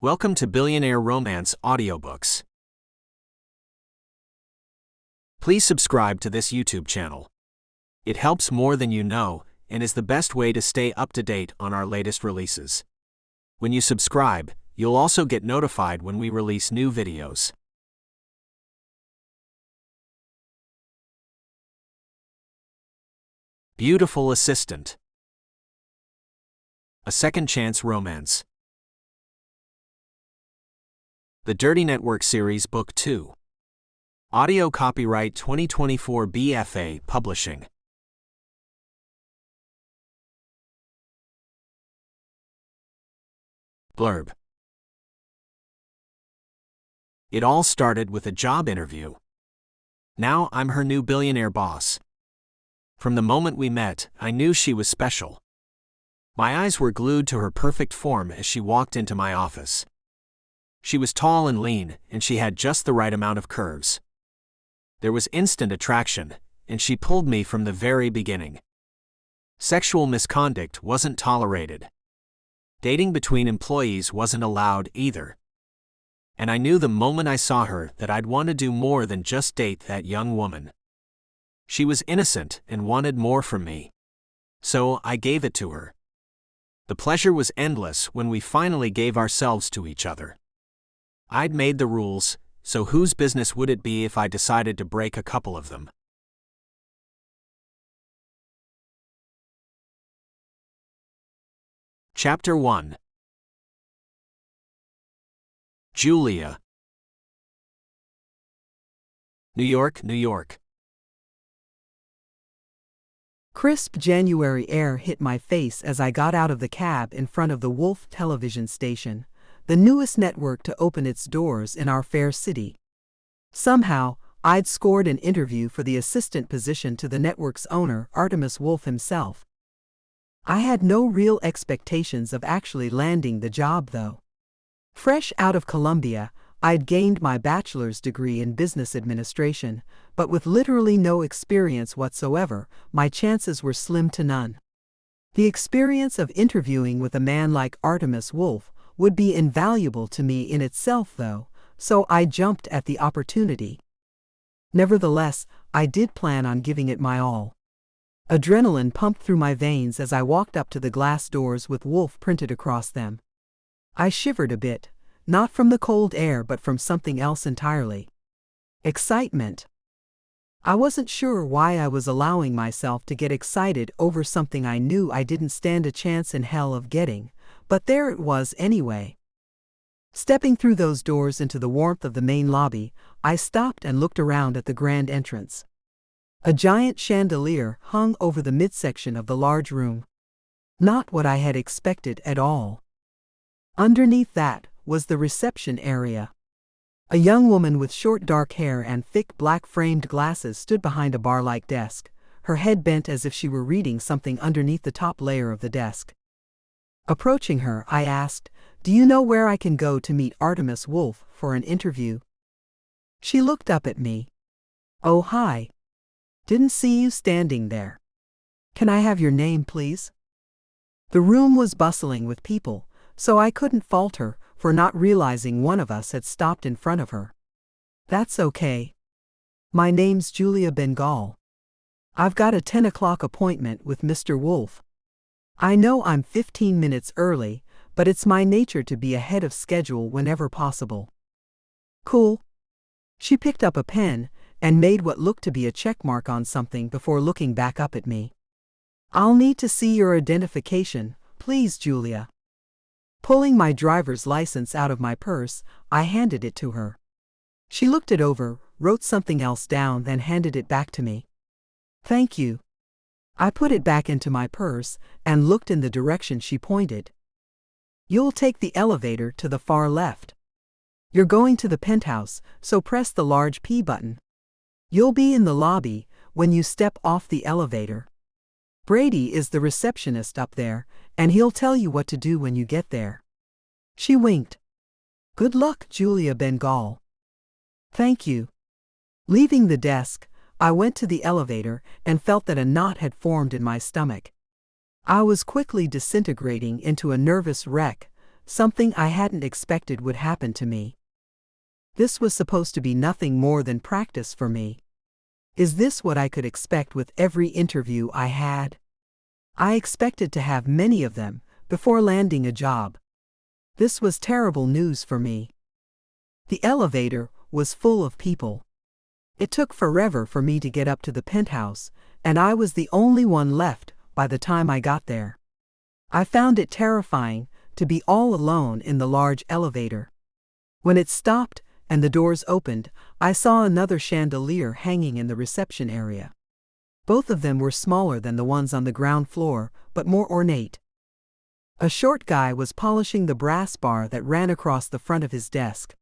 Welcome to Billionaire Romance Audiobooks. Please subscribe to this YouTube channel. It helps more than you know and is the best way to stay up to date on our latest releases. When you subscribe, you'll also get notified when we release new videos. Beautiful Assistant. A Second Chance Romance. The Dirty Network Series Book 2. Audio copyright 2024 BFA Publishing. Blurb. It all started with a job interview. Now I'm her new billionaire boss. From the moment we met, I knew she was special. My eyes were glued to her perfect form as she walked into my office. She was tall and lean, and she had just the right amount of curves. There was instant attraction, and she pulled me from the very beginning. Sexual misconduct wasn't tolerated. Dating between employees wasn't allowed either. And I knew the moment I saw her that I'd want to do more than just date that young woman. She was innocent and wanted more from me. So I gave it to her. The pleasure was endless when we finally gave ourselves to each other. I'd made the rules, so whose business would it be if I decided to break a couple of them? Chapter 1. Julia. New York, New York. Crisp January air hit my face as I got out of the cab in front of the Wolf television station, the newest network to open its doors in our fair city. Somehow, I'd scored an interview for the assistant position to the network's owner, Artemis Wolf himself. I had no real expectations of actually landing the job, though. Fresh out of Columbia, I'd gained my bachelor's degree in business administration, but with literally no experience whatsoever, my chances were slim to none. The experience of interviewing with a man like Artemis Wolf would be invaluable to me in itself, though, so I jumped at the opportunity. Nevertheless, I did plan on giving it my all. Adrenaline pumped through my veins as I walked up to the glass doors with Wolf printed across them. I shivered a bit, not from the cold air but from something else entirely. Excitement. I wasn't sure why I was allowing myself to get excited over something I knew I didn't stand a chance in hell of getting, but there it was anyway. Stepping through those doors into the warmth of the main lobby, I stopped and looked around at the grand entrance. A giant chandelier hung over the midsection of the large room. Not what I had expected at all. Underneath that was the reception area. A young woman with short dark hair and thick black framed glasses stood behind a bar-like desk, her head bent as if she were reading something underneath the top layer of the desk. Approaching her, I asked, "Do you know where I can go to meet Artemis Wolf for an interview?" She looked up at me. "Oh, hi. Didn't see you standing there. Can I have your name, please?" The room was bustling with people, so I couldn't fault her for not realizing one of us had stopped in front of her. "That's okay. My name's Julia Bengal. I've got a 10 o'clock appointment with Mr. Wolf. I know I'm 15 minutes early, but it's my nature to be ahead of schedule whenever possible." "Cool." She picked up a pen and made what looked to be a check mark on something before looking back up at me. "I'll need to see your identification, please, Julia." Pulling my driver's license out of my purse, I handed it to her. She looked it over, wrote something else down, then handed it back to me. "Thank you." I put it back into my purse and looked in the direction she pointed. "You'll take the elevator to the far left. You're going to the penthouse, so press the large P button. You'll be in the lobby when you step off the elevator. Brady is the receptionist up there, and he'll tell you what to do when you get there." She winked. "Good luck, Julia Bengal." "Thank you." Leaving the desk, I went to the elevator and felt that a knot had formed in my stomach. I was quickly disintegrating into a nervous wreck, something I hadn't expected would happen to me. This was supposed to be nothing more than practice for me. Is this what I could expect with every interview I had? I expected to have many of them before landing a job. This was terrible news for me. The elevator was full of people. It took forever for me to get up to the penthouse, and I was the only one left by the time I got there. I found it terrifying to be all alone in the large elevator. When it stopped and the doors opened, I saw another chandelier hanging in the reception area. Both of them were smaller than the ones on the ground floor, but more ornate. A short guy was polishing the brass bar that ran across the front of his desk.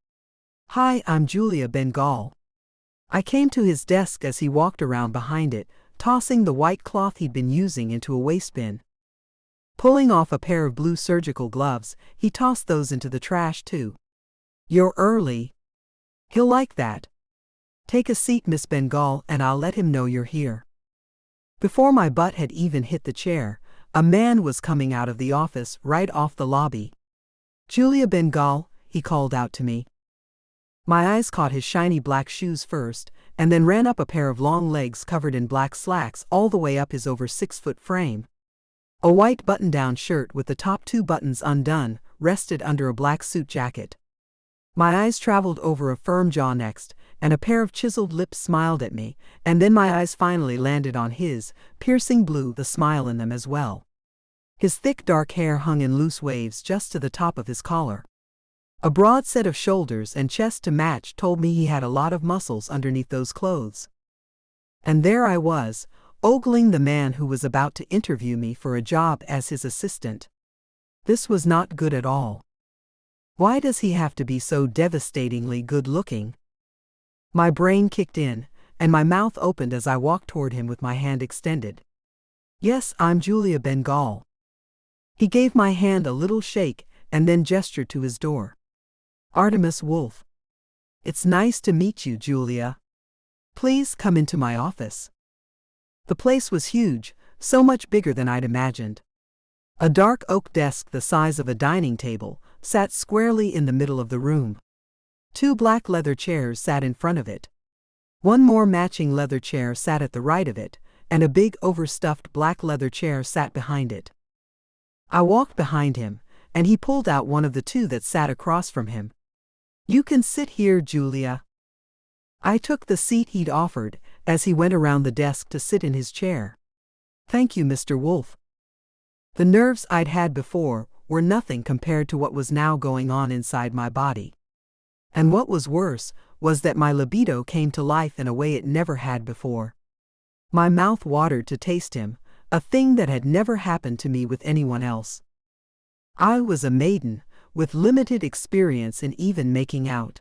"Hi, I'm Julia Bengal." I came to his desk as he walked around behind it, tossing the white cloth he'd been using into a waste bin. Pulling off a pair of blue surgical gloves, he tossed those into the trash too. "You're early." "He'll like that. Take a seat, Miss Bengal, and I'll let him know you're here." Before my butt had even hit the chair, a man was coming out of the office right off the lobby. "Julia Bengal," he called out to me. My eyes caught his shiny black shoes first, and then ran up a pair of long legs covered in black slacks all the way up his over 6-foot frame. A white button-down shirt with the top 2 buttons undone rested under a black suit jacket. My eyes traveled over a firm jaw next, and a pair of chiseled lips smiled at me, and then my eyes finally landed on his, piercing blue, the smile in them as well. His thick dark hair hung in loose waves just to the top of his collar. A broad set of shoulders and chest to match told me he had a lot of muscles underneath those clothes. And there I was, ogling the man who was about to interview me for a job as his assistant. This was not good at all. Why does he have to be so devastatingly good-looking? My brain kicked in, and my mouth opened as I walked toward him with my hand extended. "Yes, I'm Julia Bengal." He gave my hand a little shake and then gestured to his door. "Artemis Wolf. It's nice to meet you, Julia. Please come into my office." The place was huge, so much bigger than I'd imagined. A dark oak desk the size of a dining table sat squarely in the middle of the room. 2 black leather chairs sat in front of it. One more matching leather chair sat at the right of it, and a big overstuffed black leather chair sat behind it. I walked behind him, and he pulled out one of the 2 that sat across from him. "You can sit here, Julia." I took the seat he'd offered as he went around the desk to sit in his chair. "Thank you, Mr. Wolf." The nerves I'd had before were nothing compared to what was now going on inside my body. And what was worse was that my libido came to life in a way it never had before. My mouth watered to taste him, a thing that had never happened to me with anyone else. I was a maiden, with limited experience in even making out.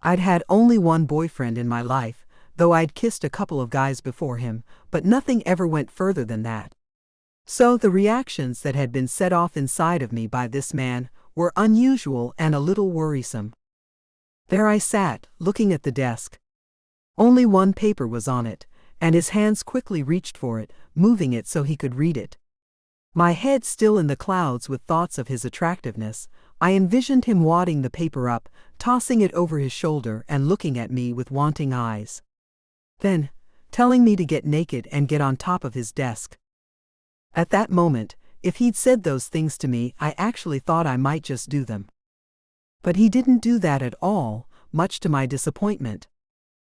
I'd had only one boyfriend in my life, though I'd kissed a couple of guys before him, but nothing ever went further than that. So the reactions that had been set off inside of me by this man were unusual and a little worrisome. There I sat, looking at the desk. Only one paper was on it, and his hands quickly reached for it, moving it so he could read it. My head still in the clouds with thoughts of his attractiveness, I envisioned him wadding the paper up, tossing it over his shoulder and looking at me with wanting eyes. Then, telling me to get naked and get on top of his desk. At that moment, if he'd said those things to me, I actually thought I might just do them. But he didn't do that at all, much to my disappointment.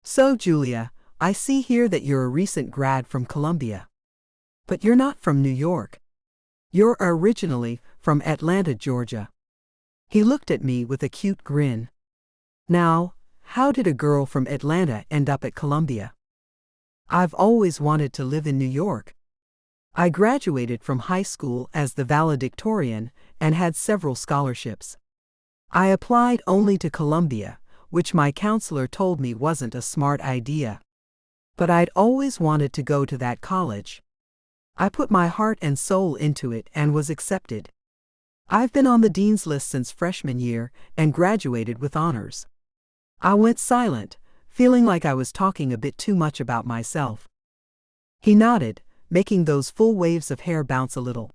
"So, Julia, I see here that you're a recent grad from Columbia. But you're not from New York. You're originally from Atlanta, Georgia." He looked at me with a cute grin. Now, how did a girl from Atlanta end up at Columbia? I've always wanted to live in New York. I graduated from high school as the valedictorian and had several scholarships. I applied only to Columbia, which my counselor told me wasn't a smart idea. But I'd always wanted to go to that college. I put my heart and soul into it and was accepted. I've been on the dean's list since freshman year and graduated with honors. I went silent, feeling like I was talking a bit too much about myself. He nodded, making those full waves of hair bounce a little.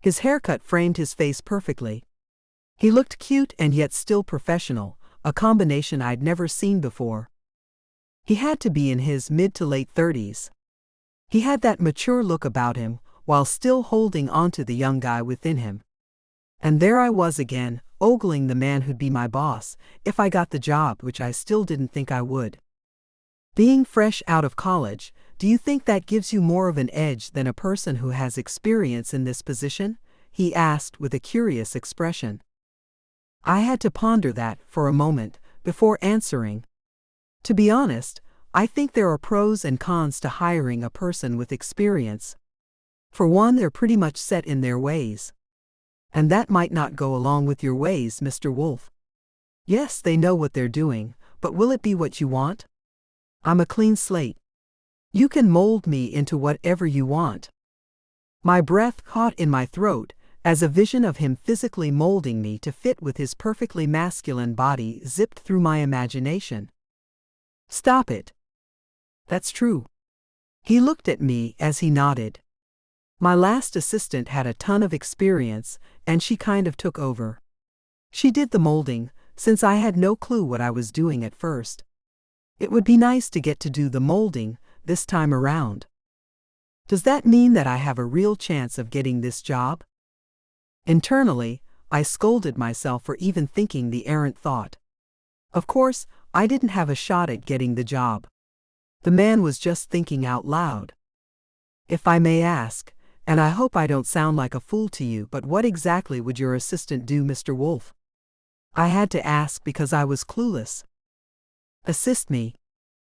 His haircut framed his face perfectly. He looked cute and yet still professional, a combination I'd never seen before. He had to be in his mid to late 30s. He had that mature look about him, while still holding onto the young guy within him. And there I was again, ogling the man who'd be my boss, if I got the job, which I still didn't think I would. Being fresh out of college, do you think that gives you more of an edge than a person who has experience in this position? He asked with a curious expression. I had to ponder that for a moment before answering. To be honest, I think there are pros and cons to hiring a person with experience. For one, they're pretty much set in their ways. And that might not go along with your ways, Mr. Wolf. Yes, they know what they're doing, but will it be what you want? I'm a clean slate. You can mold me into whatever you want. My breath caught in my throat as a vision of him physically molding me to fit with his perfectly masculine body zipped through my imagination. Stop it. That's true. He looked at me as he nodded. My last assistant had a ton of experience, and she kind of took over. She did the molding, since I had no clue what I was doing at first. It would be nice to get to do the molding this time around. Does that mean that I have a real chance of getting this job? Internally, I scolded myself for even thinking the errant thought. Of course, I didn't have a shot at getting the job. The man was just thinking out loud. If I may ask, and I hope I don't sound like a fool to you, but what exactly would your assistant do, Mr. Wolf? I had to ask because I was clueless. Assist me.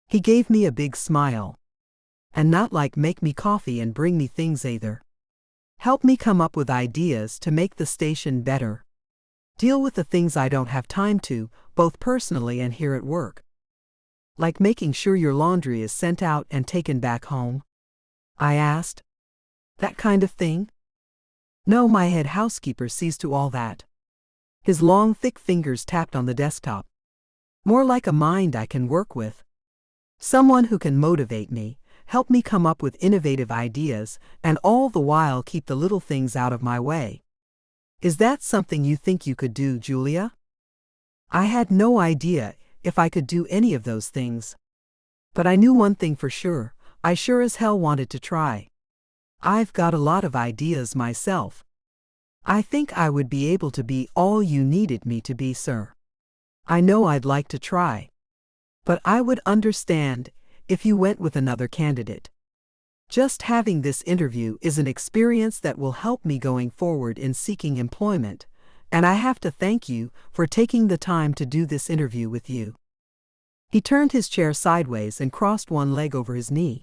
He gave me a big smile. And not like make me coffee and bring me things either. Help me come up with ideas to make the station better. Deal with the things I don't have time to, both personally and here at work. Like making sure your laundry is sent out and taken back home? I asked. That kind of thing? No, my head housekeeper sees to all that. His long, thick fingers tapped on the desktop. More like a mind I can work with. Someone who can motivate me, help me come up with innovative ideas, and all the while keep the little things out of my way. Is that something you think you could do, Julia? I had no idea if I could do any of those things. But I knew one thing for sure, I sure as hell wanted to try. I've got a lot of ideas myself. I think I would be able to be all you needed me to be, sir. I know I'd like to try. But I would understand if you went with another candidate. Just having this interview is an experience that will help me going forward in seeking employment, and I have to thank you for taking the time to do this interview with you. He turned his chair sideways and crossed one leg over his knee.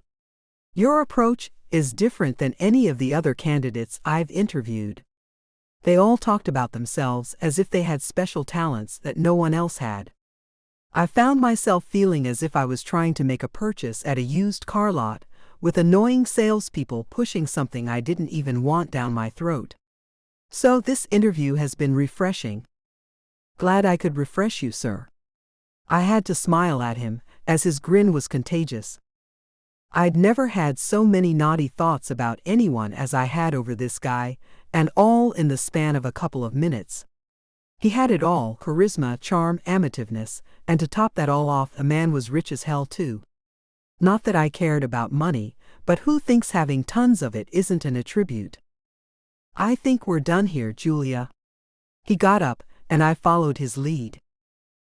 Your approach is different than any of the other candidates I've interviewed. They all talked about themselves as if they had special talents that no one else had. I found myself feeling as if I was trying to make a purchase at a used car lot, with annoying salespeople pushing something I didn't even want down my throat. So this interview has been refreshing. Glad I could refresh you, sir. I had to smile at him, as his grin was contagious. I'd never had so many naughty thoughts about anyone as I had over this guy, and all in the span of a couple of minutes. He had it all, charisma, charm, amativeness, and to top that all off, the man was rich as hell too. Not that I cared about money, but who thinks having tons of it isn't an attribute? I think we're done here, Julia. He got up, and I followed his lead.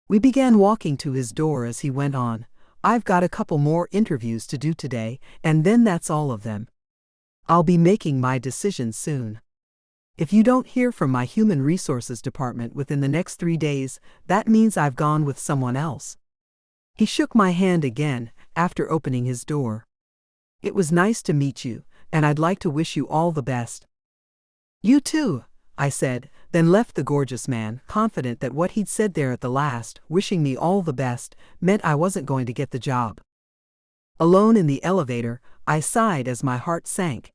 We began walking to his door as he went on. I've got a couple more interviews to do today, and then that's all of them. I'll be making my decision soon. If you don't hear from my human resources department within the next 3 days, that means I've gone with someone else. He shook my hand again after opening his door. It was nice to meet you, and I'd like to wish you all the best. You too, I said, then left the gorgeous man, confident that what he'd said there at the last, wishing me all the best, meant I wasn't going to get the job. Alone in the elevator, I sighed as my heart sank.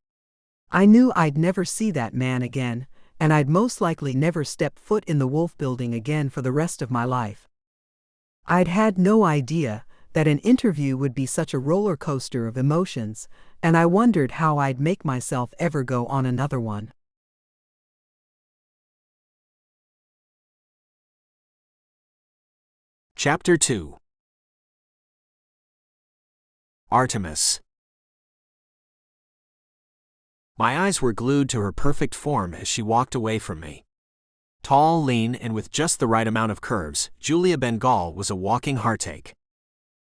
I knew I'd never see that man again, and I'd most likely never step foot in the Wolf Building again for the rest of my life. I'd had no idea that an interview would be such a roller coaster of emotions, and I wondered how I'd make myself ever go on another one. Chapter 2. Artemis. My eyes were glued to her perfect form as she walked away from me. Tall, lean, and with just the right amount of curves, Julia Bengal was a walking heartache.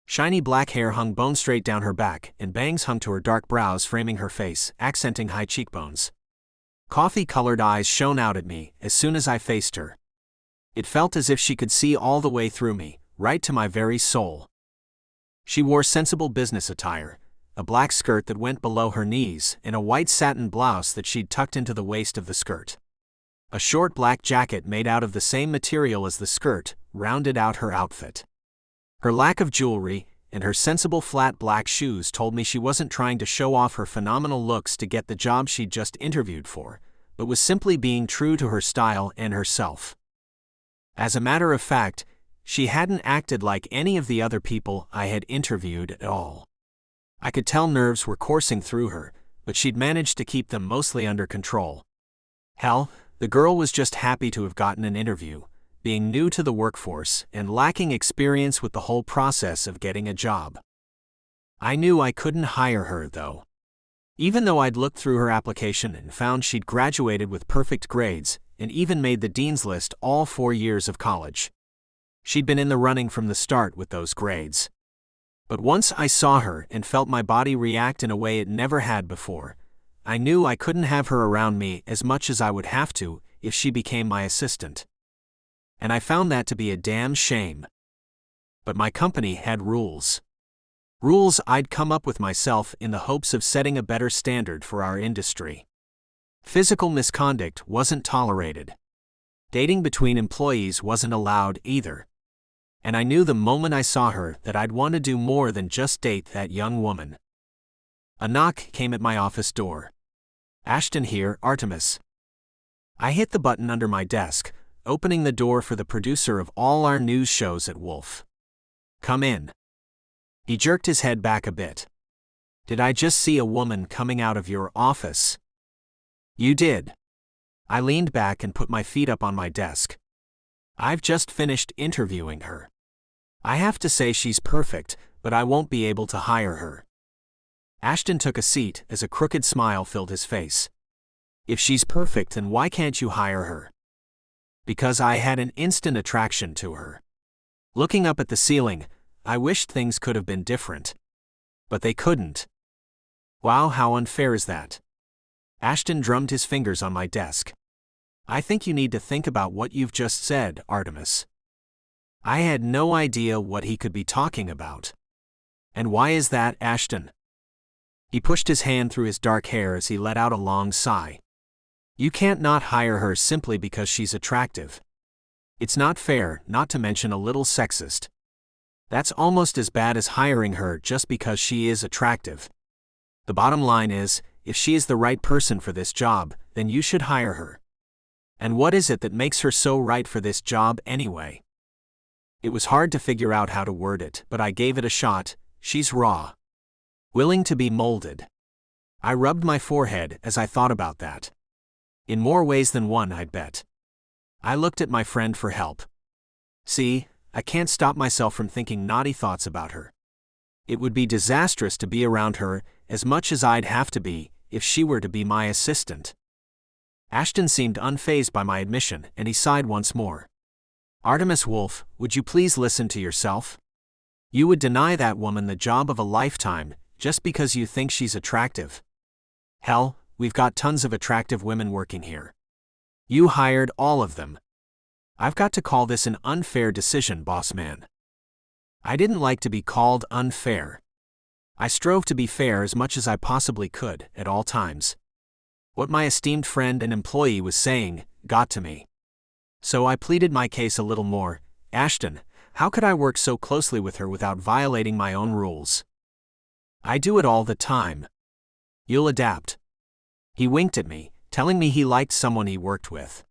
Shiny black hair hung bone-straight down her back, and bangs hung to her dark brows framing her face, accenting high cheekbones. Coffee-colored eyes shone out at me as soon as I faced her. It felt as if she could see all the way through me, right to my very soul. She wore sensible business attire, a black skirt that went below her knees and a white satin blouse that she'd tucked into the waist of the skirt. A short black jacket made out of the same material as the skirt rounded out her outfit. Her lack of jewelry and her sensible flat black shoes told me she wasn't trying to show off her phenomenal looks to get the job she'd just interviewed for, but was simply being true to her style and herself. As a matter of fact, she hadn't acted like any of the other people I had interviewed at all. I could tell nerves were coursing through her, but she'd managed to keep them mostly under control. Hell, the girl was just happy to have gotten an interview, being new to the workforce and lacking experience with the whole process of getting a job. I knew I couldn't hire her, though. Even though I'd looked through her application and found she'd graduated with perfect grades and even made the dean's list all 4 years of college. She'd been in the running from the start with those grades. But once I saw her and felt my body react in a way it never had before, I knew I couldn't have her around me as much as I would have to if she became my assistant. And I found that to be a damn shame. But my company had rules. Rules I'd come up with myself in the hopes of setting a better standard for our industry. Physical misconduct wasn't tolerated. Dating between employees wasn't allowed either. And I knew the moment I saw her that I'd want to do more than just date that young woman. A knock came at my office door. "Ashton here, Artemis." I hit the button under my desk, opening the door for the producer of all our news shows at Wolf. "Come in." He jerked his head back a bit. "Did I just see a woman coming out of your office?" "You did." I leaned back and put my feet up on my desk. "I've just finished interviewing her. I have to say she's perfect, but I won't be able to hire her." Ashton took a seat as a crooked smile filled his face. "If she's perfect, then why can't you hire her?" "Because I had an instant attraction to her. Looking up at the ceiling, I wished things could have been different. But they couldn't." "Wow, how unfair is that?" Ashton drummed his fingers on my desk. "I think you need to think about what you've just said, Artemis." I had no idea what he could be talking about. "And why is that, Ashton?" He pushed his hand through his dark hair as he let out a long sigh. "You can't not hire her simply because she's attractive. It's not fair, not to mention a little sexist. That's almost as bad as hiring her just because she is attractive. The bottom line is, if she is the right person for this job, then you should hire her. And what is it that makes her so right for this job anyway?" It was hard to figure out how to word it, but I gave it a shot. "She's raw. Willing to be molded." I rubbed my forehead as I thought about that. In more ways than one, I'd bet. I looked at my friend for help. "See, I can't stop myself from thinking naughty thoughts about her. It would be disastrous to be around her as much as I'd have to be if she were to be my assistant." Ashton seemed unfazed by my admission, and he sighed once more. "Artemis Wolf, would you please listen to yourself? You would deny that woman the job of a lifetime just because you think she's attractive. Hell, we've got tons of attractive women working here. You hired all of them. I've got to call this an unfair decision, boss man." I didn't like to be called unfair. I strove to be fair as much as I possibly could at all times. What my esteemed friend and employee was saying got to me. So I pleaded my case a little more. "Ashton, how could I work so closely with her without violating my own rules? I do it all the time. You'll adapt." He winked at me, telling me he liked someone he worked with.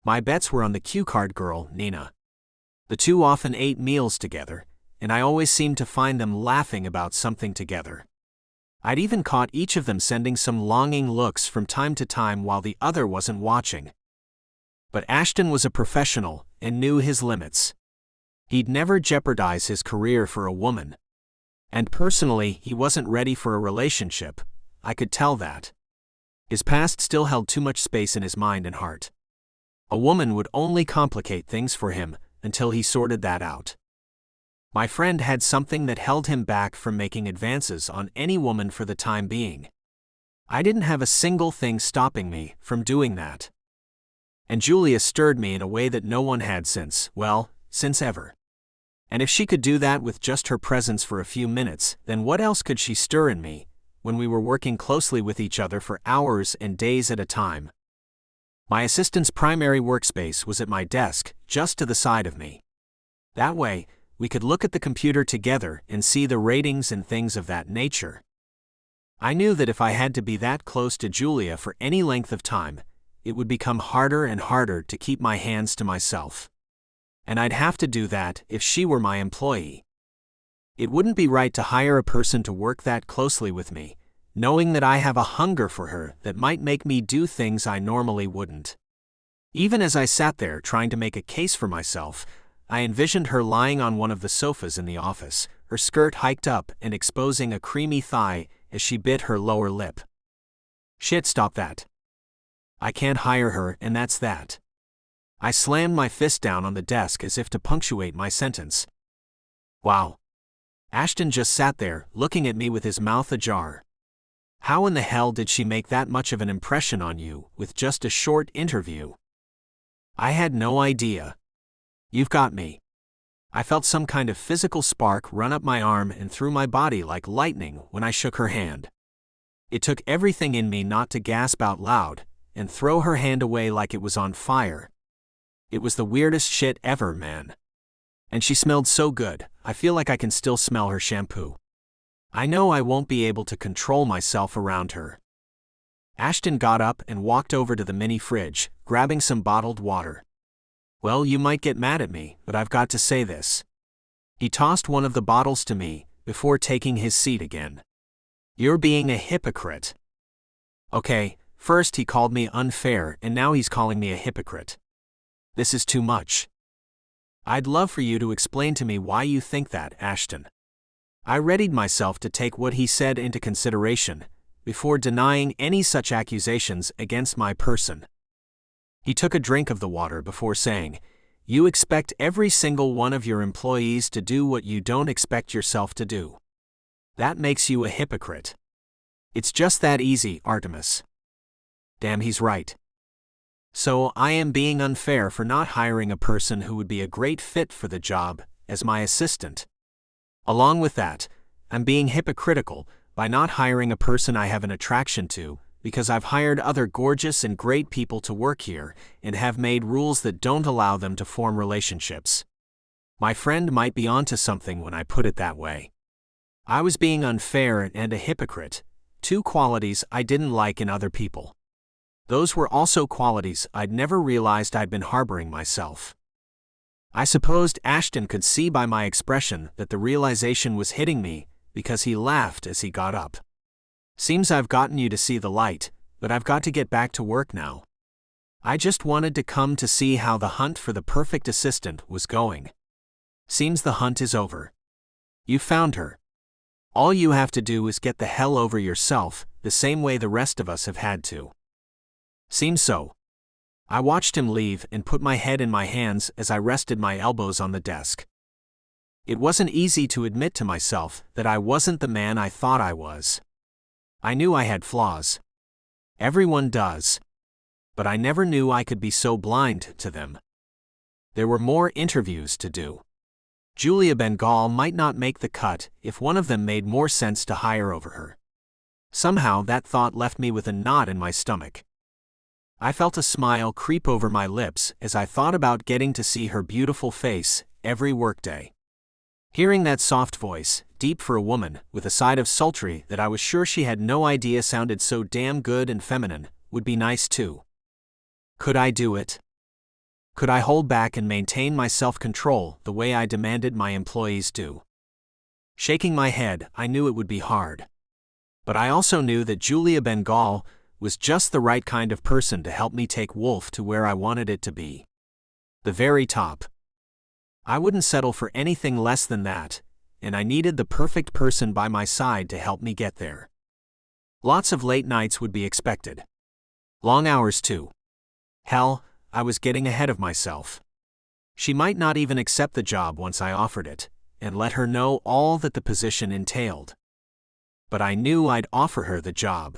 My bets were on the cue card girl, Nina. The two often ate meals together, and I always seemed to find them laughing about something together. I'd even caught each of them sending some longing looks from time to time while the other wasn't watching. But Ashton was a professional and knew his limits. He'd never jeopardize his career for a woman. And personally, he wasn't ready for a relationship. I could tell that. His past still held too much space in his mind and heart. A woman would only complicate things for him until he sorted that out. My friend had something that held him back from making advances on any woman for the time being. I didn't have a single thing stopping me from doing that. And Julia stirred me in a way that no one had since ever. And if she could do that with just her presence for a few minutes, then what else could she stir in me, when we were working closely with each other for hours and days at a time? My assistant's primary workspace was at my desk, just to the side of me. That way, we could look at the computer together and see the ratings and things of that nature. I knew that if I had to be that close to Julia for any length of time, it would become harder and harder to keep my hands to myself. And I'd have to do that if she were my employee. It wouldn't be right to hire a person to work that closely with me, knowing that I have a hunger for her that might make me do things I normally wouldn't. Even as I sat there trying to make a case for myself, I envisioned her lying on one of the sofas in the office, her skirt hiked up and exposing a creamy thigh as she bit her lower lip. Shit, stop that. I can't hire her, and that's that. I slammed my fist down on the desk as if to punctuate my sentence. Wow. Ashton just sat there, looking at me with his mouth ajar. How in the hell did she make that much of an impression on you with just a short interview? I had no idea. You've got me. I felt some kind of physical spark run up my arm and through my body like lightning when I shook her hand. It took everything in me not to gasp out loud and throw her hand away like it was on fire. It was the weirdest shit ever, man. And she smelled so good, I feel like I can still smell her shampoo. I know I won't be able to control myself around her. Ashton got up and walked over to the mini fridge, grabbing some bottled water. Well, you might get mad at me, but I've got to say this. He tossed one of the bottles to me before taking his seat again. You're being a hypocrite. Okay, first he called me unfair and now he's calling me a hypocrite. This is too much. I'd love for you to explain to me why you think that, Ashton. I readied myself to take what he said into consideration before denying any such accusations against my person. He took a drink of the water before saying, "You expect every single one of your employees to do what you don't expect yourself to do. That makes you a hypocrite. It's just that easy, Artemis." Damn, he's right. So I am being unfair for not hiring a person who would be a great fit for the job as my assistant. Along with that, I'm being hypocritical by not hiring a person I have an attraction to, because I've hired other gorgeous and great people to work here and have made rules that don't allow them to form relationships. My friend might be onto something when I put it that way. I was being unfair and a hypocrite, two qualities I didn't like in other people. Those were also qualities I'd never realized I'd been harboring myself. I supposed Ashton could see by my expression that the realization was hitting me because he laughed as he got up. Seems I've gotten you to see the light, but I've got to get back to work now. I just wanted to come to see how the hunt for the perfect assistant was going. Seems the hunt is over. You found her. All you have to do is get the hell over yourself, the same way the rest of us have had to. Seems so. I watched him leave and put my head in my hands as I rested my elbows on the desk. It wasn't easy to admit to myself that I wasn't the man I thought I was. I knew I had flaws. Everyone does. But I never knew I could be so blind to them. There were more interviews to do. Julia Bengal might not make the cut if one of them made more sense to hire over her. Somehow that thought left me with a knot in my stomach. I felt a smile creep over my lips as I thought about getting to see her beautiful face every workday. Hearing that soft voice, deep for a woman, with a side of sultry that I was sure she had no idea sounded so damn good and feminine, would be nice too. Could I do it? Could I hold back and maintain my self-control the way I demanded my employees do? Shaking my head, I knew it would be hard. But I also knew that Julia Bengal was just the right kind of person to help me take Wolf to where I wanted it to be. The very top. I wouldn't settle for anything less than that, and I needed the perfect person by my side to help me get there. Lots of late nights would be expected. Long hours too. Hell, I was getting ahead of myself. She might not even accept the job once I offered it, and let her know all that the position entailed. But I knew I'd offer her the job.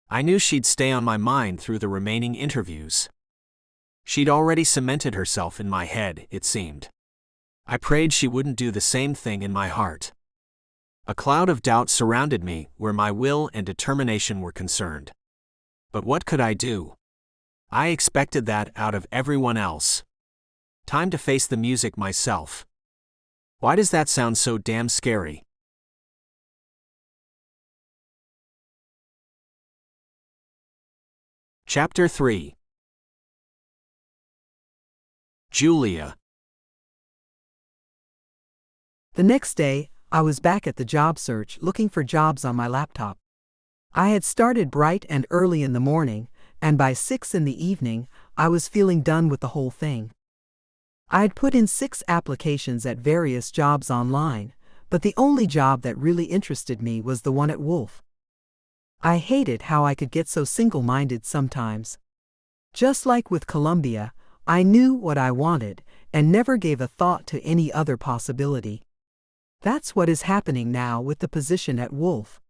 I knew she'd stay on my mind through the remaining interviews. She'd already cemented herself in my head, it seemed. I prayed she wouldn't do the same thing in my heart. A cloud of doubt surrounded me where my will and determination were concerned. But what could I do? I expected that out of everyone else. Time to face the music myself. Why does that sound so damn scary? Chapter 3. Julia. The next day, I was back at the job search looking for jobs on my laptop. I had started bright and early in the morning, and by 6 in the evening, I was feeling done with the whole thing. I had put in 6 applications at various jobs online, but the only job that really interested me was the one at Wolf. I hated how I could get so single-minded sometimes. Just like with Columbia, I knew what I wanted and never gave a thought to any other possibility. That's what is happening now with the position at Wolf.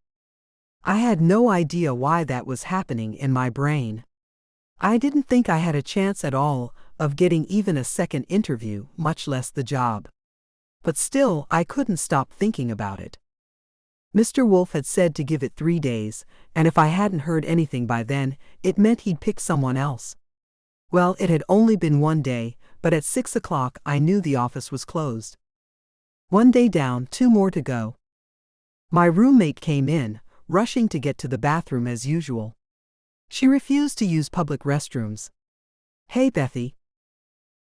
I had no idea why that was happening in my brain. I didn't think I had a chance at all of getting even a second interview, much less the job. But still, I couldn't stop thinking about it. Mr. Wolf had said to give it 3 days, and if I hadn't heard anything by then, it meant he'd pick someone else. Well, it had only been 1 day, but at 6 o'clock I knew the office was closed. 1 day down, 2 more to go. My roommate came in, rushing to get to the bathroom as usual. She refused to use public restrooms. "Hey, Bethy."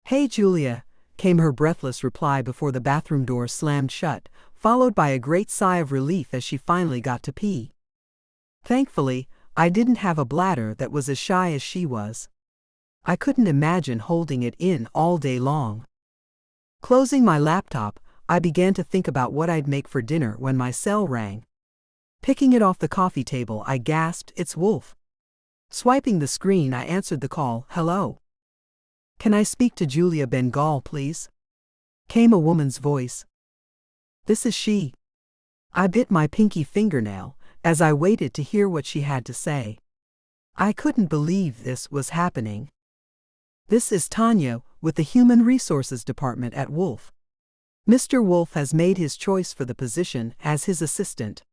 "Hey, Julia," came her breathless reply before the bathroom door slammed shut, followed by a great sigh of relief as she finally got to pee. Thankfully, I didn't have a bladder that was as shy as she was. I couldn't imagine holding it in all day long. Closing my laptop, I began to think about what I'd make for dinner when my cell rang. Picking it off the coffee table, I gasped, "It's Wolf." Swiping the screen, I answered the call. "Hello. Can I speak to Julia Bengal, please?" Came a woman's voice. "This is she." I bit my pinky fingernail as I waited to hear what she had to say. I couldn't believe this was happening. "This is Tanya with the Human Resources Department at Wolf. Mr. Wolf has made his choice for the position as his assistant.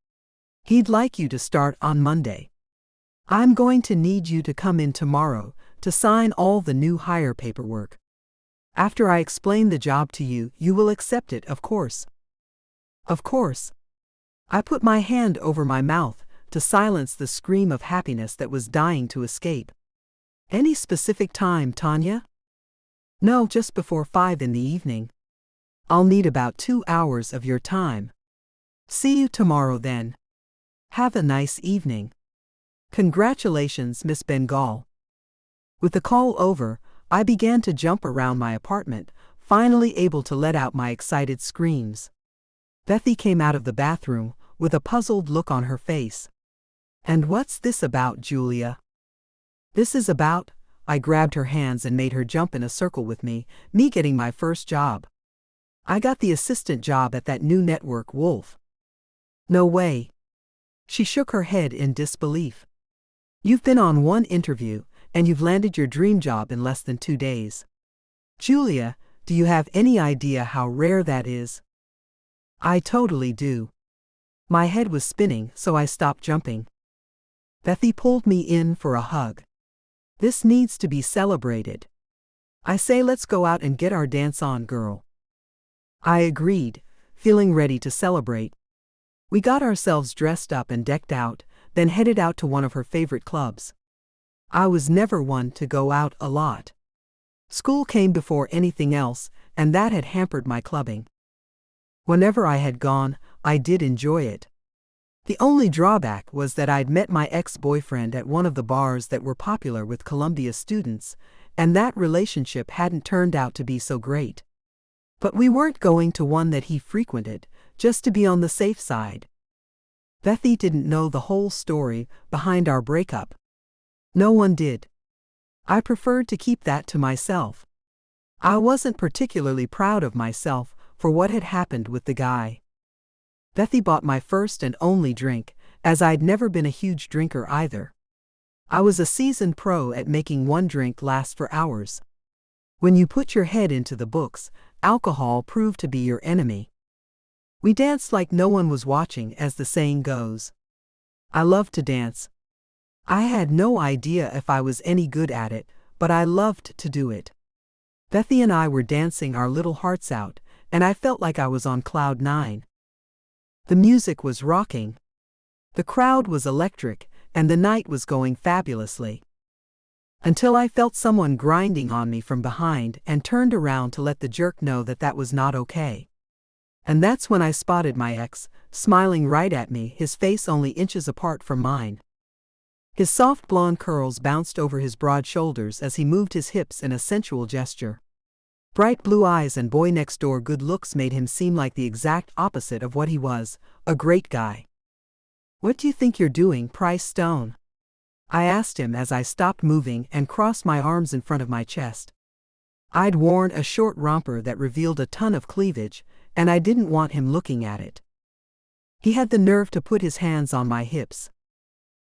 He'd like you to start on Monday. I'm going to need you to come in tomorrow to sign all the new hire paperwork. After I explain the job to you, you will accept it, of course." Of course. I put my hand over my mouth to silence the scream of happiness that was dying to escape. "Any specific time, Tanya?" "No, just before 5 in the evening. I'll need about 2 hours of your time. See you tomorrow then. Have a nice evening. Congratulations, Miss Bengal." With the call over, I began to jump around my apartment, finally able to let out my excited screams. Bethy came out of the bathroom with a puzzled look on her face. "And what's this about, Julia?" "This is about," I grabbed her hands and made her jump in a circle with me getting my first job. I got the assistant job at that new network, Wolf. "No way." She shook her head in disbelief. "You've been on 1 interview, and you've landed your dream job in less than 2 days. Julia, do you have any idea how rare that is?" "I totally do." My head was spinning, so I stopped jumping. Bethy pulled me in for a hug. "This needs to be celebrated. I say, let's go out and get our dance on, girl." I agreed, feeling ready to celebrate. We got ourselves dressed up and decked out, then headed out to one of her favorite clubs. I was never one to go out a lot. School came before anything else, and that had hampered my clubbing. Whenever I had gone, I did enjoy it. The only drawback was that I'd met my ex-boyfriend at one of the bars that were popular with Columbia students, and that relationship hadn't turned out to be so great. But we weren't going to one that he frequented, just to be on the safe side. Bethy didn't know the whole story behind our breakup. No one did. I preferred to keep that to myself. I wasn't particularly proud of myself for what had happened with the guy. Bethy bought my first and only drink, as I'd never been a huge drinker either. I was a seasoned pro at making one drink last for hours. When you put your head into the books, alcohol proved to be your enemy. We danced like no one was watching, as the saying goes. I loved to dance. I had no idea if I was any good at it, but I loved to do it. Bethy and I were dancing our little hearts out, and I felt like I was on cloud 9. The music was rocking. The crowd was electric, and the night was going fabulously. Until I felt someone grinding on me from behind and turned around to let the jerk know that that was not okay. And that's when I spotted my ex, smiling right at me, his face only inches apart from mine. His soft blonde curls bounced over his broad shoulders as he moved his hips in a sensual gesture. Bright blue eyes and boy-next-door good looks made him seem like the exact opposite of what he was, a great guy. "What do you think you're doing, Price Stone?" I asked him as I stopped moving and crossed my arms in front of my chest. I'd worn a short romper that revealed a ton of cleavage, and I didn't want him looking at it. He had the nerve to put his hands on my hips.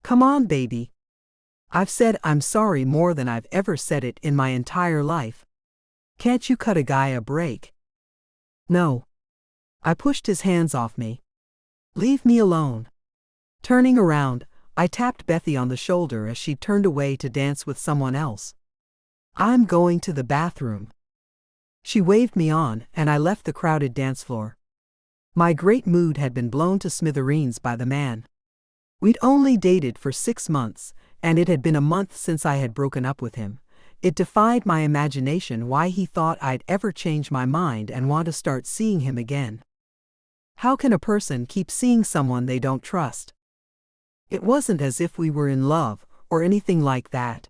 "Come on, baby. I've said I'm sorry more than I've ever said it in my entire life. Can't you cut a guy a break?" "No." I pushed his hands off me. "Leave me alone." Turning around, I tapped Bethy on the shoulder as she turned away to dance with someone else. "I'm going to the bathroom." She waved me on, and I left the crowded dance floor. My great mood had been blown to smithereens by the man. We'd only dated for 6 months, and it had been a month since I had broken up with him. It defied my imagination why he thought I'd ever change my mind and want to start seeing him again. How can a person keep seeing someone they don't trust? It wasn't as if we were in love, or anything like that.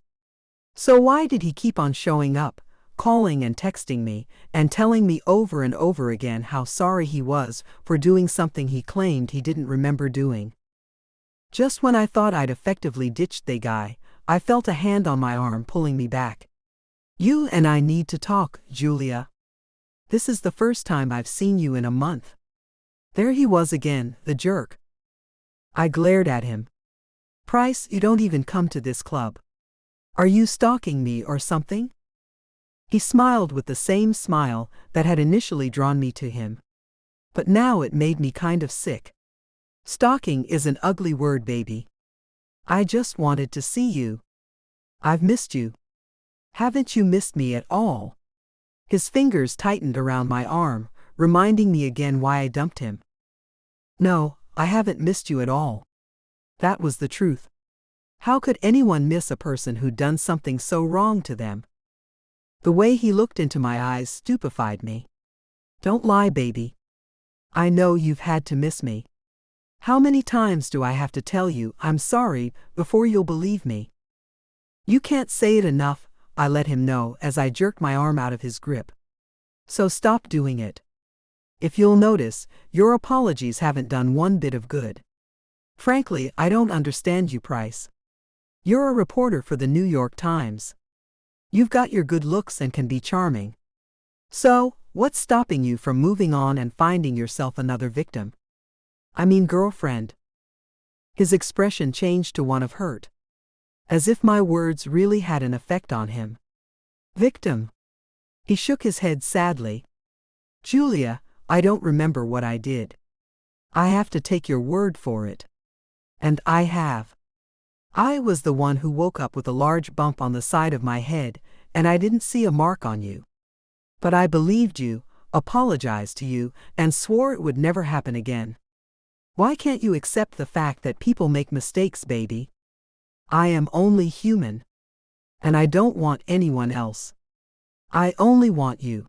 So why did he keep on showing up, calling and texting me, and telling me over and over again how sorry he was for doing something he claimed he didn't remember doing? Just when I thought I'd effectively ditched the guy, I felt a hand on my arm pulling me back. "You and I need to talk, Julia. This is the first time I've seen you in a month." There he was again, the jerk. I glared at him. "Price, you don't even come to this club. Are you stalking me or something?" He smiled with the same smile that had initially drawn me to him. But now it made me kind of sick. Stalking is an ugly word, baby. I just wanted to see you. I've missed you. Haven't you missed me at all? His fingers tightened around my arm, reminding me again why I dumped him. No, I haven't missed you at all. That was the truth. How could anyone miss a person who'd done something so wrong to them? The way he looked into my eyes stupefied me. Don't lie, baby. I know you've had to miss me. How many times do I have to tell you I'm sorry before you'll believe me? You can't say it enough, I let him know as I jerked my arm out of his grip. So stop doing it. If you'll notice, your apologies haven't done one bit of good. Frankly, I don't understand you, Price. You're a reporter for the New York Times. You've got your good looks and can be charming. So, what's stopping you from moving on and finding yourself another victim? I mean girlfriend." His expression changed to one of hurt. As if my words really had an effect on him. "Victim?" He shook his head sadly. "Julia, I don't remember what I did. I have to take your word for it. And I have. I was the one who woke up with a large bump on the side of my head, and I didn't see a mark on you. But I believed you, apologized to you, and swore it would never happen again. Why can't you accept the fact that people make mistakes, baby? I am only human. And I don't want anyone else. I only want you."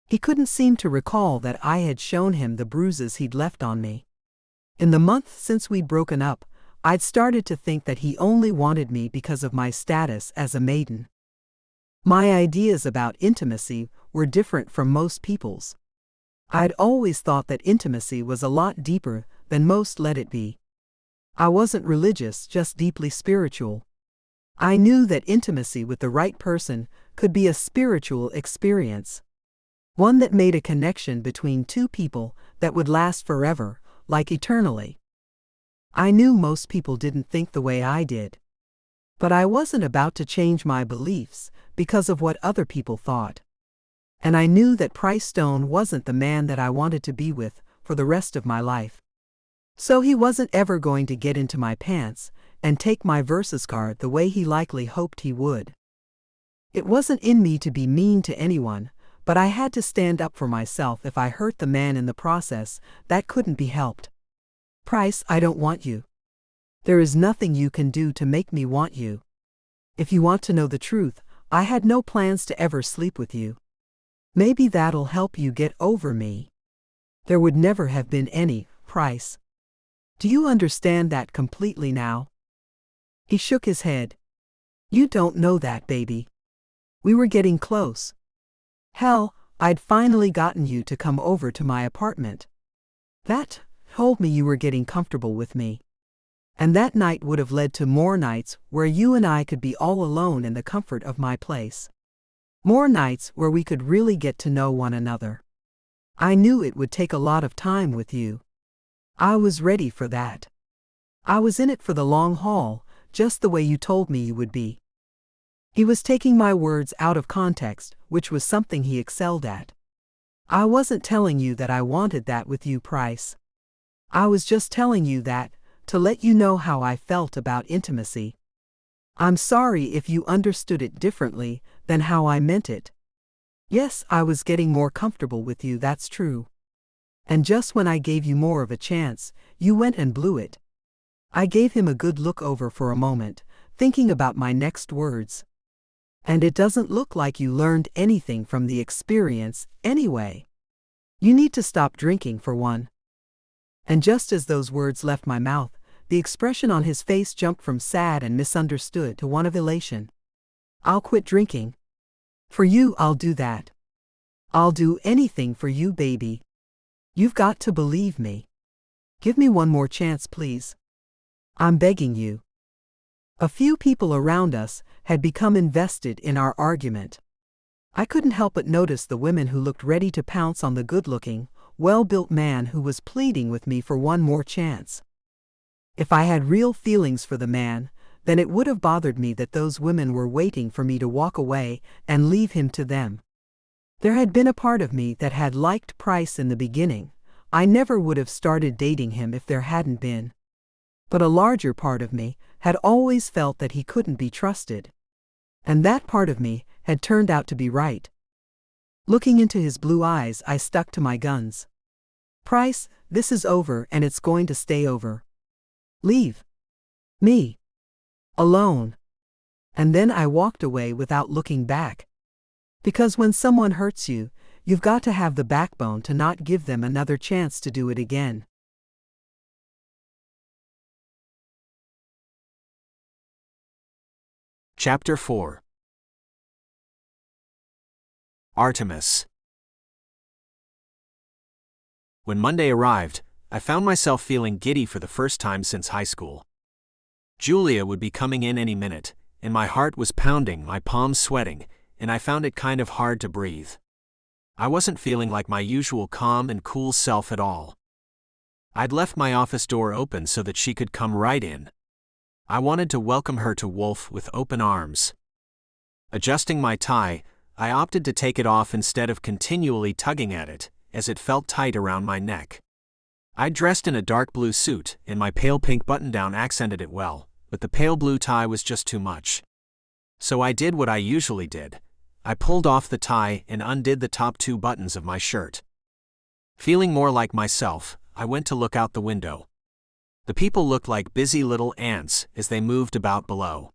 He couldn't seem to recall that I had shown him the bruises he'd left on me. In the month since we'd broken up, I'd started to think that he only wanted me because of my status as a maiden. My ideas about intimacy were different from most people's. I'd always thought that intimacy was a lot deeper than most let it be. I wasn't religious, just deeply spiritual. I knew that intimacy with the right person could be a spiritual experience. One that made a connection between two people that would last forever, like eternally. I knew most people didn't think the way I did. But I wasn't about to change my beliefs because of what other people thought. And I knew that Price Stone wasn't the man that I wanted to be with for the rest of my life. So he wasn't ever going to get into my pants and take my versus card the way he likely hoped he would. It wasn't in me to be mean to anyone, but I had to stand up for myself. If I hurt the man in the process, that couldn't be helped. Price, I don't want you. There is nothing you can do to make me want you. If you want to know the truth, I had no plans to ever sleep with you. Maybe that'll help you get over me. There would never have been any, Price. Do you understand that completely now? He shook his head. You don't know that, baby. We were getting close. Hell, I'd finally gotten you to come over to my apartment. That told me you were getting comfortable with me. And that night would have led to more nights where you and I could be all alone in the comfort of my place. More nights where we could really get to know one another. I knew it would take a lot of time with you. I was ready for that. I was in it for the long haul, just the way you told me you would be. He was taking my words out of context, which was something he excelled at. I wasn't telling you that I wanted that with you, Price. I was just telling you that, to let you know how I felt about intimacy. I'm sorry if you understood it differently than how I meant it. Yes, I was getting more comfortable with you, that's true. And just when I gave you more of a chance, you went and blew it. I gave him a good look over for a moment, thinking about my next words. And it doesn't look like you learned anything from the experience, anyway. You need to stop drinking, for one. And just as those words left my mouth, the expression on his face jumped from sad and misunderstood to one of elation. I'll quit drinking. For you, I'll do that. I'll do anything for you, baby. You've got to believe me. Give me one more chance, please. I'm begging you. A few people around us had become invested in our argument. I couldn't help but notice the women who looked ready to pounce on the good-looking, well-built man who was pleading with me for one more chance. If I had real feelings for the man, then it would have bothered me that those women were waiting for me to walk away and leave him to them. There had been a part of me that had liked Price in the beginning. I never would have started dating him if there hadn't been. But a larger part of me had always felt that he couldn't be trusted. And that part of me had turned out to be right. Looking into his blue eyes, I stuck to my guns. Price, this is over and it's going to stay over. Leave me alone. And then I walked away without looking back. Because when someone hurts you, you've got to have the backbone to not give them another chance to do it again. Chapter 4. Artemis. When Monday arrived, I found myself feeling giddy for the first time since high school. Julia would be coming in any minute, and my heart was pounding, my palms sweating, and I found it kind of hard to breathe. I wasn't feeling like my usual calm and cool self at all. I'd left my office door open so that she could come right in. I wanted to welcome her to Wolf with open arms. Adjusting my tie, I opted to take it off instead of continually tugging at it, as it felt tight around my neck. I dressed in a dark blue suit, and my pale pink button-down accented it well, but the pale blue tie was just too much. So I did what I usually did. I pulled off the tie and undid the top 2 buttons of my shirt. Feeling more like myself, I went to look out the window. The people looked like busy little ants as they moved about below.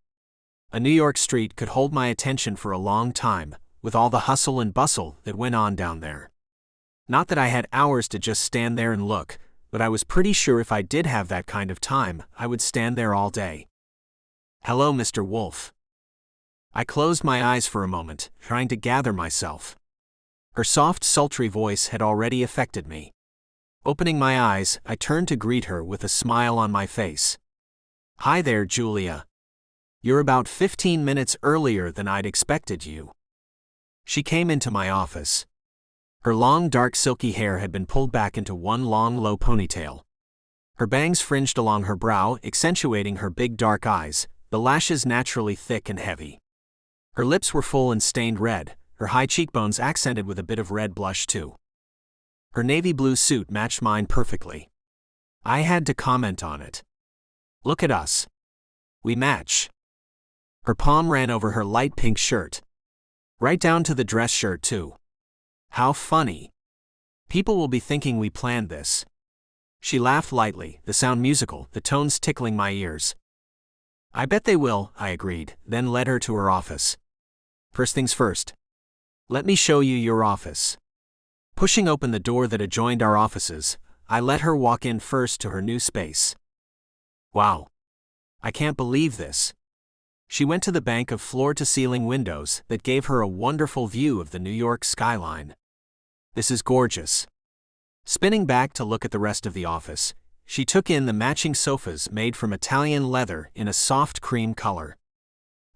A New York street could hold my attention for a long time, with all the hustle and bustle that went on down there. Not that I had hours to just stand there and look, but I was pretty sure if I did have that kind of time, I would stand there all day. "Hello, Mr. Wolf." I closed my eyes for a moment, trying to gather myself. Her soft, sultry voice had already affected me. Opening my eyes, I turned to greet her with a smile on my face. "Hi there, Julia. You're about 15 minutes earlier than I'd expected you." She came into my office. Her long, dark, silky hair had been pulled back into one long, low ponytail. Her bangs fringed along her brow, accentuating her big, dark eyes, the lashes naturally thick and heavy. Her lips were full and stained red, her high cheekbones accented with a bit of red blush too. Her navy blue suit matched mine perfectly. I had to comment on it. "Look at us. We match." Her palm ran over her light pink shirt. Right down to the dress shirt too. "How funny. People will be thinking we planned this." She laughed lightly, the sound musical, the tones tickling my ears. "I bet they will," I agreed, then led her to her office. "First things first. Let me show you your office." Pushing open the door that adjoined our offices, I let her walk in first to her new space. "Wow. I can't believe this." She went to the bank of floor-to-ceiling windows that gave her a wonderful view of the New York skyline. "This is gorgeous." Spinning back to look at the rest of the office, she took in the matching sofas made from Italian leather in a soft cream color.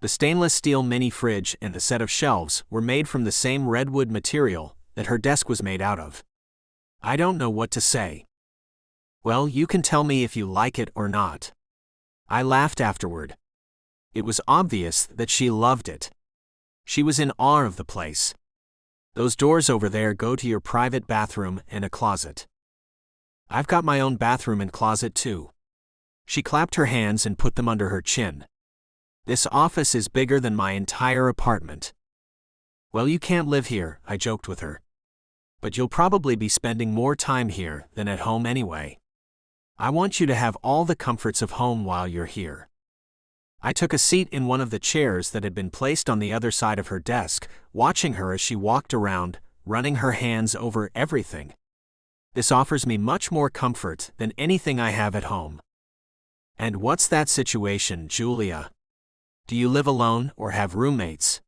The stainless steel mini fridge and the set of shelves were made from the same redwood material that her desk was made out of. I don't know what to say. "Well, you can tell me if you like it or not." I laughed afterward. It was obvious that she loved it. She was in awe of the place. "Those doors over there go to your private bathroom and a closet. I've got my own bathroom and closet too." She clapped her hands and put them under her chin. "This office is bigger than my entire apartment." "Well, you can't live here," I joked with her. "But you'll probably be spending more time here than at home anyway. I want you to have all the comforts of home while you're here." I took a seat in one of the chairs that had been placed on the other side of her desk, watching her as she walked around, running her hands over everything. "This offers me much more comfort than anything I have at home." "And what's that situation, Julia? Do you live alone or have roommates?"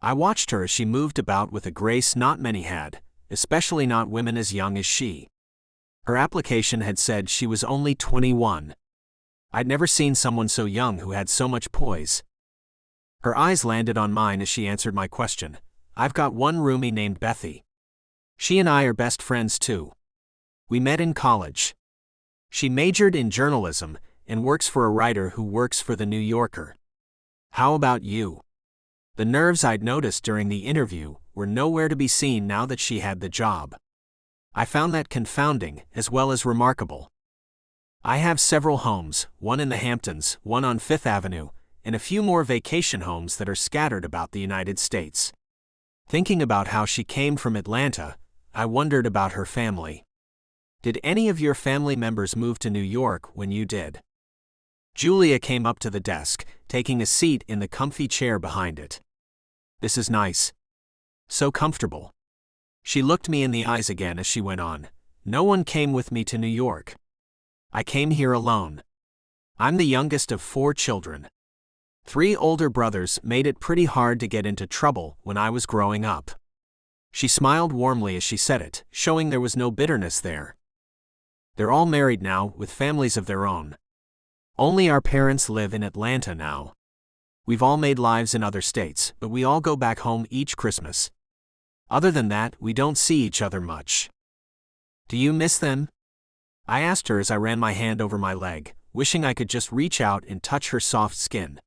I watched her as she moved about with a grace not many had, especially not women as young as she. Her application had said she was only 21. I'd never seen someone so young who had so much poise. Her eyes landed on mine as she answered my question. "I've got one roomie named Bethy. She and I are best friends too. We met in college. She majored in journalism and works for a writer who works for the New Yorker. How about you?" The nerves I'd noticed during the interview were nowhere to be seen now that she had the job. I found that confounding as well as remarkable. "I have several homes, one in the Hamptons, one on Fifth Avenue, and a few more vacation homes that are scattered about the United States." Thinking about how she came from Atlanta, I wondered about her family. "Did any of your family members move to New York when you did?" Julia came up to the desk, taking a seat in the comfy chair behind it. "This is nice. So comfortable." She looked me in the eyes again as she went on. "No one came with me to New York. I came here alone. I'm the youngest of 4 children. 3 older brothers made it pretty hard to get into trouble when I was growing up." She smiled warmly as she said it, showing there was no bitterness there. "They're all married now, with families of their own. Only our parents live in Atlanta now. We've all made lives in other states, but we all go back home each Christmas. Other than that, we don't see each other much." "Do you miss them?" I asked her as I ran my hand over my leg, wishing I could just reach out and touch her soft skin.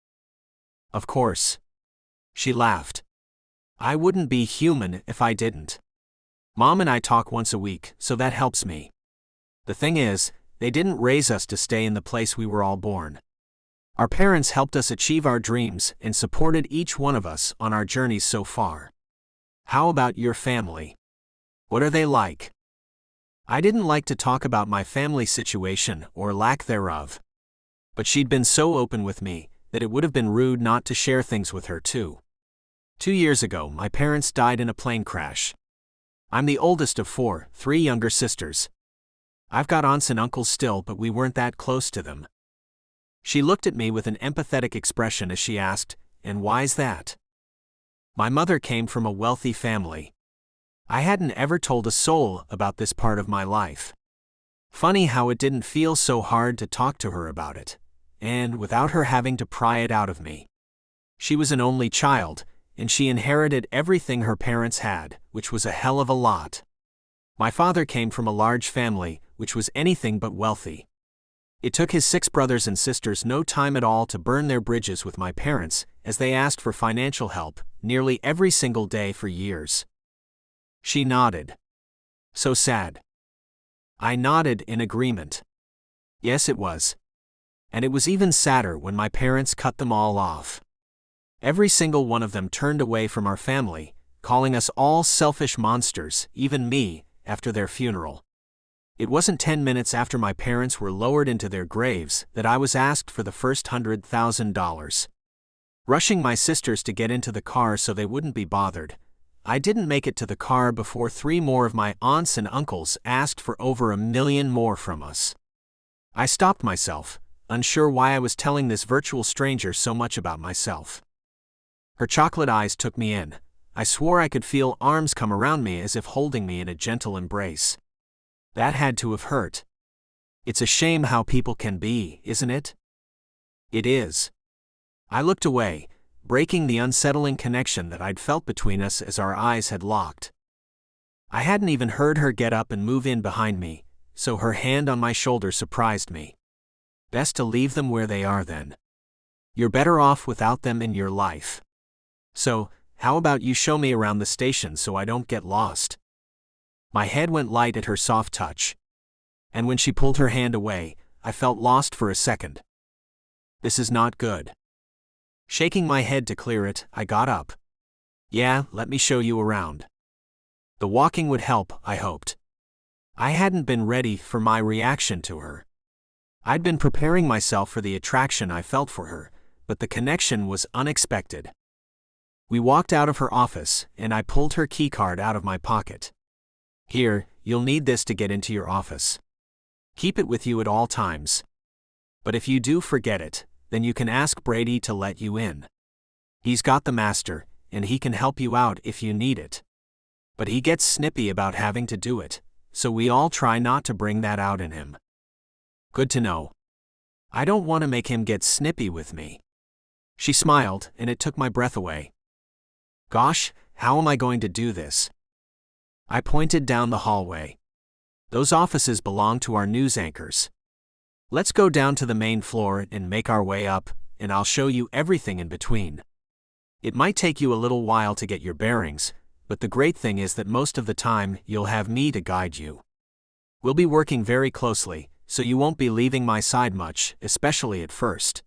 "Of course." She laughed. "I wouldn't be human if I didn't. Mom and I talk once a week, so that helps me. The thing is, they didn't raise us to stay in the place we were all born. Our parents helped us achieve our dreams and supported each one of us on our journeys so far. How about your family? What are they like?" I didn't like to talk about my family situation or lack thereof. But she'd been so open with me that it would have been rude not to share things with her too. 2 years ago, my parents died in a plane crash. I'm the oldest of 4, 3 younger sisters. I've got aunts and uncles still, but we weren't that close to them. She looked at me with an empathetic expression as she asked, and why's that? My mother came from a wealthy family. I hadn't ever told a soul about this part of my life. Funny how it didn't feel so hard to talk to her about it, and without her having to pry it out of me. She was an only child, and she inherited everything her parents had, which was a hell of a lot. My father came from a large family, which was anything but wealthy. It took his 6 brothers and sisters no time at all to burn their bridges with my parents, as they asked for financial help nearly every single day for years. She nodded. So sad. I nodded in agreement. Yes, it was. And it was even sadder when my parents cut them all off. Every single one of them turned away from our family, calling us all selfish monsters, even me, after their funeral. It wasn't 10 minutes after my parents were lowered into their graves that I was asked for the first $100,000. Rushing my sisters to get into the car so they wouldn't be bothered, I didn't make it to the car before 3 more of my aunts and uncles asked for over $1 million more from us. I stopped myself, unsure why I was telling this virtual stranger so much about myself. Her chocolate eyes took me in. I swore I could feel arms come around me as if holding me in a gentle embrace. That had to have hurt. It's a shame how people can be, isn't it? It is. I looked away, breaking the unsettling connection that I'd felt between us as our eyes had locked. I hadn't even heard her get up and move in behind me, so her hand on my shoulder surprised me. Best to leave them where they are then. You're better off without them in your life. So, how about you show me around the station so I don't get lost? My head went light at her soft touch. And when she pulled her hand away, I felt lost for a second. This is not good. Shaking my head to clear it, I got up. Yeah, let me show you around. The walking would help, I hoped. I hadn't been ready for my reaction to her. I'd been preparing myself for the attraction I felt for her, but the connection was unexpected. We walked out of her office, and I pulled her keycard out of my pocket. Here, you'll need this to get into your office. Keep it with you at all times. But if you do forget it, then you can ask Brady to let you in. He's got the master, and he can help you out if you need it. But he gets snippy about having to do it, so we all try not to bring that out in him. Good to know. I don't want to make him get snippy with me. She smiled, and it took my breath away. Gosh, how am I going to do this? I pointed down the hallway. Those offices belong to our news anchors. Let's go down to the main floor and make our way up, and I'll show you everything in between. It might take you a little while to get your bearings, but the great thing is that most of the time you'll have me to guide you. We'll be working very closely, so you won't be leaving my side much, especially at first.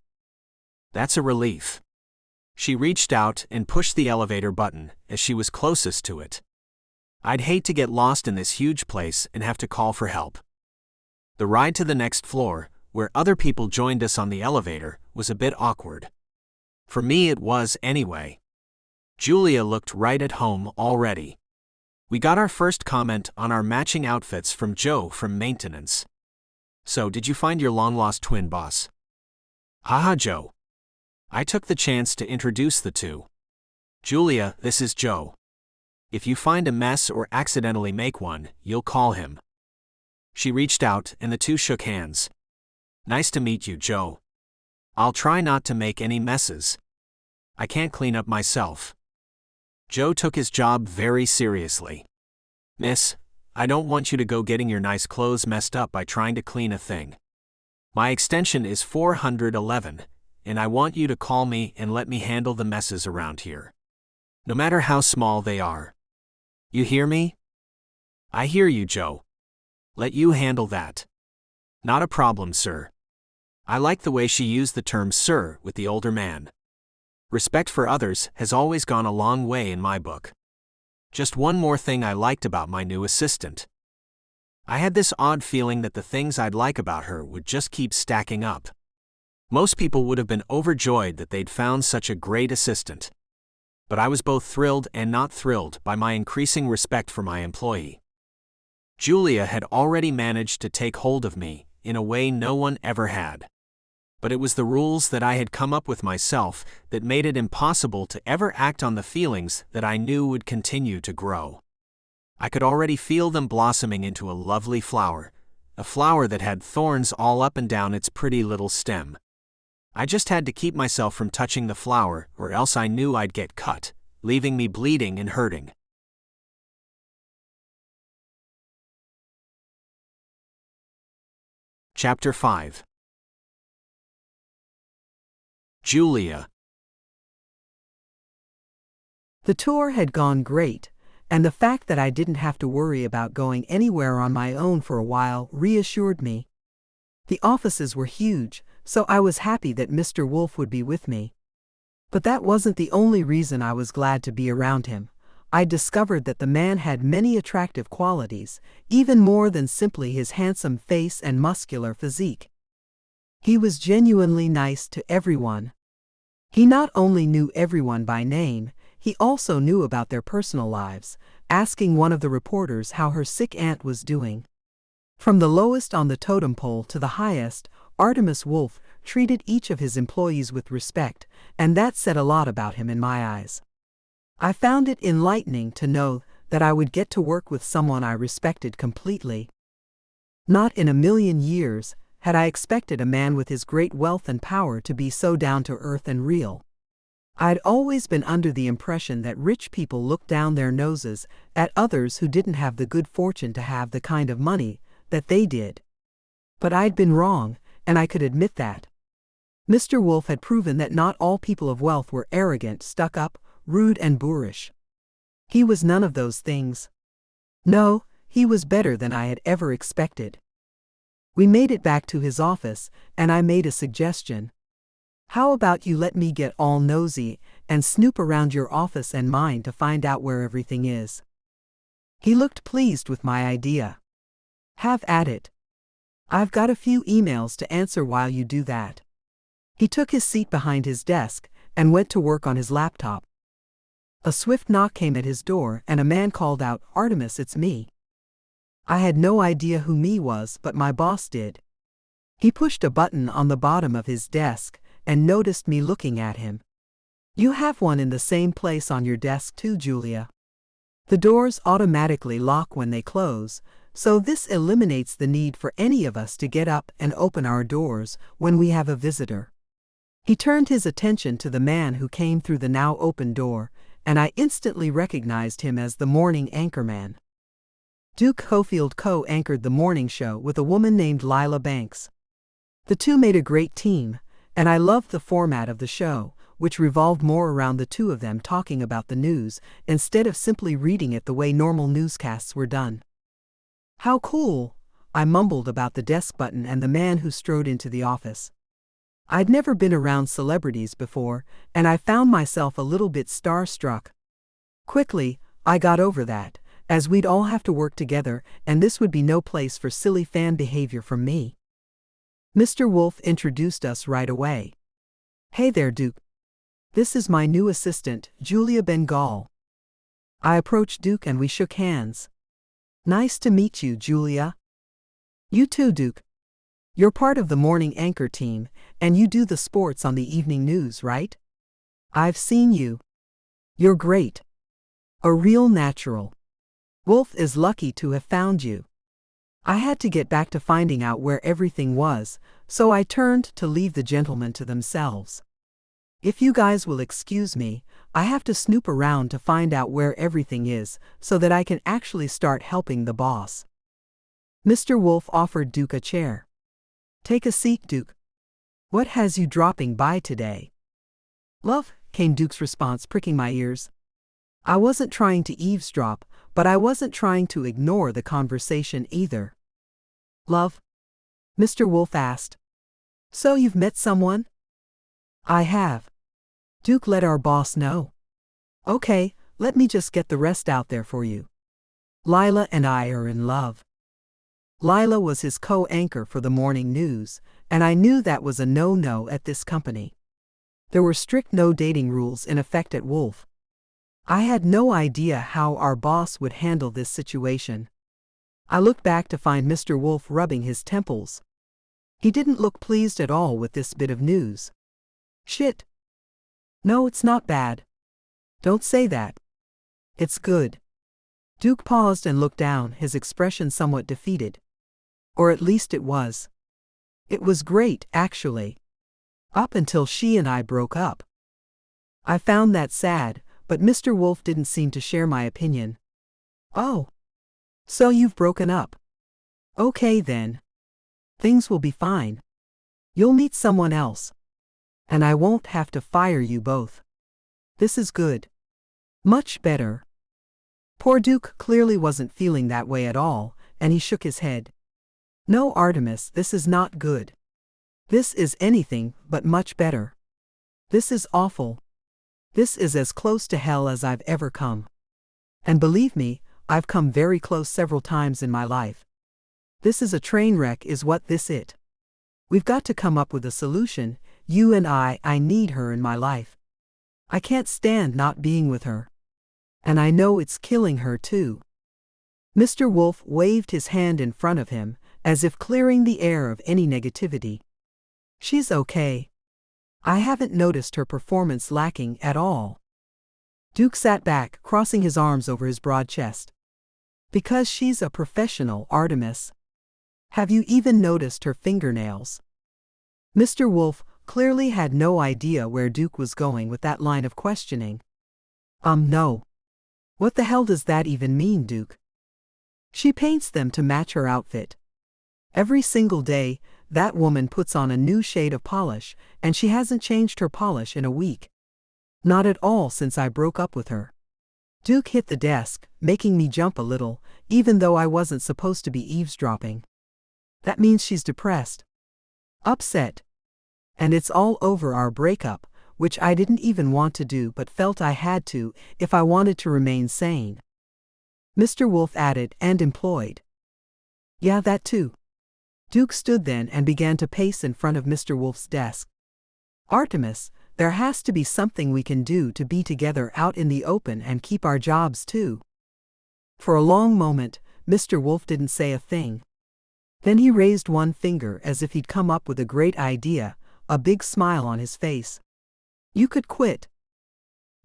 That's a relief. She reached out and pushed the elevator button as she was closest to it. I'd hate to get lost in this huge place and have to call for help. The ride to the next floor, where other people joined us on the elevator, was a bit awkward. For me it was anyway. Julia looked right at home already. We got our first comment on our matching outfits from Joe from maintenance. So, did you find your long-lost twin, boss? Haha, Joe. I took the chance to introduce the two. Julia, this is Joe. If you find a mess or accidentally make one, you'll call him. She reached out and the two shook hands. Nice to meet you, Joe. I'll try not to make any messes. I can't clean up myself. Joe took his job very seriously. Miss, I don't want you to go getting your nice clothes messed up by trying to clean a thing. My extension is 411, and I want you to call me and let me handle the messes around here. No matter how small they are. You hear me? I hear you, Joe. Let you handle that. Not a problem, sir. I like the way she used the term sir with the older man. Respect for others has always gone a long way in my book. Just one more thing I liked about my new assistant. I had this odd feeling that the things I'd like about her would just keep stacking up. Most people would have been overjoyed that they'd found such a great assistant. But I was both thrilled and not thrilled by my increasing respect for my employee. Julia had already managed to take hold of me in a way no one ever had. But it was the rules that I had come up with myself that made it impossible to ever act on the feelings that I knew would continue to grow. I could already feel them blossoming into a lovely flower, a flower that had thorns all up and down its pretty little stem. I just had to keep myself from touching the flower, or else I knew I'd get cut, leaving me bleeding and hurting. Chapter 5. Julia. The tour had gone great, and the fact that I didn't have to worry about going anywhere on my own for a while reassured me. The offices were huge, so I was happy that Mr. Wolf would be with me. But that wasn't the only reason I was glad to be around him. I discovered that the man had many attractive qualities, even more than simply his handsome face and muscular physique. He was genuinely nice to everyone. He not only knew everyone by name, he also knew about their personal lives, asking one of the reporters how her sick aunt was doing. From the lowest on the totem pole to the highest, Artemis Wolf treated each of his employees with respect, and that said a lot about him in my eyes. I found it enlightening to know that I would get to work with someone I respected completely. Not in a million years had I expected a man with his great wealth and power to be so down to earth and real. I'd always been under the impression that rich people looked down their noses at others who didn't have the good fortune to have the kind of money that they did. But I'd been wrong, and I could admit that. Mr. Wolf had proven that not all people of wealth were arrogant, stuck-up, rude and boorish. He was none of those things. No, he was better than I had ever expected. We made it back to his office, and I made a suggestion. How about you let me get all nosy and snoop around your office and mine to find out where everything is? He looked pleased with my idea. Have at it. I've got a few emails to answer while you do that. He took his seat behind his desk and went to work on his laptop. A swift knock came at his door and a man called out, "Artemis, it's me." I had no idea who me was, but my boss did. He pushed a button on the bottom of his desk and noticed me looking at him. "You have one in the same place on your desk too, Julia. The doors automatically lock when they close, so this eliminates the need for any of us to get up and open our doors when we have a visitor." He turned his attention to the man who came through the now open door, and I instantly recognized him as the morning anchorman. Duke Hofield co-anchored the morning show with a woman named Lila Banks. The two made a great team, and I loved the format of the show, which revolved more around the two of them talking about the news instead of simply reading it the way normal newscasts were done. "How cool," I mumbled about the desk button and the man who strode into the office. I'd never been around celebrities before, and I found myself a little bit starstruck. Quickly, I got over that, as we'd all have to work together, and this would be no place for silly fan behavior from me. Mr. Wolf introduced us right away. "Hey there, Duke. This is my new assistant, Julia Bengal." I approached Duke and we shook hands. "Nice to meet you, Julia." "You too, Duke. You're part of the morning anchor team, and you do the sports on the evening news, right? I've seen you. You're great. A real natural. Wolf is lucky to have found you." I had to get back to finding out where everything was, so I turned to leave the gentlemen to themselves. "If you guys will excuse me, I have to snoop around to find out where everything is, so that I can actually start helping the boss." Mr. Wolf offered Duke a chair. "Take a seat, Duke. What has you dropping by today?" "Love," came Duke's response, pricking my ears. I wasn't trying to eavesdrop, but I wasn't trying to ignore the conversation either. "Love?" Mr. Wolf asked. "So you've met someone?" "I have." Duke let our boss know. "Okay, let me just get the rest out there for you. Lila and I are in love." Lila was his co-anchor for the morning news, and I knew that was a no-no at this company. There were strict no-dating rules in effect at Wolf. I had no idea how our boss would handle this situation. I looked back to find Mr. Wolf rubbing his temples. He didn't look pleased at all with this bit of news. Shit. No, it's not bad. Don't say that. It's good. Duke paused and looked down, his expression somewhat defeated. Or at least it was. It was great, actually. Up until she and I broke up. I found that sad, but Mr. Wolf didn't seem to share my opinion. Oh. So you've broken up. Okay then. Things will be fine. You'll meet someone else. And I won't have to fire you both. This is good. Much better. Poor Duke clearly wasn't feeling that way at all, and he shook his head. No, Artemis, this is not good. This is anything but much better. This is awful. This is as close to hell as I've ever come. And believe me, I've come very close several times in my life. This is a train wreck is what this it. We've got to come up with a solution, you and I need her in my life. I can't stand not being with her. And I know it's killing her too. Mr. Wolf waved his hand in front of him, as if clearing the air of any negativity. She's okay. I haven't noticed her performance lacking at all. Duke sat back, crossing his arms over his broad chest. Because she's a professional, Artemis. Have you even noticed her fingernails? Mr. Wolf clearly had no idea where Duke was going with that line of questioning. No. What the hell does that even mean, Duke? She paints them to match her outfit. Every single day, that woman puts on a new shade of polish, and she hasn't changed her polish in a week. Not at all since I broke up with her. Duke hit the desk, making me jump a little, even though I wasn't supposed to be eavesdropping. That means she's depressed. Upset. And it's all over our breakup, which I didn't even want to do but felt I had to if I wanted to remain sane. Mr. Wolf added, and employed. Yeah, that too. Duke stood then and began to pace in front of Mr. Wolf's desk. Artemis, there has to be something we can do to be together out in the open and keep our jobs too. For a long moment, Mr. Wolf didn't say a thing. Then he raised one finger as if he'd come up with a great idea, a big smile on his face. You could quit.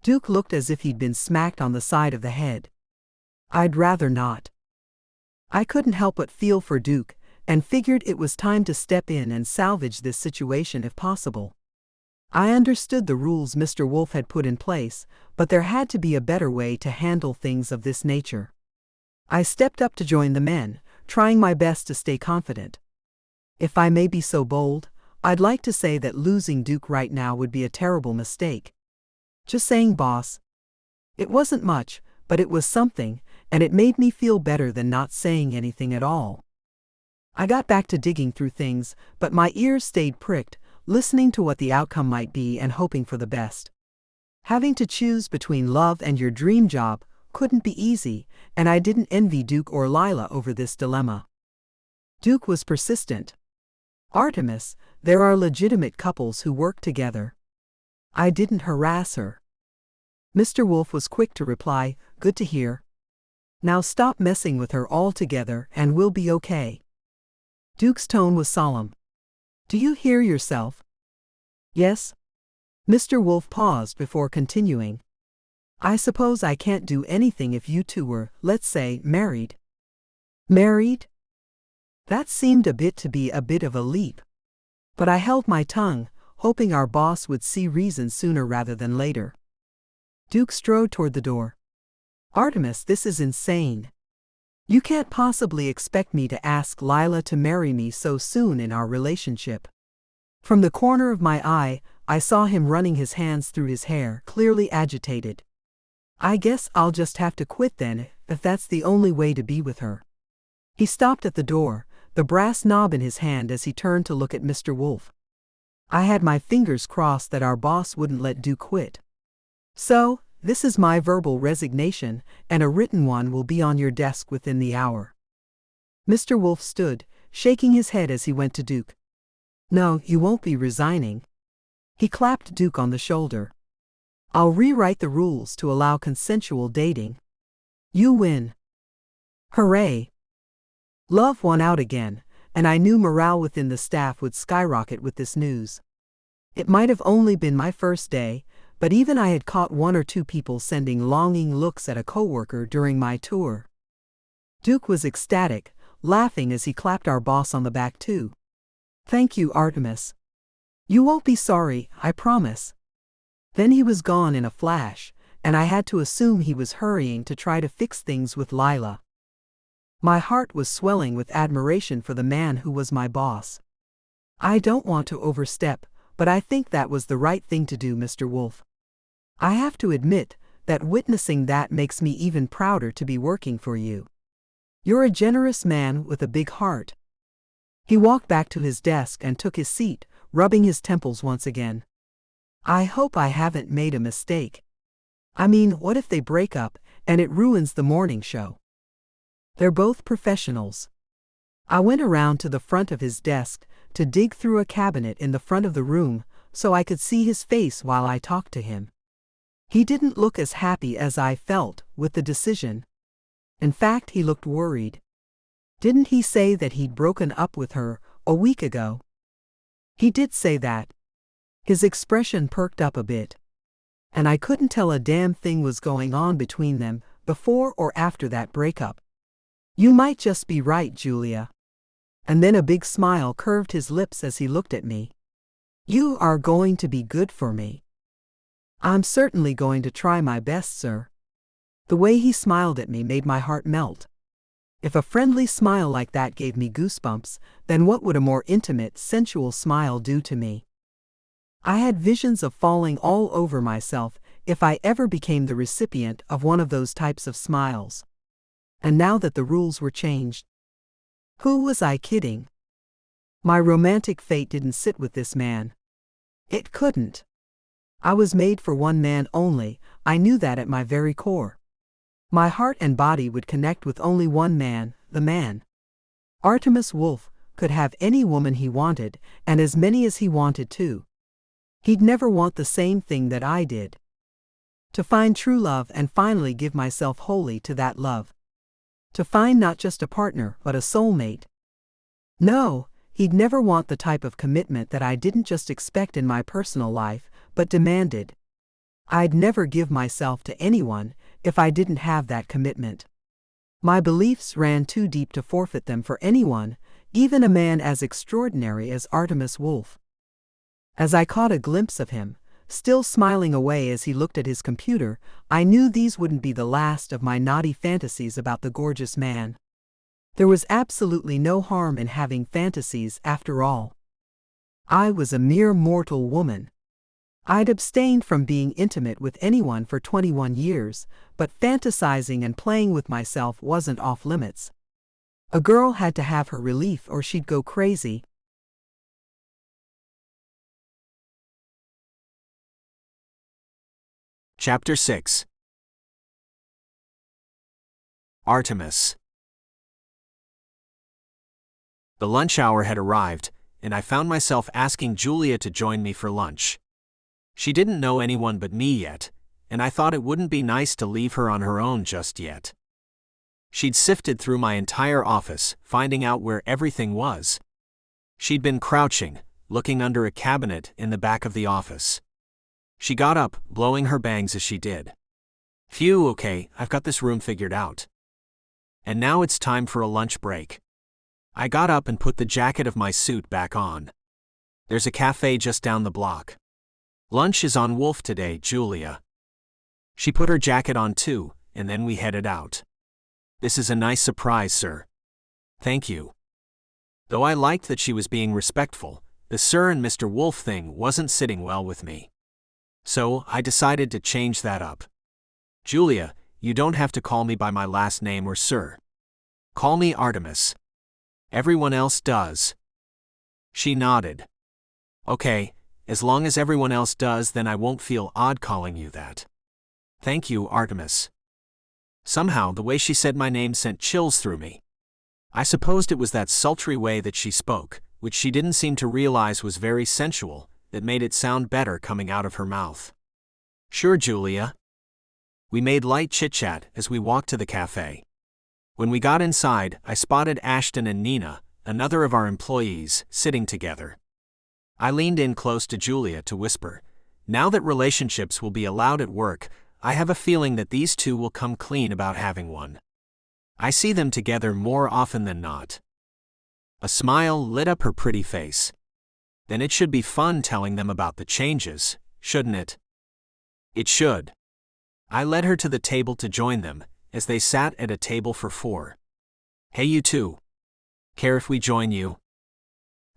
Duke looked as if he'd been smacked on the side of the head. I'd rather not. I couldn't help but feel for Duke, and figured it was time to step in and salvage this situation if possible. I understood the rules Mr. Wolf had put in place, but there had to be a better way to handle things of this nature. I stepped up to join the men, trying my best to stay confident. If I may be so bold, I'd like to say that losing Duke right now would be a terrible mistake. Just saying, boss. It wasn't much, but it was something, and it made me feel better than not saying anything at all. I got back to digging through things, but my ears stayed pricked, listening to what the outcome might be and hoping for the best. Having to choose between love and your dream job couldn't be easy, and I didn't envy Duke or Lila over this dilemma. Duke was persistent. Artemis, there are legitimate couples who work together. I didn't harass her. Mr. Wolf was quick to reply, good to hear. Now stop messing with her altogether and we'll be okay. Duke's tone was solemn. Do you hear yourself? Yes. Mr. Wolf paused before continuing. I suppose I can't do anything if you two were, let's say, married. Married? That seemed to be a bit of a leap. But I held my tongue, hoping our boss would see reason sooner rather than later. Duke strode toward the door. Artemis, this is insane. You can't possibly expect me to ask Lila to marry me so soon in our relationship. From the corner of my eye, I saw him running his hands through his hair, clearly agitated. I guess I'll just have to quit then, if that's the only way to be with her. He stopped at the door, the brass knob in his hand as he turned to look at Mr. Wolf. I had my fingers crossed that our boss wouldn't let Duke quit. So, this is my verbal resignation, and a written one will be on your desk within the hour. Mr. Wolf stood, shaking his head as he went to Duke. No, you won't be resigning. He clapped Duke on the shoulder. I'll rewrite the rules to allow consensual dating. You win. Hooray! Love won out again, and I knew morale within the staff would skyrocket with this news. It might have only been my first day, but even I had caught one or two people sending longing looks at a coworker during my tour. Duke was ecstatic, laughing as he clapped our boss on the back too. "Thank you, Artemis. You won't be sorry, I promise." Then he was gone in a flash, and I had to assume he was hurrying to try to fix things with Lila. My heart was swelling with admiration for the man who was my boss. "I don't want to overstep, but I think that was the right thing to do, Mr. Wolf. I have to admit that witnessing that makes me even prouder to be working for you. You're a generous man with a big heart." He walked back to his desk and took his seat, rubbing his temples once again. "I hope I haven't made a mistake. I mean, what if they break up and it ruins the morning show? They're both professionals." I went around to the front of his desk to dig through a cabinet in the front of the room so I could see his face while I talked to him. He didn't look as happy as I felt with the decision. In fact, he looked worried. Didn't he say that he'd broken up with her a week ago? He did say that. His expression perked up a bit. And I couldn't tell a damn thing was going on between them before or after that breakup. "You might just be right, Julia." And then a big smile curved his lips as he looked at me. "You are going to be good for me." "I'm certainly going to try my best, sir." The way he smiled at me made my heart melt. If a friendly smile like that gave me goosebumps, then what would a more intimate, sensual smile do to me? I had visions of falling all over myself if I ever became the recipient of one of those types of smiles. And now that the rules were changed, who was I kidding? My romantic fate didn't sit with this man. It couldn't. I was made for one man only, I knew that at my very core. My heart and body would connect with only one man, the man. Artemis Wolf could have any woman he wanted, and as many as he wanted too. He'd never want the same thing that I did. To find true love and finally give myself wholly to that love. To find not just a partner, but a soulmate. No, he'd never want the type of commitment that I didn't just expect in my personal life, but demanded. I'd never give myself to anyone if I didn't have that commitment. My beliefs ran too deep to forfeit them for anyone, even a man as extraordinary as Artemis Wolf. As I caught a glimpse of him, still smiling away as he looked at his computer, I knew these wouldn't be the last of my naughty fantasies about the gorgeous man. There was absolutely no harm in having fantasies after all. I was a mere mortal woman. I'd abstained from being intimate with anyone for 21 years, but fantasizing and playing with myself wasn't off limits. A girl had to have her relief or she'd go crazy. Chapter 6. Artemis. The lunch hour had arrived, and I found myself asking Julia to join me for lunch. She didn't know anyone but me yet, and I thought it wouldn't be nice to leave her on her own just yet. She'd sifted through my entire office, finding out where everything was. She'd been crouching, looking under a cabinet in the back of the office. She got up, blowing her bangs as she did. "Phew, okay, I've got this room figured out. And now it's time for a lunch break." I got up and put the jacket of my suit back on. "There's a cafe just down the block. Lunch is on Wolf today, Julia." She put her jacket on too, and then we headed out. "This is a nice surprise, sir." "Thank you." Though I liked that she was being respectful, the Sir and Mr. Wolf thing wasn't sitting well with me. So I decided to change that up. "Julia, you don't have to call me by my last name or sir. Call me Artemis. Everyone else does." She nodded. "Okay, as long as everyone else does, then I won't feel odd calling you that." "Thank you, Artemis." Somehow the way she said my name sent chills through me. I supposed it was that sultry way that she spoke, which she didn't seem to realize was very sensual, that made it sound better coming out of her mouth. "Sure, Julia." We made light chit-chat as we walked to the cafe. When we got inside, I spotted Ashton and Nina, another of our employees, sitting together. I leaned in close to Julia to whisper, "Now that relationships will be allowed at work, I have a feeling that these two will come clean about having one. I see them together more often than not." A smile lit up her pretty face. "Then it should be fun telling them about the changes, shouldn't it?" "It should." I led her to the table to join them, as they sat at a table for 4. "Hey, you two. Care if we join you?"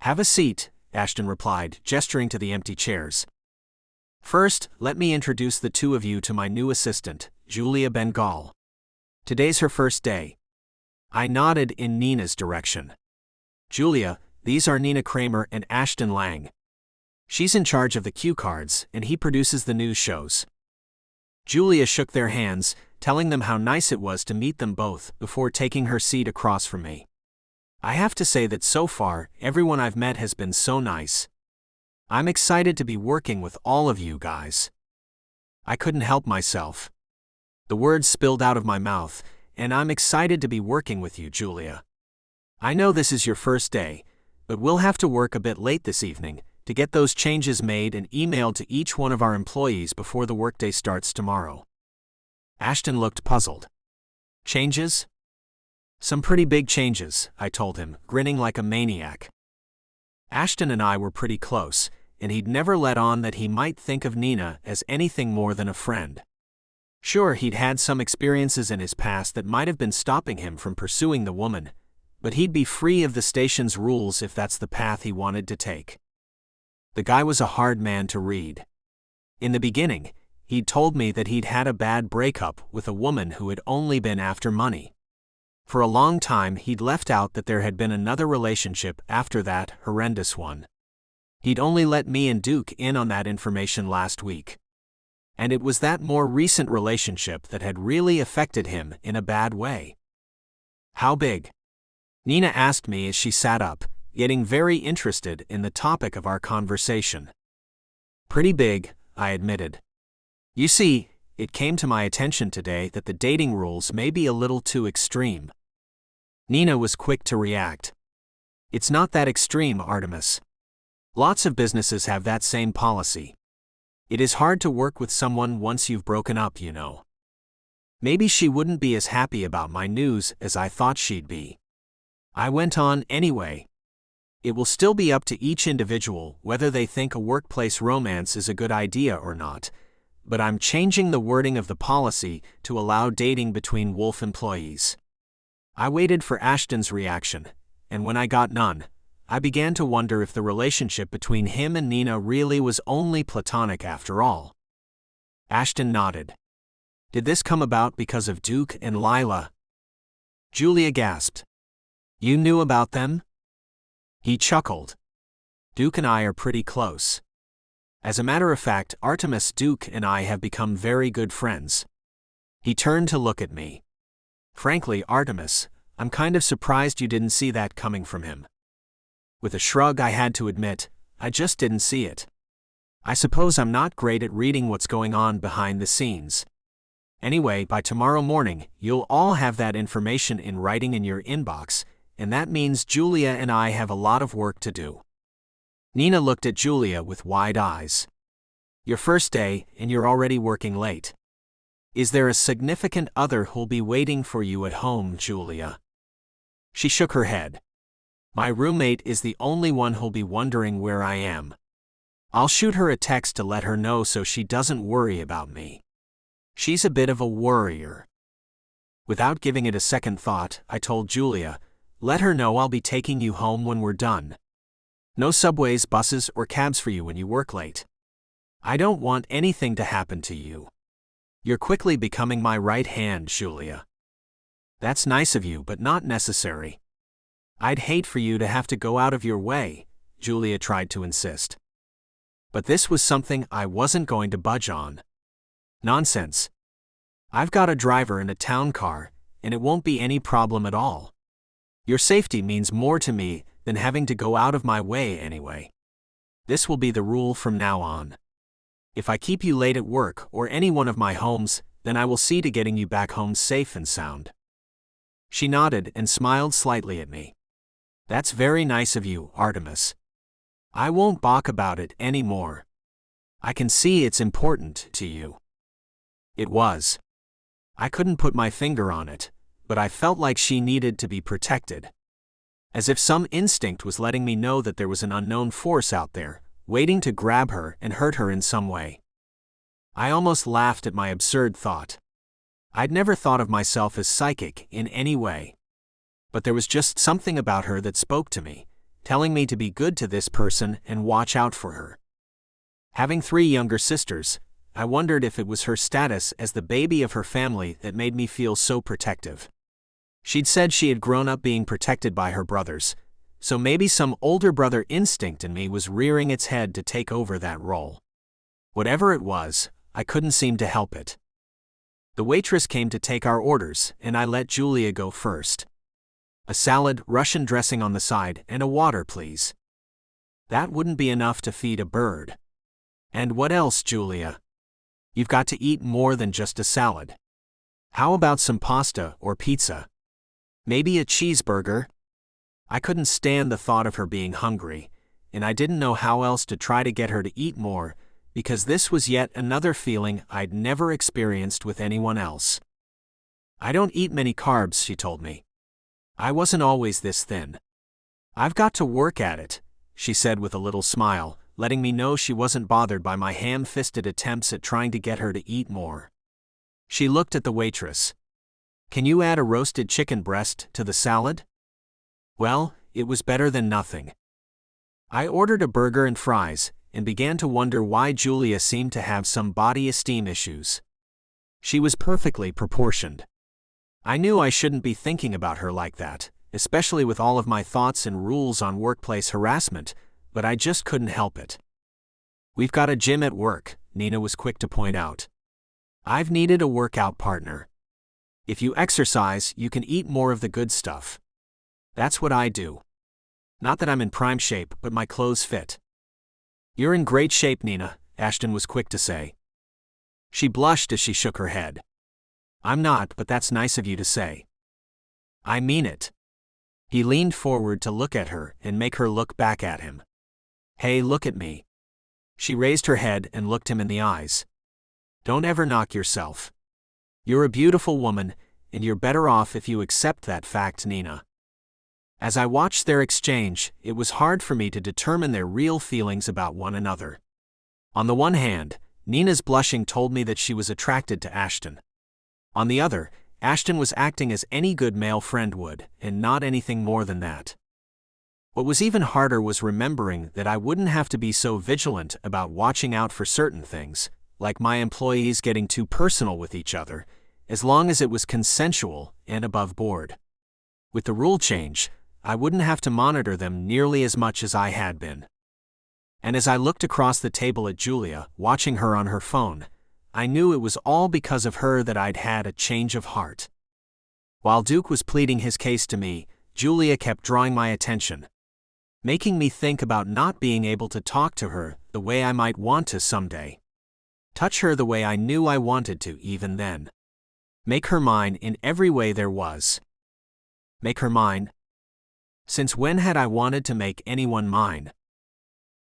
"Have a seat," Ashton replied, gesturing to the empty chairs. "First, let me introduce the two of you to my new assistant, Julia Bengal. Today's her first day." I nodded in Nina's direction. "Julia, these are Nina Kramer and Ashton Lang. She's in charge of the cue cards, and he produces the news shows." Julia shook their hands, telling them how nice it was to meet them both, before taking her seat across from me. I have to say that so far, everyone I've met has been so nice. I'm excited to be working with all of you guys. I couldn't help myself. The words spilled out of my mouth, and I'm excited to be working with you, Julia. I know this is your first day, but we'll have to work a bit late this evening to get those changes made and emailed to each one of our employees before the workday starts tomorrow. Ashton looked puzzled. "Changes?" "Some pretty big changes," I told him, grinning like a maniac. Ashton and I were pretty close, and he'd never let on that he might think of Nina as anything more than a friend. Sure, he'd had some experiences in his past that might have been stopping him from pursuing the woman, but he'd be free of the station's rules if that's the path he wanted to take. The guy was a hard man to read. In the beginning, he'd told me that he'd had a bad breakup with a woman who had only been after money. For a long time, he'd left out that there had been another relationship after that horrendous one. He'd only let me and Duke in on that information last week. And it was that more recent relationship that had really affected him in a bad way. "How big?" Nina asked me as she sat up, getting very interested in the topic of our conversation. "Pretty big," I admitted. "You see, it came to my attention today that the dating rules may be a little too extreme." Nina was quick to react. "It's not that extreme, Artemis. Lots of businesses have that same policy. It is hard to work with someone once you've broken up, you know." Maybe she wouldn't be as happy about my news as I thought she'd be. I went on anyway. "It will still be up to each individual whether they think a workplace romance is a good idea or not, but I'm changing the wording of the policy to allow dating between Wolf employees." I waited for Ashton's reaction, and when I got none, I began to wonder if the relationship between him and Nina really was only platonic after all. Ashton nodded. "Did this come about because of Duke and Lila?" Julia gasped. "You knew about them?" He chuckled. "Duke and I are pretty close. As a matter of fact, Artemis, Duke and I have become very good friends." He turned to look at me. "Frankly, Artemis, I'm kind of surprised you didn't see that coming from him." With a shrug, I had to admit, I just didn't see it. I suppose I'm not great at reading what's going on behind the scenes. Anyway, by tomorrow morning, you'll all have that information in writing in your inbox, and that means Julia and I have a lot of work to do. Nina looked at Julia with wide eyes. "Your first day, and you're already working late. Is there a significant other who'll be waiting for you at home, Julia?" She shook her head. "My roommate is the only one who'll be wondering where I am. I'll shoot her a text to let her know so she doesn't worry about me. She's a bit of a worrier." Without giving it a second thought, I told Julia, "Let her know I'll be taking you home when we're done. No subways, buses, or cabs for you when you work late. I don't want anything to happen to you. You're quickly becoming my right hand, Julia." "That's nice of you, but not necessary. I'd hate for you to have to go out of your way," Julia tried to insist. But this was something I wasn't going to budge on. "Nonsense. I've got a driver and a town car, and it won't be any problem at all. Your safety means more to me than having to go out of my way anyway. This will be the rule from now on. If I keep you late at work or any one of my homes, then I will see to getting you back home safe and sound." She nodded and smiled slightly at me. That's very nice of you, Artemis. I won't balk about it anymore. I can see it's important to you. It was. I couldn't put my finger on it, but I felt like she needed to be protected. As if some instinct was letting me know that there was an unknown force out there, waiting to grab her and hurt her in some way. I almost laughed at my absurd thought. I'd never thought of myself as psychic in any way. But there was just something about her that spoke to me, telling me to be good to this person and watch out for her. Having 3 younger sisters, I wondered if it was her status as the baby of her family that made me feel so protective. She'd said she had grown up being protected by her brothers, so maybe some older brother instinct in me was rearing its head to take over that role. Whatever it was, I couldn't seem to help it. The waitress came to take our orders, and I let Julia go first. A salad, Russian dressing on the side, and a water, please. That wouldn't be enough to feed a bird. And what else, Julia? You've got to eat more than just a salad. How about some pasta or pizza? Maybe a cheeseburger? I couldn't stand the thought of her being hungry, and I didn't know how else to try to get her to eat more, because this was yet another feeling I'd never experienced with anyone else. I don't eat many carbs, she told me. I wasn't always this thin. I've got to work at it, she said with a little smile, letting me know she wasn't bothered by my ham-fisted attempts at trying to get her to eat more. She looked at the waitress. Can you add a roasted chicken breast to the salad? Well, it was better than nothing. I ordered a burger and fries, and began to wonder why Julia seemed to have some body esteem issues. She was perfectly proportioned. I knew I shouldn't be thinking about her like that, especially with all of my thoughts and rules on workplace harassment, but I just couldn't help it. We've got a gym at work, Nina was quick to point out. I've needed a workout partner. If you exercise, you can eat more of the good stuff. That's what I do. Not that I'm in prime shape, but my clothes fit. You're in great shape, Nina, Ashton was quick to say. She blushed as she shook her head. I'm not, but that's nice of you to say. I mean it. He leaned forward to look at her and make her look back at him. Hey, look at me. She raised her head and looked him in the eyes. Don't ever knock yourself. You're a beautiful woman, and you're better off if you accept that fact, Nina. As I watched their exchange, it was hard for me to determine their real feelings about one another. On the one hand, Nina's blushing told me that she was attracted to Ashton. On the other, Ashton was acting as any good male friend would, and not anything more than that. What was even harder was remembering that I wouldn't have to be so vigilant about watching out for certain things, like my employees getting too personal with each other, as long as it was consensual and above board. With the rule change, I wouldn't have to monitor them nearly as much as I had been. And as I looked across the table at Julia, watching her on her phone, I knew it was all because of her that I'd had a change of heart. While Duke was pleading his case to me, Julia kept drawing my attention, making me think about not being able to talk to her the way I might want to someday. Touch her the way I knew I wanted to even then. Make her mine in every way there was. Make her mine? Since when had I wanted to make anyone mine?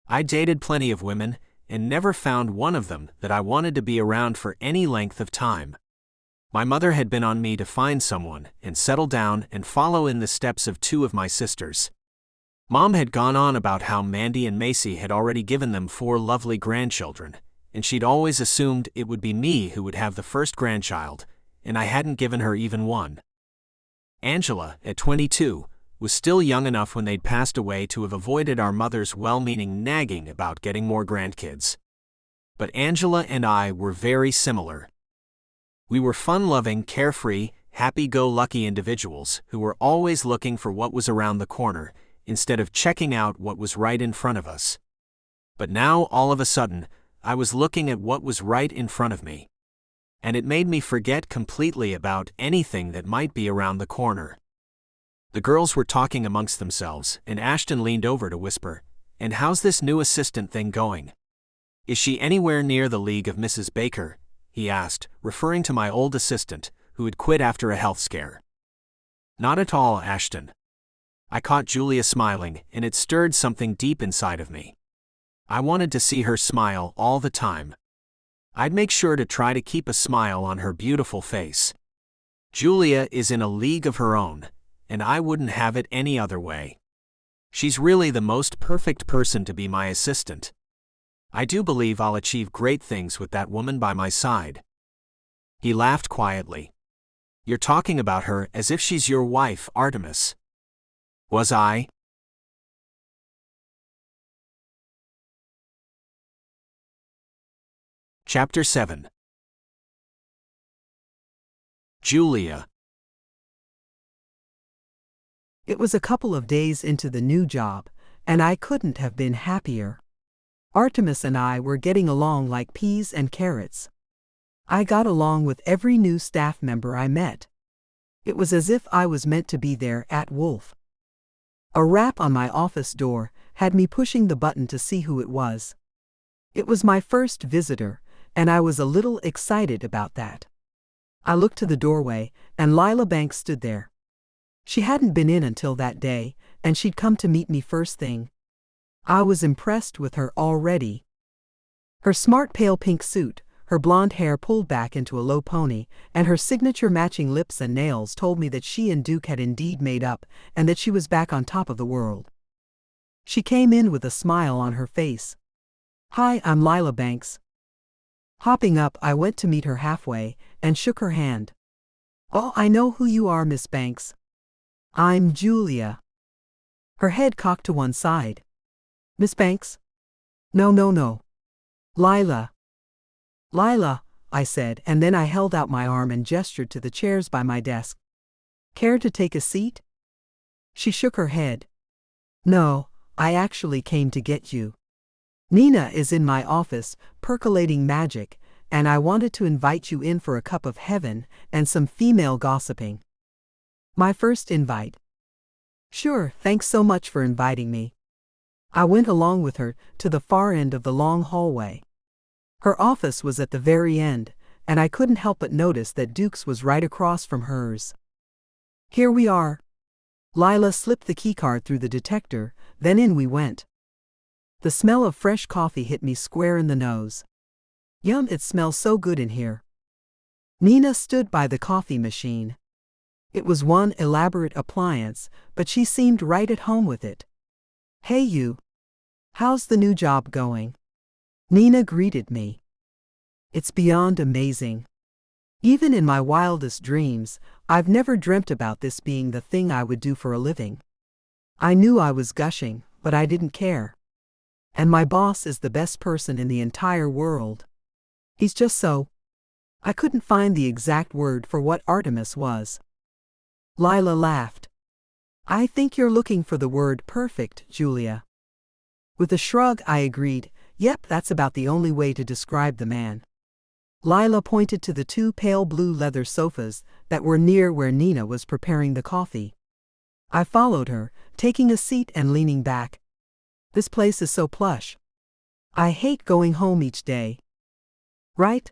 I dated plenty of women, and never found one of them that I wanted to be around for any length of time. My mother had been on me to find someone and settle down and follow in the steps of 2 of my sisters. Mom had gone on about how Mandy and Macy had already given them 4 lovely grandchildren, and she'd always assumed it would be me who would have the first grandchild, and I hadn't given her even one. Angela, at 22, was still young enough when they'd passed away to have avoided our mother's well-meaning nagging about getting more grandkids. But Angela and I were very similar. We were fun-loving, carefree, happy-go-lucky individuals who were always looking for what was around the corner, instead of checking out what was right in front of us. But now, all of a sudden, I was looking at what was right in front of me. And it made me forget completely about anything that might be around the corner. The girls were talking amongst themselves, and Ashton leaned over to whisper, "And how's this new assistant thing going? Is she anywhere near the league of Mrs. Baker?" he asked, referring to my old assistant, who had quit after a health scare. "Not at all, Ashton. I caught Julia smiling, and it stirred something deep inside of me. I wanted to see her smile all the time. I'd make sure to try to keep a smile on her beautiful face. Julia is in a league of her own, and I wouldn't have it any other way. She's really the most perfect person to be my assistant. I do believe I'll achieve great things with that woman by my side. He laughed quietly. You're talking about her as if she's your wife, Artemis. Was I? Chapter 7. Julia. It was a couple of days into the new job, and I couldn't have been happier. Artemis and I were getting along like peas and carrots. I got along with every new staff member I met. It was as if I was meant to be there at Wolf. A rap on my office door had me pushing the button to see who it was. It was my first visitor, and I was a little excited about that. I looked to the doorway, and Lila Banks stood there. She hadn't been in until that day, and she'd come to meet me first thing. I was impressed with her already. Her smart pale pink suit, her blonde hair pulled back into a low pony, and her signature matching lips and nails told me that she and Duke had indeed made up, and that she was back on top of the world. She came in with a smile on her face. "Hi, I'm Lila Banks." Hopping up, I went to meet her halfway, and shook her hand. "Oh, I know who you are, Miss Banks. I'm Julia." Her head cocked to one side. "Miss Banks?" No. "Lila." "Lila," I said, and then I held out my arm and gestured to the chairs by my desk. "Care to take a seat?" She shook her head. "No, I actually came to get you. Nina is in my office, percolating magic, and I wanted to invite you in for a cup of heaven and some female gossiping." My first invite. "Sure, thanks so much for inviting me." I went along with her to the far end of the long hallway. Her office was at the very end, and I couldn't help but notice that Duke's was right across from hers. "Here we are." Lila slipped the keycard through the detector, then in we went. The smell of fresh coffee hit me square in the nose. Yum, it smells so good in here. Nina stood by the coffee machine. It was one elaborate appliance, but she seemed right at home with it. "Hey you. How's the new job going?" Nina greeted me. "It's beyond amazing. Even in my wildest dreams, I've never dreamt about this being the thing I would do for a living. I knew I was gushing, but I didn't care. And my boss is the best person in the entire world. He's just so..." I couldn't find the exact word for what Artemis was. Lila laughed. "I think you're looking for the word perfect, Julia." With a shrug, I agreed, "Yep, that's about the only way to describe the man." Lila pointed to the two pale blue leather sofas that were near where Nina was preparing the coffee. I followed her, taking a seat and leaning back. "This place is so plush. I hate going home each day." "Right?"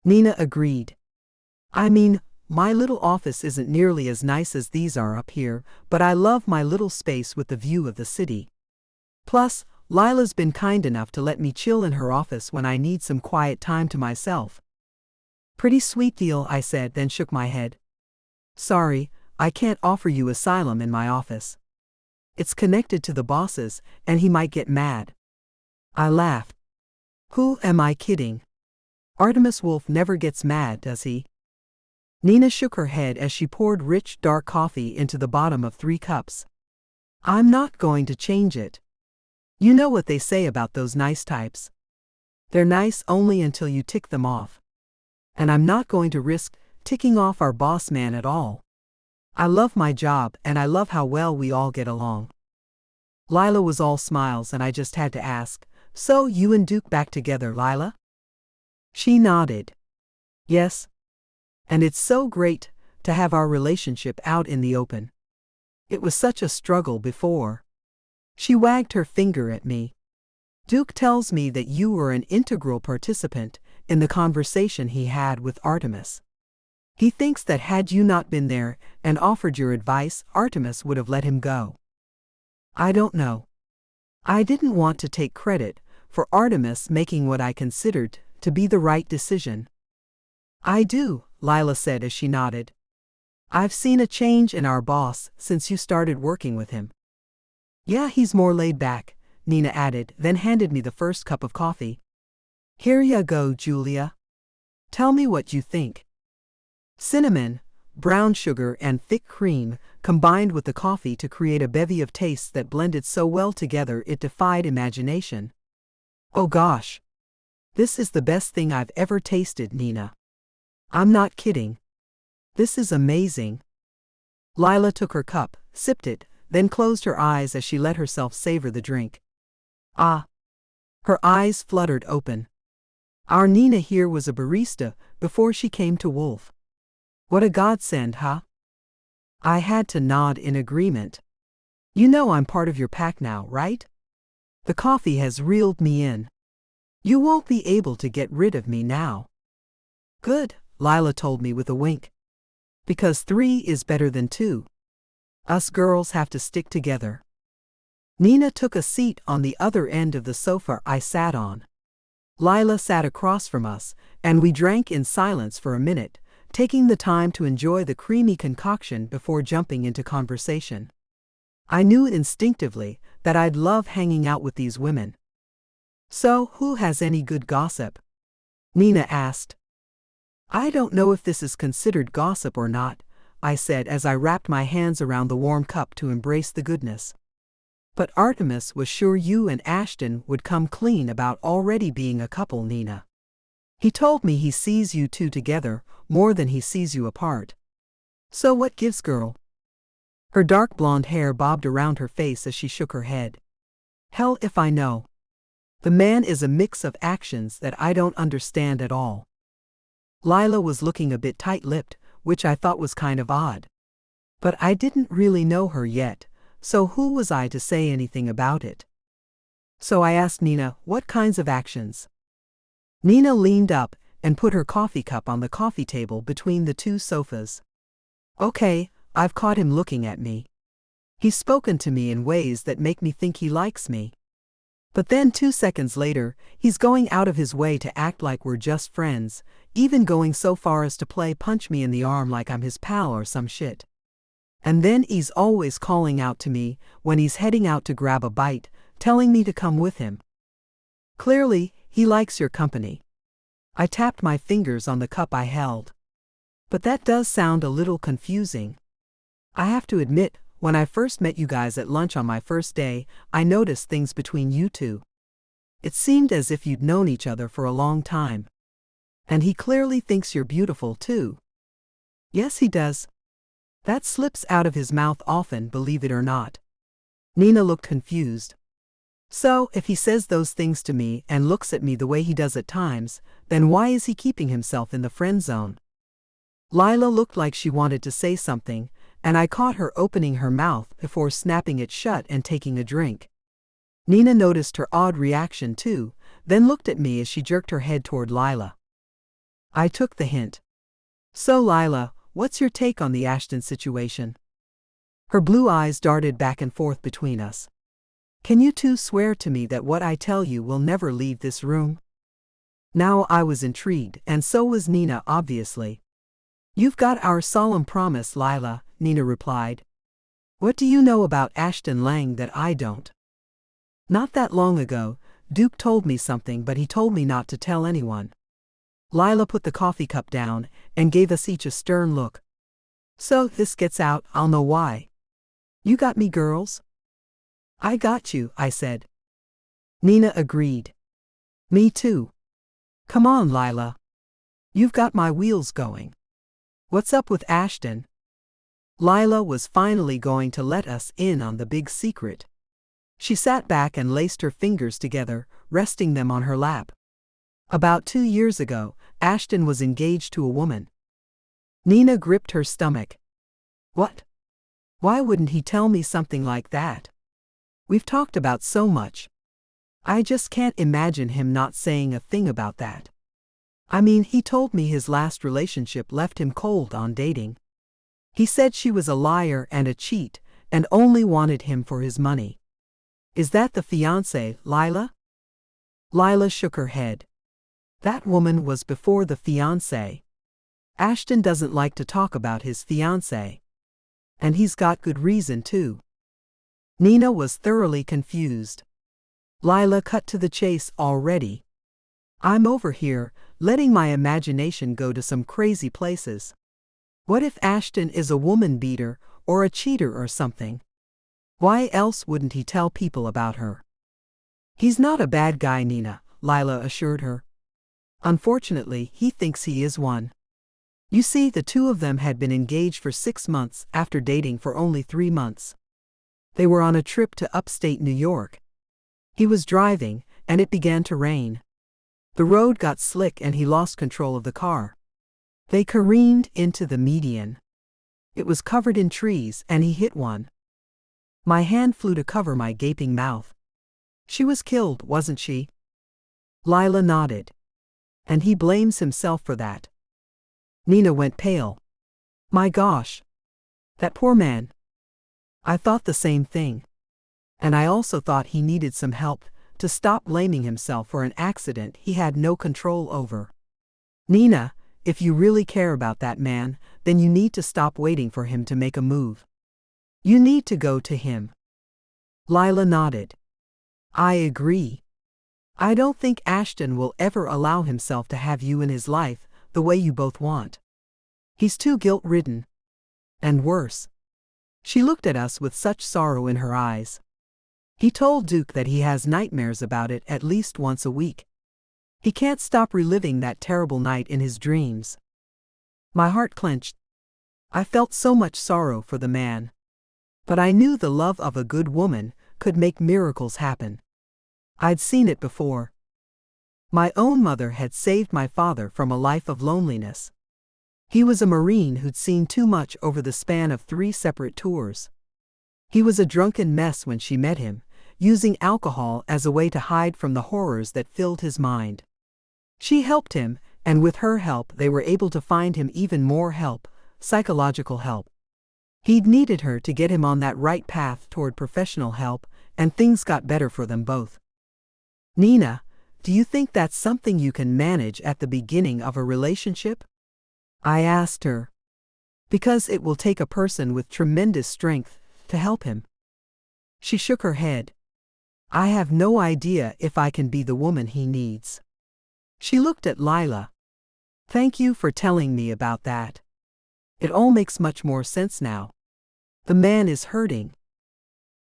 Nina agreed. "I mean, my little office isn't nearly as nice as these are up here, but I love my little space with the view of the city. Plus, Lila's been kind enough to let me chill in her office when I need some quiet time to myself." "Pretty sweet deal," I said, then shook my head. "Sorry, I can't offer you asylum in my office. It's connected to the boss's, and he might get mad." I laughed. "Who am I kidding? Artemis Wolf never gets mad, does he?" Nina shook her head as she poured rich, dark coffee into the bottom of 3 cups. "I'm not going to change it. You know what they say about those nice types. They're nice only until you tick them off. And I'm not going to risk ticking off our boss man at all. I love my job and I love how well we all get along." Lila was all smiles and I just had to ask, "So you and Duke back together, Lila?" She nodded. "Yes. And it's so great to have our relationship out in the open. It was such a struggle before." She wagged her finger at me. "Duke tells me that you were an integral participant in the conversation he had with Artemis." He thinks that had you not been there and offered your advice, Artemis would have let him go. I don't know. I didn't want to take credit for Artemis making what I considered to be the right decision. I do, Lila said as she nodded. I've seen a change in our boss since you started working with him. Yeah, he's more laid back, Nina added, then handed me the first cup of coffee. Here ya go, Julia. Tell me what you think. Cinnamon, brown sugar, and thick cream combined with the coffee to create a bevy of tastes that blended so well together it defied imagination. Oh gosh. This is the best thing I've ever tasted, Nina. I'm not kidding. This is amazing. Lila took her cup, sipped it, then closed her eyes as she let herself savor the drink. Ah. Her eyes fluttered open. Our Nina here was a barista before she came to Wolf. What a godsend, huh? I had to nod in agreement. You know I'm part of your pack now, right? The coffee has reeled me in. You won't be able to get rid of me now. Good, Lila told me with a wink. Because 3 is better than 2. Us girls have to stick together. Nina took a seat on the other end of the sofa I sat on. Lila sat across from us, and we drank in silence for a minute, taking the time to enjoy the creamy concoction before jumping into conversation. I knew instinctively that I'd love hanging out with these women. So, who has any good gossip? Nina asked. I don't know if this is considered gossip or not, I said as I wrapped my hands around the warm cup to embrace the goodness. But Artemis was sure you and Ashton would come clean about already being a couple, Nina. He told me he sees you two together more than he sees you apart. So what gives, girl? Her dark blonde hair bobbed around her face as she shook her head. Hell if I know. The man is a mix of actions that I don't understand at all. Lila was looking a bit tight-lipped, which I thought was kind of odd. But I didn't really know her yet, so who was I to say anything about it? So I asked Nina, what kinds of actions? Nina leaned up and put her coffee cup on the coffee table between the two sofas. Okay, I've caught him looking at me. He's spoken to me in ways that make me think he likes me. But then 2 seconds later, he's going out of his way to act like we're just friends, even going so far as to play punch me in the arm like I'm his pal or some shit. And then he's always calling out to me when he's heading out to grab a bite, telling me to come with him. Clearly, he likes your company. I tapped my fingers on the cup I held. But that does sound a little confusing. I have to admit, when I first met you guys at lunch on my first day, I noticed things between you two. It seemed as if you'd known each other for a long time. And he clearly thinks you're beautiful too. Yes, he does. That slips out of his mouth often, believe it or not. Nina looked confused. So, if he says those things to me and looks at me the way he does at times, then why is he keeping himself in the friend zone? Lila looked like she wanted to say something, and I caught her opening her mouth before snapping it shut and taking a drink. Nina noticed her odd reaction too, then looked at me as she jerked her head toward Lila. I took the hint. So Lila, what's your take on the Ashton situation? Her blue eyes darted back and forth between us. Can you two swear to me that what I tell you will never leave this room? Now I was intrigued, and so was Nina obviously. You've got our solemn promise, Lila, Nina replied. What do you know about Ashton Lang that I don't? Not that long ago, Duke told me something, but he told me not to tell anyone. Lila put the coffee cup down and gave us each a stern look. So if this gets out, I'll know why. You got me, girls? I got you, I said. Nina agreed. Me too. Come on, Lila. You've got my wheels going. What's up with Ashton? Lila was finally going to let us in on the big secret. She sat back and laced her fingers together, resting them on her lap. About 2 years ago, Ashton was engaged to a woman. Nina gripped her stomach. What? Why wouldn't he tell me something like that? We've talked about so much. I just can't imagine him not saying a thing about that. I mean, he told me his last relationship left him cold on dating. He said she was a liar and a cheat, and only wanted him for his money. Is that the fiancée, Lila? Lila shook her head. That woman was before the fiancé. Ashton doesn't like to talk about his fiancée. And he's got good reason too. Nina was thoroughly confused. Lila cut to the chase already. I'm over here, letting my imagination go to some crazy places. What if Ashton is a woman beater, or a cheater or something? Why else wouldn't he tell people about her? He's not a bad guy, Nina, Lila assured her. Unfortunately, he thinks he is one. You see, the two of them had been engaged for 6 months after dating for only 3 months. They were on a trip to upstate New York. He was driving, and it began to rain. The road got slick and he lost control of the car. They careened into the median. It was covered in trees and he hit one. My hand flew to cover my gaping mouth. She was killed, wasn't she? Lila nodded. And he blames himself for that. Nina went pale. My gosh. That poor man. I thought the same thing. And I also thought he needed some help to stop blaming himself for an accident he had no control over. Nina, if you really care about that man, then you need to stop waiting for him to make a move. You need to go to him. Lila nodded. I agree. I don't think Ashton will ever allow himself to have you in his life the way you both want. He's too guilt-ridden. And worse. She looked at us with such sorrow in her eyes. He told Duke that he has nightmares about it at least once a week. He can't stop reliving that terrible night in his dreams. My heart clenched. I felt so much sorrow for the man. But I knew the love of a good woman could make miracles happen. I'd seen it before. My own mother had saved my father from a life of loneliness. He was a Marine who'd seen too much over the span of 3 separate tours. He was a drunken mess when she met him, using alcohol as a way to hide from the horrors that filled his mind. She helped him, and with her help they were able to find him even more help, psychological help. He'd needed her to get him on that right path toward professional help, and things got better for them both. Nina, do you think that's something you can manage at the beginning of a relationship? I asked her. Because it will take a person with tremendous strength to help him. She shook her head. I have no idea if I can be the woman he needs. She looked at Lila. Thank you for telling me about that. It all makes much more sense now. The man is hurting.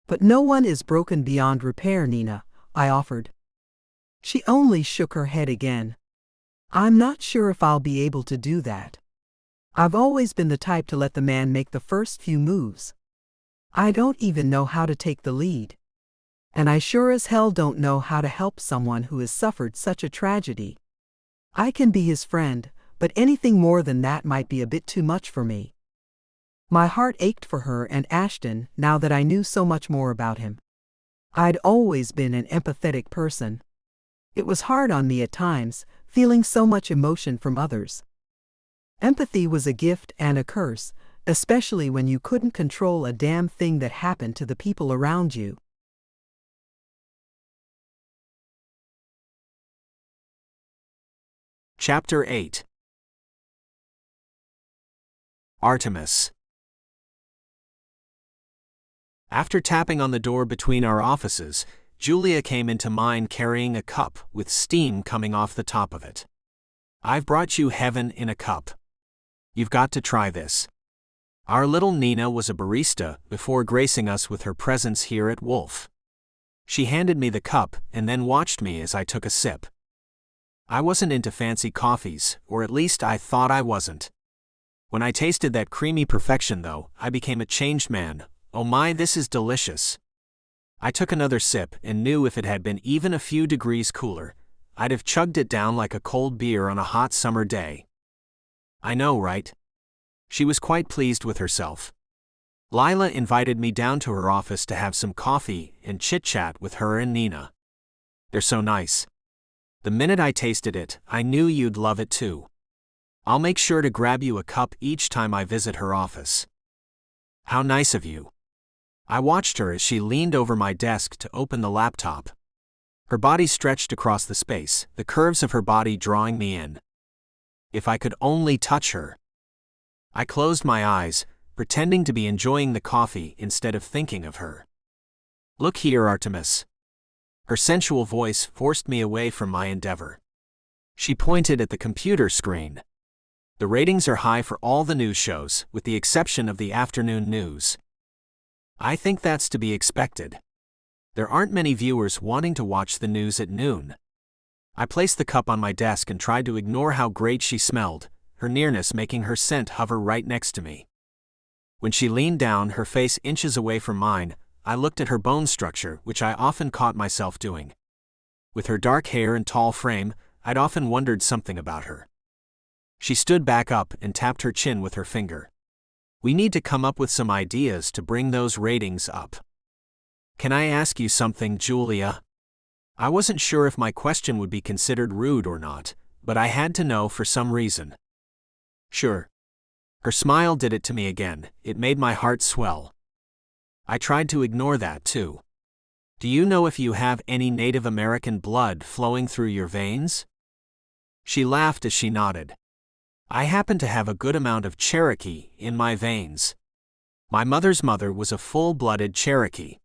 But no one is broken beyond repair, Nina, I offered. She only shook her head again. I'm not sure if I'll be able to do that. I've always been the type to let the man make the first few moves. I don't even know how to take the lead. And I sure as hell don't know how to help someone who has suffered such a tragedy. I can be his friend, but anything more than that might be a bit too much for me. My heart ached for her and Ashton now that I knew so much more about him. I'd always been an empathetic person. It was hard on me at times, feeling so much emotion from others. Empathy was a gift and a curse, especially when you couldn't control a damn thing that happened to the people around you. Chapter 8. Artemis. After tapping on the door between our offices, Julia came into mine carrying a cup with steam coming off the top of it. I've brought you heaven in a cup. You've got to try this. Our little Nina was a barista before gracing us with her presence here at Wolf. She handed me the cup and then watched me as I took a sip. I wasn't into fancy coffees, or at least I thought I wasn't. When I tasted that creamy perfection though, I became a changed man. Oh my, this is delicious. I took another sip and knew if it had been even a few degrees cooler, I'd have chugged it down like a cold beer on a hot summer day. I know, right? She was quite pleased with herself. Lila invited me down to her office to have some coffee and chit-chat with her and Nina. They're so nice. The minute I tasted it, I knew you'd love it too. I'll make sure to grab you a cup each time I visit her office." "How nice of you." I watched her as she leaned over my desk to open the laptop. Her body stretched across the space, the curves of her body drawing me in. If I could only touch her. I closed my eyes, pretending to be enjoying the coffee instead of thinking of her. "Look here, Artemis." Her sensual voice forced me away from my endeavor. She pointed at the computer screen. "The ratings are high for all the news shows, with the exception of the afternoon news. I think that's to be expected. There aren't many viewers wanting to watch the news at noon." I placed the cup on my desk and tried to ignore how great she smelled, her nearness making her scent hover right next to me. When she leaned down, her face inches away from mine, I looked at her bone structure, which I often caught myself doing. With her dark hair and tall frame, I'd often wondered something about her. She stood back up and tapped her chin with her finger. "We need to come up with some ideas to bring those ratings up." "Can I ask you something, Julia?" I wasn't sure if my question would be considered rude or not, but I had to know for some reason. "Sure." Her smile did it to me again, it made my heart swell. I tried to ignore that too. "Do you know if you have any Native American blood flowing through your veins?" She laughed as she nodded. "I happen to have a good amount of Cherokee in my veins. My mother's mother was a full-blooded Cherokee.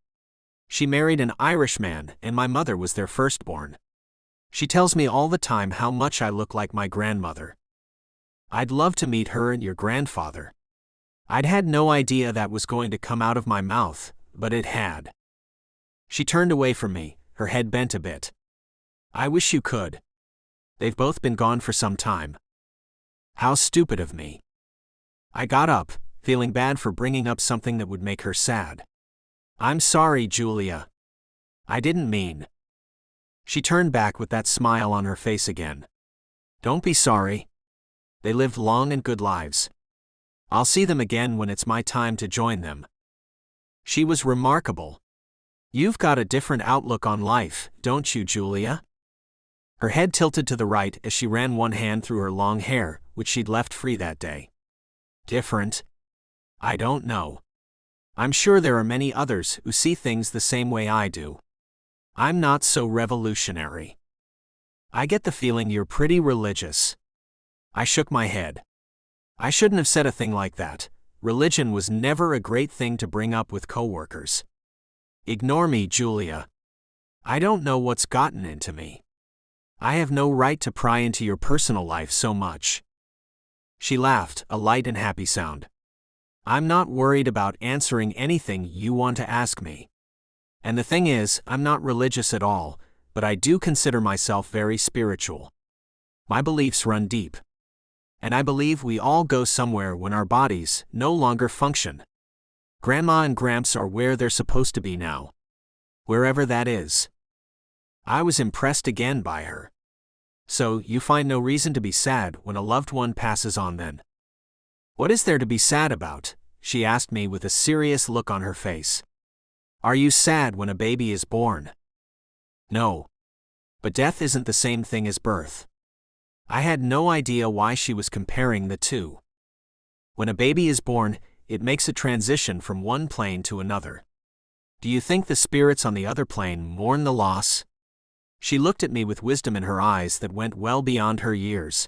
She married an Irishman, and my mother was their firstborn. She tells me all the time how much I look like my grandmother. I'd love to meet her and your grandfather." I'd had no idea that was going to come out of my mouth, but it had. She turned away from me, her head bent a bit. "I wish you could. They've both been gone for some time." How stupid of me. I got up, feeling bad for bringing up something that would make her sad. "I'm sorry, Julia. I didn't mean." She turned back with that smile on her face again. "Don't be sorry. They lived long and good lives. I'll see them again when it's my time to join them." She was remarkable. "You've got a different outlook on life, don't you, Julia?" Her head tilted to the right as she ran one hand through her long hair, which she'd left free that day. "Different? I don't know. I'm sure there are many others who see things the same way I do. I'm not so revolutionary. I get the feeling you're pretty religious." I shook my head. I shouldn't have said a thing like that. Religion was never a great thing to bring up with coworkers. "Ignore me, Julia. I don't know what's gotten into me. I have no right to pry into your personal life so much." She laughed, a light and happy sound. "I'm not worried about answering anything you want to ask me. And the thing is, I'm not religious at all, but I do consider myself very spiritual. My beliefs run deep. And I believe we all go somewhere when our bodies no longer function. Grandma and Gramps are where they're supposed to be now. Wherever that is." I was impressed again by her. "So, you find no reason to be sad when a loved one passes on then?" "What is there to be sad about?" she asked me with a serious look on her face. "Are you sad when a baby is born?" "No. But death isn't the same thing as birth." I had no idea why she was comparing the two. When a baby is born, it makes a transition from one plane to another. Do you think the spirits on the other plane mourn the loss? She looked at me with wisdom in her eyes that went well beyond her years.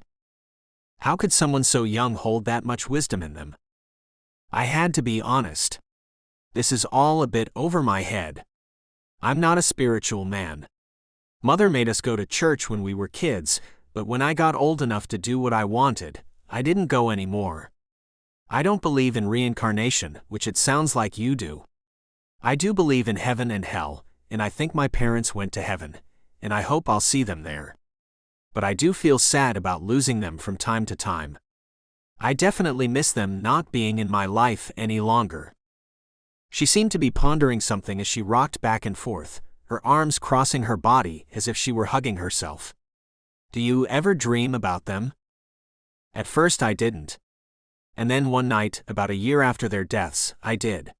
How could someone so young hold that much wisdom in them? I had to be honest. This is all a bit over my head. I'm not a spiritual man. Mother made us go to church when we were kids, but when I got old enough to do what I wanted, I didn't go anymore. I don't believe in reincarnation, which it sounds like you do. I do believe in heaven and hell, and I think my parents went to heaven, and I hope I'll see them there. But I do feel sad about losing them from time to time. I definitely miss them not being in my life any longer." She seemed to be pondering something as she rocked back and forth, her arms crossing her body as if she were hugging herself. "Do you ever dream about them?" At first I didn't. And then one night, about a year after their deaths, I did.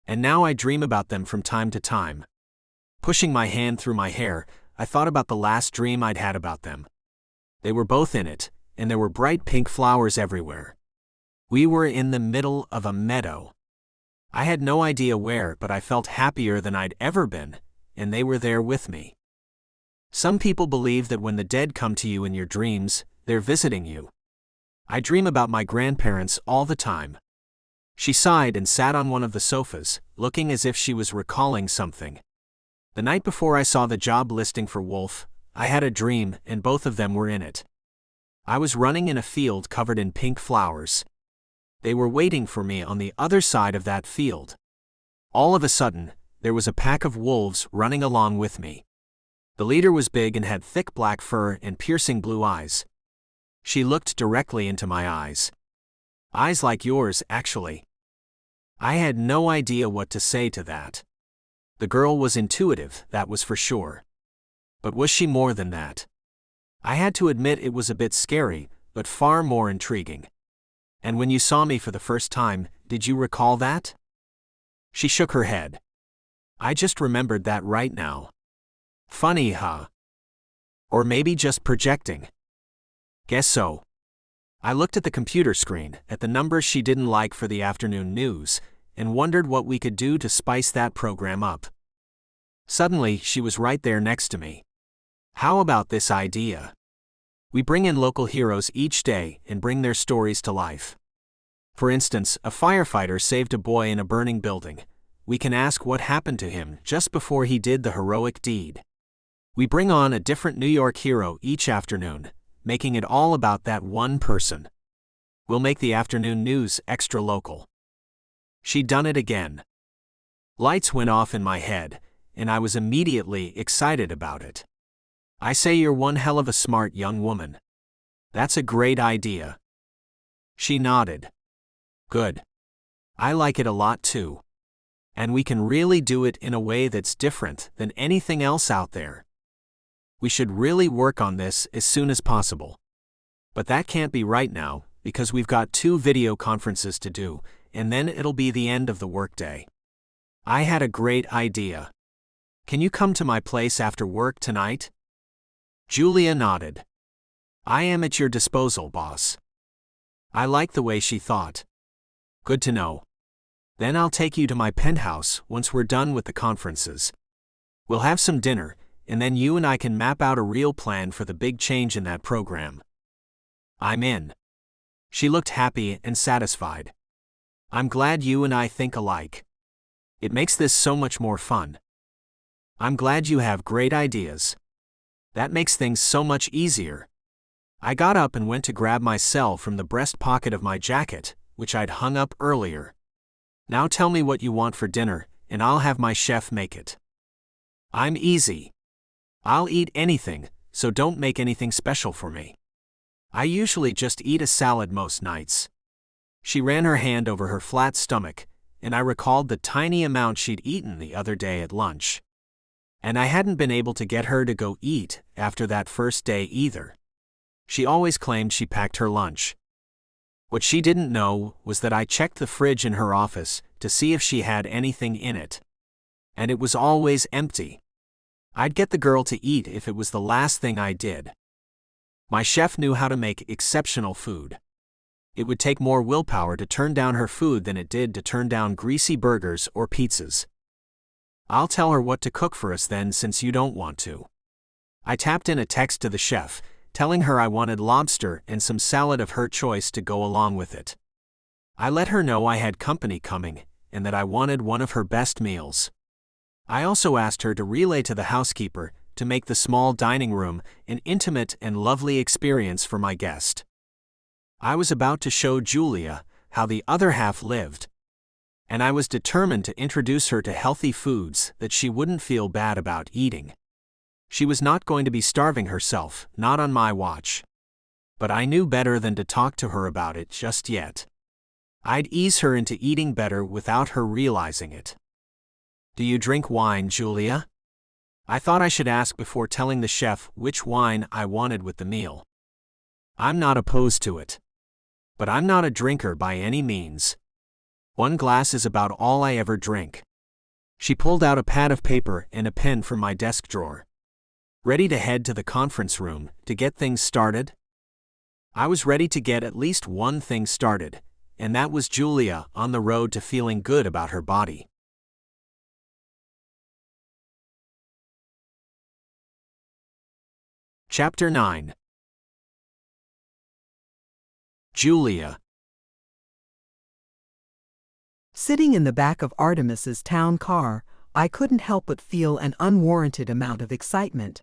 And now I dream about them from time to time. Pushing my hand through my hair, I thought about the last dream I'd had about them. They were both in it, and there were bright pink flowers everywhere. We were in the middle of a meadow. I had no idea where, but I felt happier than I'd ever been, and they were there with me. Some people believe that when the dead come to you in your dreams, they're visiting you. I dream about my grandparents all the time. She sighed and sat on one of the sofas, looking as if she was recalling something. The night before I saw the job listing for Wolf, I had a dream, and both of them were in it. I was running in a field covered in pink flowers. They were waiting for me on the other side of that field. All of a sudden, there was a pack of wolves running along with me. The leader was big and had thick black fur and piercing blue eyes. She looked directly into my eyes. Eyes like yours, actually. I had no idea what to say to that. The girl was intuitive, that was for sure. But was she more than that? I had to admit it was a bit scary, but far more intriguing. And when you saw me for the first time, did you recall that? She shook her head. I just remembered that right now. Funny, huh? Or maybe just projecting. Guess so. I looked at the computer screen, at the numbers she didn't like for the afternoon news, and wondered what we could do to spice that program up. Suddenly, she was right there next to me. How about this idea? We bring in local heroes each day and bring their stories to life. For instance, a firefighter saved a boy in a burning building. We can ask what happened to him just before he did the heroic deed. We bring on a different New York hero each afternoon, making it all about that one person. We'll make the afternoon news extra local. She'd done it again. Lights went off in my head, and I was immediately excited about it. I say you're one hell of a smart young woman. That's a great idea. She nodded. Good. I like it a lot too. And we can really do it in a way that's different than anything else out there. We should really work on this as soon as possible. But that can't be right now, because we've got 2 video conferences to do, and then it'll be the end of the workday. I had a great idea. Can you come to my place after work tonight? Julia nodded. I am at your disposal, boss. I like the way she thought. Good to know. Then I'll take you to my penthouse once we're done with the conferences. We'll have some dinner, and then you and I can map out a real plan for the big change in that program. I'm in. She looked happy and satisfied. I'm glad you and I think alike. It makes this so much more fun. I'm glad you have great ideas. That makes things so much easier. I got up and went to grab my cell from the breast pocket of my jacket, which I'd hung up earlier. Now tell me what you want for dinner, and I'll have my chef make it. I'm easy. I'll eat anything, so don't make anything special for me. I usually just eat a salad most nights. She ran her hand over her flat stomach, and I recalled the tiny amount she'd eaten the other day at lunch. And I hadn't been able to get her to go eat after that first day either. She always claimed she packed her lunch. What she didn't know was that I checked the fridge in her office to see if she had anything in it. And it was always empty. I'd get the girl to eat if it was the last thing I did. My chef knew how to make exceptional food. It would take more willpower to turn down her food than it did to turn down greasy burgers or pizzas. I'll tell her what to cook for us then, since you don't want to. I tapped in a text to the chef, telling her I wanted lobster and some salad of her choice to go along with it. I let her know I had company coming, and that I wanted one of her best meals. I also asked her to relay to the housekeeper to make the small dining room an intimate and lovely experience for my guest. I was about to show Julia how the other half lived, and I was determined to introduce her to healthy foods that she wouldn't feel bad about eating. She was not going to be starving herself, not on my watch. But I knew better than to talk to her about it just yet. I'd ease her into eating better without her realizing it. Do you drink wine, Julia? I thought I should ask before telling the chef which wine I wanted with the meal. I'm not opposed to it. But I'm not a drinker by any means. 1 glass is about all I ever drink. She pulled out a pad of paper and a pen from my desk drawer. Ready to head to the conference room to get things started? I was ready to get at least one thing started, and that was Julia on the road to feeling good about her body. Chapter 9. Julia. Sitting in the back of Artemis's town car, I couldn't help but feel an unwarranted amount of excitement.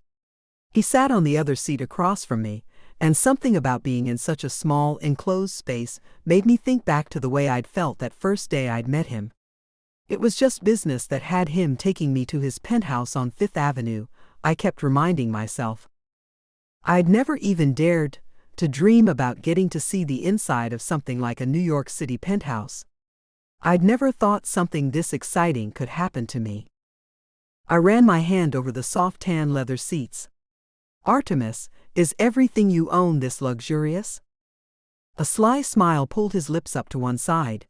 He sat on the other seat across from me, and something about being in such a small, enclosed space made me think back to the way I'd felt that first day I'd met him. It was just business that had him taking me to his penthouse on Fifth Avenue, I kept reminding myself. I'd never even dared to dream about getting to see the inside of something like a New York City penthouse. I'd never thought something this exciting could happen to me. I ran my hand over the soft tan leather seats. Artemis, is everything you own this luxurious? A sly smile pulled his lips up to one side.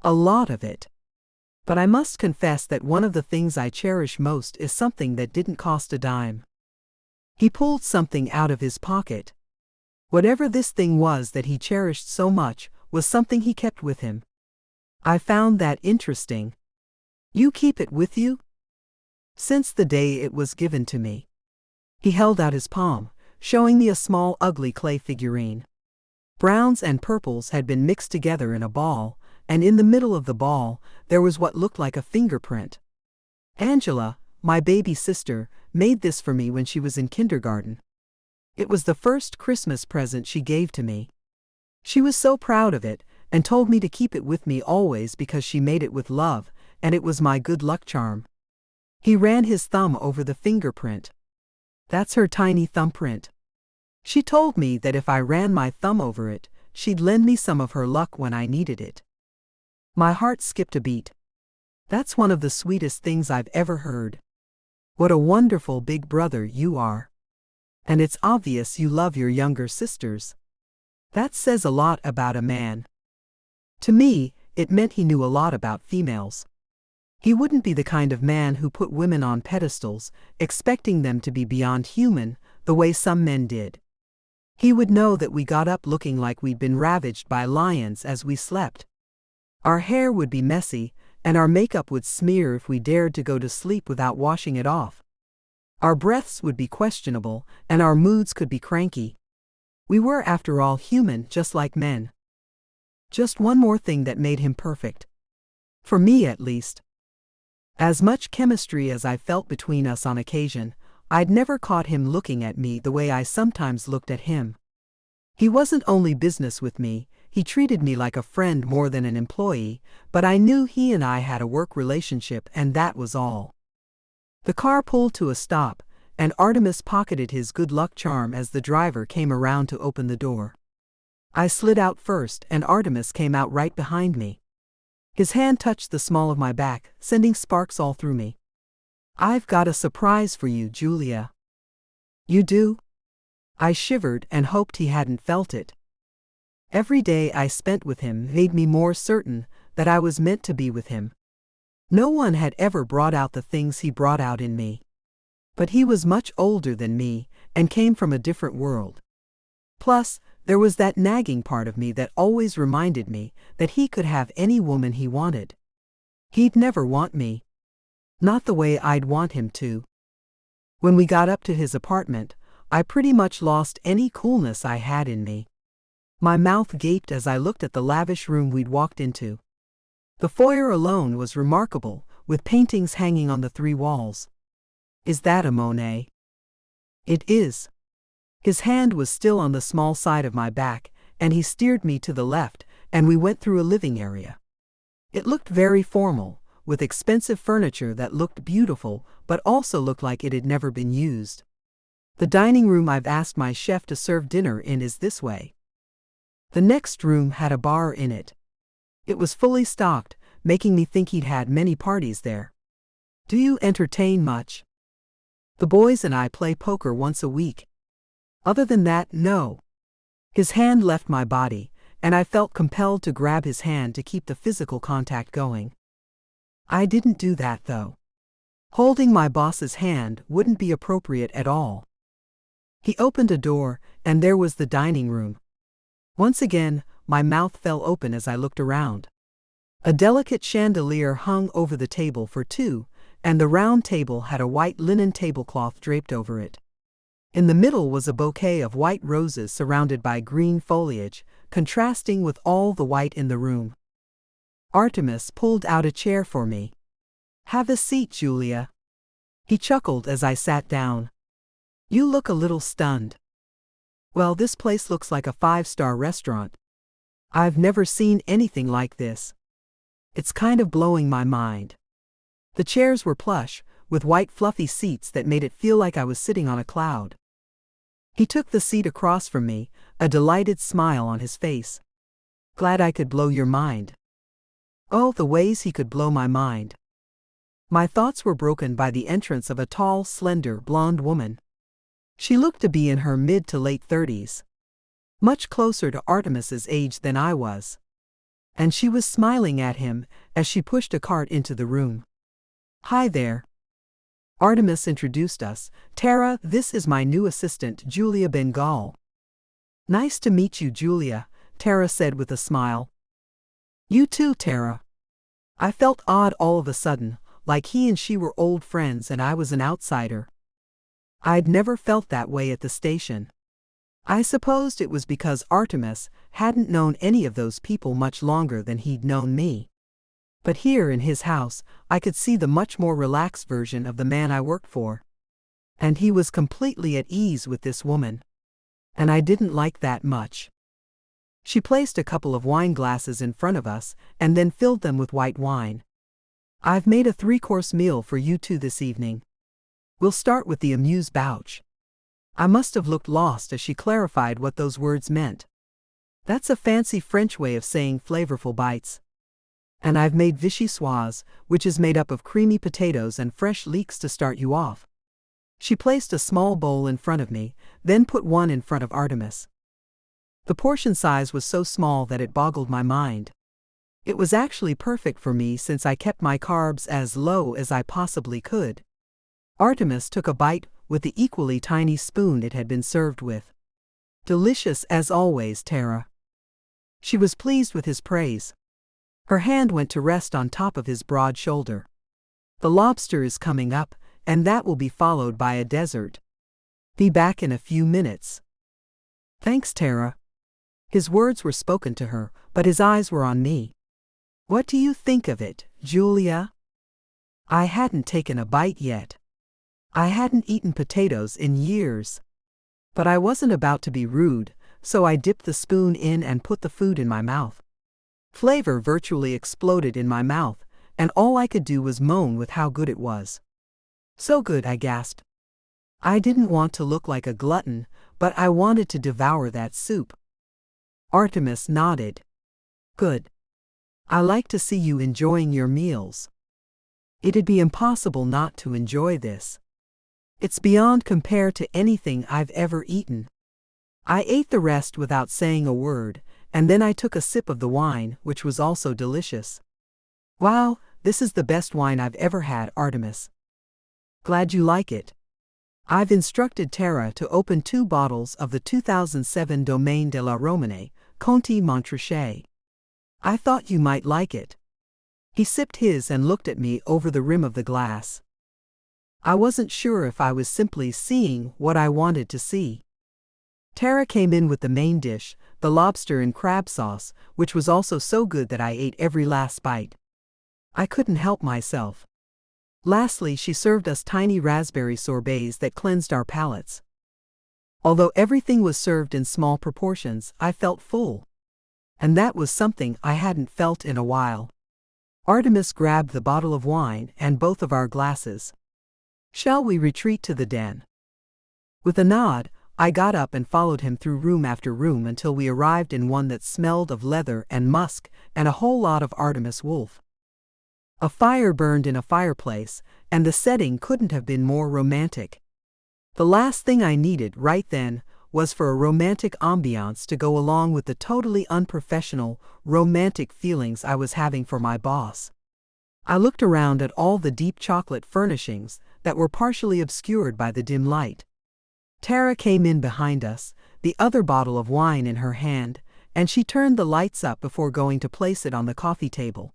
A lot of it. But I must confess that one of the things I cherish most is something that didn't cost a dime. He pulled something out of his pocket. Whatever this thing was that he cherished so much was something he kept with him. I found that interesting. You keep it with you? Since the day it was given to me. He held out his palm, showing me a small ugly clay figurine. Browns and purples had been mixed together in a ball, and in the middle of the ball there was what looked like a fingerprint. Angela, my baby sister, made this for me when she was in kindergarten. It was the first Christmas present she gave to me. She was so proud of it, and told me to keep it with me always because she made it with love, and it was my good luck charm. He ran his thumb over the fingerprint. That's her tiny thumbprint. She told me that if I ran my thumb over it, she'd lend me some of her luck when I needed it. My heart skipped a beat. That's one of the sweetest things I've ever heard. What a wonderful big brother you are. And it's obvious you love your younger sisters. That says a lot about a man. To me, it meant he knew a lot about females. He wouldn't be the kind of man who put women on pedestals, expecting them to be beyond human, the way some men did. He would know that we got up looking like we'd been ravaged by lions as we slept. Our hair would be messy, and our makeup would smear if we dared to go to sleep without washing it off. Our breaths would be questionable, and our moods could be cranky. We were, after all, human, just like men. Just one more thing that made him perfect. For me, at least. As much chemistry as I felt between us on occasion, I'd never caught him looking at me the way I sometimes looked at him. He wasn't only business with me, he treated me like a friend more than an employee, but I knew he and I had a work relationship, and that was all. The car pulled to a stop, and Artemis pocketed his good luck charm as the driver came around to open the door. I slid out first, and Artemis came out right behind me. His hand touched the small of my back, sending sparks all through me. I've got a surprise for you, Julia. You do? I shivered and hoped he hadn't felt it. Every day I spent with him made me more certain that I was meant to be with him. No one had ever brought out the things he brought out in me. But he was much older than me, and came from a different world. Plus, there was that nagging part of me that always reminded me that he could have any woman he wanted. He'd never want me. Not the way I'd want him to. When we got up to his apartment, I pretty much lost any coolness I had in me. My mouth gaped as I looked at the lavish room we'd walked into. The foyer alone was remarkable, with paintings hanging on the 3 walls. Is that a Monet? It is. His hand was still on the small side of my back, and he steered me to the left, and we went through a living area. It looked very formal, with expensive furniture that looked beautiful, but also looked like it had never been used. The dining room I've asked my chef to serve dinner in is this way. The next room had a bar in it. It was fully stocked, making me think he'd had many parties there. Do you entertain much? The boys and I play poker once a week. Other than that, no. His hand left my body, and I felt compelled to grab his hand to keep the physical contact going. I didn't do that, though. Holding my boss's hand wouldn't be appropriate at all. He opened a door, and there was the dining room. Once again, my mouth fell open as I looked around. A delicate chandelier hung over the table for two, and the round table had a white linen tablecloth draped over it. In the middle was a bouquet of white roses surrounded by green foliage, contrasting with all the white in the room. Artemis pulled out a chair for me. "Have a seat, Julia." He chuckled as I sat down. "You look a little stunned." "Well, this place looks like a 5-star restaurant. I've never seen anything like this. It's kind of blowing my mind." The chairs were plush, with white fluffy seats that made it feel like I was sitting on a cloud. He took the seat across from me, a delighted smile on his face. "Glad I could blow your mind." Oh, the ways he could blow my mind. My thoughts were broken by the entrance of a tall, slender, blonde woman. She looked to be in her mid to late 30s. Much closer to Artemis's age than I was. And she was smiling at him as she pushed a cart into the room. "Hi there." Artemis introduced us. "Tara, this is my new assistant, Julia Bengal." "Nice to meet you, Julia," Tara said with a smile. "You too, Tara." I felt odd all of a sudden, like he and she were old friends and I was an outsider. I'd never felt that way at the station. I supposed it was because Artemis hadn't known any of those people much longer than he'd known me. But here in his house, I could see the much more relaxed version of the man I worked for. And he was completely at ease with this woman. And I didn't like that much. She placed a couple of wine glasses in front of us and then filled them with white wine. "I've made a 3-course meal for you two this evening. We'll start with the amuse-bouche." I must have looked lost as she clarified what those words meant. "That's a fancy French way of saying flavorful bites. And I've made vichyssoise, which is made up of creamy potatoes and fresh leeks to start you off." She placed a small bowl in front of me, then put one in front of Artemis. The portion size was so small that it boggled my mind. It was actually perfect for me since I kept my carbs as low as I possibly could. Artemis took a bite with the equally tiny spoon it had been served with. "Delicious as always, Tara." She was pleased with his praise. Her hand went to rest on top of his broad shoulder. "The lobster is coming up, and that will be followed by a dessert. Be back in a few minutes." "Thanks, Tara." His words were spoken to her, but his eyes were on me. "What do you think of it, Julia?" I hadn't taken a bite yet. I hadn't eaten potatoes in years. But I wasn't about to be rude, so I dipped the spoon in and put the food in my mouth. Flavor virtually exploded in my mouth, and all I could do was moan with how good it was. "So good," I gasped. I didn't want to look like a glutton, but I wanted to devour that soup. Artemis nodded. "Good. I like to see you enjoying your meals. It'd be impossible not to enjoy this. It's beyond compare to anything I've ever eaten." I ate the rest without saying a word, and then I took a sip of the wine, which was also delicious. "Wow, this is the best wine I've ever had, Artemis." "Glad you like it." I've instructed Tara to open 2 bottles of the 2007 Domaine de la Romane, Conti Montrachet. "I thought you might like it." He sipped his and looked at me over the rim of the glass. I wasn't sure if I was simply seeing what I wanted to see. Tara came in with the main dish, the lobster and crab sauce, which was also so good that I ate every last bite. I couldn't help myself. Lastly, she served us tiny raspberry sorbets that cleansed our palates. Although everything was served in small proportions, I felt full. And that was something I hadn't felt in a while. Artemis grabbed the bottle of wine and both of our glasses. "Shall we retreat to the den?" With a nod, I got up and followed him through room after room until we arrived in one that smelled of leather and musk and a whole lot of Artemis wolf. A fire burned in a fireplace, and the setting couldn't have been more romantic. The last thing I needed right then was for a romantic ambiance to go along with the totally unprofessional, romantic feelings I was having for my boss. I looked around at all the deep chocolate furnishings that were partially obscured by the dim light. Tara came in behind us, the other bottle of wine in her hand, and she turned the lights up before going to place it on the coffee table.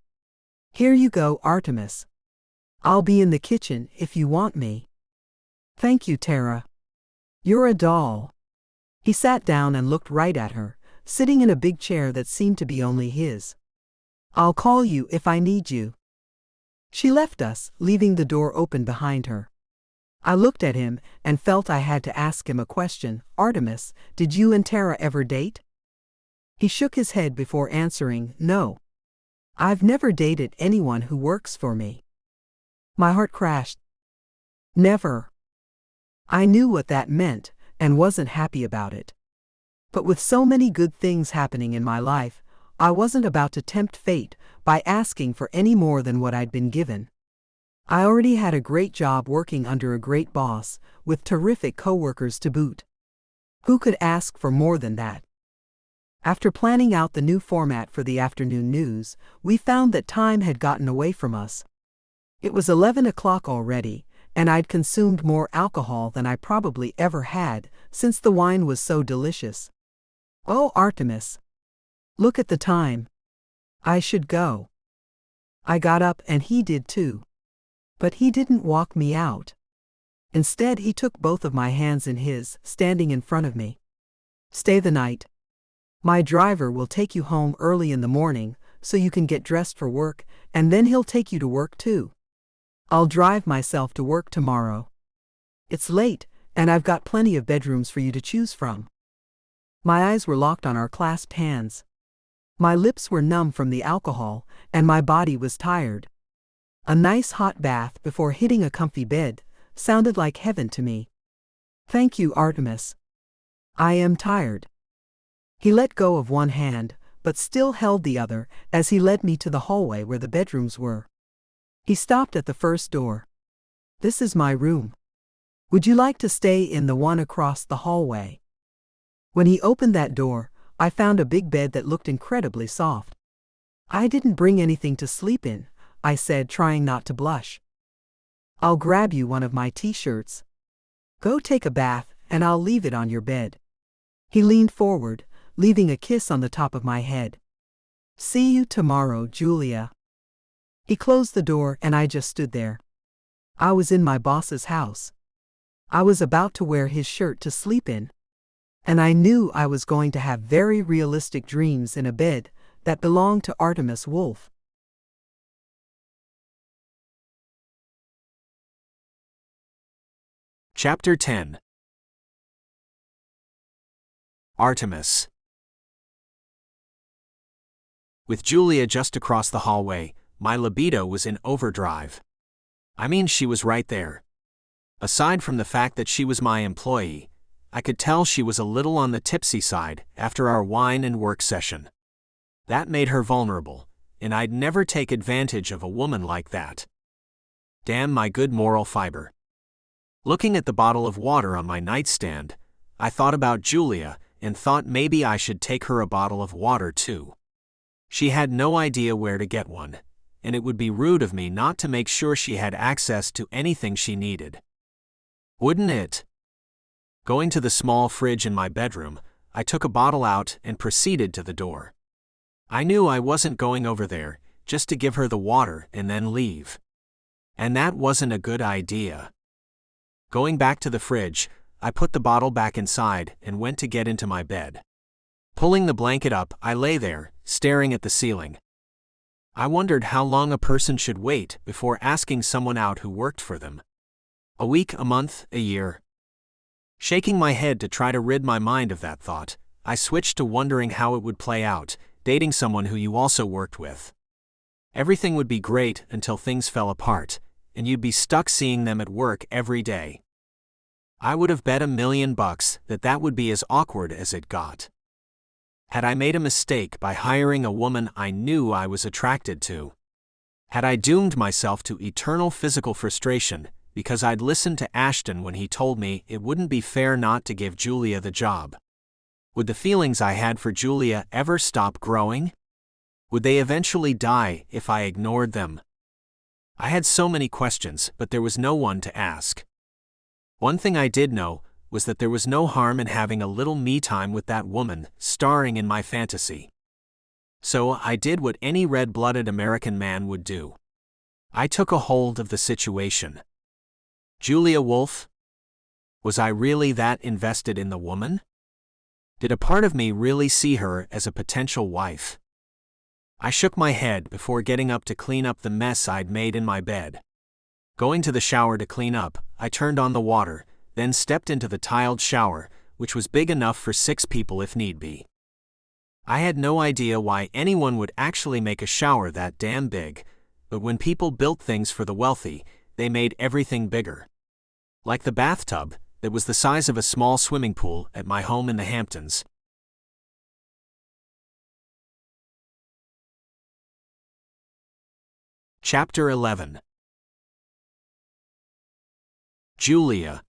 "Here you go, Artemis. I'll be in the kitchen if you want me." "Thank you, Tara. You're a doll." He sat down and looked right at her, sitting in a big chair that seemed to be only his. "I'll call you if I need you." She left us, leaving the door open behind her. I looked at him and felt I had to ask him a question. "Artemis, did you and Tara ever date?" He shook his head before answering, "No. I've never dated anyone who works for me." My heart crashed. Never. I knew what that meant and wasn't happy about it. But with so many good things happening in my life, I wasn't about to tempt fate by asking for any more than what I'd been given. I already had a great job working under a great boss, with terrific coworkers to boot. Who could ask for more than that? After planning out the new format for the afternoon news, we found that time had gotten away from us. It was 11 o'clock already, and I'd consumed more alcohol than I probably ever had, since the wine was so delicious. "Oh, Artemis. Look at the time. I should go." I got up and he did too. But he didn't walk me out. Instead, he took both of my hands in his, standing in front of me. "Stay the night. My driver will take you home early in the morning, so you can get dressed for work, and then he'll take you to work too. I'll drive myself to work tomorrow. It's late, and I've got plenty of bedrooms for you to choose from." My eyes were locked on our clasped hands. My lips were numb from the alcohol, and my body was tired. A nice hot bath before hitting a comfy bed sounded like heaven to me. "Thank you, Artemis. I am tired." He let go of one hand, but still held the other as he led me to the hallway where the bedrooms were. He stopped at the first door. "This is my room. Would you like to stay in the one across the hallway?" When he opened that door, I found a big bed that looked incredibly soft. "I didn't bring anything to sleep in," I said, trying not to blush. "I'll grab you one of my t-shirts. Go take a bath, and I'll leave it on your bed." He leaned forward, leaving a kiss on the top of my head. "See you tomorrow, Julia." He closed the door and I just stood there. I was in my boss's house. I was about to wear his shirt to sleep in. And I knew I was going to have very realistic dreams in a bed that belonged to Artemis Wolf. Chapter 10. Artemis. With Julia just across the hallway, my libido was in overdrive. I mean, she was right there. Aside from the fact that she was my employee, I could tell she was a little on the tipsy side after our wine and work session. That made her vulnerable, and I'd never take advantage of a woman like that. Damn my good moral fiber. Looking at the bottle of water on my nightstand, I thought about Julia and thought maybe I should take her a bottle of water too. She had no idea where to get one, and it would be rude of me not to make sure she had access to anything she needed. Wouldn't it? Going to the small fridge in my bedroom, I took a bottle out and proceeded to the door. I knew I wasn't going over there just to give her the water and then leave. And that wasn't a good idea. Going back to the fridge, I put the bottle back inside and went to get into my bed. Pulling the blanket up, I lay there, staring at the ceiling. I wondered how long a person should wait before asking someone out who worked for them. A week, a month, a year. Shaking my head to try to rid my mind of that thought, I switched to wondering how it would play out, dating someone who you also worked with. Everything would be great until things fell apart, and you'd be stuck seeing them at work every day. I would have bet $1 million that that would be as awkward as it got. Had I made a mistake by hiring a woman I knew I was attracted to? Had I doomed myself to eternal physical frustration because I'd listened to Ashton when he told me it wouldn't be fair not to give Julia the job? Would the feelings I had for Julia ever stop growing? Would they eventually die if I ignored them? I had so many questions, but there was no one to ask. One thing I did know was that there was no harm in having a little me time with that woman, starring in my fantasy. So I did what any red-blooded American man would do. I took a hold of the situation. Julia Wolf? Was I really that invested in the woman? Did a part of me really see her as a potential wife? I shook my head before getting up to clean up the mess I'd made in my bed. Going to the shower to clean up, I turned on the water, then stepped into the tiled shower, which was big enough for 6 people if need be. I had no idea why anyone would actually make a shower that damn big, but when people built things for the wealthy, they made everything bigger. Like the bathtub, that was the size of a small swimming pool at my home in the Hamptons. Chapter 11. Julia.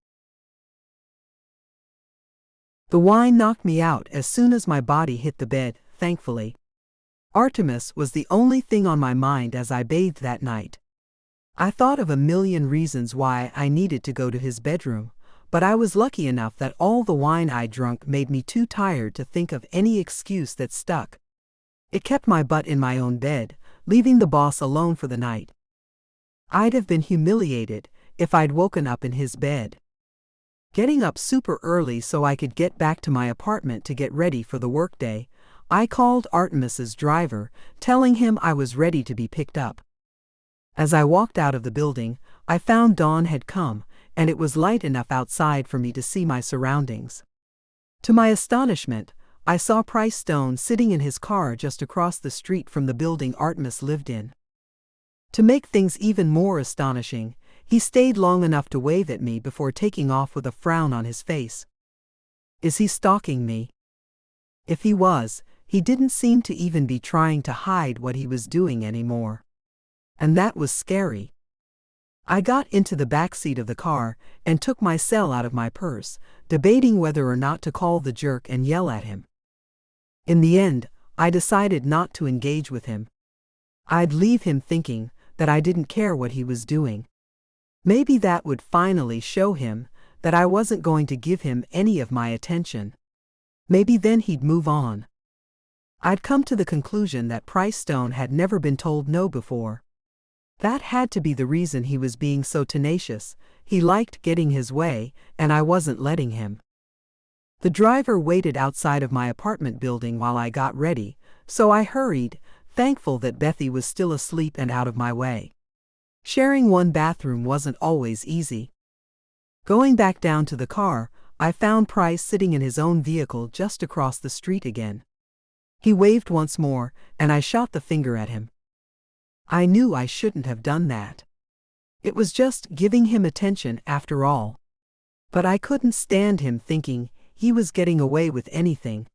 The wine knocked me out as soon as my body hit the bed, thankfully. Artemis was the only thing on my mind as I bathed that night. I thought of a million reasons why I needed to go to his bedroom, but I was lucky enough that all the wine I drunk made me too tired to think of any excuse that stuck. It kept my butt in my own bed, leaving the boss alone for the night. I'd have been humiliated if I'd woken up in his bed. Getting up super early so I could get back to my apartment to get ready for the workday, I called Artemis's driver, telling him I was ready to be picked up. As I walked out of the building, I found dawn had come, and it was light enough outside for me to see my surroundings. To my astonishment, I saw Price Stone sitting in his car just across the street from the building Artemis lived in. To make things even more astonishing, he stayed long enough to wave at me before taking off with a frown on his face. Is he stalking me? If he was, he didn't seem to even be trying to hide what he was doing anymore. And that was scary. I got into the back seat of the car and took my cell out of my purse, debating whether or not to call the jerk and yell at him. In the end, I decided not to engage with him. I'd leave him thinking that I didn't care what he was doing. Maybe that would finally show him that I wasn't going to give him any of my attention. Maybe then he'd move on. I'd come to the conclusion that Price Stone had never been told no before. That had to be the reason he was being so tenacious. He liked getting his way, and I wasn't letting him. The driver waited outside of my apartment building while I got ready, so I hurried, thankful that Bethy was still asleep and out of my way. Sharing one bathroom wasn't always easy. Going back down to the car, I found Price sitting in his own vehicle just across the street again. He waved once more, and I shot the finger at him. I knew I shouldn't have done that. It was just giving him attention after all. But I couldn't stand him thinking he was getting away with anything.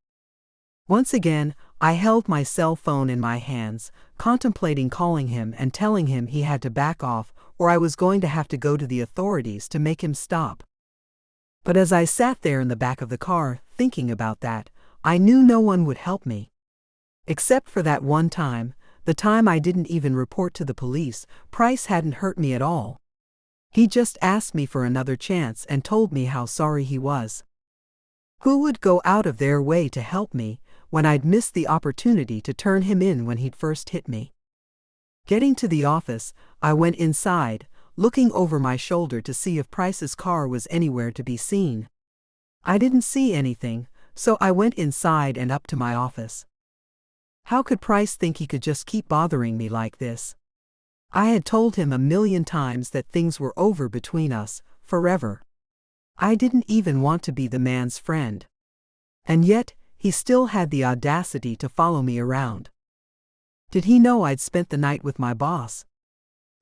Once again, I held my cell phone in my hands, contemplating calling him and telling him he had to back off, or I was going to have to go to the authorities to make him stop. But as I sat there in the back of the car, thinking about that, I knew no one would help me. Except for that one time, the time I didn't even report to the police. Price hadn't hurt me at all. He just asked me for another chance and told me how sorry he was. Who would go out of their way to help me when I'd missed the opportunity to turn him in when he'd first hit me? Getting to the office, I went inside, looking over my shoulder to see if Price's car was anywhere to be seen. I didn't see anything, so I went inside and up to my office. How could Price think he could just keep bothering me like this? I had told him a million times that things were over between us, forever. I didn't even want to be the man's friend. And yet, he still had the audacity to follow me around. Did he know I'd spent the night with my boss?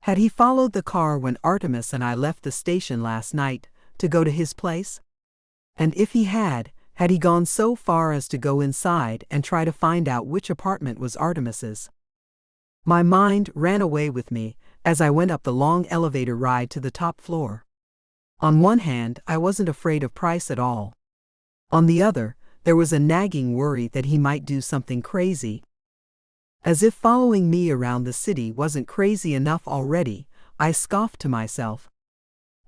Had he followed the car when Artemis and I left the station last night to go to his place? And if he had he gone so far as to go inside and try to find out which apartment was Artemis's? My mind ran away with me as I went up the long elevator ride to the top floor. On one hand, I wasn't afraid of Price at all. On the other, there was a nagging worry that he might do something crazy. As if following me around the city wasn't crazy enough already, I scoffed to myself.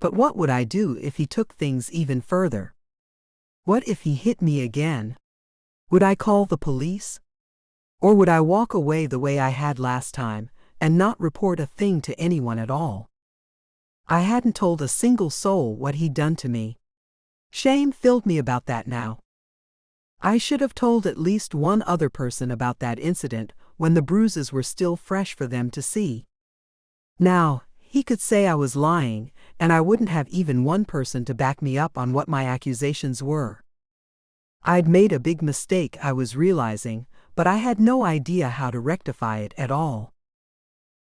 But what would I do if he took things even further? What if he hit me again? Would I call the police? Or would I walk away the way I had last time, and not report a thing to anyone at all? I hadn't told a single soul what he'd done to me. Shame filled me about that now. I should have told at least one other person about that incident when the bruises were still fresh for them to see. Now, he could say I was lying, and I wouldn't have even one person to back me up on what my accusations were. I'd made a big mistake, I was realizing, but I had no idea how to rectify it at all.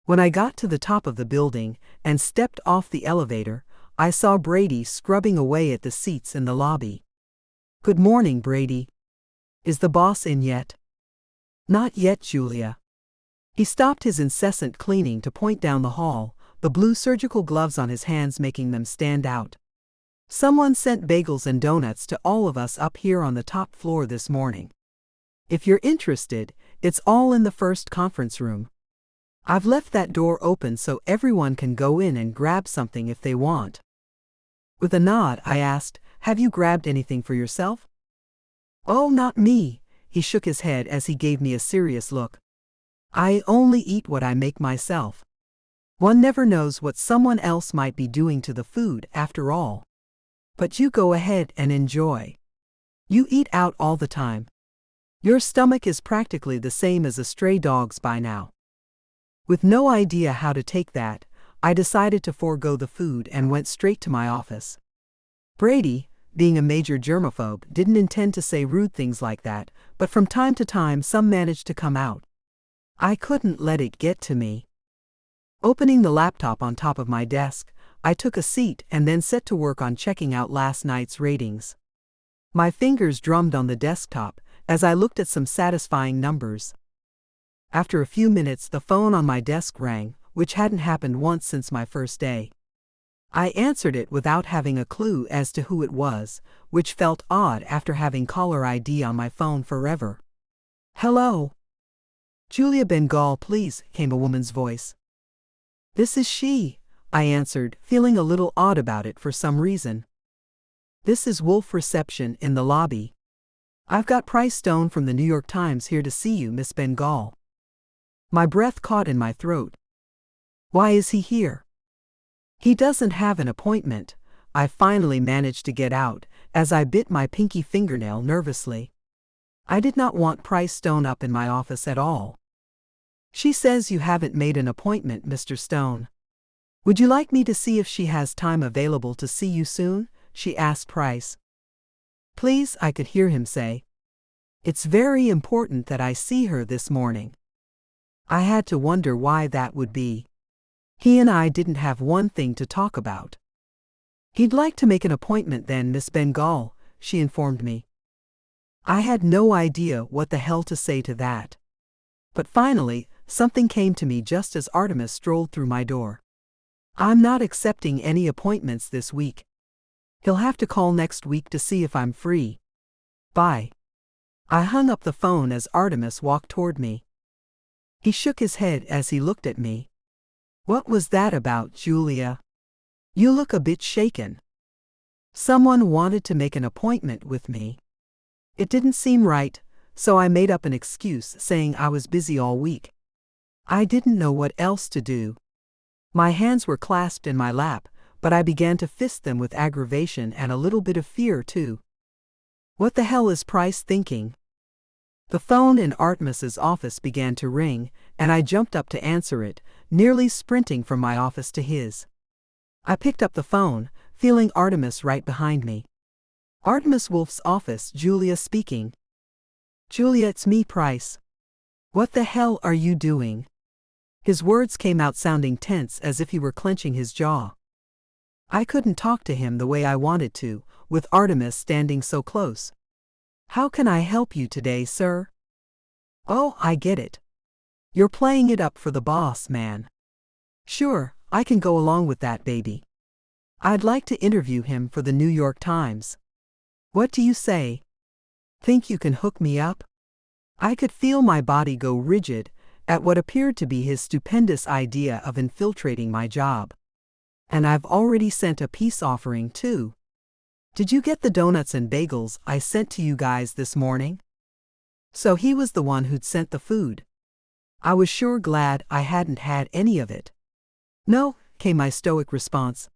When I got to the top of the building and stepped off the elevator, I saw Brady scrubbing away at the seats in the lobby. "Good morning, Brady. Is the boss in yet?" "Not yet, Julia." He stopped his incessant cleaning to point down the hall, the blue surgical gloves on his hands making them stand out. "Someone sent bagels and donuts to all of us up here on the top floor this morning. If you're interested, it's all in the first conference room. I've left that door open so everyone can go in and grab something if they want." With a nod, I asked, "Have you grabbed anything for yourself?" "Oh, not me," he shook his head as he gave me a serious look. "I only eat what I make myself. One never knows what someone else might be doing to the food after all. But you go ahead and enjoy. You eat out all the time. Your stomach is practically the same as a stray dog's by now." With no idea how to take that, I decided to forego the food and went straight to my office. Brady, being a major germaphobe, didn't intend to say rude things like that, but from time to time some managed to come out. I couldn't let it get to me. Opening the laptop on top of my desk, I took a seat and then set to work on checking out last night's ratings. My fingers drummed on the desktop as I looked at some satisfying numbers. After a few minutes, the phone on my desk rang, which hadn't happened once since my first day. I answered it without having a clue as to who it was, which felt odd after having caller ID on my phone forever. "Hello?" "Julia Bengal, please," came a woman's voice. "This is she," I answered, feeling a little odd about it for some reason. "This is Wolf Reception in the lobby. I've got Price Stone from the New York Times here to see you, Miss Bengal." My breath caught in my throat. Why is he here? "He doesn't have an appointment," I finally managed to get out, as I bit my pinky fingernail nervously. I did not want Price Stone up in my office at all. "She says you haven't made an appointment, Mr. Stone. Would you like me to see if she has time available to see you soon?" she asked Price. "Please," I could hear him say. "It's very important that I see her this morning." I had to wonder why that would be. He and I didn't have one thing to talk about. "He'd like to make an appointment then, Miss Bengal," she informed me. I had no idea what the hell to say to that. But finally, something came to me just as Artemis strolled through my door. "I'm not accepting any appointments this week. He'll have to call next week to see if I'm free. Bye." I hung up the phone as Artemis walked toward me. He shook his head as he looked at me. "What was that about, Julia? You look a bit shaken." Someone wanted to make an appointment with me. It didn't seem right, so I made up an excuse saying I was busy all week. I didn't know what else to do. My hands were clasped in my lap, but I began to fist them with aggravation and a little bit of fear too. What the hell is Price thinking? The phone in Artemis's office began to ring, and I jumped up to answer it, nearly sprinting from my office to his. I picked up the phone, feeling Artemis right behind me. "Artemis Wolf's office, Julia speaking." "Julia, it's me, Price. What the hell are you doing?" His words came out sounding tense as if he were clenching his jaw. I couldn't talk to him the way I wanted to, with Artemis standing so close. "How can I help you today, sir?" "Oh, I get it. You're playing it up for the boss, man. Sure, I can go along with that, baby. I'd like to interview him for the New York Times. What do you say? Think you can hook me up?" I could feel my body go rigid at what appeared to be his stupendous idea of infiltrating my job. And I've already sent a peace offering, too. Did you get the donuts and bagels I sent to you guys this morning? So he was the one who'd sent the food. I was sure glad I hadn't had any of it. No, came my stoic response.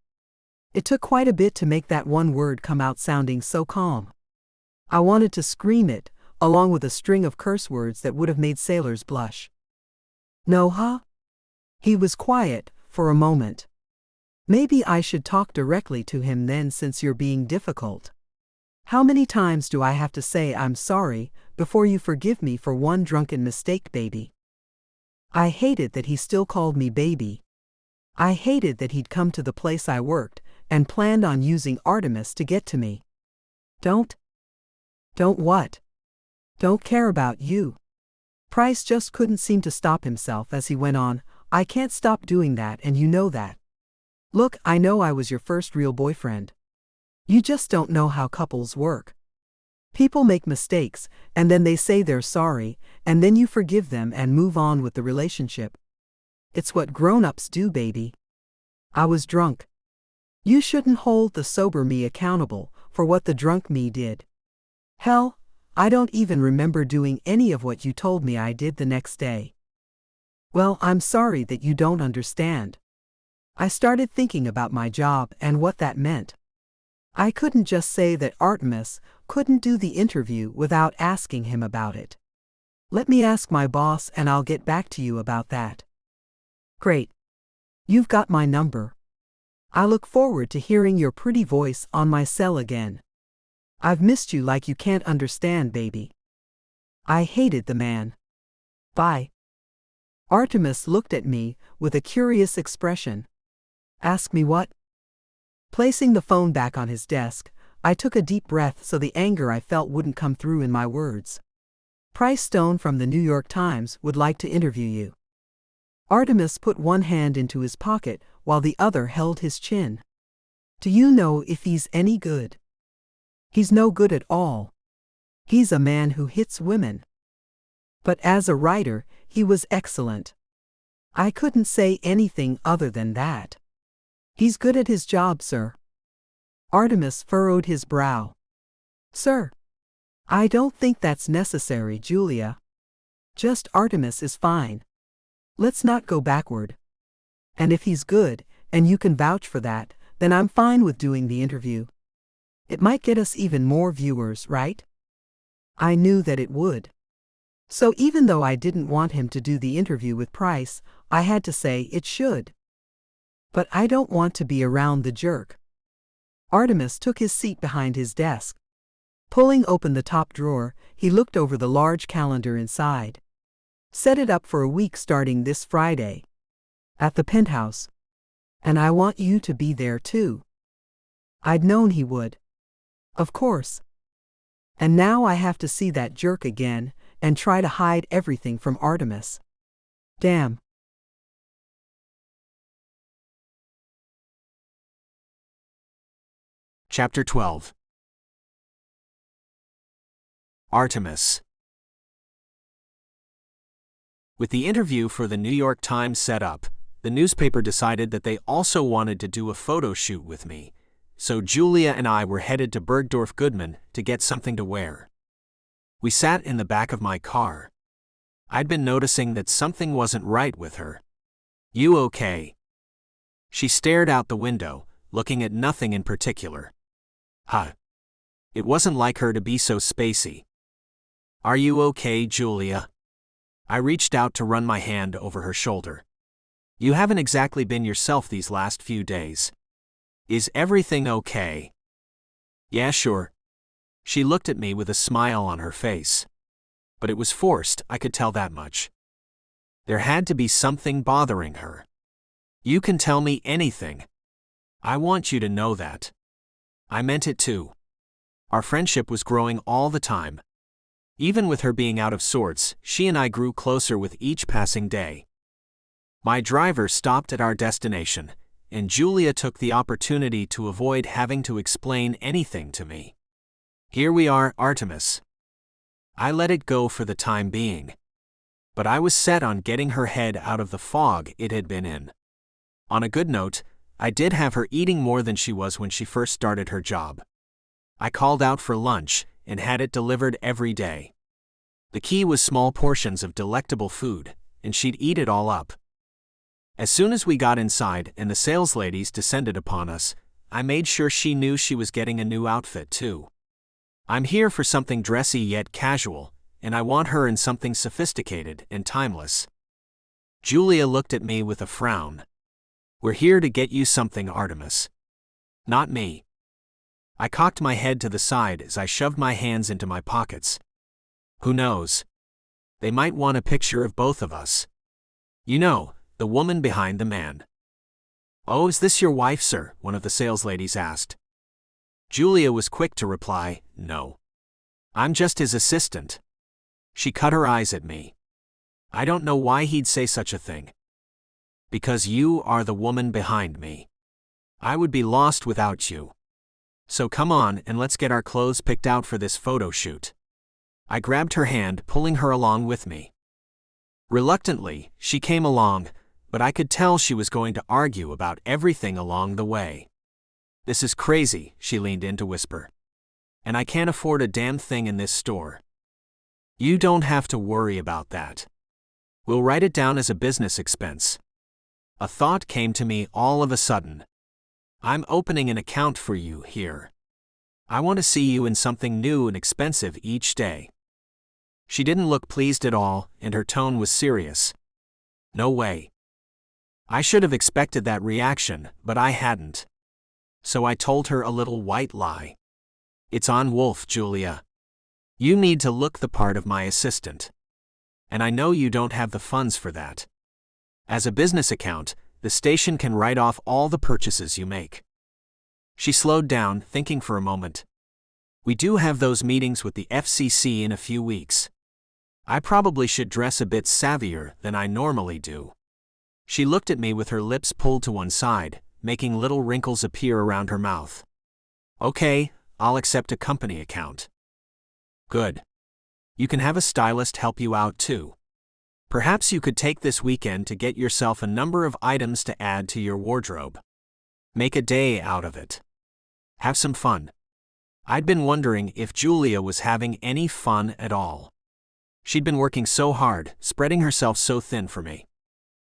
It took quite a bit to make that one word come out sounding so calm. I wanted to scream it, along with a string of curse words that would have made sailors blush. No, huh? He was quiet for a moment. Maybe I should talk directly to him then, since you're being difficult. How many times do I have to say I'm sorry before you forgive me for one drunken mistake, baby? I hated that he still called me baby. I hated that he'd come to the place I worked and planned on using Artemis to get to me. Don't what? Don't care about you. Price just couldn't seem to stop himself as he went on. I can't stop doing that, and you know that. Look, I know I was your first real boyfriend. You just don't know how couples work. People make mistakes, and then they say they're sorry, and then you forgive them and move on with the relationship. It's what grown-ups do, baby. I was drunk. You shouldn't hold the sober me accountable for what the drunk me did. Hell, I don't even remember doing any of what you told me I did the next day. Well, I'm sorry that you don't understand. I started thinking about my job and what that meant. I couldn't just say that Artemis couldn't do the interview without asking him about it. Let me ask my boss and I'll get back to you about that. Great. You've got my number. I look forward to hearing your pretty voice on my cell again. I've missed you like you can't understand, baby. I hated the man. Bye. Artemis looked at me with a curious expression. Ask me what? Placing the phone back on his desk, I took a deep breath so the anger I felt wouldn't come through in my words. Price Stone from the New York Times would like to interview you. Artemis put one hand into his pocket while the other held his chin. Do you know if he's any good? He's no good at all. He's a man who hits women. But as a writer, he was excellent. I couldn't say anything other than that. He's good at his job, sir. Artemis furrowed his brow. Sir? I don't think that's necessary, Julia. Just Artemis is fine. Let's not go backward. And if he's good, and you can vouch for that, then I'm fine with doing the interview. It might get us even more viewers, right? I knew that it would. So even though I didn't want him to do the interview with Price, I had to say it should. But I don't want to be around the jerk. Artemis took his seat behind his desk. Pulling open the top drawer, he looked over the large calendar inside. Set it up for a week starting this Friday. At the Penthouse. And I want you to be there too. I'd known he would. Of course. And now I have to see that jerk again and try to hide everything from Artemis. Damn. Chapter 12. Artemis. With the interview for the New York Times set up, the newspaper decided that they also wanted to do a photo shoot with me, so Julia and I were headed to Bergdorf Goodman to get something to wear. We sat in the back of my car. I'd been noticing that something wasn't right with her. You okay? She stared out the window, looking at nothing in particular. Huh. It wasn't like her to be so spacey. Are you okay, Julia? I reached out to run my hand over her shoulder. You haven't exactly been yourself these last few days. Is everything okay? Yeah, sure. She looked at me with a smile on her face. But it was forced, I could tell that much. There had to be something bothering her. You can tell me anything. I want you to know that. I meant it too. Our friendship was growing all the time. Even with her being out of sorts, she and I grew closer with each passing day. My driver stopped at our destination, and Julia took the opportunity to avoid having to explain anything to me. Here we are, Artemis. I let it go for the time being. But I was set on getting her head out of the fog it had been in. On a good note, I did have her eating more than she was when she first started her job. I called out for lunch and had it delivered every day. The key was small portions of delectable food, and she'd eat it all up. As soon as we got inside and the sales ladies descended upon us, I made sure she knew she was getting a new outfit too. I'm here for something dressy yet casual, and I want her in something sophisticated and timeless. Julia looked at me with a frown. We're here to get you something, Artemis. Not me. I cocked my head to the side as I shoved my hands into my pockets. Who knows? They might want a picture of both of us. You know, the woman behind the man. Oh, is this your wife, sir? One of the sales ladies asked. Julia was quick to reply, no. I'm just his assistant. She cut her eyes at me. I don't know why he'd say such a thing. Because you are the woman behind me. I would be lost without you. So come on and let's get our clothes picked out for this photo shoot. I grabbed her hand, pulling her along with me. Reluctantly, she came along, but I could tell she was going to argue about everything along the way. This is crazy, she leaned in to whisper. And I can't afford a damn thing in this store. You don't have to worry about that. We'll write it down as a business expense. A thought came to me all of a sudden. I'm opening an account for you here. I want to see you in something new and expensive each day. She didn't look pleased at all, and her tone was serious. No way. I should have expected that reaction, but I hadn't. So I told her a little white lie. It's on Wolf, Julia. You need to look the part of my assistant. And I know you don't have the funds for that. As a business account, the station can write off all the purchases you make. She slowed down, thinking for a moment. We do have those meetings with the FCC in a few weeks. I probably should dress a bit savvier than I normally do. She looked at me with her lips pulled to one side, making little wrinkles appear around her mouth. Okay, I'll accept a company account. Good. You can have a stylist help you out too. Perhaps you could take this weekend to get yourself a number of items to add to your wardrobe. Make a day out of it. Have some fun. I'd been wondering if Julia was having any fun at all. She'd been working so hard, spreading herself so thin for me.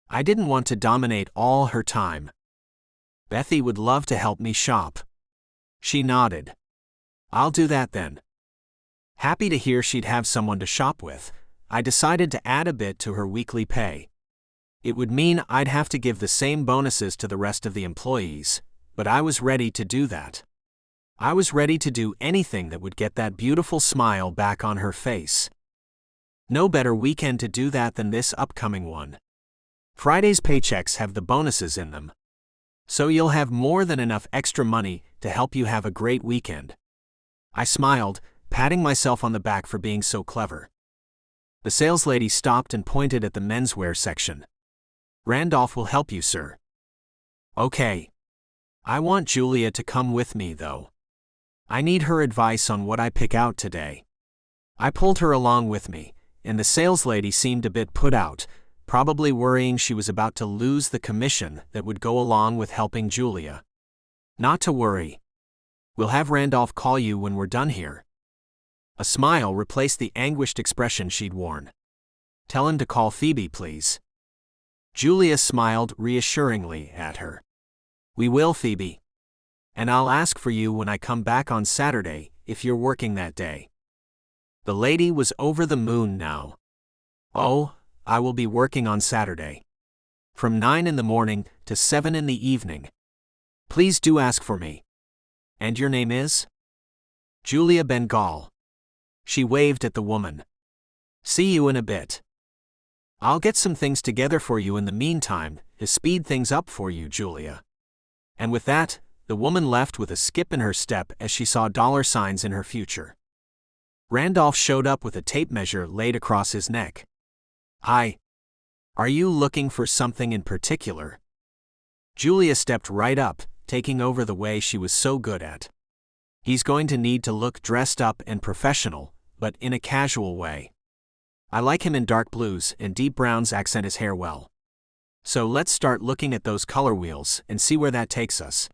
I didn't want to dominate all her time. Bethy would love to help me shop. She nodded. I'll do that then. Happy to hear she'd have someone to shop with, I decided to add a bit to her weekly pay. It would mean I'd have to give the same bonuses to the rest of the employees, but I was ready to do that. I was ready to do anything that would get that beautiful smile back on her face. No better weekend to do that than this upcoming one. Friday's paychecks have the bonuses in them. So you'll have more than enough extra money to help you have a great weekend. I smiled, patting myself on the back for being so clever. The saleslady stopped and pointed at the menswear section. Randolph will help you, sir. Okay. I want Julia to come with me, though. I need her advice on what I pick out today. I pulled her along with me, and the saleslady seemed a bit put out, probably worrying she was about to lose the commission that would go along with helping Julia. Not to worry. We'll have Randolph call you when we're done here. A smile replaced the anguished expression she'd worn. Tell him to call Phoebe, please. Julia smiled reassuringly at her. We will, Phoebe. And I'll ask for you when I come back on Saturday, if you're working that day. The lady was over the moon now. Oh, I will be working on Saturday. From 9 in the morning to 7 in the evening. Please do ask for me. And your name is? Julia Bengal. She waved at the woman. See you in a bit. I'll get some things together for you in the meantime to speed things up for you, Julia. And with that, the woman left with a skip in her step as she saw dollar signs in her future. Randolph showed up with a tape measure laid across his neck. Hi. Are you looking for something in particular? Julia stepped right up, taking over the way she was so good at. He's going to need to look dressed up and professional, but in a casual way. I like him in dark blues, and deep browns accent his hair well. So let's start looking at those color wheels and see where that takes us.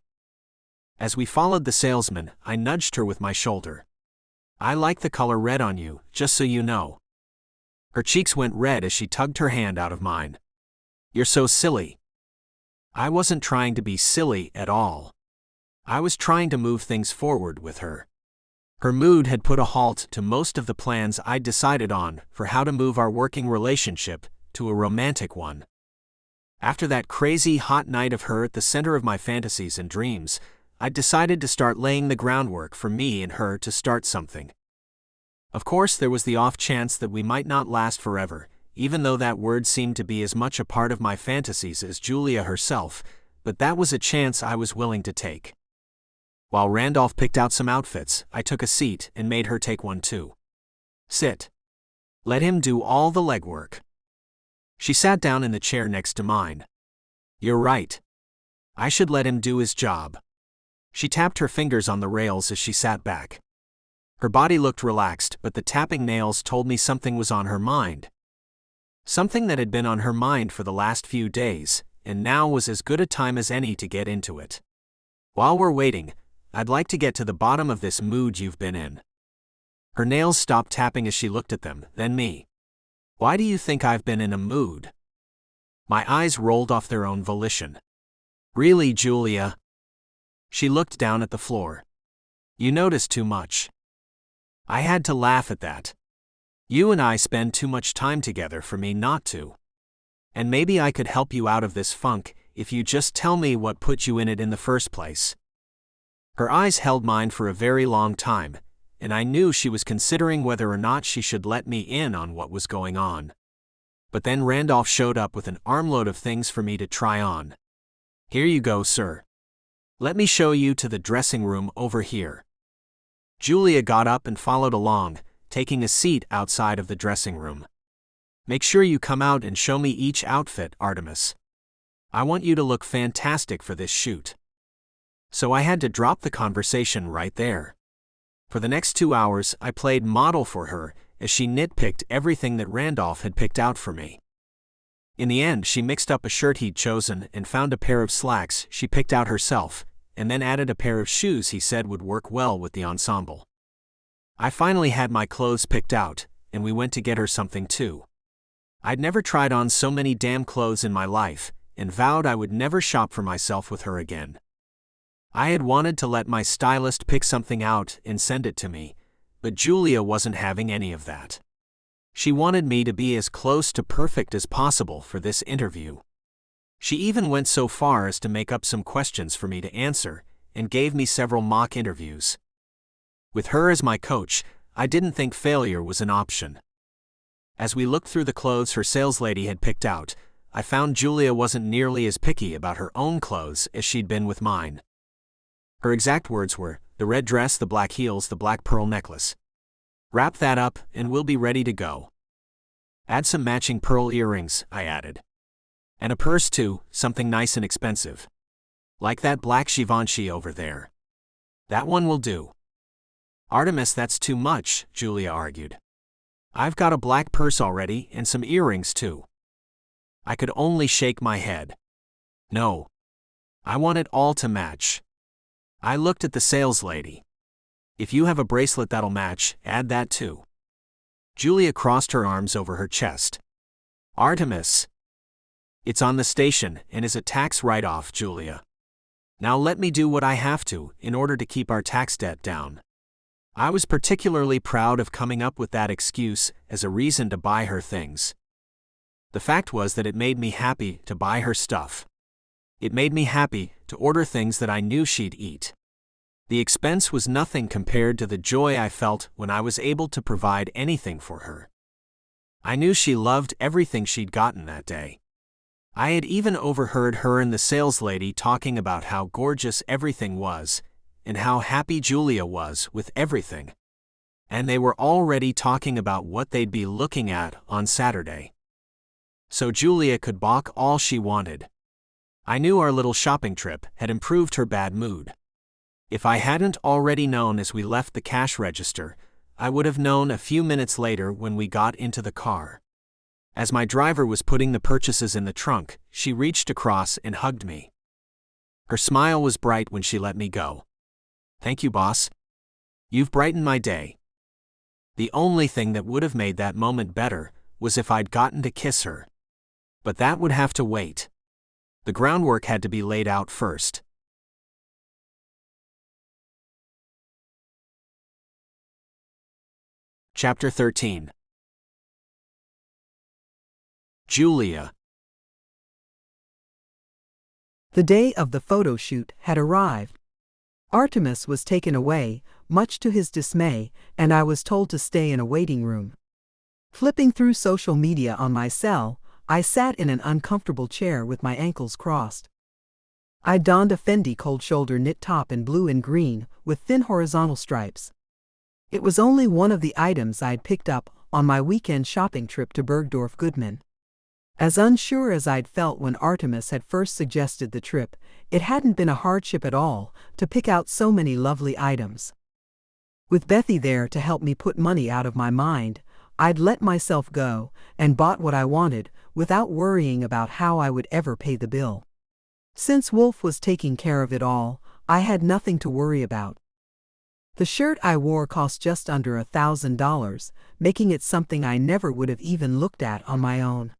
As we followed the salesman, I nudged her with my shoulder. I like the color red on you, just so you know. Her cheeks went red as she tugged her hand out of mine. You're so silly. I wasn't trying to be silly at all. I was trying to move things forward with her. Her mood had put a halt to most of the plans I'd decided on for how to move our working relationship to a romantic one. After that crazy hot night of her at the center of my fantasies and dreams, I'd decided to start laying the groundwork for me and her to start something. Of course, there was the off chance that we might not last forever, even though that word seemed to be as much a part of my fantasies as Julia herself, but that was a chance I was willing to take. While Randolph picked out some outfits, I took a seat and made her take one too. Sit. Let him do all the legwork. She sat down in the chair next to mine. You're right. I should let him do his job. She tapped her fingers on the rails as she sat back. Her body looked relaxed, but the tapping nails told me something was on her mind. Something that had been on her mind for the last few days, and now was as good a time as any to get into it. While we're waiting, I'd like to get to the bottom of this mood you've been in. Her nails stopped tapping as she looked at them, then me. Why do you think I've been in a mood? My eyes rolled off their own volition. Really, Julia? She looked down at the floor. You notice too much. I had to laugh at that. You and I spend too much time together for me not to. And maybe I could help you out of this funk if you just tell me what put you in it in the first place. Her eyes held mine for a very long time, and I knew she was considering whether or not she should let me in on what was going on. But then Randolph showed up with an armload of things for me to try on. Here you go, sir. Let me show you to the dressing room over here. Julia got up and followed along, taking a seat outside of the dressing room. Make sure you come out and show me each outfit, Artemis. I want you to look fantastic for this shoot. So I had to drop the conversation right there. For the next 2 hours, I played model for her as she nitpicked everything that Randolph had picked out for me. In the end, she mixed up a shirt he'd chosen and found a pair of slacks she picked out herself, and then added a pair of shoes he said would work well with the ensemble. I finally had my clothes picked out, and we went to get her something too. I'd never tried on so many damn clothes in my life, and vowed I would never shop for myself with her again. I had wanted to let my stylist pick something out and send it to me, but Julia wasn't having any of that. She wanted me to be as close to perfect as possible for this interview. She even went so far as to make up some questions for me to answer, and gave me several mock interviews. With her as my coach, I didn't think failure was an option. As we looked through the clothes her saleslady had picked out, I found Julia wasn't nearly as picky about her own clothes as she'd been with mine. Her exact words were, the red dress, the black heels, the black pearl necklace. Wrap that up, and we'll be ready to go. Add some matching pearl earrings, I added. And a purse too, something nice and expensive. Like that black Givenchy over there. That one will do. Artemis, that's too much, Julia argued. I've got a black purse already, and some earrings too. I could only shake my head. No. I want it all to match. I looked at the saleslady. If you have a bracelet that'll match, add that too. Julia crossed her arms over her chest. Artemis. It's on the station and is a tax write-off, Julia. Now let me do what I have to in order to keep our tax debt down. I was particularly proud of coming up with that excuse as a reason to buy her things. The fact was that it made me happy to buy her stuff. It made me happy to order things that I knew she'd eat. The expense was nothing compared to the joy I felt when I was able to provide anything for her. I knew she loved everything she'd gotten that day. I had even overheard her and the saleslady talking about how gorgeous everything was, and how happy Julia was with everything. And they were already talking about what they'd be looking at on Saturday. So Julia could balk all she wanted. I knew our little shopping trip had improved her bad mood. If I hadn't already known as we left the cash register, I would have known a few minutes later when we got into the car. As my driver was putting the purchases in the trunk, she reached across and hugged me. Her smile was bright when she let me go. "Thank you, boss. You've brightened my day." The only thing that would have made that moment better was if I'd gotten to kiss her. But that would have to wait. The groundwork had to be laid out first. Chapter 13. Julia. The day of the photo shoot had arrived. Artemis was taken away, much to his dismay, and I was told to stay in a waiting room. Flipping through social media on my cell, I sat in an uncomfortable chair with my ankles crossed. I donned a Fendi cold-shoulder knit top in blue and green with thin horizontal stripes. It was only one of the items I'd picked up on my weekend shopping trip to Bergdorf Goodman. As unsure as I'd felt when Artemis had first suggested the trip, it hadn't been a hardship at all to pick out so many lovely items. With Bethy there to help me put money out of my mind, I'd let myself go and bought what I wanted without worrying about how I would ever pay the bill. Since Wolf was taking care of it all, I had nothing to worry about. The shirt I wore cost just under $1,000, making it something I never would have even looked at on my own.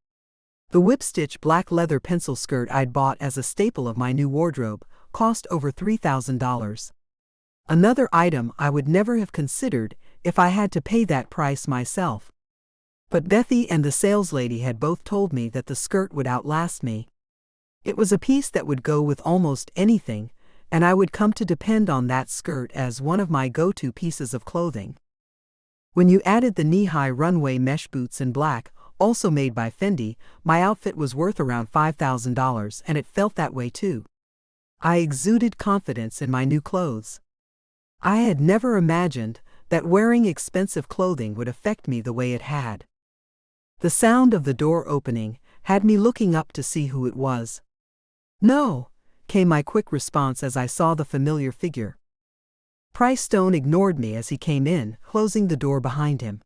The whip-stitch black leather pencil skirt I'd bought as a staple of my new wardrobe cost over $3,000. Another item I would never have considered if I had to pay that price myself. But Bethy and the saleslady had both told me that the skirt would outlast me. It was a piece that would go with almost anything, and I would come to depend on that skirt as one of my go-to pieces of clothing. When you added the knee-high runway mesh boots in black, also made by Fendi, my outfit was worth around $5,000, and it felt that way too. I exuded confidence in my new clothes. I had never imagined that wearing expensive clothing would affect me the way it had. The sound of the door opening had me looking up to see who it was. "No," came my quick response as I saw the familiar figure. Price Stone ignored me as he came in, closing the door behind him.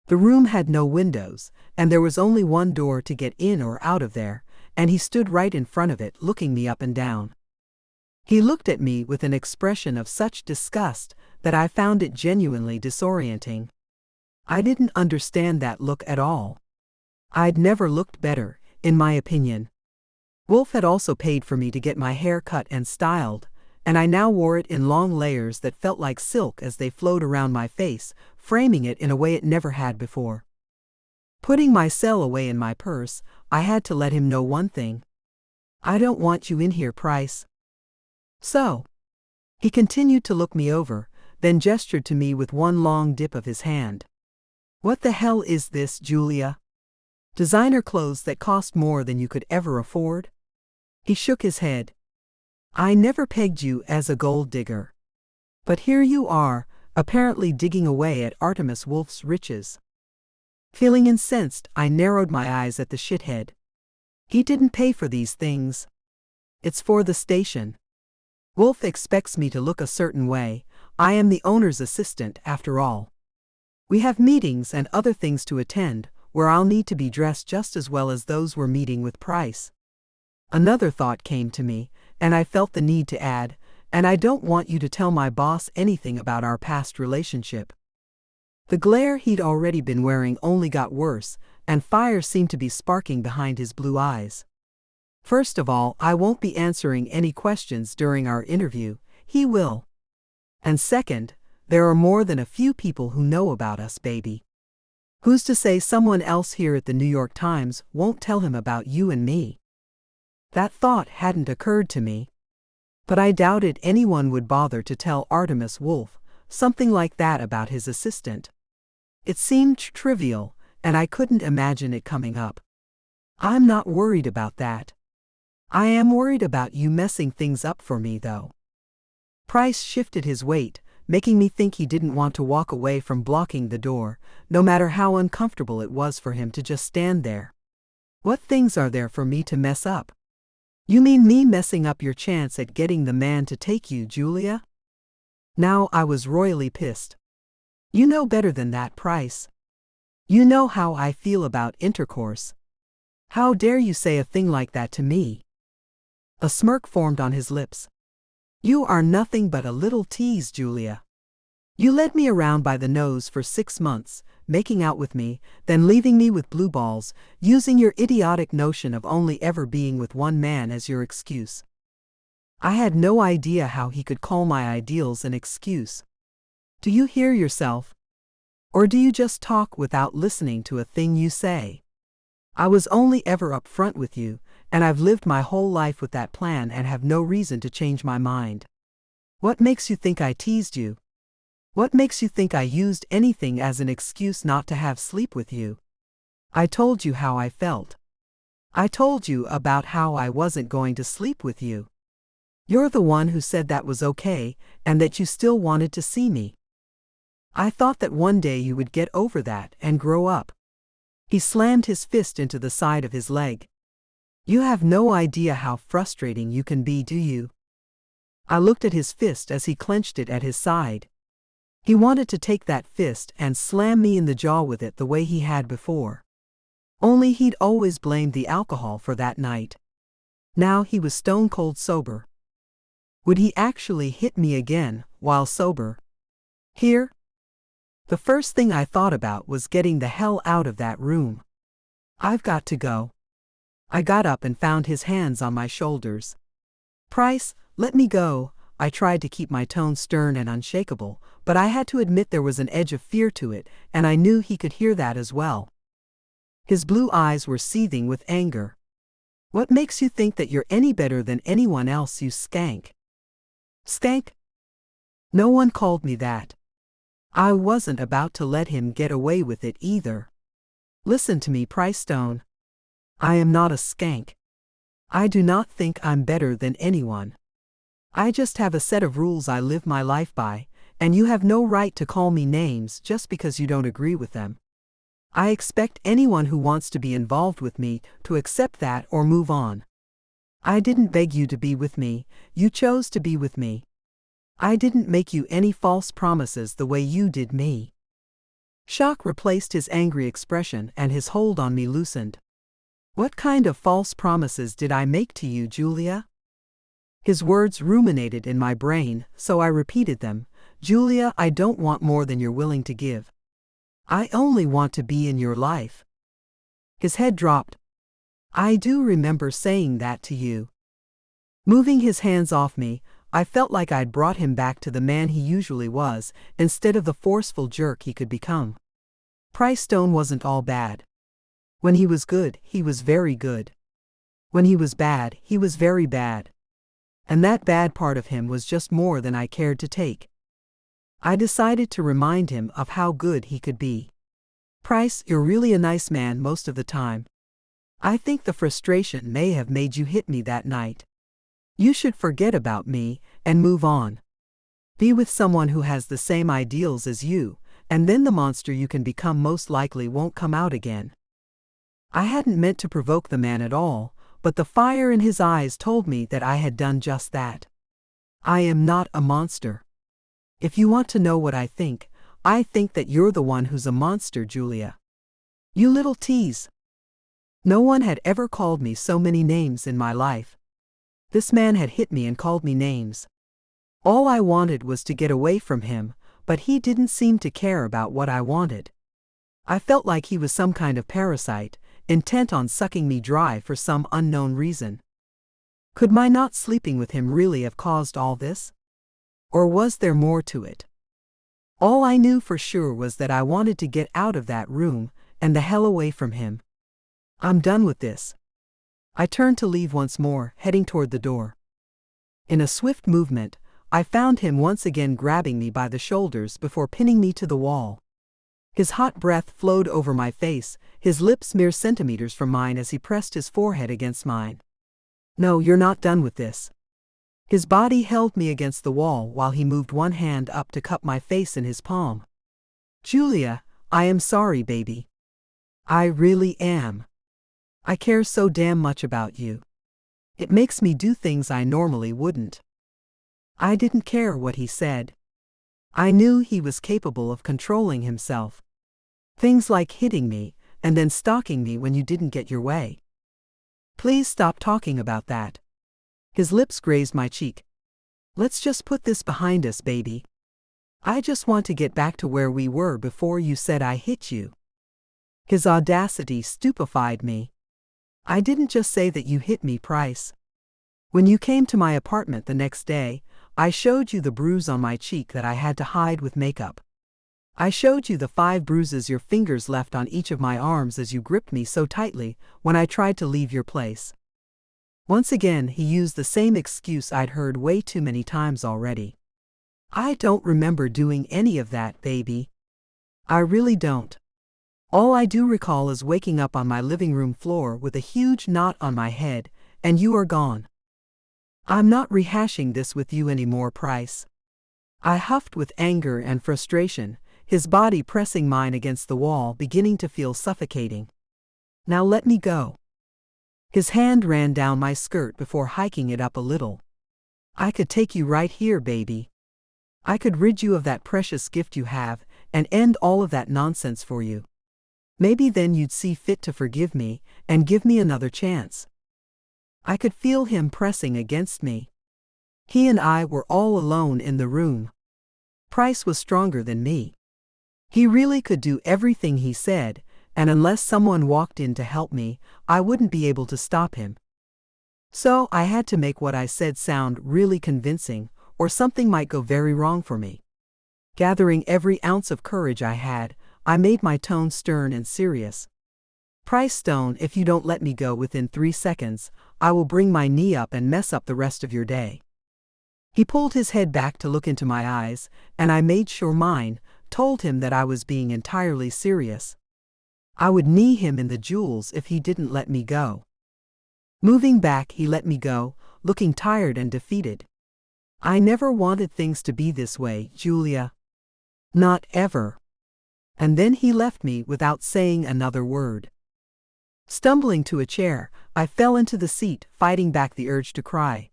The room had no windows, and there was only one door to get in or out of there, and he stood right in front of it, looking me up and down. He looked at me with an expression of such disgust that I found it genuinely disorienting. I didn't understand that look at all. I'd never looked better, in my opinion. Wolf had also paid for me to get my hair cut and styled, and I now wore it in long layers that felt like silk as they flowed around my face, framing it in a way it never had before. Putting my cell away in my purse, I had to let him know one thing. "I don't want you in here, Price." "So?" He continued to look me over, then gestured to me with one long dip of his hand. "What the hell is this, Julia? Designer clothes that cost more than you could ever afford?" He shook his head. "I never pegged you as a gold digger. But here you are, apparently digging away at Artemis Wolf's riches." Feeling incensed, I narrowed my eyes at the shithead. "He didn't pay for these things. It's for the station. Wolf expects me to look a certain way. I am the owner's assistant, after all. We have meetings and other things to attend, where I'll need to be dressed just as well as those we're meeting with Price." Another thought came to me, and I felt the need to add, "And I don't want you to tell my boss anything about our past relationship." The glare he'd already been wearing only got worse, and fire seemed to be sparking behind his blue eyes. "First of all, I won't be answering any questions during our interview. He will. And second, there are more than a few people who know about us, baby. Who's to say someone else here at the New York Times won't tell him about you and me?" That thought hadn't occurred to me. But I doubted anyone would bother to tell Artemis Wolf something like that about his assistant. It seemed trivial, and I couldn't imagine it coming up. "I'm not worried about that. I am worried about you messing things up for me, though." Price shifted his weight, making me think he didn't want to walk away from blocking the door, no matter how uncomfortable it was for him to just stand there. "What things are there for me to mess up?" "You mean me messing up your chance at getting the man to take you, Julia?" Now I was royally pissed. "You know better than that, Price. You know how I feel about intercourse. How dare you say a thing like that to me? A smirk formed on his lips. You are nothing but a little tease, Julia. You led me around by the nose for 6 months, making out with me, then leaving me with blue balls, using your idiotic notion of only ever being with one man as your excuse. I had no idea how he could call my ideals an excuse. Do you hear yourself? Or do you just talk without listening to a thing you say? I was only ever up front with you, and I've lived my whole life with that plan and have no reason to change my mind. What makes you think I teased you? What makes you think I used anything as an excuse not to have sleep with you? I told you how I felt. I told you about how I wasn't going to sleep with you. You're the one who said that was okay, and that you still wanted to see me. I thought that one day you would get over that and grow up. He slammed his fist into the side of his leg. You have no idea how frustrating you can be, do you? I looked at his fist as he clenched it at his side. He wanted to take that fist and slam me in the jaw with it the way he had before. Only he'd always blamed the alcohol for that night. Now he was stone cold sober. Would he actually hit me again, while sober? Here? The first thing I thought about was getting the hell out of that room. I've got to go. I got up and found his hands on my shoulders. Price, let me go. I tried to keep my tone stern and unshakable, but I had to admit there was an edge of fear to it, and I knew he could hear that as well. His blue eyes were seething with anger. What makes you think that you're any better than anyone else, you skank? Skank? No one called me that. I wasn't about to let him get away with it either. Listen to me, Price Stone. I am not a skank. I do not think I'm better than anyone. I just have a set of rules I live my life by, and you have no right to call me names just because you don't agree with them. I expect anyone who wants to be involved with me to accept that or move on. I didn't beg you to be with me, you chose to be with me. I didn't make you any false promises the way you did me. Shock replaced his angry expression and his hold on me loosened. What kind of false promises did I make to you, Julia? His words ruminated in my brain, so I repeated them. Julia, I don't want more than you're willing to give. I only want to be in your life. His head dropped. I do remember saying that to you. Moving his hands off me, I felt like I'd brought him back to the man he usually was, instead of the forceful jerk he could become. Price Stone wasn't all bad. When he was good, he was very good. When he was bad, he was very bad. And that bad part of him was just more than I cared to take. I decided to remind him of how good he could be. Price, you're really a nice man most of the time. I think the frustration may have made you hit me that night. You should forget about me and move on. Be with someone who has the same ideals as you, and then the monster you can become most likely won't come out again. I hadn't meant to provoke the man at all, but the fire in his eyes told me that I had done just that. I am not a monster. If you want to know what I think that you're the one who's a monster, Julia. You little tease. No one had ever called me so many names in my life. This man had hit me and called me names. All I wanted was to get away from him, but he didn't seem to care about what I wanted. I felt like he was some kind of parasite, intent on sucking me dry for some unknown reason. Could my not sleeping with him really have caused all this? Or was there more to it? All I knew for sure was that I wanted to get out of that room and the hell away from him. I'm done with this. I turned to leave once more, heading toward the door. In a swift movement, I found him once again grabbing me by the shoulders before pinning me to the wall. His hot breath flowed over my face, his lips mere centimeters from mine as he pressed his forehead against mine. No, you're not done with this. His body held me against the wall while he moved one hand up to cup my face in his palm. Julia, I am sorry, baby. I really am. I care so damn much about you. It makes me do things I normally wouldn't. I didn't care what he said. I knew he was capable of controlling himself. Things like hitting me and then stalking me when you didn't get your way. Please stop talking about that. His lips grazed my cheek. Let's just put this behind us, baby. I just want to get back to where we were before you said I hit you. His audacity stupefied me. I didn't just say that you hit me, Price. When you came to my apartment the next day, I showed you the bruise on my cheek that I had to hide with makeup. I showed you the 5 bruises your fingers left on each of my arms as you gripped me so tightly when I tried to leave your place. Once again, he used the same excuse I'd heard way too many times already. I don't remember doing any of that, baby. I really don't. All I do recall is waking up on my living room floor with a huge knot on my head, and you are gone. I'm not rehashing this with you anymore, Price. I huffed with anger and frustration, his body pressing mine against the wall, beginning to feel suffocating. Now let me go. His hand ran down my skirt before hiking it up a little. I could take you right here, baby. I could rid you of that precious gift you have and end all of that nonsense for you. Maybe then you'd see fit to forgive me and give me another chance. I could feel him pressing against me. He and I were all alone in the room. Price was stronger than me. He really could do everything he said, and unless someone walked in to help me, I wouldn't be able to stop him. So I had to make what I said sound really convincing, or something might go very wrong for me. Gathering every ounce of courage I had, I made my tone stern and serious. Price Stone, if you don't let me go within 3 seconds, I will bring my knee up and mess up the rest of your day. He pulled his head back to look into my eyes, and I made sure mine told him that I was being entirely serious. I would knee him in the jewels if he didn't let me go. Moving back, he let me go, looking tired and defeated. I never wanted things to be this way, Julia. Not ever. And then he left me without saying another word. Stumbling to a chair, I fell into the seat, fighting back the urge to cry.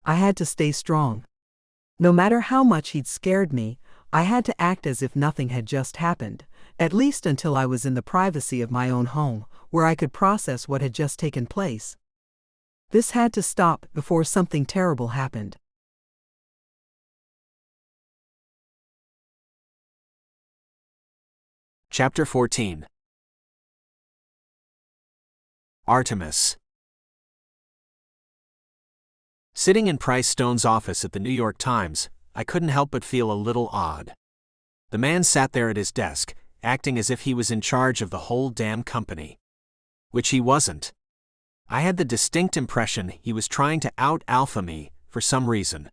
I had to stay strong. No matter how much he'd scared me, I had to act as if nothing had just happened, at least until I was in the privacy of my own home, where I could process what had just taken place. This had to stop before something terrible happened. Chapter 14. Artemis. Sitting in Price Stone's office at the New York Times, I couldn't help but feel a little odd. The man sat there at his desk, acting as if he was in charge of the whole damn company. Which he wasn't. I had the distinct impression he was trying to out-alpha me for some reason.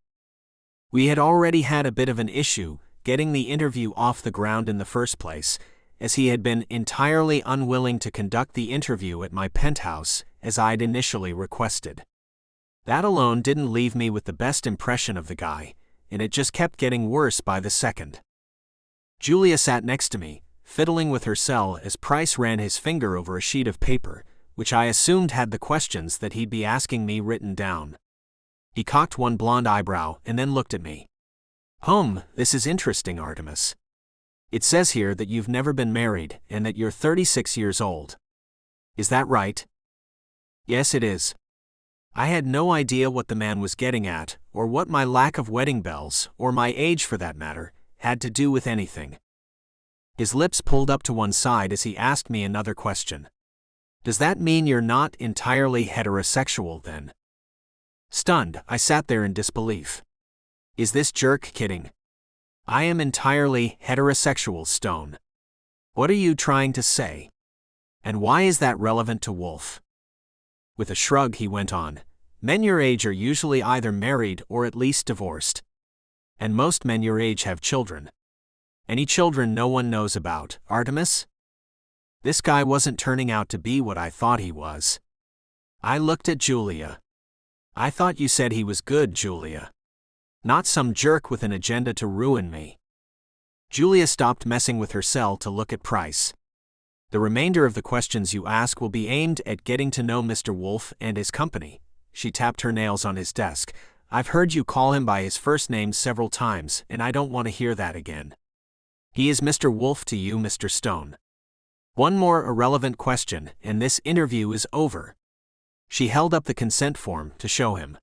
We had already had a bit of an issue getting the interview off the ground in the first place, as he had been entirely unwilling to conduct the interview at my penthouse as I'd initially requested. That alone didn't leave me with the best impression of the guy, and it just kept getting worse by the second. Julia sat next to me, fiddling with her cell as Price ran his finger over a sheet of paper, which I assumed had the questions that he'd be asking me written down. He cocked one blonde eyebrow and then looked at me. This is interesting, Artemis. It says here that you've never been married and that you're 36 years old. Is that right? Yes, it is. I had no idea what the man was getting at, or what my lack of wedding bells, or my age for that matter, had to do with anything. His lips pulled up to one side as he asked me another question. Does that mean you're not entirely heterosexual then? Stunned, I sat there in disbelief. Is this jerk kidding? I am entirely heterosexual, Stone. What are you trying to say? And why is that relevant to Wolf? With a shrug, he went on, men your age are usually either married or at least divorced. And most men your age have children. Any children no one knows about, Artemis? This guy wasn't turning out to be what I thought he was. I looked at Julia. I thought you said he was good, Julia. Not some jerk with an agenda to ruin me. Julia stopped messing with her cell to look at Price. The remainder of the questions you ask will be aimed at getting to know Mr. Wolf and his company. She tapped her nails on his desk. I've heard you call him by his first name several times, and I don't want to hear that again. He is Mr. Wolf to you, Mr. Stone. One more irrelevant question, and this interview is over. She held up the consent form to show him.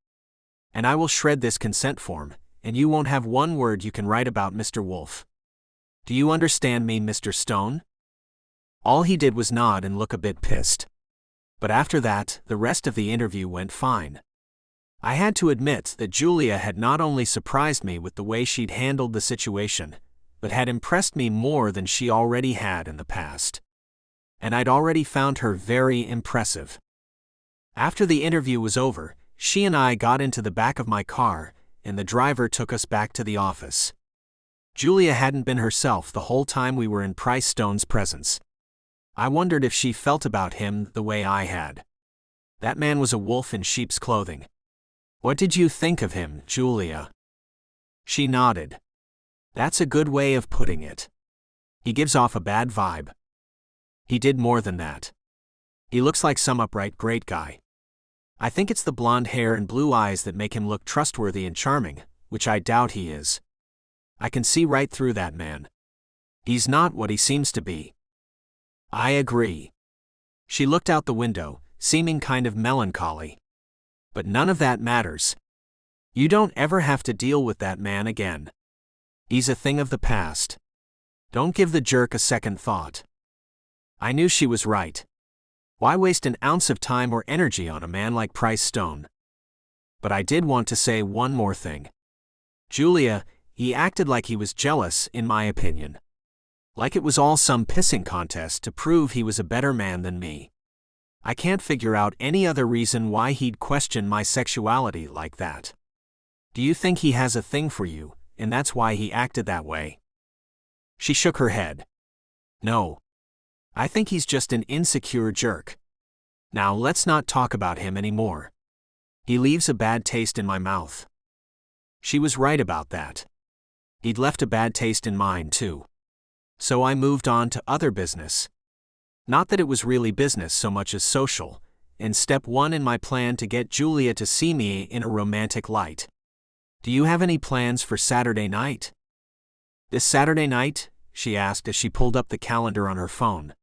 And I will shred this consent form, and you won't have one word you can write about Mr. Wolf. Do you understand me, Mr. Stone? All he did was nod and look a bit pissed. But after that, the rest of the interview went fine. I had to admit that Julia had not only surprised me with the way she'd handled the situation, but had impressed me more than she already had in the past. And I'd already found her very impressive. After the interview was over, she and I got into the back of my car, and the driver took us back to the office. Julia hadn't been herself the whole time we were in Price Stone's presence. I wondered if she felt about him the way I had. That man was a wolf in sheep's clothing. What did you think of him, Julia? She nodded. That's a good way of putting it. He gives off a bad vibe. He did more than that. He looks like some upright great guy. I think it's the blonde hair and blue eyes that make him look trustworthy and charming, which I doubt he is. I can see right through that man. He's not what he seems to be. I agree. She looked out the window, seeming kind of melancholy. But none of that matters. You don't ever have to deal with that man again. He's a thing of the past. Don't give the jerk a second thought. I knew she was right. Why waste an ounce of time or energy on a man like Price Stone? But I did want to say one more thing. Julia, he acted like he was jealous, in my opinion. Like it was all some pissing contest to prove he was a better man than me. I can't figure out any other reason why he'd question my sexuality like that. Do you think he has a thing for you, and that's why he acted that way? She shook her head. No. I think he's just an insecure jerk. Now let's not talk about him anymore. He leaves a bad taste in my mouth. She was right about that. He'd left a bad taste in mine too. So I moved on to other business. Not that it was really business so much as social, and step one in my plan to get Julia to see me in a romantic light. Do you have any plans for Saturday night? This Saturday night? She asked as she pulled up the calendar on her phone.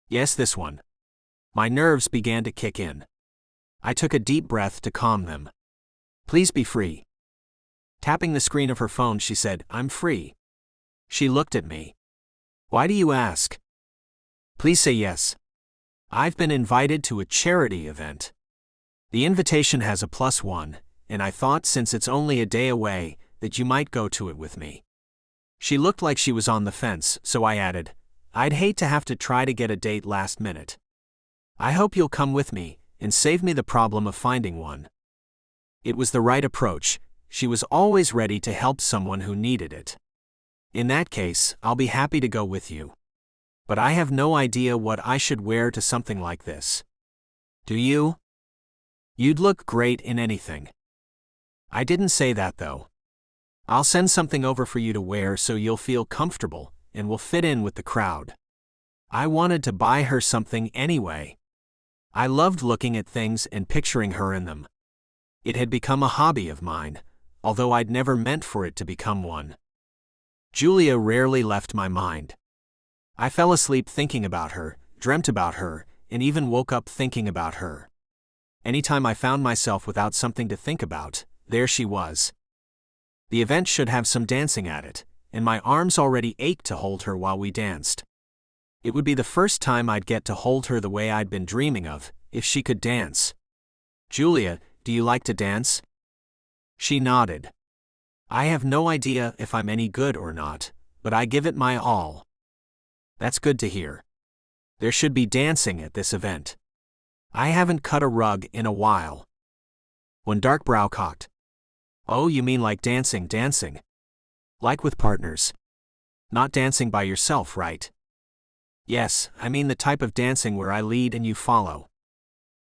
Yes, this one. My nerves began to kick in. I took a deep breath to calm them. Please be free. Tapping the screen of her phone, she said, I'm free. She looked at me. Why do you ask? Please say yes. I've been invited to a charity event. The invitation has a +1, and I thought since it's only a day away, that you might go to it with me. She looked like she was on the fence, so I added, I'd hate to have to try to get a date last minute. I hope you'll come with me, and save me the problem of finding one. It was the right approach. She was always ready to help someone who needed it. In that case, I'll be happy to go with you. But I have no idea what I should wear to something like this. Do you? You'd look great in anything. I didn't say that though. I'll send something over for you to wear so you'll feel comfortable and will fit in with the crowd. I wanted to buy her something anyway. I loved looking at things and picturing her in them. It had become a hobby of mine, although I'd never meant for it to become one. Julia rarely left my mind. I fell asleep thinking about her, dreamt about her, and even woke up thinking about her. Anytime I found myself without something to think about, there she was. The event should have some dancing at it, and my arms already ached to hold her while we danced. It would be the first time I'd get to hold her the way I'd been dreaming of, if she could dance. Julia, do you like to dance? She nodded. I have no idea if I'm any good or not, but I give it my all. That's good to hear. There should be dancing at this event. I haven't cut a rug in a while. One dark brow cocked. Oh, you mean like dancing. Like with partners. Not dancing by yourself, right? Yes, I mean the type of dancing where I lead and you follow.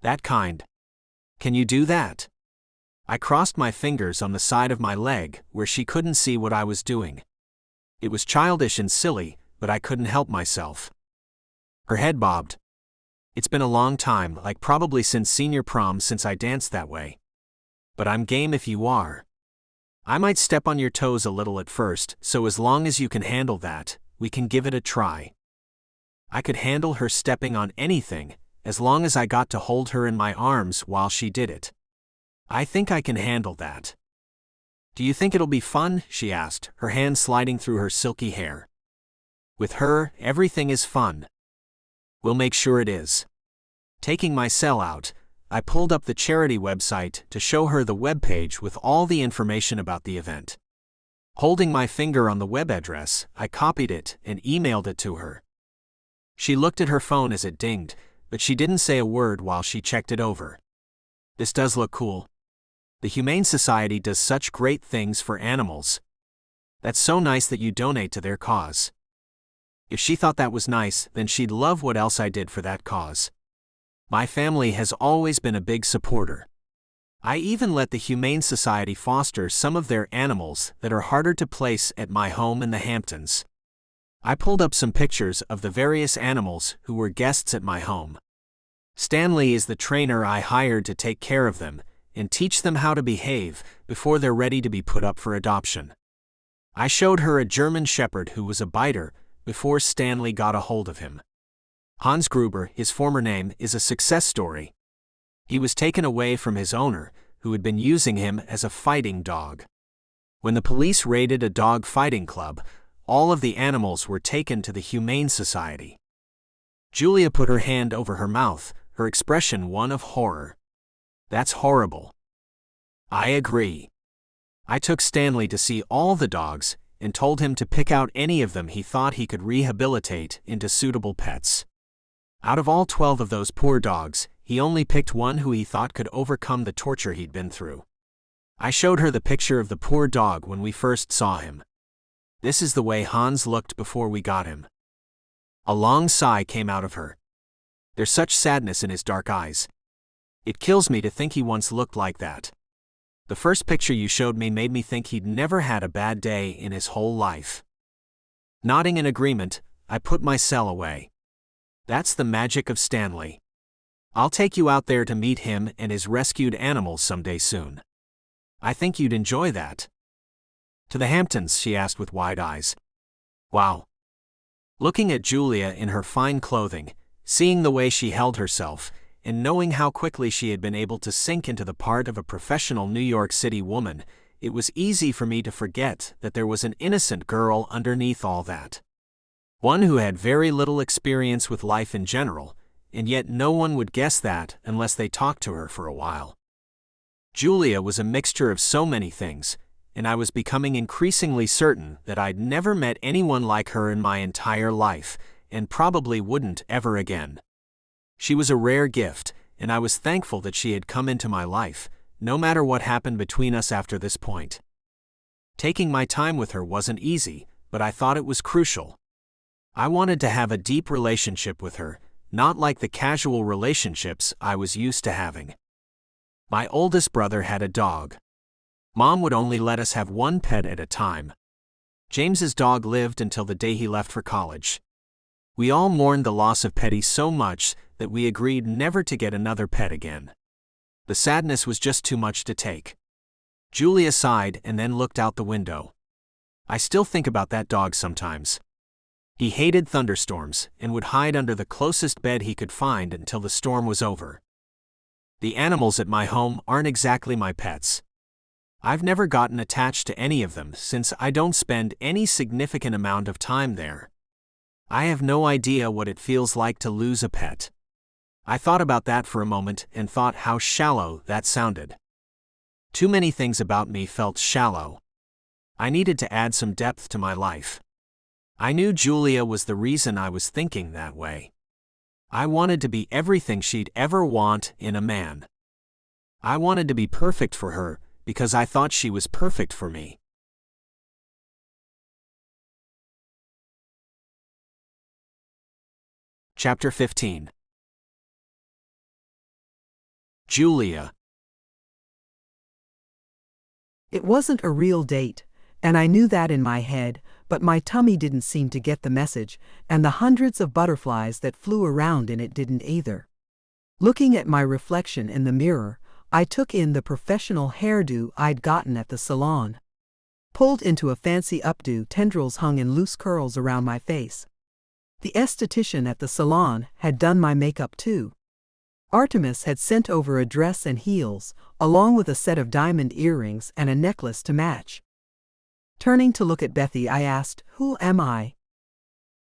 That kind. Can you do that? I crossed my fingers on the side of my leg where she couldn't see what I was doing. It was childish and silly, but I couldn't help myself. Her head bobbed. It's been a long time, like probably since senior prom since I danced that way. But I'm game if you are. I might step on your toes a little at first, so as long as you can handle that, we can give it a try. I could handle her stepping on anything, as long as I got to hold her in my arms while she did it. I think I can handle that. Do you think it'll be fun? She asked, her hand sliding through her silky hair. With her, everything is fun. We'll make sure it is. Taking my cell out, I pulled up the charity website to show her the webpage with all the information about the event. Holding my finger on the web address, I copied it and emailed it to her. She looked at her phone as it dinged, but she didn't say a word while she checked it over. This does look cool. The Humane Society does such great things for animals. That's so nice that you donate to their cause. If she thought that was nice, then she'd love what else I did for that cause. My family has always been a big supporter. I even let the Humane Society foster some of their animals that are harder to place at my home in the Hamptons. I pulled up some pictures of the various animals who were guests at my home. Stanley is the trainer I hired to take care of them and teach them how to behave before they're ready to be put up for adoption. I showed her a German Shepherd who was a biter before Stanley got a hold of him. Hans Gruber, his former name, is a success story. He was taken away from his owner, who had been using him as a fighting dog. When the police raided a dog fighting club, all of the animals were taken to the Humane Society. Julia put her hand over her mouth, her expression one of horror. That's horrible. I agree. I took Stanley to see all the dogs and told him to pick out any of them he thought he could rehabilitate into suitable pets. Out of all 12 of those poor dogs, he only picked one who he thought could overcome the torture he'd been through. I showed her the picture of the poor dog when we first saw him. This is the way Hans looked before we got him. A long sigh came out of her. There's such sadness in his dark eyes. It kills me to think he once looked like that. The first picture you showed me made me think he'd never had a bad day in his whole life. Nodding in agreement, I put my cell away. That's the magic of Stanley. I'll take you out there to meet him and his rescued animals someday soon. I think you'd enjoy that. To the Hamptons? She asked with wide eyes. Wow. Looking at Julia in her fine clothing, seeing the way she held herself, and knowing how quickly she had been able to sink into the part of a professional New York City woman, it was easy for me to forget that there was an innocent girl underneath all that. One who had very little experience with life in general, and yet no one would guess that unless they talked to her for a while. Julia was a mixture of so many things, and I was becoming increasingly certain that I'd never met anyone like her in my entire life, and probably wouldn't ever again. She was a rare gift, and I was thankful that she had come into my life, no matter what happened between us after this point. Taking my time with her wasn't easy, but I thought it was crucial. I wanted to have a deep relationship with her, not like the casual relationships I was used to having. My oldest brother had a dog. Mom would only let us have one pet at a time. James's dog lived until the day he left for college. We all mourned the loss of Petty so much that we agreed never to get another pet again. The sadness was just too much to take. Julia sighed and then looked out the window. I still think about that dog sometimes. He hated thunderstorms and would hide under the closest bed he could find until the storm was over. The animals at my home aren't exactly my pets. I've never gotten attached to any of them since I don't spend any significant amount of time there. I have no idea what it feels like to lose a pet. I thought about that for a moment and thought how shallow that sounded. Too many things about me felt shallow. I needed to add some depth to my life. I knew Julia was the reason I was thinking that way. I wanted to be everything she'd ever want in a man. I wanted to be perfect for her because I thought she was perfect for me. Chapter 15. Julia. It wasn't a real date, and I knew that in my head, but my tummy didn't seem to get the message, and the hundreds of butterflies that flew around in it didn't either. Looking at my reflection in the mirror, I took in the professional hairdo I'd gotten at the salon. Pulled into a fancy updo, tendrils hung in loose curls around my face. The esthetician at the salon had done my makeup too. Artemis had sent over a dress and heels, along with a set of diamond earrings and a necklace to match. Turning to look at Bethy, I asked, "Who am I?"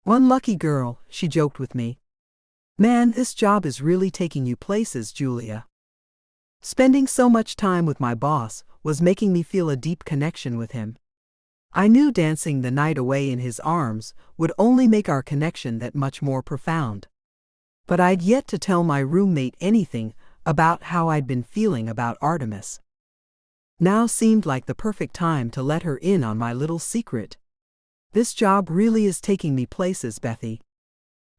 "One lucky girl," she joked with me. "Man, this job is really taking you places, Julia." Spending so much time with my boss was making me feel a deep connection with him. I knew dancing the night away in his arms would only make our connection that much more profound. But I'd yet to tell my roommate anything about how I'd been feeling about Artemis. Now seemed like the perfect time to let her in on my little secret. This job really is taking me places, Bethy.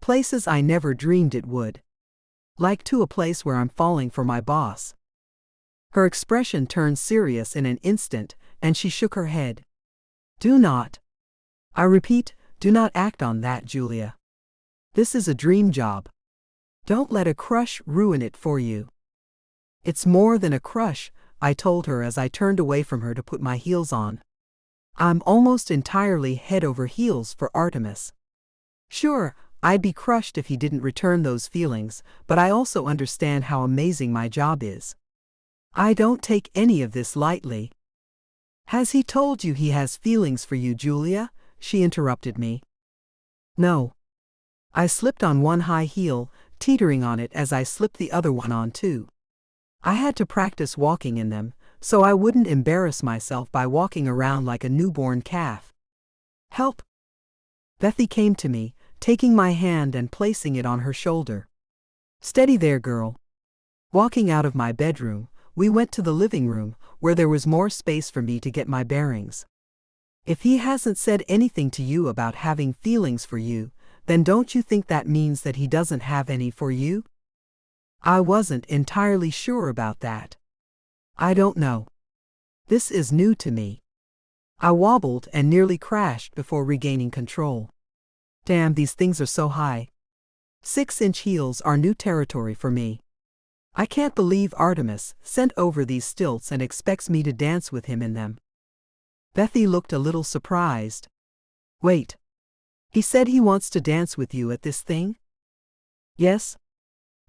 Places I never dreamed it would. Like to a place where I'm falling for my boss. Her expression turned serious in an instant, and she shook her head. "Do not. I repeat, do not act on that, Julia. This is a dream job. Don't let a crush ruin it for you." "It's more than a crush," I told her as I turned away from her to put my heels on. "I'm almost entirely head over heels for Artemis. Sure, I'd be crushed if he didn't return those feelings, but I also understand how amazing my job is. I don't take any of this lightly." "Has he told you he has feelings for you, Julia?" she interrupted me. "No." I slipped on one high heel, teetering on it as I slipped the other one on too. I had to practice walking in them, so I wouldn't embarrass myself by walking around like a newborn calf. "Help!" Bethy came to me, taking my hand and placing it on her shoulder. "Steady there, girl." Walking out of my bedroom, we went to the living room, where there was more space for me to get my bearings. "If he hasn't said anything to you about having feelings for you, then don't you think that means that he doesn't have any for you?" I wasn't entirely sure about that. "I don't know. This is new to me." I wobbled and nearly crashed before regaining control. Damn, these things are so high. 6-inch heels are new territory for me. I can't believe Artemis sent over these stilts and expects me to dance with him in them. Bethy looked a little surprised. "Wait. He said he wants to dance with you at this thing?" "Yes."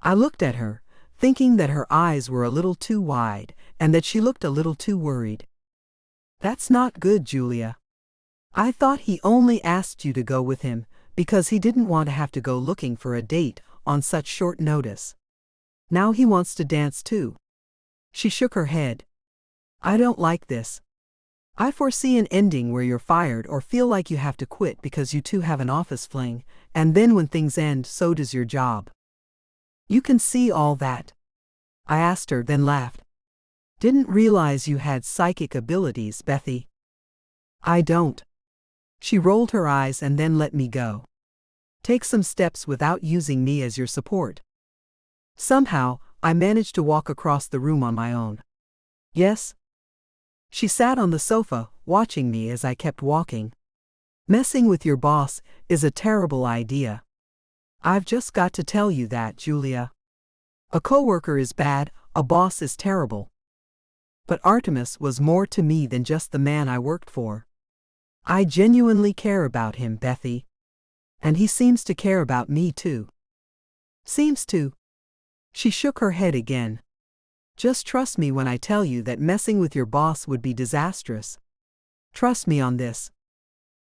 I looked at her, thinking that her eyes were a little too wide and that she looked a little too worried. "That's not good, Julia. I thought he only asked you to go with him because he didn't want to have to go looking for a date on such short notice. Now he wants to dance too." She shook her head. "I don't like this. I foresee an ending where you're fired or feel like you have to quit because you two have an office fling, and then when things end, so does your job." "You can see all that?" I asked her, then laughed. "Didn't realize you had psychic abilities, Bethy." "I don't." She rolled her eyes and then let me go. "Take some steps without using me as your support." Somehow, I managed to walk across the room on my own. "Yes?" She sat on the sofa, watching me as I kept walking. "Messing with your boss is a terrible idea. I've just got to tell you that, Julia. A coworker is bad, a boss is terrible. But Artemis was more to me than just the man I worked for. I genuinely care about him, Bethy. And he seems to care about me too." "Seems to?" She shook her head again. "Just trust me when I tell you that messing with your boss would be disastrous. Trust me on this."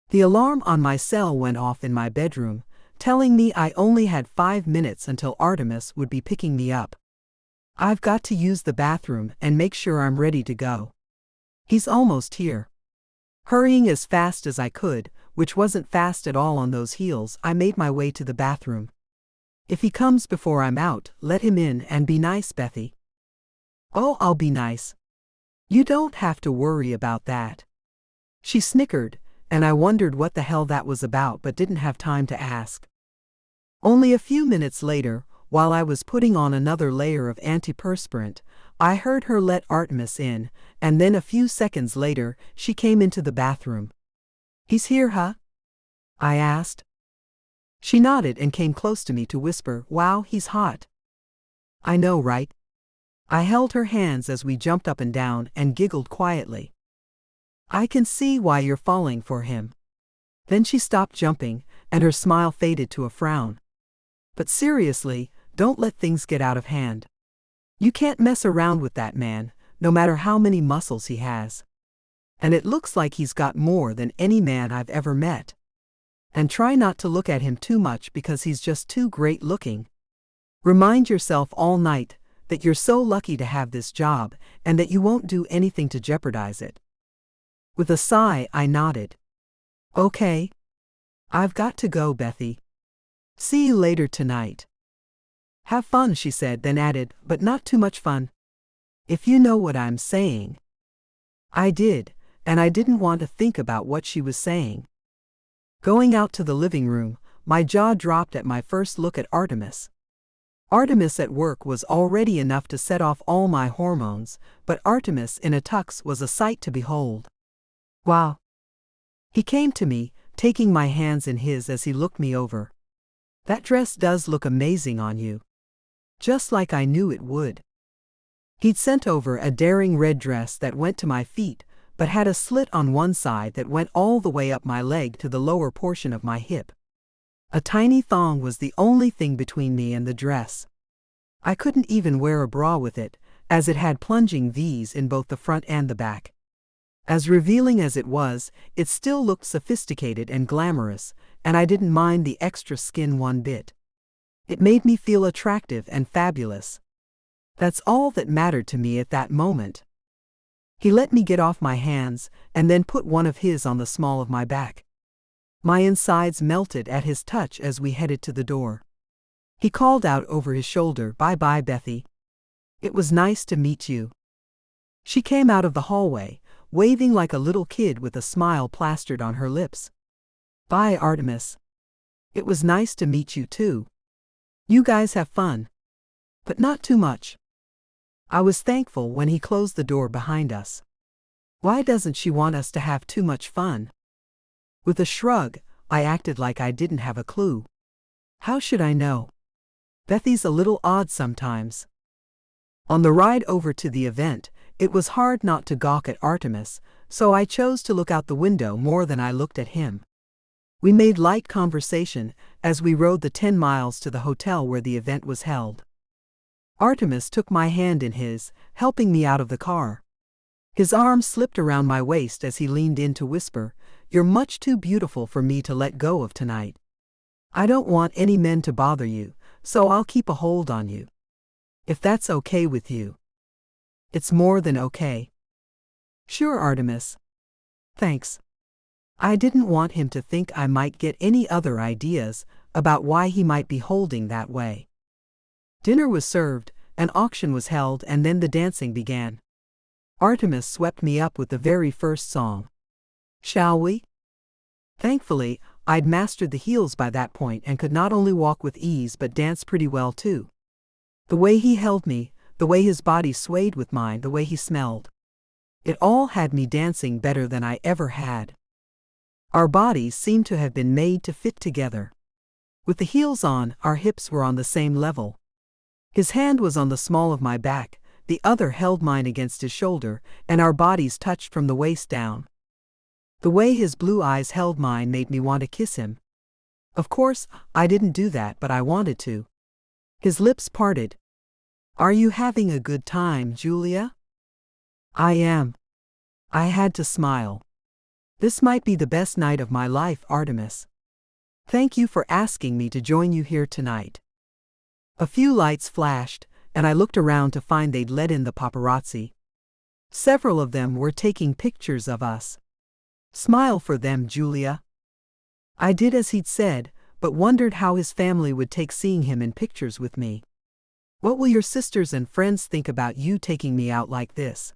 The alarm on my cell went off in my bedroom, telling me I only had 5 minutes until Artemis would be picking me up. I've got to use the bathroom and make sure I'm ready to go. He's almost here. Hurrying as fast as I could, which wasn't fast at all on those heels, I made my way to the bathroom. "If he comes before I'm out, let him in and be nice, Bethy." "Oh, I'll be nice. You don't have to worry about that." She snickered, and I wondered what the hell that was about but didn't have time to ask. Only a few minutes later, while I was putting on another layer of antiperspirant, I heard her let Artemis in, and then a few seconds later, she came into the bathroom. "He's here, huh?" I asked. She nodded and came close to me to whisper, "Wow, he's hot." "I know, right?" I held her hands as we jumped up and down and giggled quietly. "I can see why you're falling for him." Then she stopped jumping, and her smile faded to a frown. But seriously, don't let things get out of hand. You can't mess around with that man, no matter how many muscles he has. And it looks like he's got more than any man I've ever met. And try not to look at him too much because he's just too great looking. Remind yourself all night that you're so lucky to have this job and that you won't do anything to jeopardize it. With a sigh, I nodded. Okay. I've got to go, Bethy. See you later tonight. Have fun, she said, then added, but not too much fun. If you know what I'm saying. I did, and I didn't want to think about what she was saying. Going out to the living room, my jaw dropped at my first look at Artemis. Artemis at work was already enough to set off all my hormones, but Artemis in a tux was a sight to behold. Wow. He came to me, taking my hands in his as he looked me over. That dress does look amazing on you. Just like I knew it would. He'd sent over a daring red dress that went to my feet, but had a slit on one side that went all the way up my leg to the lower portion of my hip. A tiny thong was the only thing between me and the dress. I couldn't even wear a bra with it, as it had plunging V's in both the front and the back. As revealing as it was, it still looked sophisticated and glamorous, and I didn't mind the extra skin one bit. It made me feel attractive and fabulous. That's all that mattered to me at that moment. He let me get off my hands, and then put one of his on the small of my back. My insides melted at his touch as we headed to the door. He called out over his shoulder, "Bye-bye, Bethy. It was nice to meet you." She came out of the hallway, waving like a little kid with a smile plastered on her lips. "Bye, Artemis. It was nice to meet you too. You guys have fun. But not too much." I was thankful when he closed the door behind us. Why doesn't she want us to have too much fun? With a shrug, I acted like I didn't have a clue. How should I know? Bethy's a little odd sometimes. On the ride over to the event, it was hard not to gawk at Artemis, so I chose to look out the window more than I looked at him. We made light conversation as we rode the 10 miles to the hotel where the event was held. Artemis took my hand in his, helping me out of the car. His arm slipped around my waist as he leaned in to whisper, "You're much too beautiful for me to let go of tonight. I don't want any men to bother you, so I'll keep a hold on you. If that's okay with you." "It's more than okay." "Sure, Artemis. Thanks." I didn't want him to think I might get any other ideas about why he might be holding that way. Dinner was served, an auction was held, and then the dancing began. Artemis swept me up with the very first song. "Shall we?" Thankfully, I'd mastered the heels by that point and could not only walk with ease but dance pretty well too. The way he held me, the way his body swayed with mine, the way he smelled. It all had me dancing better than I ever had. Our bodies seemed to have been made to fit together. With the heels on, our hips were on the same level. His hand was on the small of my back, the other held mine against his shoulder, and our bodies touched from the waist down. The way his blue eyes held mine made me want to kiss him. Of course, I didn't do that, but I wanted to. His lips parted. "Are you having a good time, Julia?" "I am." I had to smile. "This might be the best night of my life, Artemis. Thank you for asking me to join you here tonight." A few lights flashed, and I looked around to find they'd let in the paparazzi. Several of them were taking pictures of us. "Smile for them, Julia." I did as he'd said, but wondered how his family would take seeing him in pictures with me. "What will your sisters and friends think about you taking me out like this?"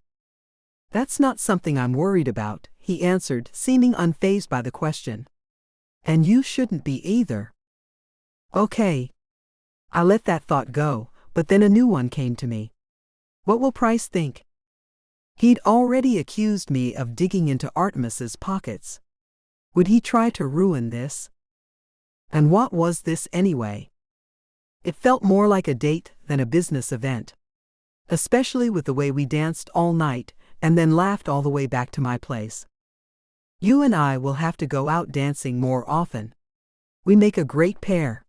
"That's not something I'm worried about," he answered, seeming unfazed by the question. "And you shouldn't be either." "Okay." I let that thought go, but then a new one came to me. "What will Price think?" He'd already accused me of digging into Artemis's pockets. Would he try to ruin this? And what was this anyway? It felt more like a date than a business event. Especially with the way we danced all night, and then laughed all the way back to my place. "You and I will have to go out dancing more often." We make a great pair.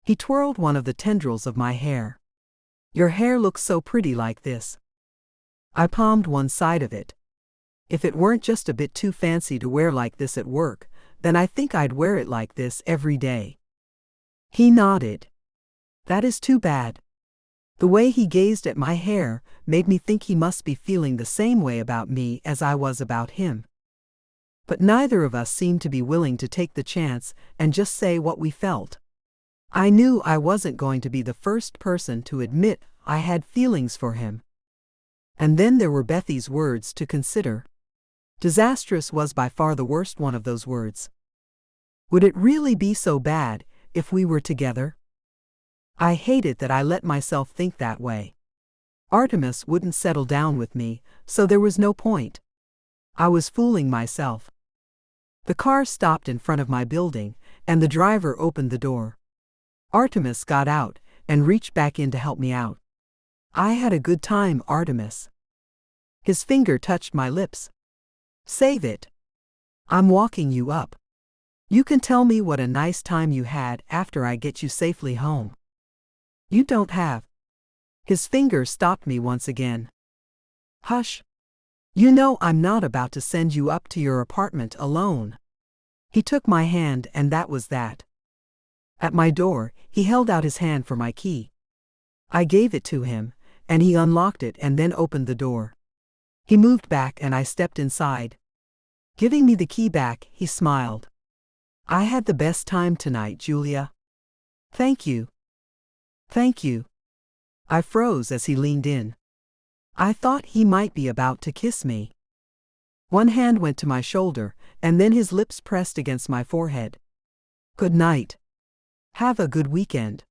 He twirled one of the tendrils of my hair. Your hair looks so pretty like this. I palmed one side of it. If it weren't just a bit too fancy to wear like this at work, then I think I'd wear it like this every day. He nodded. That is too bad. The way he gazed at my hair made me think he must be feeling the same way about me as I was about him. But neither of us seemed to be willing to take the chance and just say what we felt. I knew I wasn't going to be the first person to admit I had feelings for him. And then there were Bethy's words to consider. Disastrous was by far the worst one of those words. Would it really be so bad if we were together? I hated that I let myself think that way. Artemis wouldn't settle down with me, so there was no point. I was fooling myself. The car stopped in front of my building, and the driver opened the door. Artemis got out and reached back in to help me out. I had a good time, Artemis. His finger touched my lips. Save it. I'm walking you up. You can tell me what a nice time you had after I get you safely home. You don't have. His finger stopped me once again. Hush. You know I'm not about to send you up to your apartment alone. He took my hand and that was that. At my door, he held out his hand for my key. I gave it to him, and he unlocked it and then opened the door. He moved back and I stepped inside. Giving me the key back, he smiled. I had the best time tonight, Julia. Thank you. Thank you. I froze as he leaned in. I thought he might be about to kiss me. One hand went to my shoulder, and then his lips pressed against my forehead. Good night. Have a good weekend.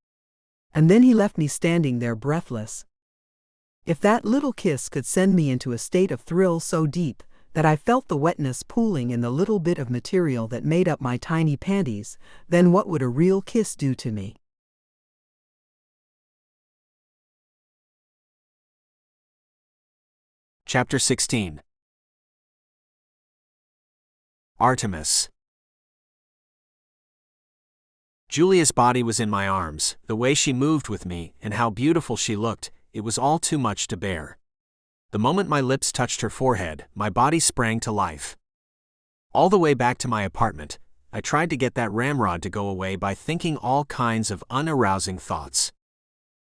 And then he left me standing there breathless. If that little kiss could send me into a state of thrill so deep that I felt the wetness pooling in the little bit of material that made up my tiny panties, then what would a real kiss do to me? Chapter 16. Artemis. Julia's body was in my arms, the way she moved with me, and how beautiful she looked, it was all too much to bear. The moment my lips touched her forehead, my body sprang to life. All the way back to my apartment, I tried to get that ramrod to go away by thinking all kinds of unarousing thoughts.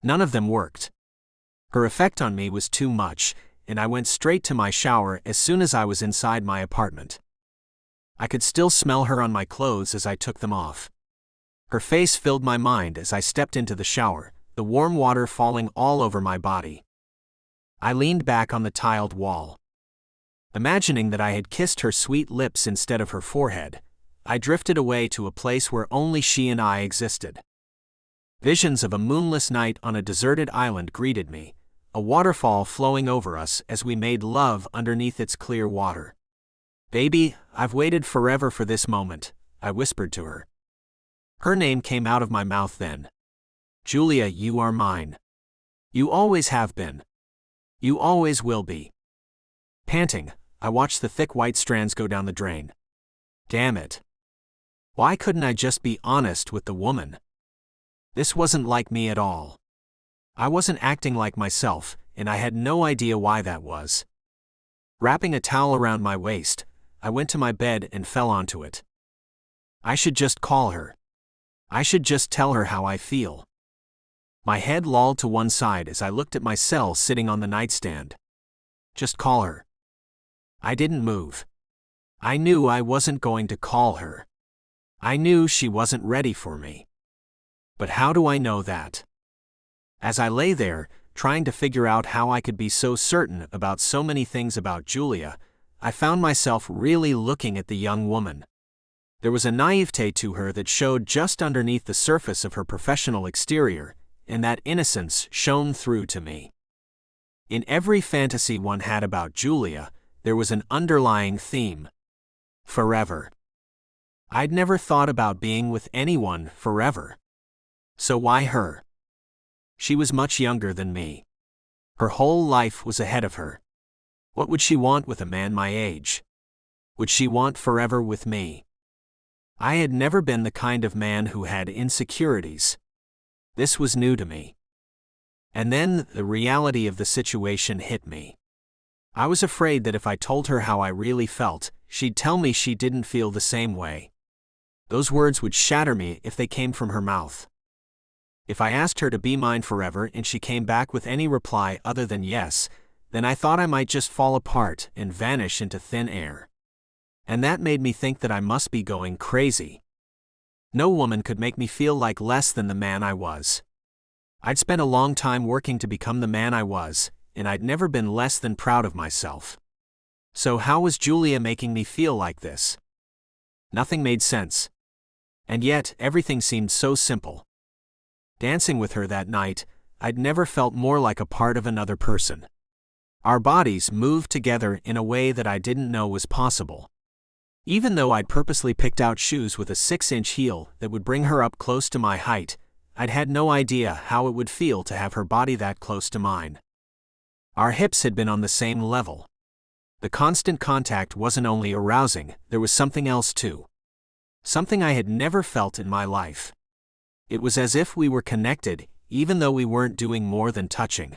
None of them worked. Her effect on me was too much, and I went straight to my shower as soon as I was inside my apartment. I could still smell her on my clothes as I took them off. Her face filled my mind as I stepped into the shower, the warm water falling all over my body. I leaned back on the tiled wall. Imagining that I had kissed her sweet lips instead of her forehead, I drifted away to a place where only she and I existed. Visions of a moonless night on a deserted island greeted me, a waterfall flowing over us as we made love underneath its clear water. Baby, I've waited forever for this moment, I whispered to her. Her name came out of my mouth then. Julia, you are mine. You always have been. You always will be. Panting, I watched the thick white strands go down the drain. Damn it. Why couldn't I just be honest with the woman? This wasn't like me at all. I wasn't acting like myself, and I had no idea why that was. Wrapping a towel around my waist, I went to my bed and fell onto it. I should just call her. I should just tell her how I feel. My head lolled to one side as I looked at my cell sitting on the nightstand. Just call her. I didn't move. I knew I wasn't going to call her. I knew she wasn't ready for me. But how do I know that? As I lay there, trying to figure out how I could be so certain about so many things about Julia, I found myself really looking at the young woman. There was a naivete to her that showed just underneath the surface of her professional exterior, and that innocence shone through to me. In every fantasy one had about Julia, there was an underlying theme. Forever. I'd never thought about being with anyone forever. So why her? She was much younger than me. Her whole life was ahead of her. What would she want with a man my age? Would she want forever with me? I had never been the kind of man who had insecurities. This was new to me. And then the reality of the situation hit me. I was afraid that if I told her how I really felt, she'd tell me she didn't feel the same way. Those words would shatter me if they came from her mouth. If I asked her to be mine forever and she came back with any reply other than yes, then I thought I might just fall apart and vanish into thin air. And that made me think that I must be going crazy. No woman could make me feel like less than the man I was. I'd spent a long time working to become the man I was, and I'd never been less than proud of myself. So how was Julia making me feel like this? Nothing made sense. And yet, everything seemed so simple. Dancing with her that night, I'd never felt more like a part of another person. Our bodies moved together in a way that I didn't know was possible. Even though I'd purposely picked out shoes with a 6-inch heel that would bring her up close to my height, I'd had no idea how it would feel to have her body that close to mine. Our hips had been on the same level. The constant contact wasn't only arousing, there was something else too. Something I had never felt in my life. It was as if we were connected, even though we weren't doing more than touching.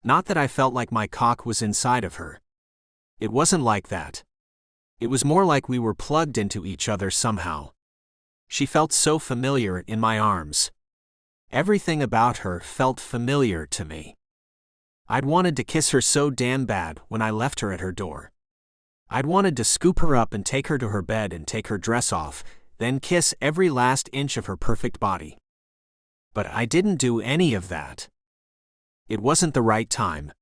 Not that I felt like my cock was inside of her. It wasn't like that. It was more like we were plugged into each other somehow. She felt so familiar in my arms. Everything about her felt familiar to me. I'd wanted to kiss her so damn bad when I left her at her door. I'd wanted to scoop her up and take her to her bed and take her dress off, then kiss every last inch of her perfect body. But I didn't do any of that. It wasn't the right time.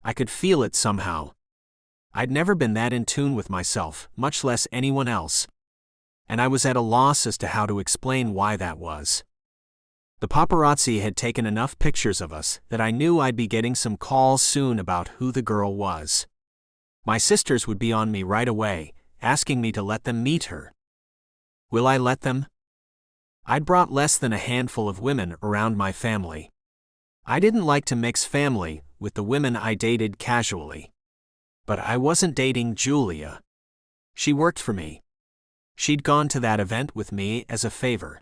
I could feel it somehow. I'd never been that in tune with myself, much less anyone else. And I was at a loss as to how to explain why that was. The paparazzi had taken enough pictures of us that I knew I'd be getting some calls soon about who the girl was. My sisters would be on me right away, asking me to let them meet her. Will I let them? I'd brought less than a handful of women around my family. I didn't like to mix family with the women I dated casually. But I wasn't dating Julia. She worked for me. She'd gone to that event with me as a favor.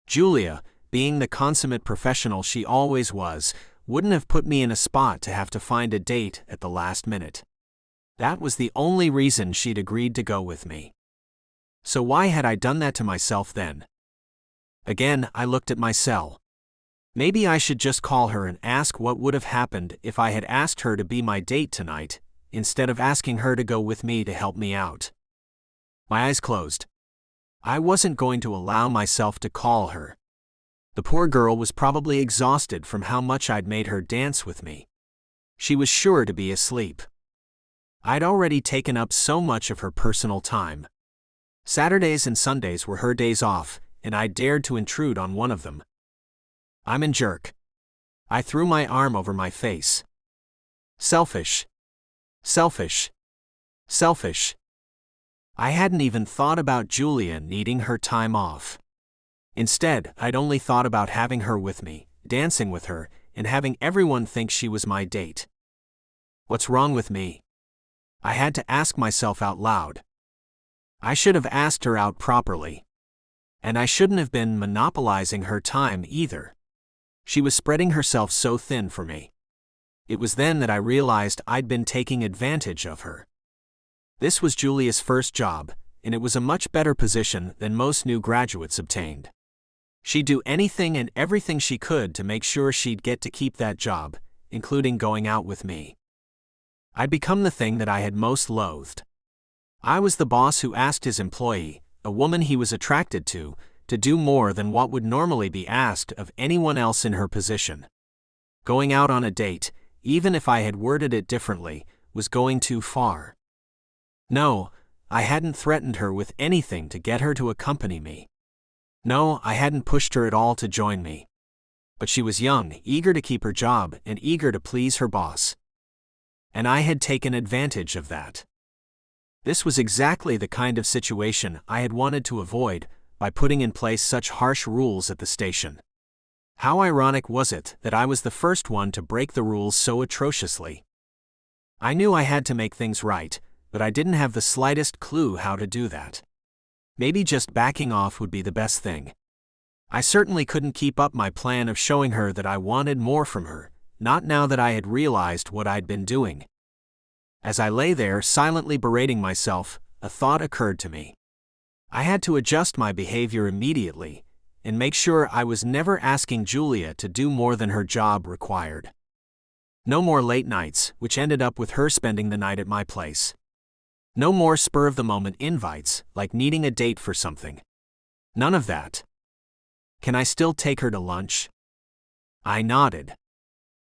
Julia, being the consummate professional she always was, wouldn't have put me in a spot to have to find a date at the last minute. That was the only reason she'd agreed to go with me. So why had I done that to myself then? Again, I looked at my cell. Maybe I should just call her and ask what would have happened if I had asked her to be my date tonight, instead of asking her to go with me to help me out. My eyes closed. I wasn't going to allow myself to call her. The poor girl was probably exhausted from how much I'd made her dance with me. She was sure to be asleep. I'd already taken up so much of her personal time. Saturdays and Sundays were her days off, and I dared to intrude on one of them. I'm a jerk. I threw my arm over my face. Selfish. Selfish. Selfish. I hadn't even thought about Julia needing her time off. Instead, I'd only thought about having her with me, dancing with her, and having everyone think she was my date. What's wrong with me? I had to ask myself out loud. I should have asked her out properly. And I shouldn't have been monopolizing her time either. She was spreading herself so thin for me. It was then that I realized I'd been taking advantage of her. This was Julia's first job, and it was a much better position than most new graduates obtained. She'd do anything and everything she could to make sure she'd get to keep that job, including going out with me. I'd become the thing that I had most loathed. I was the boss who asked his employee, a woman he was attracted to do more than what would normally be asked of anyone else in her position. Going out on a date, even if I had worded it differently, was going too far. No, I hadn't threatened her with anything to get her to accompany me. No, I hadn't pushed her at all to join me. But she was young, eager to keep her job, and eager to please her boss. And I had taken advantage of that. This was exactly the kind of situation I had wanted to avoid by putting in place such harsh rules at the station. How ironic was it that I was the first one to break the rules so atrociously? I knew I had to make things right, but I didn't have the slightest clue how to do that. Maybe just backing off would be the best thing. I certainly couldn't keep up my plan of showing her that I wanted more from her, not now that I had realized what I'd been doing. As I lay there silently berating myself, a thought occurred to me. I had to adjust my behavior immediately and make sure I was never asking Julia to do more than her job required. No more late nights, which ended up with her spending the night at my place. No more spur-of-the-moment invites, like needing a date for something. None of that. Can I still take her to lunch? I nodded.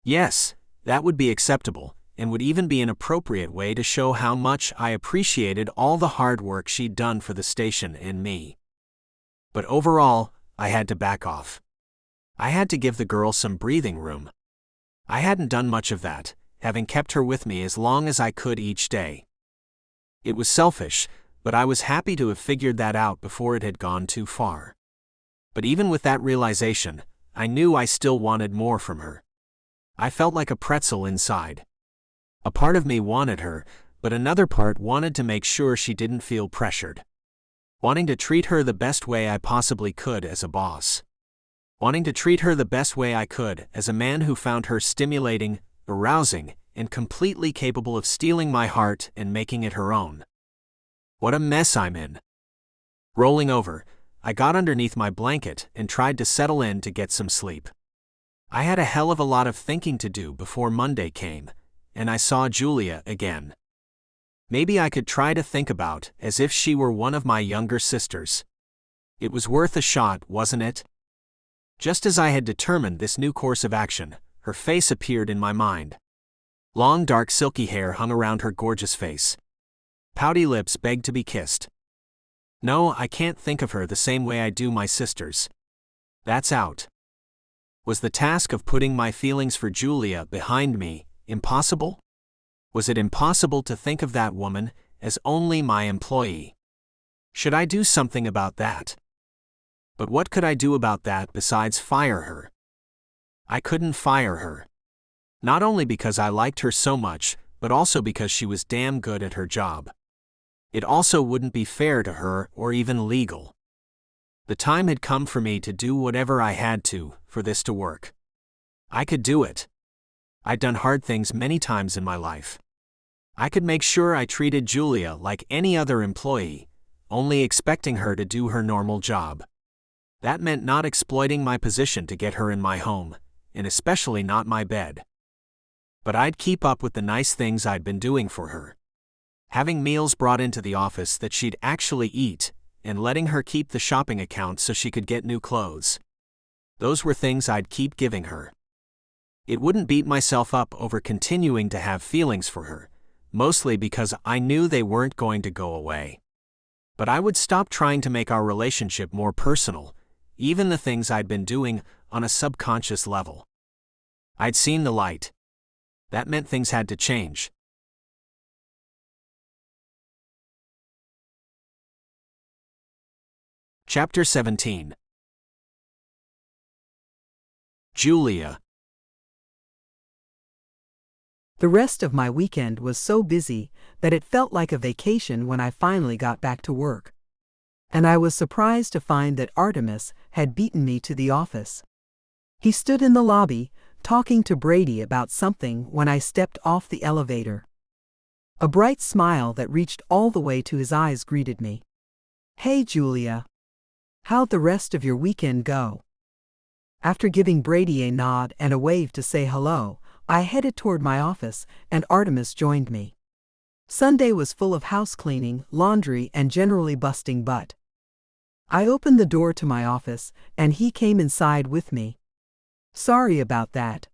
Yes, that would be acceptable, and would even be an appropriate way to show how much I appreciated all the hard work she'd done for the station and me. But overall, I had to back off. I had to give the girl some breathing room. I hadn't done much of that, having kept her with me as long as I could each day. It was selfish, but I was happy to have figured that out before it had gone too far. But even with that realization, I knew I still wanted more from her. I felt like a pretzel inside. A part of me wanted her, but another part wanted to make sure she didn't feel pressured. Wanting to treat her the best way I possibly could as a boss. Wanting to treat her the best way I could as a man who found her stimulating, arousing, and completely capable of stealing my heart and making it her own. What a mess I'm in. Rolling over, I got underneath my blanket and tried to settle in to get some sleep. I had a hell of a lot of thinking to do before Monday came, and I saw Julia again. Maybe I could try to think about as if she were one of my younger sisters. It was worth a shot, wasn't it? Just as I had determined this new course of action, her face appeared in my mind. Long dark silky hair hung around her gorgeous face. Pouty lips begged to be kissed. No, I can't think of her the same way I do my sisters. That's out. Was the task of putting my feelings for Julia behind me impossible? Was it impossible to think of that woman as only my employee? Should I do something about that? But what could I do about that besides fire her? I couldn't fire her. Not only because I liked her so much, but also because she was damn good at her job. It also wouldn't be fair to her or even legal. The time had come for me to do whatever I had to for this to work. I could do it. I'd done hard things many times in my life. I could make sure I treated Julia like any other employee, only expecting her to do her normal job. That meant not exploiting my position to get her in my home, and especially not my bed. But I'd keep up with the nice things I'd been doing for her. Having meals brought into the office that she'd actually eat, and letting her keep the shopping account so she could get new clothes. Those were things I'd keep giving her. It wouldn't beat myself up over continuing to have feelings for her, mostly because I knew they weren't going to go away. But I would stop trying to make our relationship more personal, even the things I'd been doing on a subconscious level. I'd seen the light. That meant things had to change. Chapter 17. Julia. The rest of my weekend was so busy that it felt like a vacation when I finally got back to work. And I was surprised to find that Artemis had beaten me to the office. He stood in the lobby, talking to Brady about something when I stepped off the elevator. A bright smile that reached all the way to his eyes greeted me. "Hey, Julia. How'd the rest of your weekend go?" After giving Brady a nod and a wave to say hello, I headed toward my office, and Artemis joined me. Sunday was full of house cleaning, laundry, and generally busting butt. I opened the door to my office, and he came inside with me. "Sorry about that.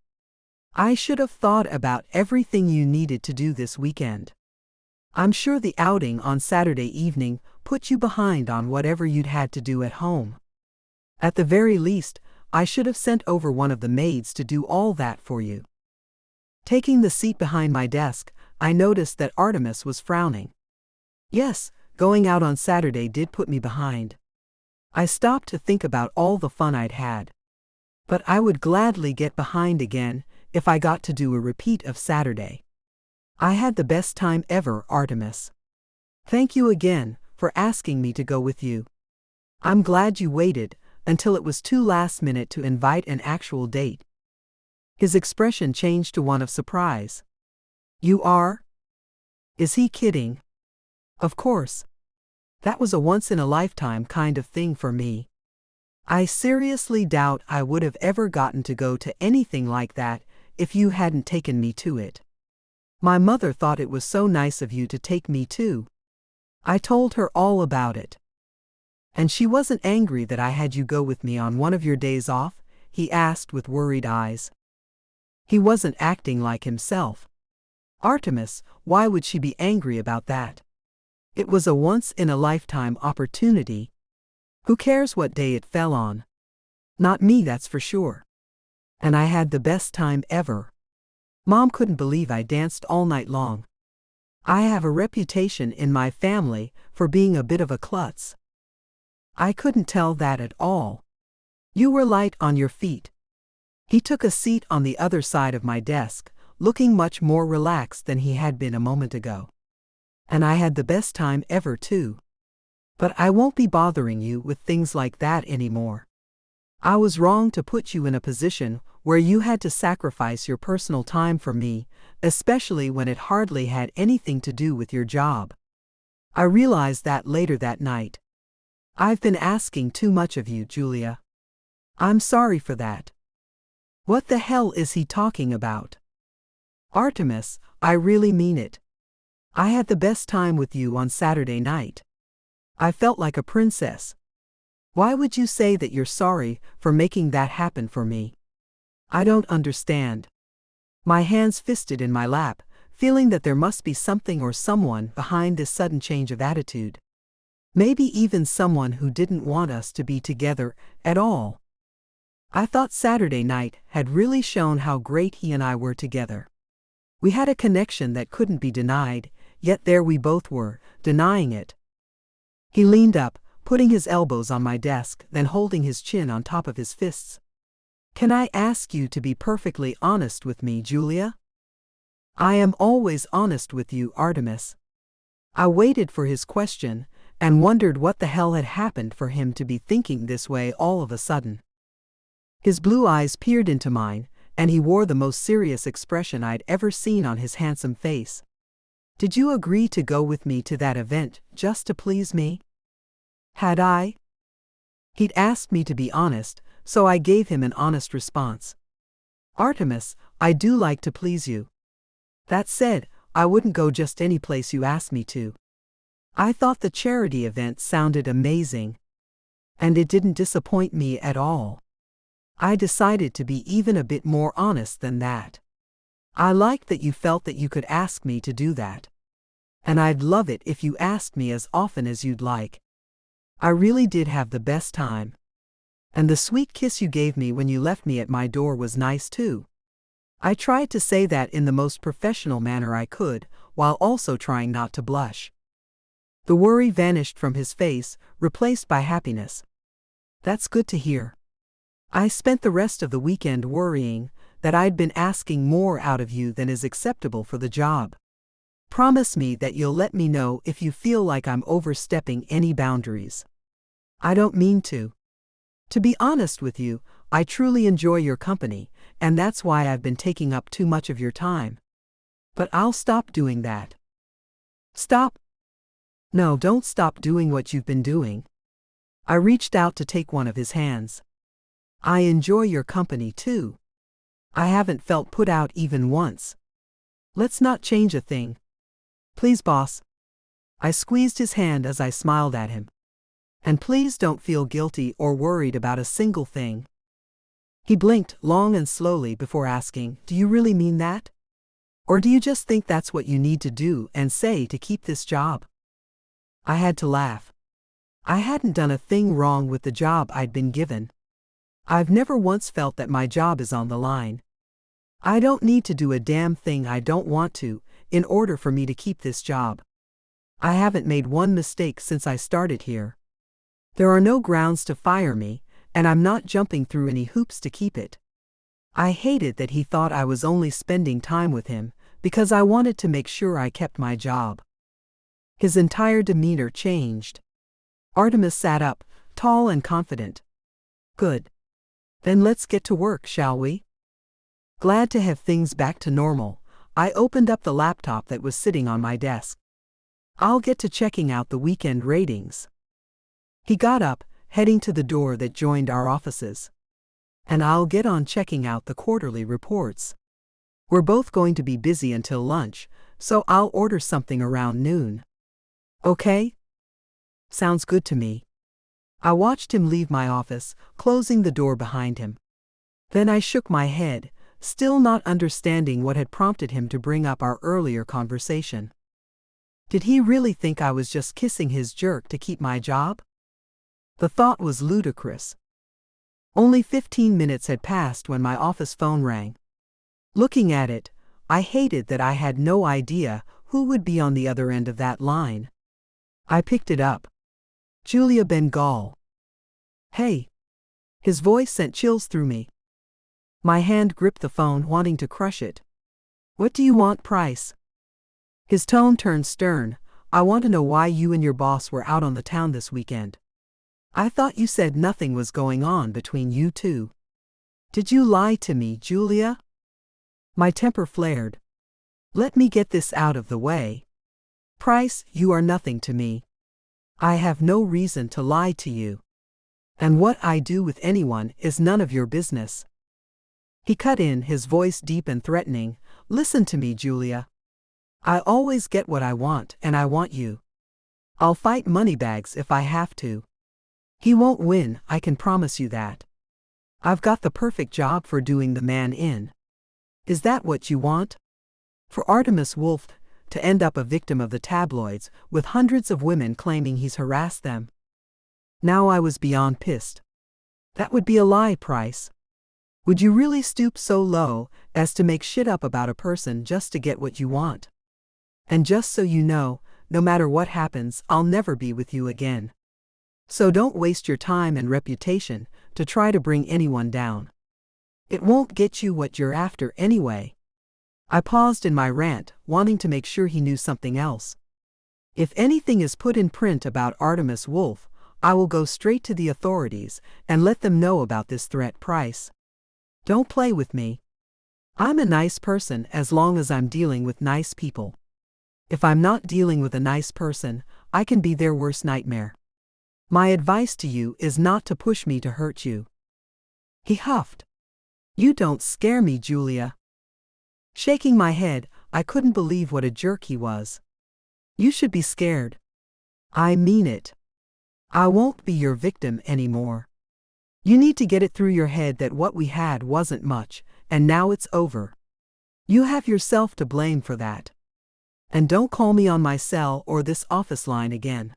I should have thought about everything you needed to do this weekend. I'm sure the outing on Saturday evening put you behind on whatever you'd had to do at home. At the very least, I should have sent over one of the maids to do all that for you." Taking the seat behind my desk, I noticed that Artemis was frowning. Yes, going out on Saturday did put me behind. I stopped to think about all the fun I'd had. But I would gladly get behind again if I got to do a repeat of Saturday. I had the best time ever, Artemis. Thank you again for for asking me to go with you. I'm glad you waited until it was too last minute to invite an actual date." His expression changed to one of surprise. "You are? Is he kidding?" Of course. That was a once-in-a-lifetime kind of thing for me. I seriously doubt I would have ever gotten to go to anything like that if you hadn't taken me to it. My mother thought it was so nice of you to take me too. I told her all about it. And she wasn't angry that I had you go with me on one of your days off?" he asked with worried eyes. He wasn't acting like himself. Artemis, why would she be angry about that? It was a once-in-a-lifetime opportunity. Who cares what day it fell on? Not me, that's for sure. And I had the best time ever. Mom couldn't believe I danced all night long. I have a reputation in my family for being a bit of a klutz. I couldn't tell that at all. You were light on your feet. He took a seat on the other side of my desk, looking much more relaxed than he had been a moment ago. And I had the best time ever too. But I won't be bothering you with things like that anymore. I was wrong to put you in a position where you had to sacrifice your personal time for me, especially when it hardly had anything to do with your job. I realized that later that night. I've been asking too much of you, Julia. I'm sorry for that. What the hell is he talking about? Artemis, I really mean it. I had the best time with you on Saturday night. I felt like a princess. Why would you say that you're sorry for making that happen for me? I don't understand. My hands fisted in my lap, feeling that there must be something or someone behind this sudden change of attitude. Maybe even someone who didn't want us to be together at all. I thought Saturday night had really shown how great he and I were together. We had a connection that couldn't be denied, yet there we both were, denying it. He leaned up, putting his elbows on my desk, then holding his chin on top of his fists. Can I ask you to be perfectly honest with me, Julia? I am always honest with you, Artemis. I waited for his question and wondered what the hell had happened for him to be thinking this way all of a sudden. His blue eyes peered into mine, and he wore the most serious expression I'd ever seen on his handsome face. Did you agree to go with me to that event just to please me? Had I? He'd asked me to be honest, so I gave him an honest response. Artemis, I do like to please you. That said, I wouldn't go just any place you asked me to. I thought the charity event sounded amazing. And it didn't disappoint me at all. I decided to be even a bit more honest than that. I liked that you felt that you could ask me to do that. And I'd love it if you asked me as often as you'd like. I really did have the best time. And the sweet kiss you gave me when you left me at my door was nice too. I tried to say that in the most professional manner I could, while also trying not to blush. The worry vanished from his face, replaced by happiness. That's good to hear. I spent the rest of the weekend worrying that I'd been asking more out of you than is acceptable for the job. Promise me that you'll let me know if you feel like I'm overstepping any boundaries. I don't mean to. To be honest with you, I truly enjoy your company, and that's why I've been taking up too much of your time. But I'll stop doing that. Stop? No, don't stop doing what you've been doing. I reached out to take one of his hands. I enjoy your company too. I haven't felt put out even once. Let's not change a thing. Please, boss. I squeezed his hand as I smiled at him. And please don't feel guilty or worried about a single thing. He blinked long and slowly before asking, do you really mean that? Or do you just think that's what you need to do and say to keep this job? I had to laugh. I hadn't done a thing wrong with the job I'd been given. I've never once felt that my job is on the line. I don't need to do a damn thing I don't want to in order for me to keep this job. I haven't made one mistake since I started here. There are no grounds to fire me, and I'm not jumping through any hoops to keep it. I hated that he thought I was only spending time with him because I wanted to make sure I kept my job. His entire demeanor changed. Artemis sat up, tall and confident. Good. Then let's get to work, shall we? Glad to have things back to normal, I opened up the laptop that was sitting on my desk. I'll get to checking out the weekend ratings. He got up, heading to the door that joined our offices. And I'll get on checking out the quarterly reports. We're both going to be busy until lunch, so I'll order something around noon. Okay? Sounds good to me. I watched him leave my office, closing the door behind him. Then I shook my head, still not understanding what had prompted him to bring up our earlier conversation. Did he really think I was just kissing his jerk to keep my job? The thought was ludicrous. Only 15 minutes had passed when my office phone rang. Looking at it, I hated that I had no idea who would be on the other end of that line. I picked it up. Julia Bengal. Hey. His voice sent chills through me. My hand gripped the phone, wanting to crush it. What do you want, Price? His tone turned stern. I want to know why you and your boss were out on the town this weekend. I thought you said nothing was going on between you two. Did you lie to me, Julia? My temper flared. Let me get this out of the way. Price, you are nothing to me. I have no reason to lie to you. And what I do with anyone is none of your business. He cut in, his voice deep and threatening. Listen to me, Julia. I always get what I want, and I want you. I'll fight Moneybags if I have to. He won't win, I can promise you that. I've got the perfect job for doing the man in. Is that what you want? For Artemis Wolf to end up a victim of the tabloids, with hundreds of women claiming he's harassed them. Now I was beyond pissed. That would be a lie, Price. Would you really stoop so low as to make shit up about a person just to get what you want? And just so you know, no matter what happens, I'll never be with you again. So don't waste your time and reputation to try to bring anyone down. It won't get you what you're after anyway. I paused in my rant, wanting to make sure he knew something else. If anything is put in print about Artemis Wolf, I will go straight to the authorities and let them know about this threat, Price. Don't play with me. I'm a nice person as long as I'm dealing with nice people. If I'm not dealing with a nice person, I can be their worst nightmare. My advice to you is not to push me to hurt you. He huffed. You don't scare me, Julia. Shaking my head, I couldn't believe what a jerk he was. You should be scared. I mean it. I won't be your victim anymore. You need to get it through your head that what we had wasn't much, and now it's over. You have yourself to blame for that. And don't call me on my cell or this office line again.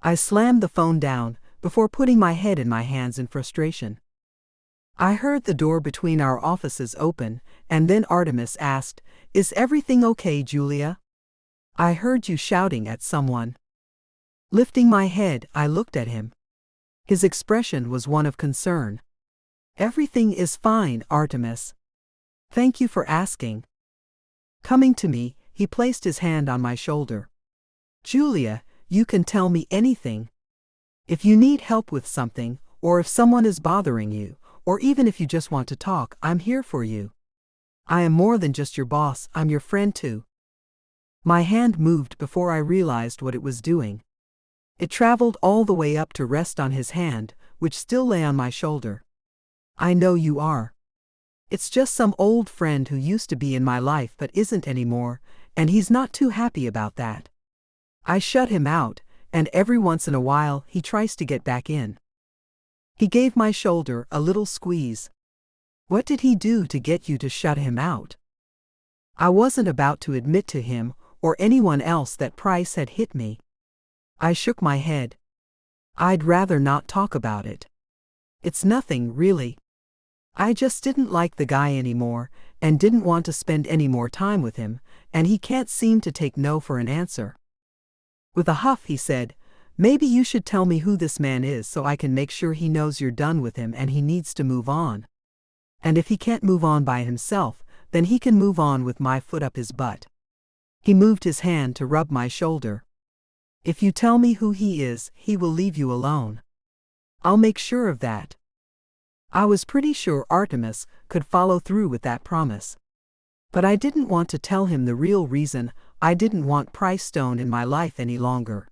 I slammed the phone down before putting my head in my hands in frustration. I heard the door between our offices open, and then Artemis asked, Is everything okay, Julia? I heard you shouting at someone. Lifting my head, I looked at him. His expression was one of concern. Everything is fine, Artemis. Thank you for asking. Coming to me, he placed his hand on my shoulder. Julia, you can tell me anything. If you need help with something, or if someone is bothering you, or even if you just want to talk, I'm here for you. I am more than just your boss, I'm your friend too. My hand moved before I realized what it was doing. It traveled all the way up to rest on his hand, which still lay on my shoulder. I know you are. It's just some old friend who used to be in my life but isn't anymore, and he's not too happy about that. I shut him out, and every once in a while he tries to get back in. He gave my shoulder a little squeeze. What did he do to get you to shut him out? I wasn't about to admit to him or anyone else that Price had hit me. I shook my head. I'd rather not talk about it. It's nothing, really. I just didn't like the guy anymore, and didn't want to spend any more time with him, and he can't seem to take no for an answer. With a huff he said, Maybe you should tell me who this man is so I can make sure he knows you're done with him and he needs to move on. And if he can't move on by himself, then he can move on with my foot up his butt. He moved his hand to rub my shoulder. If you tell me who he is, he will leave you alone. I'll make sure of that. I was pretty sure Artemis could follow through with that promise. But I didn't want to tell him the real reason. I didn't want Price Stone in my life any longer.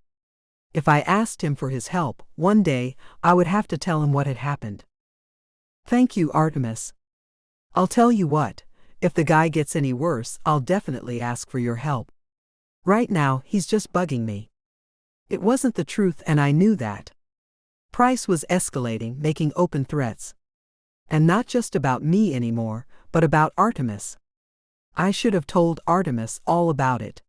If I asked him for his help, one day, I would have to tell him what had happened. Thank you, Artemis. I'll tell you what, if the guy gets any worse, I'll definitely ask for your help. Right now, he's just bugging me. It wasn't the truth, and I knew that. Price was escalating, making open threats. And not just about me anymore, but about Artemis. I should have told Artemis all about it.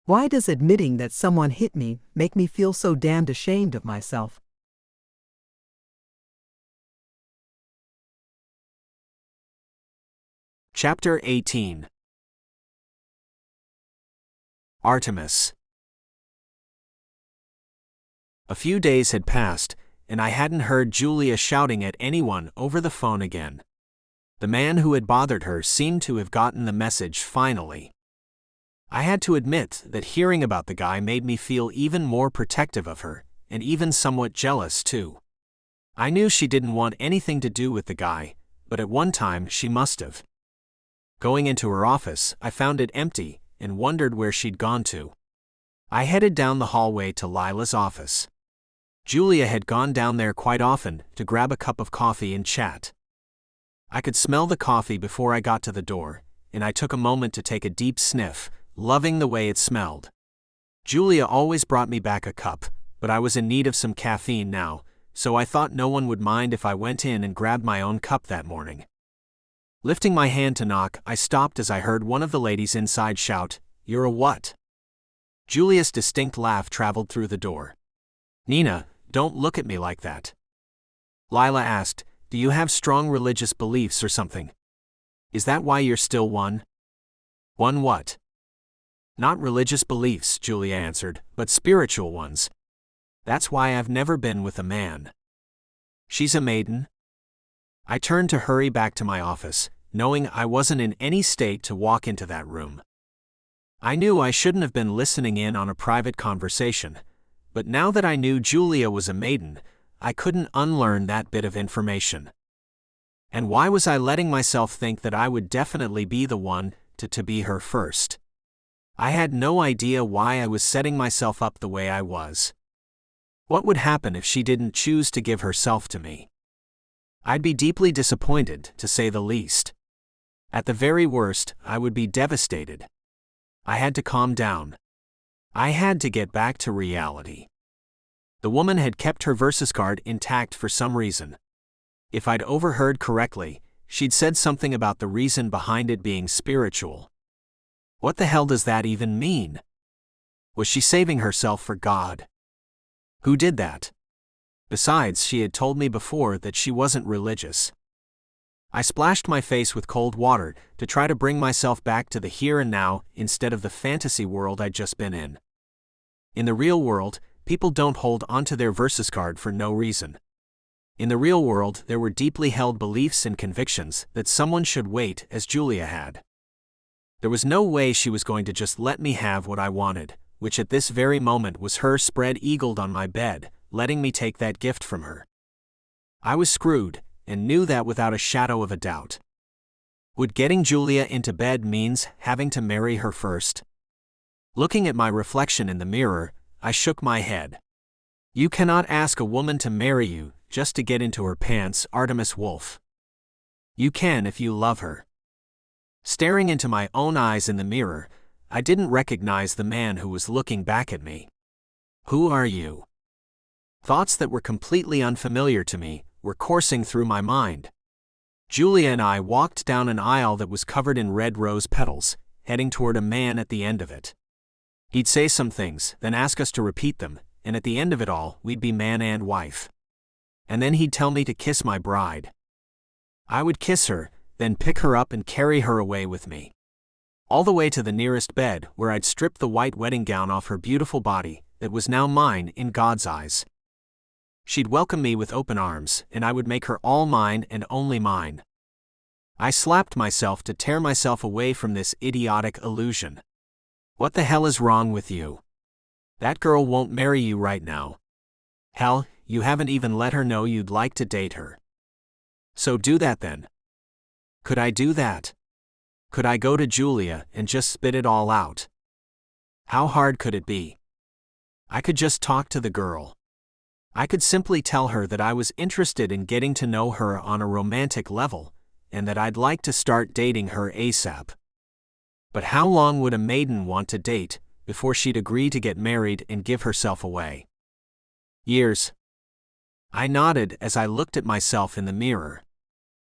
Why does admitting that someone hit me make me feel so damned ashamed of myself? Chapter 18. Artemis. A few days had passed, and I hadn't heard Julia shouting at anyone over the phone again. The man who had bothered her seemed to have gotten the message finally. I had to admit that hearing about the guy made me feel even more protective of her, and even somewhat jealous too. I knew she didn't want anything to do with the guy, but at one time she must have. Going into her office, I found it empty and wondered where she'd gone to. I headed down the hallway to Lila's office. Julia had gone down there quite often to grab a cup of coffee and chat. I could smell the coffee before I got to the door, and I took a moment to take a deep sniff, loving the way it smelled. Julia always brought me back a cup, but I was in need of some caffeine now, so I thought no one would mind if I went in and grabbed my own cup that morning. Lifting my hand to knock, I stopped as I heard one of the ladies inside shout, "You're a what?" Julia's distinct laugh traveled through the door. "Nina, don't look at me like that." Lila asked, "Do you have strong religious beliefs or something? Is that why you're still one?" "One what?" "Not religious beliefs," Julia answered, "but spiritual ones. That's why I've never been with a man." "She's a maiden?" I turned to hurry back to my office, knowing I wasn't in any state to walk into that room. I knew I shouldn't have been listening in on a private conversation, but now that I knew Julia was a maiden, I couldn't unlearn that bit of information. And why was I letting myself think that I would definitely be the one to be her first? I had no idea why I was setting myself up the way I was. What would happen if she didn't choose to give herself to me? I'd be deeply disappointed, to say the least. At the very worst, I would be devastated. I had to calm down. I had to get back to reality. The woman had kept her Versus card intact for some reason. If I'd overheard correctly, she'd said something about the reason behind it being spiritual. What the hell does that even mean? Was she saving herself for God? Who did that? Besides, she had told me before that she wasn't religious. I splashed my face with cold water to try to bring myself back to the here and now instead of the fantasy world I'd just been in. In the real world, people don't hold onto their Versus card for no reason. In the real world, there were deeply held beliefs and convictions that someone should wait, as Julia had. There was no way she was going to just let me have what I wanted, which at this very moment was her spread-eagled on my bed, letting me take that gift from her. I was screwed, and knew that without a shadow of a doubt. Would getting Julia into bed means having to marry her first? Looking at my reflection in the mirror, I shook my head. You cannot ask a woman to marry you just to get into her pants, Artemis Wolf. You can if you love her. Staring into my own eyes in the mirror, I didn't recognize the man who was looking back at me. Who are you? Thoughts that were completely unfamiliar to me were coursing through my mind. Julia and I walked down an aisle that was covered in red rose petals, heading toward a man at the end of it. He'd say some things, then ask us to repeat them, and at the end of it all, we'd be man and wife. And then he'd tell me to kiss my bride. I would kiss her, then pick her up and carry her away with me. All the way to the nearest bed, where I'd strip the white wedding gown off her beautiful body that was now mine in God's eyes. She'd welcome me with open arms, and I would make her all mine and only mine. I slapped myself to tear myself away from this idiotic illusion. What the hell is wrong with you? That girl won't marry you right now. Hell, you haven't even let her know you'd like to date her. So do that then. Could I do that? Could I go to Julia and just spit it all out? How hard could it be? I could just talk to the girl. I could simply tell her that I was interested in getting to know her on a romantic level, and that I'd like to start dating her ASAP. But how long would a maiden want to date before she'd agree to get married and give herself away? Years. I nodded as I looked at myself in the mirror.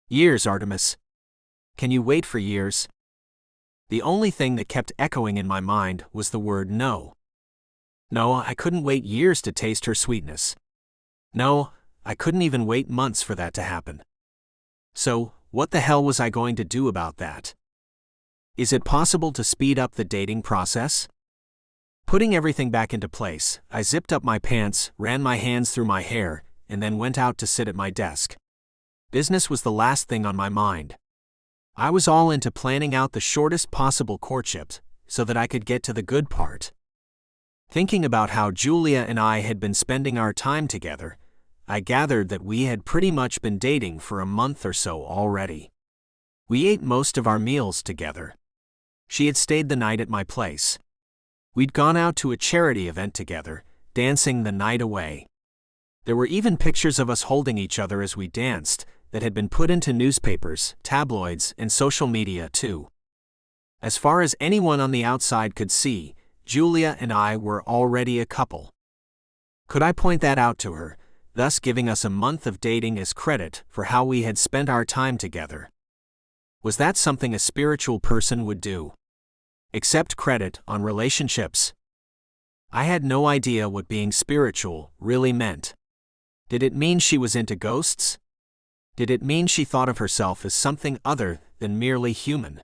Years, Artemis. Can you wait for years? The only thing that kept echoing in my mind was the word no. No, I couldn't wait years to taste her sweetness. No, I couldn't even wait months for that to happen. So, what the hell was I going to do about that? Is it possible to speed up the dating process? Putting everything back into place, I zipped up my pants, ran my hands through my hair, and then went out to sit at my desk. Business was the last thing on my mind. I was all into planning out the shortest possible courtship so that I could get to the good part. Thinking about how Julia and I had been spending our time together, I gathered that we had pretty much been dating for a month or so already. We ate most of our meals together. She had stayed the night at my place. We'd gone out to a charity event together, dancing the night away. There were even pictures of us holding each other as we danced that had been put into newspapers, tabloids, and social media too. As far as anyone on the outside could see, Julia and I were already a couple. Could I point that out to her, thus giving us a month of dating as credit for how we had spent our time together? Was that something a spiritual person would do? Accept credit on relationships? I had no idea what being spiritual really meant. Did it mean she was into ghosts? Did it mean she thought of herself as something other than merely human?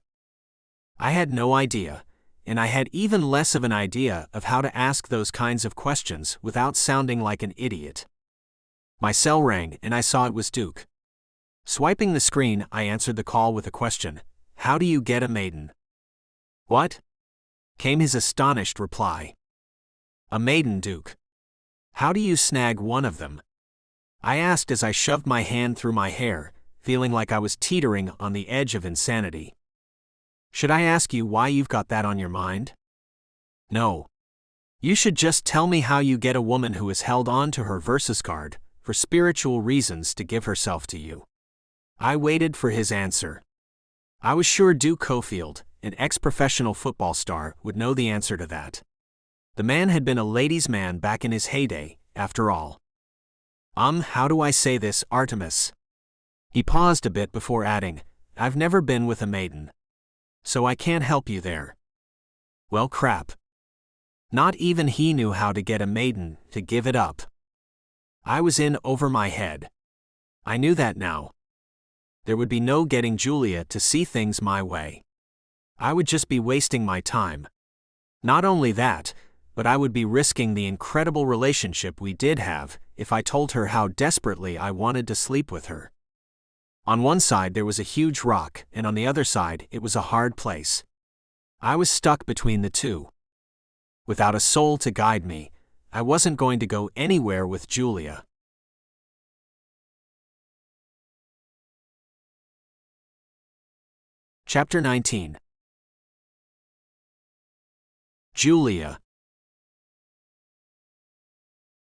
I had no idea, and I had even less of an idea of how to ask those kinds of questions without sounding like an idiot. My cell rang and I saw it was Duke. Swiping the screen, I answered the call with a question. How do you get a maiden? What? Came his astonished reply. A maiden, Duke. How do you snag one of them? I asked as I shoved my hand through my hair, feeling like I was teetering on the edge of insanity. Should I ask you why you've got that on your mind? No. You should just tell me how you get a woman who has held on to her Versus card for spiritual reasons to give herself to you. I waited for his answer. I was sure Duke Cofield, an ex-professional football star, would know the answer to that. The man had been a ladies' man back in his heyday, after all. How do I say this, Artemis? He paused a bit before adding, I've never been with a maiden. So I can't help you there. Well, crap. Not even he knew how to get a maiden to give it up. I was in over my head. I knew that now. There would be no getting Julia to see things my way. I would just be wasting my time. Not only that, but I would be risking the incredible relationship we did have if I told her how desperately I wanted to sleep with her. On one side there was a huge rock, and on the other side it was a hard place. I was stuck between the two. Without a soul to guide me, I wasn't going to go anywhere with Julia. Chapter 19. Julia.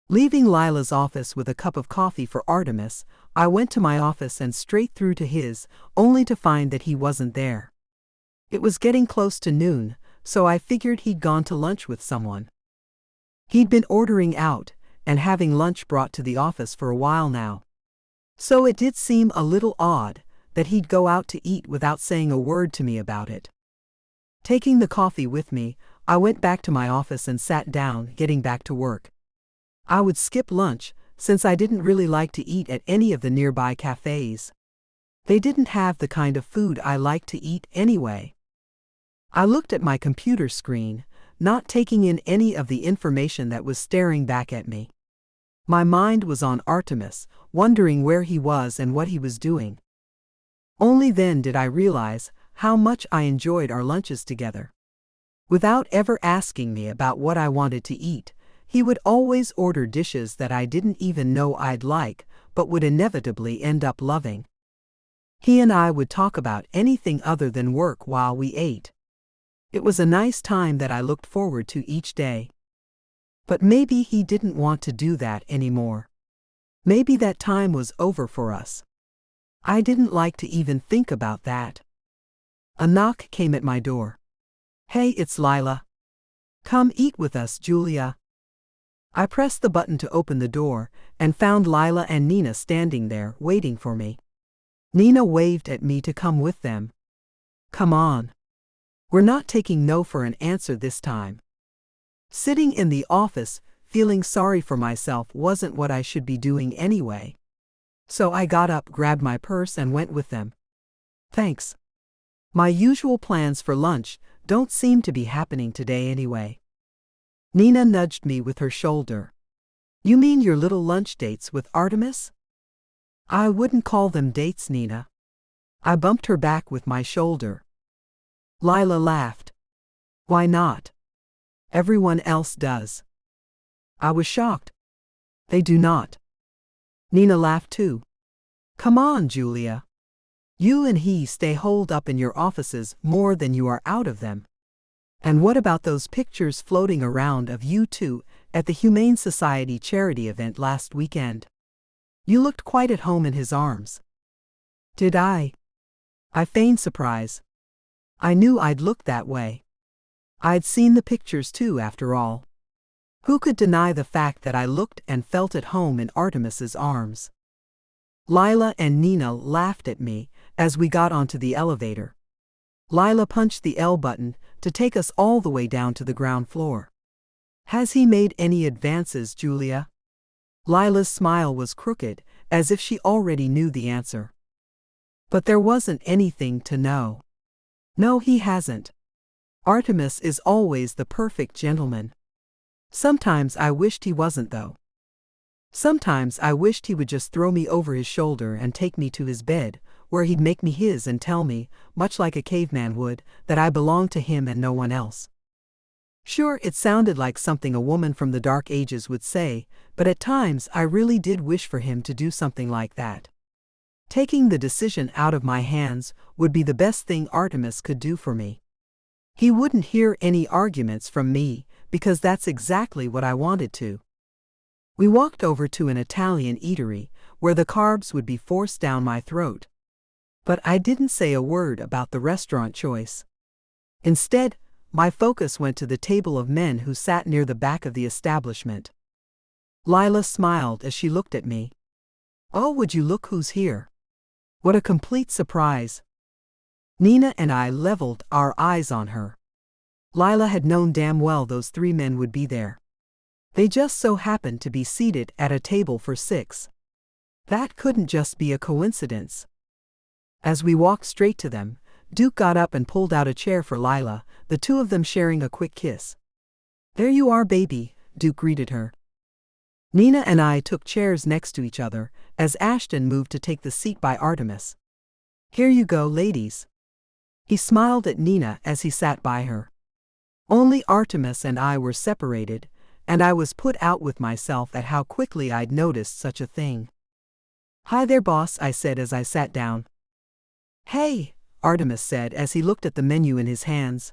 Leaving Lila's office with a cup of coffee for Artemis, I went to my office and straight through to his, only to find that he wasn't there. It was getting close to noon, so I figured he'd gone to lunch with someone. He'd been ordering out and having lunch brought to the office for a while now. So it did seem a little odd that he'd go out to eat without saying a word to me about it. Taking the coffee with me, I went back to my office and sat down, getting back to work. I would skip lunch, since I didn't really like to eat at any of the nearby cafes. They didn't have the kind of food I like to eat anyway. I looked at my computer screen, not taking in any of the information that was staring back at me. My mind was on Artemis, wondering where he was and what he was doing. Only then did I realize how much I enjoyed our lunches together. Without ever asking me about what I wanted to eat, He would always order dishes that I didn't even know I'd like, but would inevitably end up loving. He and I would talk about anything other than work while we ate. It was a nice time that I looked forward to each day. But maybe he didn't want to do that anymore. Maybe that time was over for us. I didn't like to even think about that. A knock came at my door. "Hey, it's Lila. Come eat with us, Julia." I pressed the button to open the door and found Lila and Nina standing there waiting for me. Nina waved at me to come with them. "Come on. We're not taking no for an answer this time." Sitting in the office, feeling sorry for myself wasn't what I should be doing anyway. So I got up, grabbed my purse, and went with them. "Thanks. My usual plans for lunch don't seem to be happening today anyway." Nina nudged me with her shoulder. "You mean your little lunch dates with Artemis?" "I wouldn't call them dates, Nina." I bumped her back with my shoulder. Lila laughed. "Why not? Everyone else does." I was shocked. "They do not." Nina laughed too. "Come on, Julia. You and he stay holed up in your offices more than you are out of them. And what about those pictures floating around of you two at the Humane Society charity event last weekend? You looked quite at home in his arms." "Did I?" I feigned surprise. I knew I'd look that way. I'd seen the pictures too, after all. Who could deny the fact that I looked and felt at home in Artemis's arms? Lila and Nina laughed at me as we got onto the elevator. Lila punched the L button to take us all the way down to the ground floor. "Has he made any advances, Julia?" Lila's smile was crooked, as if she already knew the answer. But there wasn't anything to know. "No, he hasn't. Artemis is always the perfect gentleman. Sometimes I wished he wasn't, though. Sometimes I wished he would just throw me over his shoulder and take me to his bed, where he'd make me his and tell me, much like a caveman would, that I belonged to him and no one else." Sure, it sounded like something a woman from the Dark Ages would say, but at times I really did wish for him to do something like that. Taking the decision out of my hands would be the best thing Artemis could do for me. He wouldn't hear any arguments from me, because that's exactly what I wanted to. We walked over to an Italian eatery, where the carbs would be forced down my throat. But I didn't say a word about the restaurant choice. Instead, my focus went to the table of men who sat near the back of the establishment. Lila smiled as she looked at me. "Oh, would you look who's here. What a complete surprise." Nina and I leveled our eyes on her. Lila had known damn well those three men would be there. They just so happened to be seated at a table for 6. That couldn't just be a coincidence. As we walked straight to them, Duke got up and pulled out a chair for Lila, the two of them sharing a quick kiss. "There you are, baby," Duke greeted her. Nina and I took chairs next to each other, as Ashton moved to take the seat by Artemis. "Here you go, ladies." He smiled at Nina as he sat by her. Only Artemis and I were separated, and I was put out with myself at how quickly I'd noticed such a thing. "Hi there, boss," I said as I sat down. "Hey," Artemis said as he looked at the menu in his hands.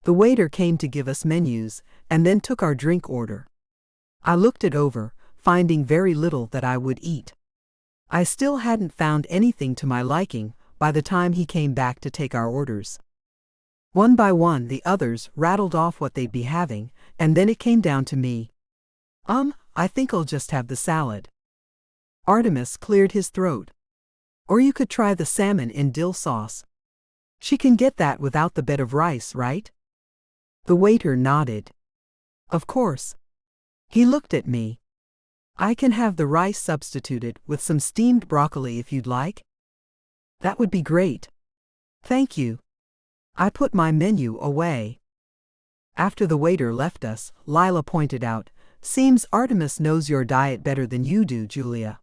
The waiter came to give us menus, and then took our drink order. I looked it over, finding very little that I would eat. I still hadn't found anything to my liking by the time he came back to take our orders. One by one the others rattled off what they'd be having, and then it came down to me. I think I'll just have the salad." Artemis cleared his throat. "Or you could try the salmon in dill sauce. She can get that without the bed of rice, right?" The waiter nodded. "Of course." He looked at me. "I can have the rice substituted with some steamed broccoli if you'd like." "That would be great. Thank you." I put my menu away. After the waiter left us, Lila pointed out, "Seems Artemis knows your diet better than you do, Julia."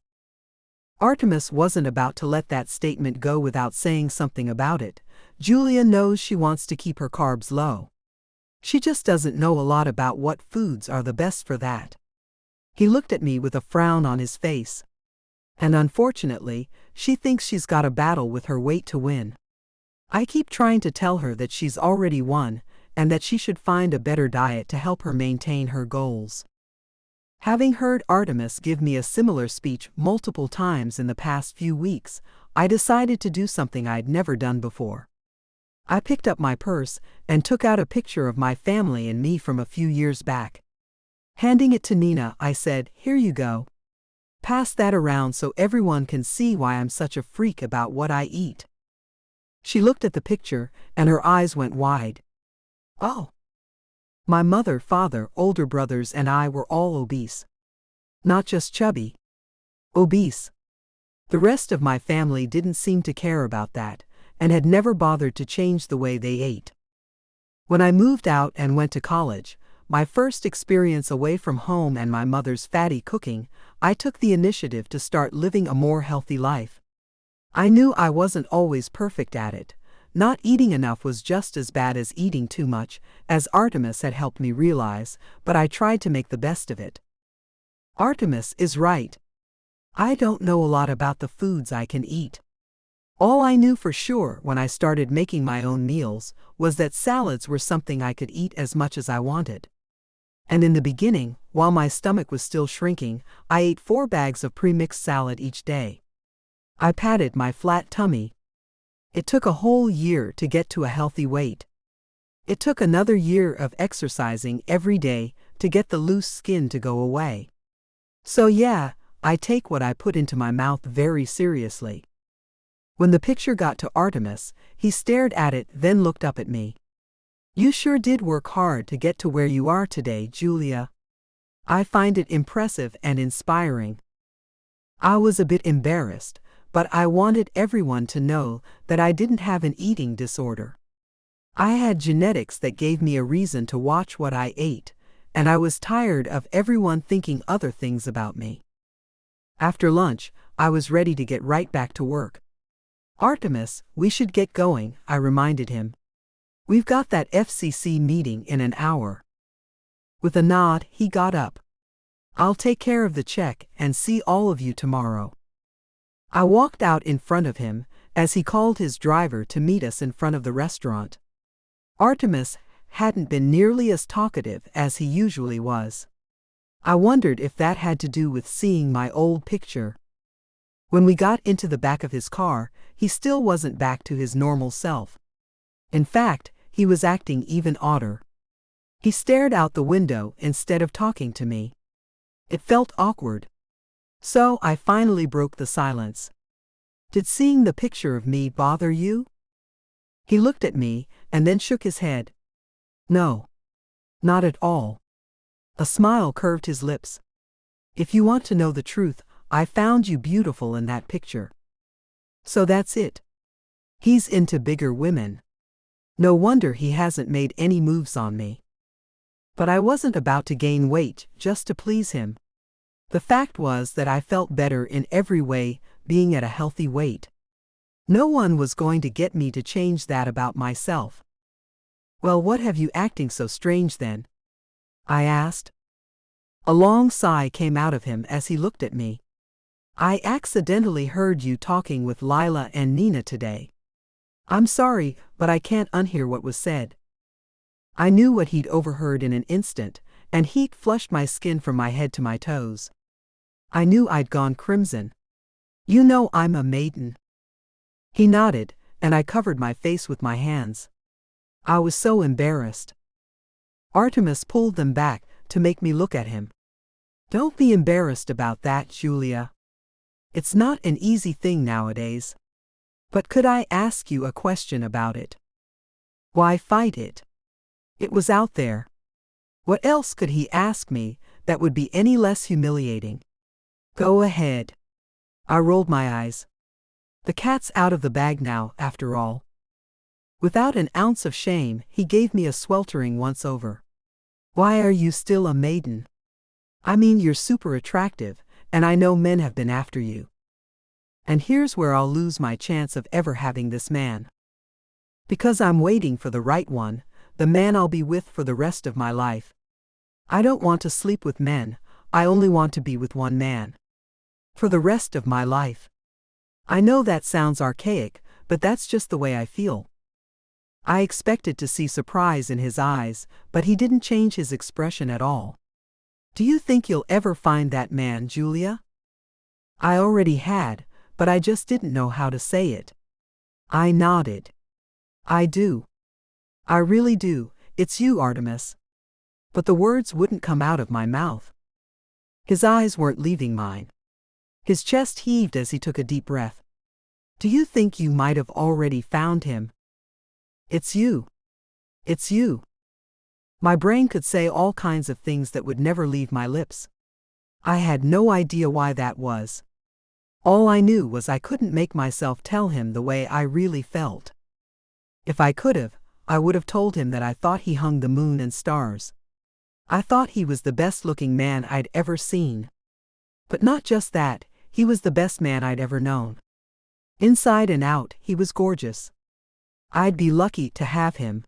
Artemis wasn't about to let that statement go without saying something about it. Julia knows she wants to keep her carbs low. She just doesn't know a lot about what foods are the best for that. He looked at me with a frown on his face. And unfortunately, she thinks she's got a battle with her weight to win. I keep trying to tell her that she's already won, and that she should find a better diet to help her maintain her goals. Having heard Artemis give me a similar speech multiple times in the past few weeks, I decided to do something I'd never done before. I picked up my purse and took out a picture of my family and me from a few years back. Handing it to Nina, I said, "Here you go. Pass that around so everyone can see why I'm such a freak about what I eat." She looked at the picture, and her eyes went wide. "Oh." My mother, father, older brothers, and I were all obese. Not just chubby. Obese. The rest of my family didn't seem to care about that, and had never bothered to change the way they ate. When I moved out and went to college, my first experience away from home and my mother's fatty cooking, I took the initiative to start living a more healthy life. I knew I wasn't always perfect at it. Not eating enough was just as bad as eating too much, as Artemis had helped me realize, but I tried to make the best of it. Artemis is right. I don't know a lot about the foods I can eat. All I knew for sure when I started making my own meals was that salads were something I could eat as much as I wanted. And in the beginning, while my stomach was still shrinking, I ate 4 bags of pre-mixed salad each day. I patted my flat tummy. It took a whole year to get to a healthy weight. It took another year of exercising every day to get the loose skin to go away. So yeah, I take what I put into my mouth very seriously. When the picture got to Artemis, he stared at it, then looked up at me. "You sure did work hard to get to where you are today, Julia. I find it impressive and inspiring." I was a bit embarrassed, but I wanted everyone to know that I didn't have an eating disorder. I had genetics that gave me a reason to watch what I ate, and I was tired of everyone thinking other things about me. After lunch, I was ready to get right back to work. "Artemis, we should get going," I reminded him. "We've got that FCC meeting in an hour." With a nod, he got up. "I'll take care of the check and see all of you tomorrow." I walked out in front of him as he called his driver to meet us in front of the restaurant. Artemis hadn't been nearly as talkative as he usually was. I wondered if that had to do with seeing my old picture. When we got into the back of his car, he still wasn't back to his normal self. In fact, he was acting even odder. He stared out the window instead of talking to me. It felt awkward. So I finally broke the silence. "Did seeing the picture of me bother you?" He looked at me and then shook his head. "No. Not at all." A smile curved his lips. "If you want to know the truth, I found you beautiful in that picture." So that's it. He's into bigger women. No wonder he hasn't made any moves on me. But I wasn't about to gain weight just to please him. The fact was that I felt better in every way being at a healthy weight. No one was going to get me to change that about myself. "Well, what have you acting so strange then?" I asked. A long sigh came out of him as he looked at me. "I accidentally heard you talking with Lila and Nina today. I'm sorry, but I can't unhear what was said." I knew what he'd overheard in an instant, and heat flushed my skin from my head to my toes. I knew I'd gone crimson. "You know I'm a maiden." He nodded, and I covered my face with my hands. I was so embarrassed. Artemis pulled them back to make me look at him. "Don't be embarrassed about that, Julia. It's not an easy thing nowadays. But could I ask you a question about it?" Why fight it? It was out there. What else could he ask me that would be any less humiliating? "Go ahead." I rolled my eyes. The cat's out of the bag now, after all. Without an ounce of shame, he gave me a sweltering once-over. "Why are you still a maiden? I mean, you're super attractive, and I know men have been after you. And here's where I'll lose my chance of ever having this man. Because I'm waiting for the right one, the man I'll be with for the rest of my life. I don't want to sleep with men, I only want to be with one man. For the rest of my life. I know that sounds archaic, but that's just the way I feel. I expected to see surprise in his eyes, but he didn't change his expression at all. Do you think you'll ever find that man, Julia? I already had, but I just didn't know how to say it. I nodded. I do. I really do, it's you, Artemis. But the words wouldn't come out of my mouth. His eyes weren't leaving mine. His chest heaved as he took a deep breath. Do you think you might have already found him? It's you. It's you. My brain could say all kinds of things that would never leave my lips. I had no idea why that was. All I knew was I couldn't make myself tell him the way I really felt. If I could have, I would have told him that I thought he hung the moon and stars. I thought he was the best-looking man I'd ever seen. But not just that, he was the best man I'd ever known. Inside and out, he was gorgeous. I'd be lucky to have him.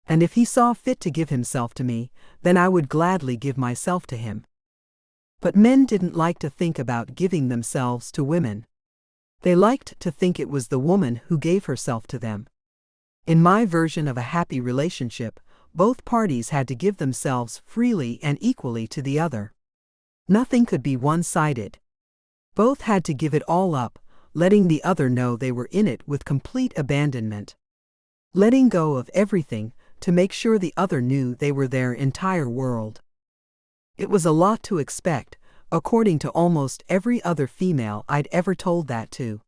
And if he saw fit to give himself to me, then I would gladly give myself to him. But men didn't like to think about giving themselves to women. They liked to think it was the woman who gave herself to them. In my version of a happy relationship, both parties had to give themselves freely and equally to the other. Nothing could be one-sided. Both had to give it all up, letting the other know they were in it with complete abandonment. Letting go of everything to make sure the other knew they were their entire world. It was a lot to expect, according to almost every other female I'd ever told that to.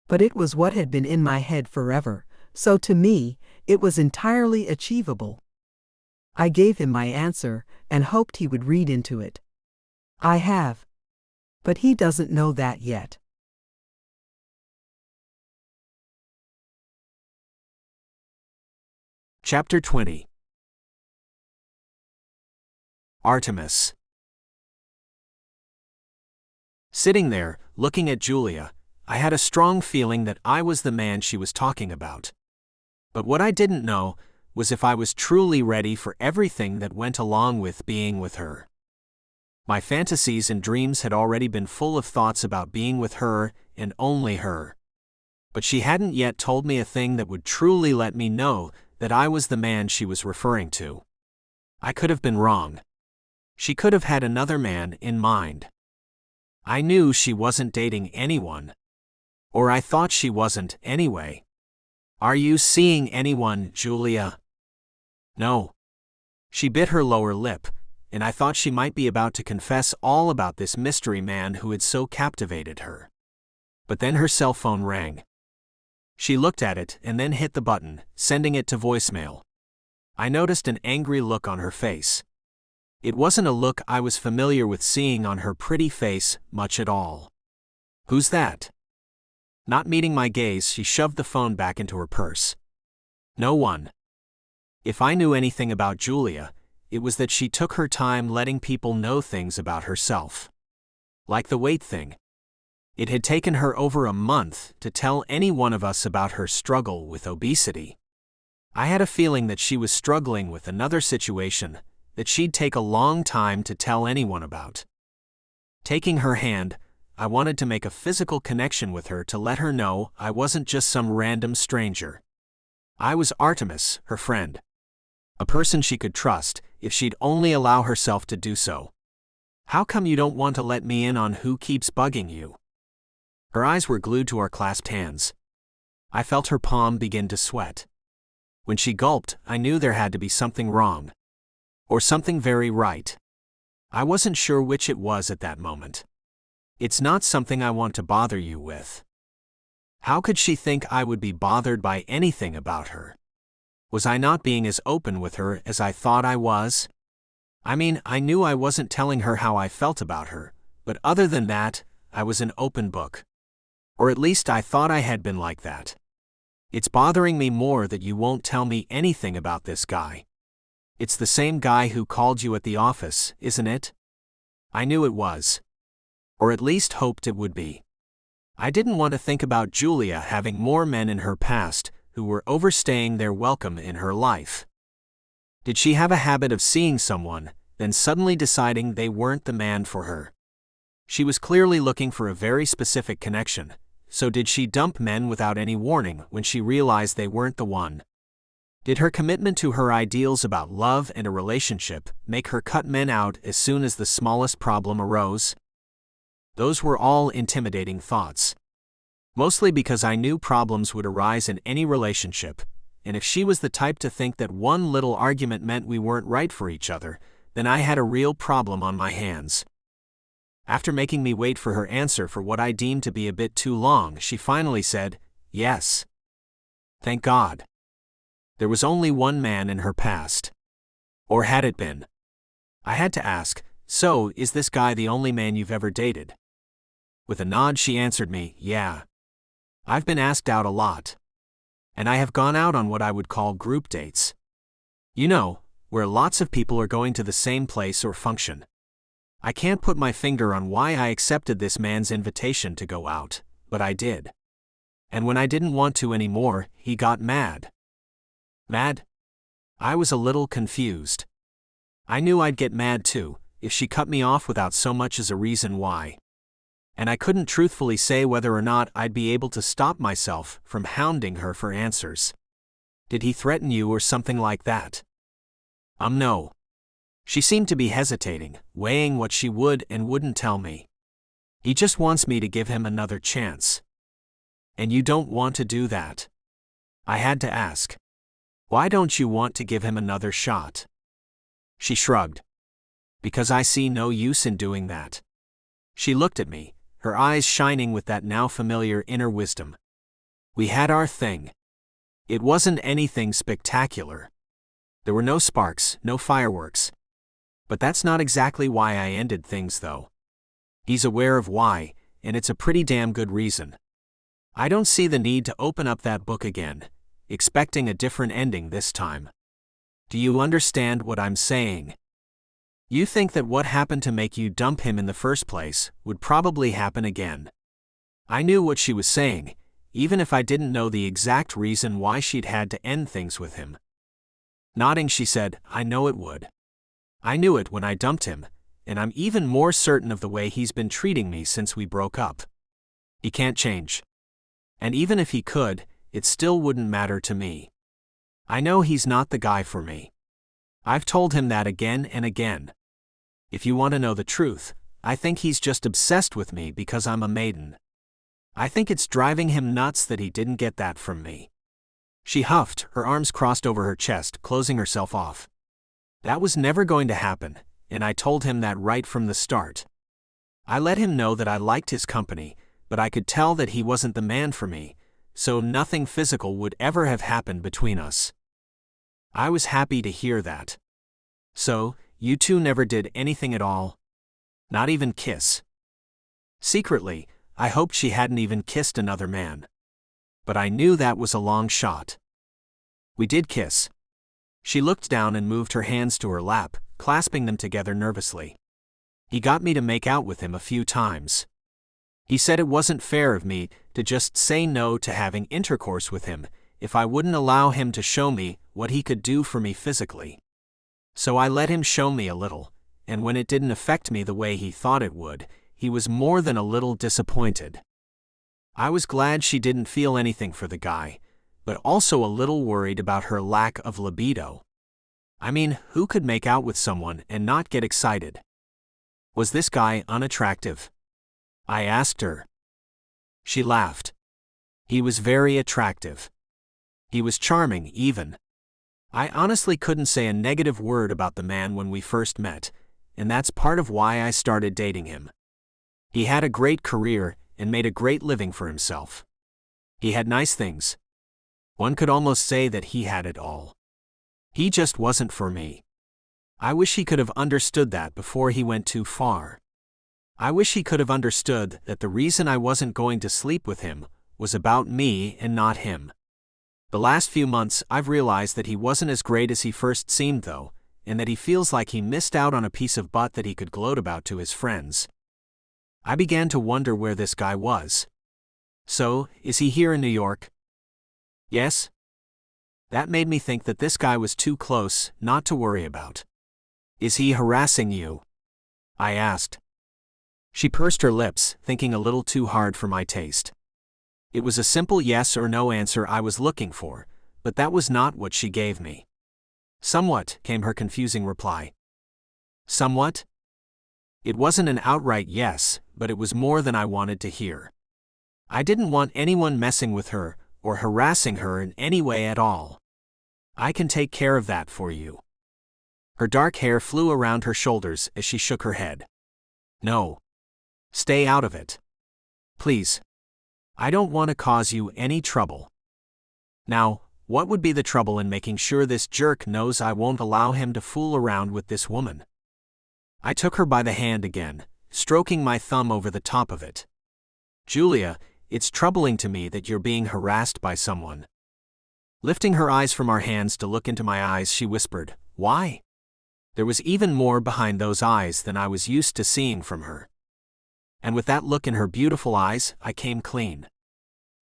But it was what had been in my head forever, so to me, it was entirely achievable. I gave him my answer and hoped he would read into it. I have. But he doesn't know that yet. Chapter 20. Artemis. Sitting there, looking at Julia, I had a strong feeling that I was the man she was talking about. But what I didn't know was if I was truly ready for everything that went along with being with her. My fantasies and dreams had already been full of thoughts about being with her and only her. But she hadn't yet told me a thing that would truly let me know that I was the man she was referring to. I could have been wrong. She could have had another man in mind. I knew she wasn't dating anyone. Or I thought she wasn't anyway. Are you seeing anyone, Julia? No. She bit her lower lip, and I thought she might be about to confess all about this mystery man who had so captivated her. But then her cell phone rang. She looked at it and then hit the button, sending it to voicemail. I noticed an angry look on her face. It wasn't a look I was familiar with seeing on her pretty face much at all. Who's that? Not meeting my gaze, she shoved the phone back into her purse. No one. If I knew anything about Julia, it was that she took her time letting people know things about herself. Like the weight thing. It had taken her over a month to tell any one of us about her struggle with obesity. I had a feeling that she was struggling with another situation that she'd take a long time to tell anyone about. Taking her hand, I wanted to make a physical connection with her to let her know I wasn't just some random stranger. I was Artemis, her friend. A person she could trust if she'd only allow herself to do so. How come you don't want to let me in on who keeps bugging you? Her eyes were glued to our clasped hands. I felt her palm begin to sweat. When she gulped, I knew there had to be something wrong. Or something very right. I wasn't sure which it was at that moment. It's not something I want to bother you with. How could she think I would be bothered by anything about her? Was I not being as open with her as I thought I was? I mean, I knew I wasn't telling her how I felt about her, but other than that, I was an open book. Or at least I thought I had been like that. It's bothering me more that you won't tell me anything about this guy. It's the same guy who called you at the office, isn't it? I knew it was. Or at least hoped it would be. I didn't want to think about Julia having more men in her past who were overstaying their welcome in her life. Did she have a habit of seeing someone, then suddenly deciding they weren't the man for her? She was clearly looking for a very specific connection, so did she dump men without any warning when she realized they weren't the one? Did her commitment to her ideals about love and a relationship make her cut men out as soon as the smallest problem arose? Those were all intimidating thoughts. Mostly because I knew problems would arise in any relationship, and if she was the type to think that one little argument meant we weren't right for each other, then I had a real problem on my hands. After making me wait for her answer for what I deemed to be a bit too long, she finally said, "Yes." Thank God. There was only one man in her past. Or had it been? I had to ask, "So, is this guy the only man you've ever dated?" With a nod she answered me, "Yeah. I've been asked out a lot. And I have gone out on what I would call group dates. You know, where lots of people are going to the same place or function. I can't put my finger on why I accepted this man's invitation to go out, but I did. And when I didn't want to anymore, he got mad." Mad? I was a little confused. I knew I'd get mad too, if she cut me off without so much as a reason why. And I couldn't truthfully say whether or not I'd be able to stop myself from hounding her for answers. Did he threaten you or something like that? No. She seemed to be hesitating, weighing what she would and wouldn't tell me. He just wants me to give him another chance. And you don't want to do that? I had to ask. Why don't you want to give him another shot? She shrugged. Because I see no use in doing that. She looked at me, her eyes shining with that now familiar inner wisdom. We had our thing. It wasn't anything spectacular. There were no sparks, no fireworks. But that's not exactly why I ended things though. He's aware of why, and it's a pretty damn good reason. I don't see the need to open up that book again, expecting a different ending this time. Do you understand what I'm saying? You think that what happened to make you dump him in the first place would probably happen again. I knew what she was saying, even if I didn't know the exact reason why she'd had to end things with him. Nodding, she said, "I know it would. I knew it when I dumped him, and I'm even more certain of the way he's been treating me since we broke up. He can't change. And even if he could, it still wouldn't matter to me. I know he's not the guy for me. I've told him that again and again. If you want to know the truth, I think he's just obsessed with me because I'm a maiden. I think it's driving him nuts that he didn't get that from me." She huffed, her arms crossed over her chest, closing herself off. That was never going to happen, and I told him that right from the start. I let him know that I liked his company, but I could tell that he wasn't the man for me, so nothing physical would ever have happened between us. I was happy to hear that. So, you two never did anything at all? Not even kiss? Secretly, I hoped she hadn't even kissed another man. But I knew that was a long shot. We did kiss. She looked down and moved her hands to her lap, clasping them together nervously. He got me to make out with him a few times. He said it wasn't fair of me to just say no to having intercourse with him if I wouldn't allow him to show me what he could do for me physically. So I let him show me a little, and when it didn't affect me the way he thought it would, he was more than a little disappointed. I was glad she didn't feel anything for the guy, but also a little worried about her lack of libido. I mean, who could make out with someone and not get excited? Was this guy unattractive? I asked her. She laughed. He was very attractive. He was charming, even. I honestly couldn't say a negative word about the man when we first met, and that's part of why I started dating him. He had a great career and made a great living for himself. He had nice things. One could almost say that he had it all. He just wasn't for me. I wish he could have understood that before he went too far. I wish he could have understood that the reason I wasn't going to sleep with him was about me and not him. The last few months I've realized that he wasn't as great as he first seemed though, and that he feels like he missed out on a piece of butt that he could gloat about to his friends. I began to wonder where this guy was. So, is he here in New York? Yes? That made me think that this guy was too close not to worry about. Is he harassing you? I asked. She pursed her lips, thinking a little too hard for my taste. It was a simple yes or no answer I was looking for, but that was not what she gave me. Somewhat, came her confusing reply. Somewhat? It wasn't an outright yes, but it was more than I wanted to hear. I didn't want anyone messing with her or harassing her in any way at all. I can take care of that for you. Her dark hair flew around her shoulders as she shook her head. No. Stay out of it. Please. I don't want to cause you any trouble. Now, what would be the trouble in making sure this jerk knows I won't allow him to fool around with this woman? I took her by the hand again, stroking my thumb over the top of it. Julia, it's troubling to me that you're being harassed by someone. Lifting her eyes from our hands to look into my eyes, she whispered, Why? There was even more behind those eyes than I was used to seeing from her. And with that look in her beautiful eyes, I came clean.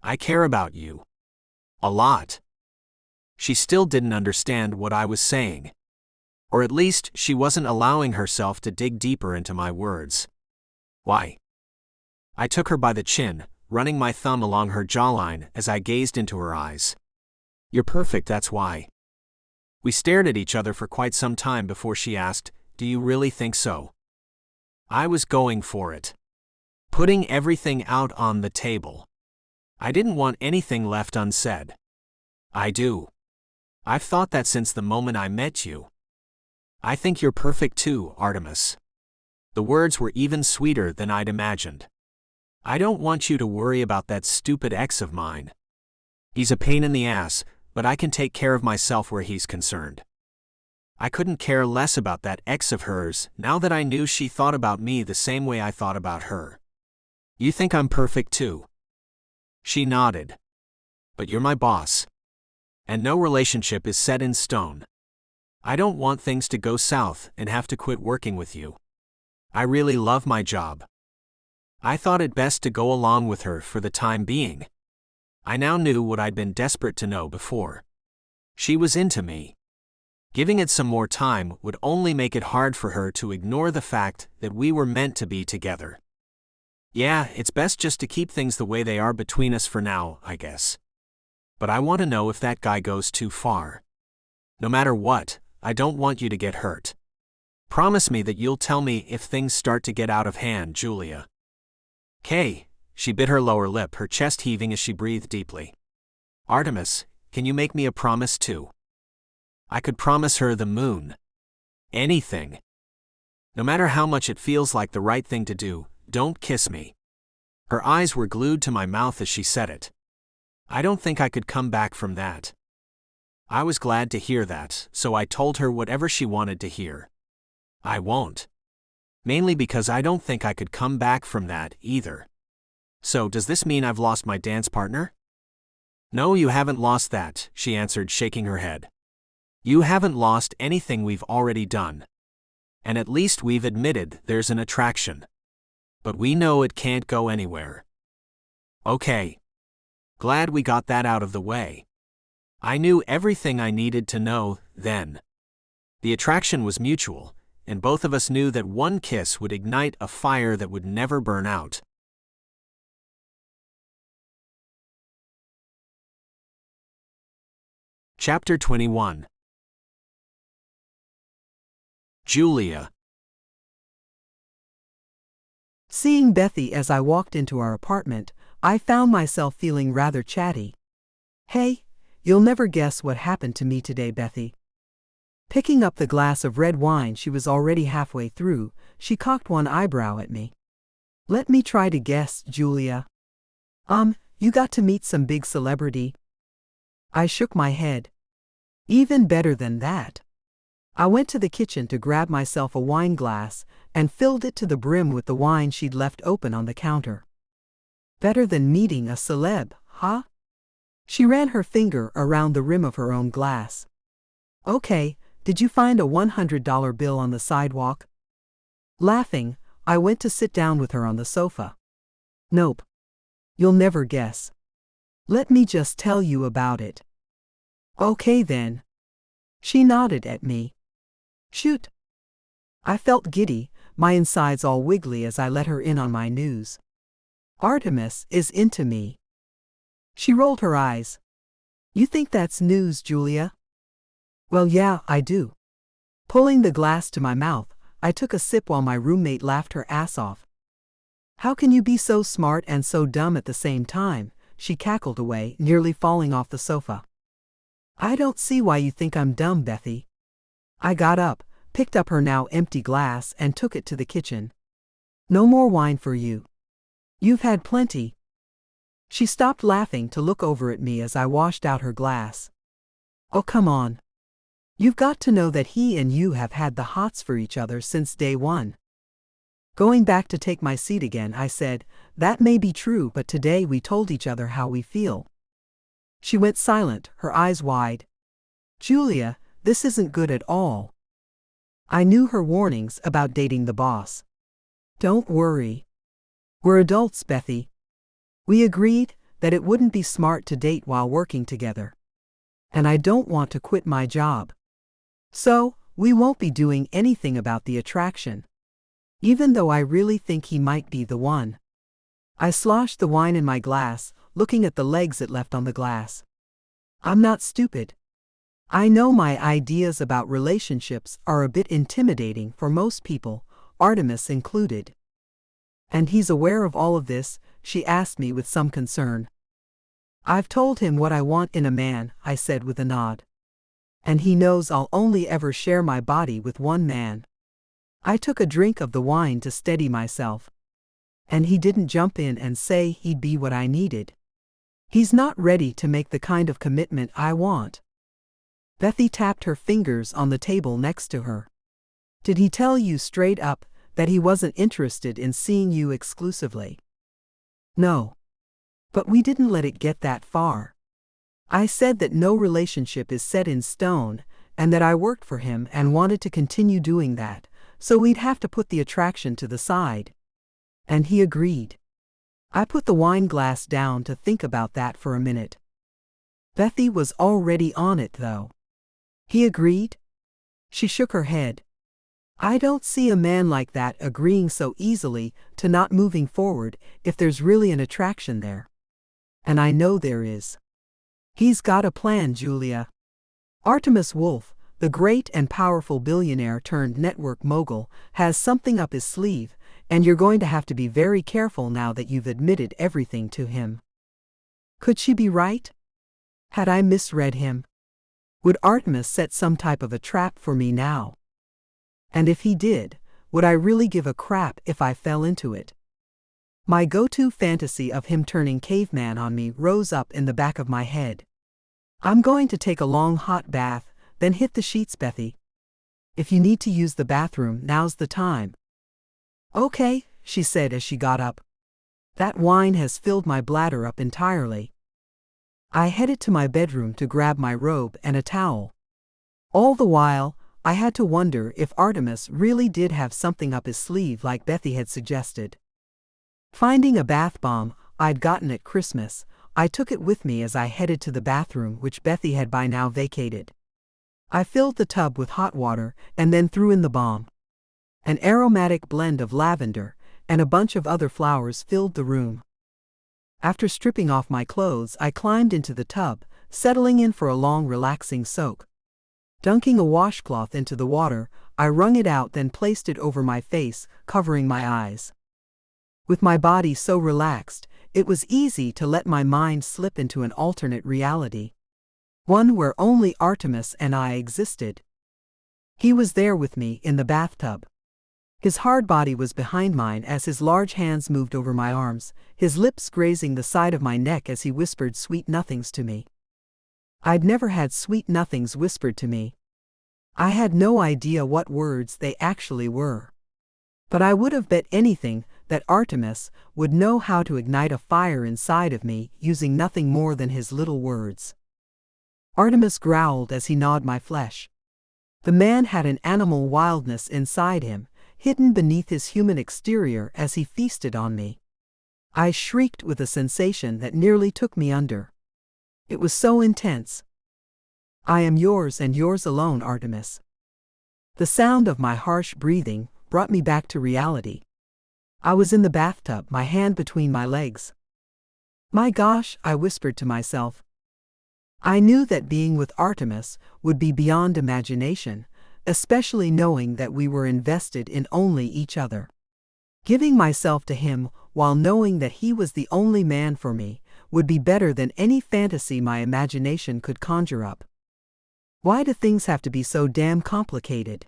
I care about you. A lot. She still didn't understand what I was saying. Or at least, she wasn't allowing herself to dig deeper into my words. Why? I took her by the chin, running my thumb along her jawline as I gazed into her eyes. You're perfect, that's why. We stared at each other for quite some time before she asked, Do you really think so? I was going for it. Putting everything out on the table. I didn't want anything left unsaid. I do. I've thought that since the moment I met you. I think you're perfect too, Artemis. The words were even sweeter than I'd imagined. I don't want you to worry about that stupid ex of mine. He's a pain in the ass, but I can take care of myself where he's concerned. I couldn't care less about that ex of hers now that I knew she thought about me the same way I thought about her. You think I'm perfect too? She nodded. But you're my boss. And no relationship is set in stone. I don't want things to go south and have to quit working with you. I really love my job. I thought it best to go along with her for the time being. I now knew what I'd been desperate to know before. She was into me. Giving it some more time would only make it hard for her to ignore the fact that we were meant to be together. Yeah, it's best just to keep things the way they are between us for now, I guess. But I want to know if that guy goes too far. No matter what, I don't want you to get hurt. Promise me that you'll tell me if things start to get out of hand, Julia. Kay, she bit her lower lip, her chest heaving as she breathed deeply. Artemis, can you make me a promise too? I could promise her the moon. Anything. No matter how much it feels like the right thing to do, don't kiss me. Her eyes were glued to my mouth as she said it. I don't think I could come back from that. I was glad to hear that, so I told her whatever she wanted to hear. I won't. Mainly because I don't think I could come back from that either. So does this mean I've lost my dance partner? No, you haven't lost that, she answered, shaking her head. You haven't lost anything we've already done. And at least we've admitted there's an attraction. But we know it can't go anywhere. Okay. Glad we got that out of the way. I knew everything I needed to know then. The attraction was mutual, and both of us knew that one kiss would ignite a fire that would never burn out. Chapter 21. Julia. Seeing Bethy as I walked into our apartment, I found myself feeling rather chatty. Hey, you'll never guess what happened to me today, Bethy. Picking up the glass of red wine she was already halfway through, she cocked one eyebrow at me. Let me try to guess, Julia. You got to meet some big celebrity? I shook my head. Even better than that. I went to the kitchen to grab myself a wine glass and filled it to the brim with the wine she'd left open on the counter. Better than meeting a celeb, huh? She ran her finger around the rim of her own glass. Okay, did you find a $100 bill on the sidewalk? Laughing, I went to sit down with her on the sofa. Nope. You'll never guess. Let me just tell you about it. Okay then. She nodded at me. Shoot. I felt giddy, my insides all wiggly as I let her in on my news. Artemis is into me. She rolled her eyes. You think that's news, Julia? Well, yeah, I do. Pulling the glass to my mouth, I took a sip while my roommate laughed her ass off. How can you be so smart and so dumb at the same time? She cackled away, nearly falling off the sofa. I don't see why you think I'm dumb, Bethy. I got up, picked up her now empty glass and took it to the kitchen. No more wine for you. You've had plenty. She stopped laughing to look over at me as I washed out her glass. Oh, come on. You've got to know that he and you have had the hots for each other since day one. Going back to take my seat again, I said, that may be true, but today we told each other how we feel. She went silent, her eyes wide. Julia, this isn't good at all. I knew her warnings about dating the boss. Don't worry. We're adults, Bethy. We agreed that it wouldn't be smart to date while working together. And I don't want to quit my job. So, we won't be doing anything about the attraction. Even though I really think he might be the one. I sloshed the wine in my glass, looking at the legs it left on the glass. I'm not stupid. I know my ideas about relationships are a bit intimidating for most people, Artemis included. And he's aware of all of this, she asked me with some concern. I've told him what I want in a man, I said with a nod. And he knows I'll only ever share my body with one man. I took a drink of the wine to steady myself. And he didn't jump in and say he'd be what I needed. He's not ready to make the kind of commitment I want. Bethy tapped her fingers on the table next to her. Did he tell you straight up that he wasn't interested in seeing you exclusively? No. But we didn't let it get that far. I said that no relationship is set in stone, and that I worked for him and wanted to continue doing that, so we'd have to put the attraction to the side. And he agreed. I put the wine glass down to think about that for a minute. Bethy was already on it, though. He agreed? She shook her head. I don't see a man like that agreeing so easily to not moving forward if there's really an attraction there. And I know there is. He's got a plan, Julia. Artemis Wolf, the great and powerful billionaire turned network mogul, has something up his sleeve, and you're going to have to be very careful now that you've admitted everything to him. Could she be right? Had I misread him? Would Artemis set some type of a trap for me now? And if he did, would I really give a crap if I fell into it? My go-to fantasy of him turning caveman on me rose up in the back of my head. I'm going to take a long hot bath, then hit the sheets, Bethy. If you need to use the bathroom, now's the time. Okay, she said as she got up. That wine has filled my bladder up entirely. I headed to my bedroom to grab my robe and a towel. All the while, I had to wonder if Artemis really did have something up his sleeve like Bethy had suggested. Finding a bath bomb I'd gotten at Christmas, I took it with me as I headed to the bathroom which Bethy had by now vacated. I filled the tub with hot water and then threw in the bomb. An aromatic blend of lavender and a bunch of other flowers filled the room. After stripping off my clothes, I climbed into the tub, settling in for a long, relaxing soak. Dunking a washcloth into the water, I wrung it out, then placed it over my face, covering my eyes. With my body so relaxed, it was easy to let my mind slip into an alternate reality. One where only Artemis and I existed. He was there with me in the bathtub. His hard body was behind mine as his large hands moved over my arms, his lips grazing the side of my neck as he whispered sweet nothings to me. I'd never had sweet nothings whispered to me. I had no idea what words they actually were. But I would have bet anything that Artemis would know how to ignite a fire inside of me using nothing more than his little words. Artemis growled as he gnawed my flesh. The man had an animal wildness inside him, hidden beneath his human exterior as he feasted on me. I shrieked with a sensation that nearly took me under. It was so intense. I am yours and yours alone, Artemis. The sound of my harsh breathing brought me back to reality. I was in the bathtub, my hand between my legs. My gosh, I whispered to myself. I knew that being with Artemis would be beyond imagination, especially knowing that we were invested in only each other. Giving myself to him while knowing that he was the only man for me would be better than any fantasy my imagination could conjure up. Why do things have to be so damn complicated?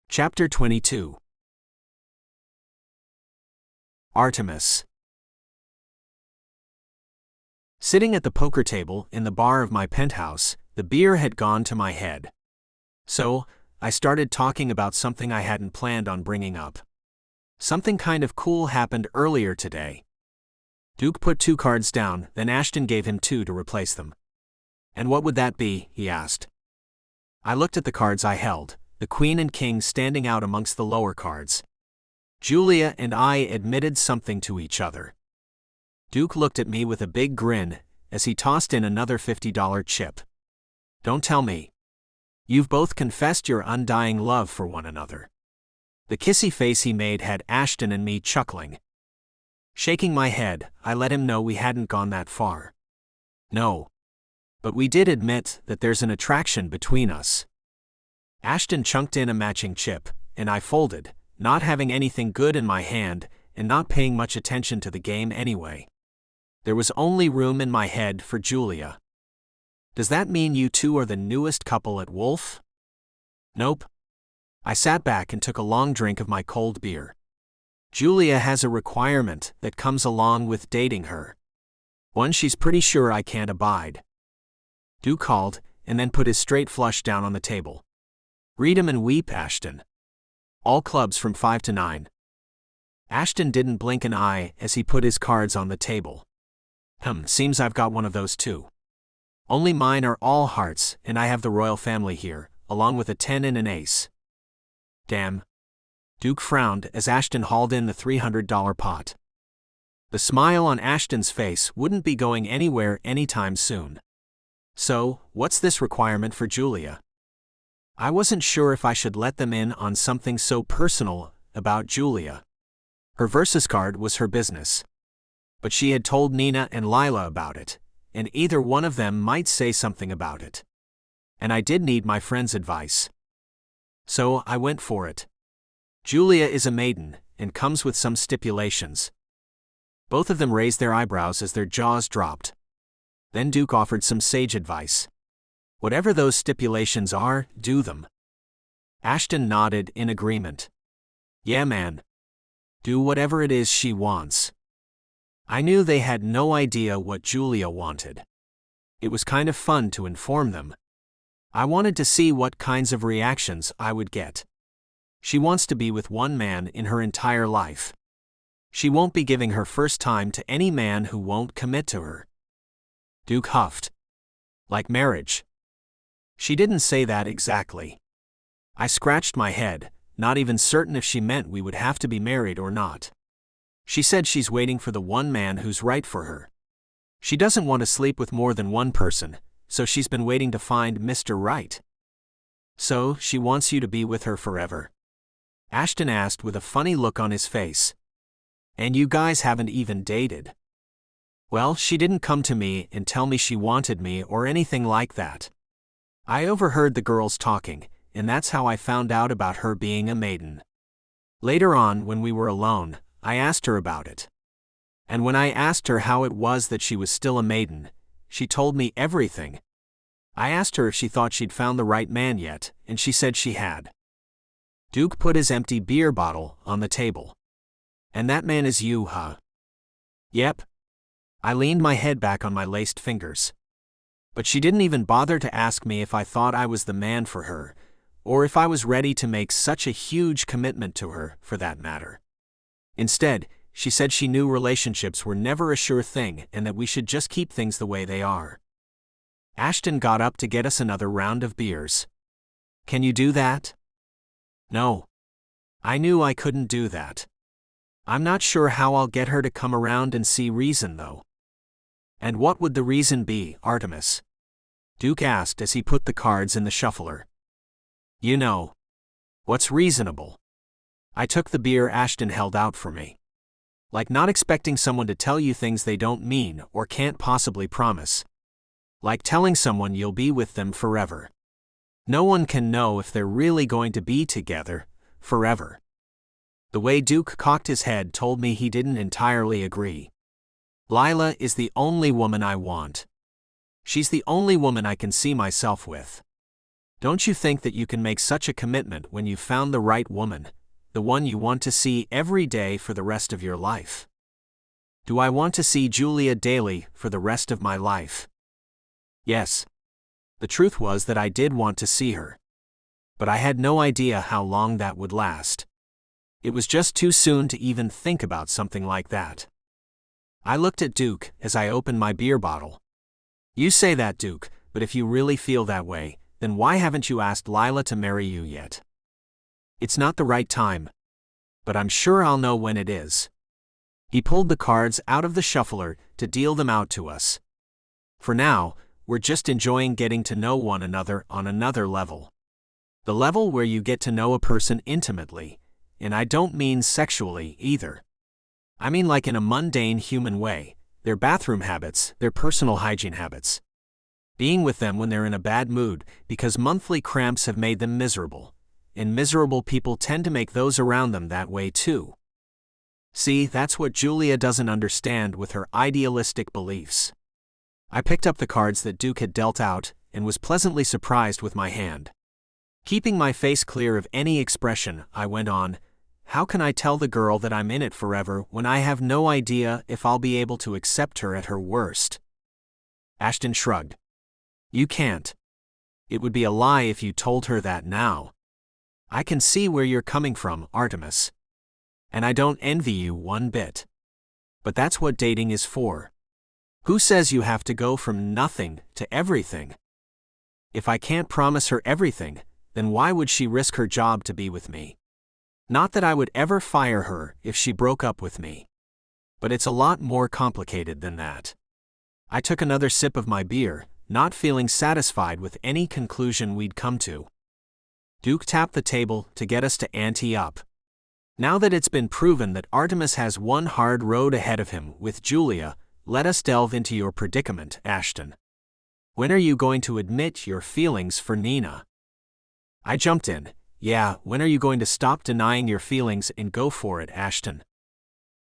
Chapter 22. Artemis. Sitting at the poker table in the bar of my penthouse, the beer had gone to my head. So, I started talking about something I hadn't planned on bringing up. Something kind of cool happened earlier today. Duke put 2 cards down, then Ashton gave him 2 to replace them. And what would that be? He asked. I looked at the cards I held, the Queen and King standing out amongst the lower cards. Julia and I admitted something to each other. Duke looked at me with a big grin as he tossed in another $50 chip. Don't tell me. You've both confessed your undying love for one another. The kissy face he made had Ashton and me chuckling. Shaking my head, I let him know we hadn't gone that far. No. But we did admit that there's an attraction between us. Ashton chunked in a matching chip, and I folded, not having anything good in my hand and not paying much attention to the game anyway. There was only room in my head for Julia. Does that mean you two are the newest couple at Wolf? Nope. I sat back and took a long drink of my cold beer. Julia has a requirement that comes along with dating her. One she's pretty sure I can't abide. Duke called, and then put his straight flush down on the table. Read 'em and weep, Ashton. All clubs from 5 to 9. Ashton didn't blink an eye as he put his cards on the table. Seems I've got one of those too. Only mine are all hearts, and I have the royal family here, along with a 10 and an ace. Damn. Duke frowned as Ashton hauled in the $300 pot. The smile on Ashton's face wouldn't be going anywhere anytime soon. So, what's this requirement for Julia? I wasn't sure if I should let them in on something so personal about Julia. Her versus card was her business. But she had told Nina and Lila about it, and either one of them might say something about it. And I did need my friend's advice. So I went for it. Julia is a maiden, and comes with some stipulations. Both of them raised their eyebrows as their jaws dropped. Then Duke offered some sage advice. Whatever those stipulations are, do them. Ashton nodded in agreement. Yeah, man. Do whatever it is she wants. I knew they had no idea what Julia wanted. It was kind of fun to inform them. I wanted to see what kinds of reactions I would get. She wants to be with one man in her entire life. She won't be giving her first time to any man who won't commit to her. Duke huffed. Like marriage. She didn't say that exactly. I scratched my head, not even certain if she meant we would have to be married or not. She said she's waiting for the one man who's right for her. She doesn't want to sleep with more than one person, so she's been waiting to find Mr. Right. So, she wants you to be with her forever? Ashton asked with a funny look on his face. And you guys haven't even dated? Well, she didn't come to me and tell me she wanted me or anything like that. I overheard the girls talking, and that's how I found out about her being a maiden. Later on, when we were alone, I asked her about it. And when I asked her how it was that she was still a maiden, she told me everything. I asked her if she thought she'd found the right man yet, and she said she had. Duke put his empty beer bottle on the table. And that man is you, huh? Yep. I leaned my head back on my laced fingers. But she didn't even bother to ask me if I thought I was the man for her, or if I was ready to make such a huge commitment to her, for that matter. Instead, she said she knew relationships were never a sure thing and that we should just keep things the way they are. Ashton got up to get us another round of beers. Can you do that? No. I knew I couldn't do that. I'm not sure how I'll get her to come around and see reason, though. And what would the reason be, Artemis? Duke asked as he put the cards in the shuffler. You know. What's reasonable? I took the beer Ashton held out for me. Like not expecting someone to tell you things they don't mean or can't possibly promise. Like telling someone you'll be with them forever. No one can know if they're really going to be together forever. The way Duke cocked his head told me he didn't entirely agree. Lila is the only woman I want. She's the only woman I can see myself with. Don't you think that you can make such a commitment when you've found the right woman, the one you want to see every day for the rest of your life? Do I want to see Julia daily for the rest of my life? Yes. The truth was that I did want to see her. But I had no idea how long that would last. It was just too soon to even think about something like that. I looked at Duke as I opened my beer bottle. You say that, Duke, but if you really feel that way, then why haven't you asked Lila to marry you yet? It's not the right time. But I'm sure I'll know when it is. He pulled the cards out of the shuffler to deal them out to us. For now, we're just enjoying getting to know one another on another level. The level where you get to know a person intimately, and I don't mean sexually either. I mean like in a mundane human way, their bathroom habits, their personal hygiene habits. Being with them when they're in a bad mood because monthly cramps have made them miserable, and miserable people tend to make those around them that way too. See, that's what Julia doesn't understand with her idealistic beliefs. I picked up the cards that Duke had dealt out and was pleasantly surprised with my hand. Keeping my face clear of any expression, I went on, how can I tell the girl that I'm in it forever when I have no idea if I'll be able to accept her at her worst? Ashton shrugged. You can't. It would be a lie if you told her that now. I can see where you're coming from, Artemis. And I don't envy you one bit. But that's what dating is for. Who says you have to go from nothing to everything? If I can't promise her everything, then why would she risk her job to be with me? Not that I would ever fire her if she broke up with me. But it's a lot more complicated than that. I took another sip of my beer, not feeling satisfied with any conclusion we'd come to. Duke tapped the table to get us to ante up. Now that it's been proven that Artemis has one hard road ahead of him with Julia, let us delve into your predicament, Ashton. When are you going to admit your feelings for Nina? I jumped in. Yeah, when are you going to stop denying your feelings and go for it, Ashton?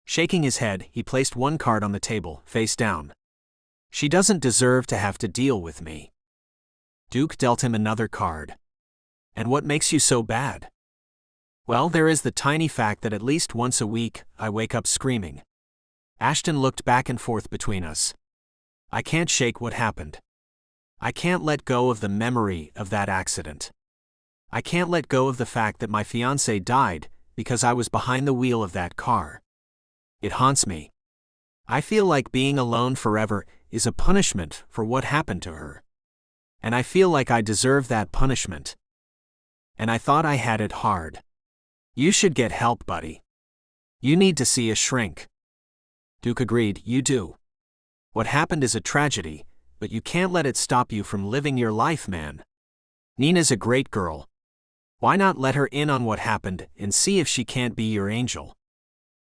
Shaking his head, he placed one card on the table, face down. She doesn't deserve to have to deal with me. Duke dealt him another card. And what makes you so bad? Well, there is the tiny fact that at least once a week, I wake up screaming. Ashton looked back and forth between us. I can't shake what happened. I can't let go of the memory of that accident. I can't let go of the fact that my fiancée died because I was behind the wheel of that car. It haunts me. I feel like being alone forever is a punishment for what happened to her. And I feel like I deserve that punishment. And I thought I had it hard. You should get help, buddy. You need to see a shrink. Duke agreed, you do. What happened is a tragedy, but you can't let it stop you from living your life, man. Nina's a great girl. Why not let her in on what happened and see if she can't be your angel?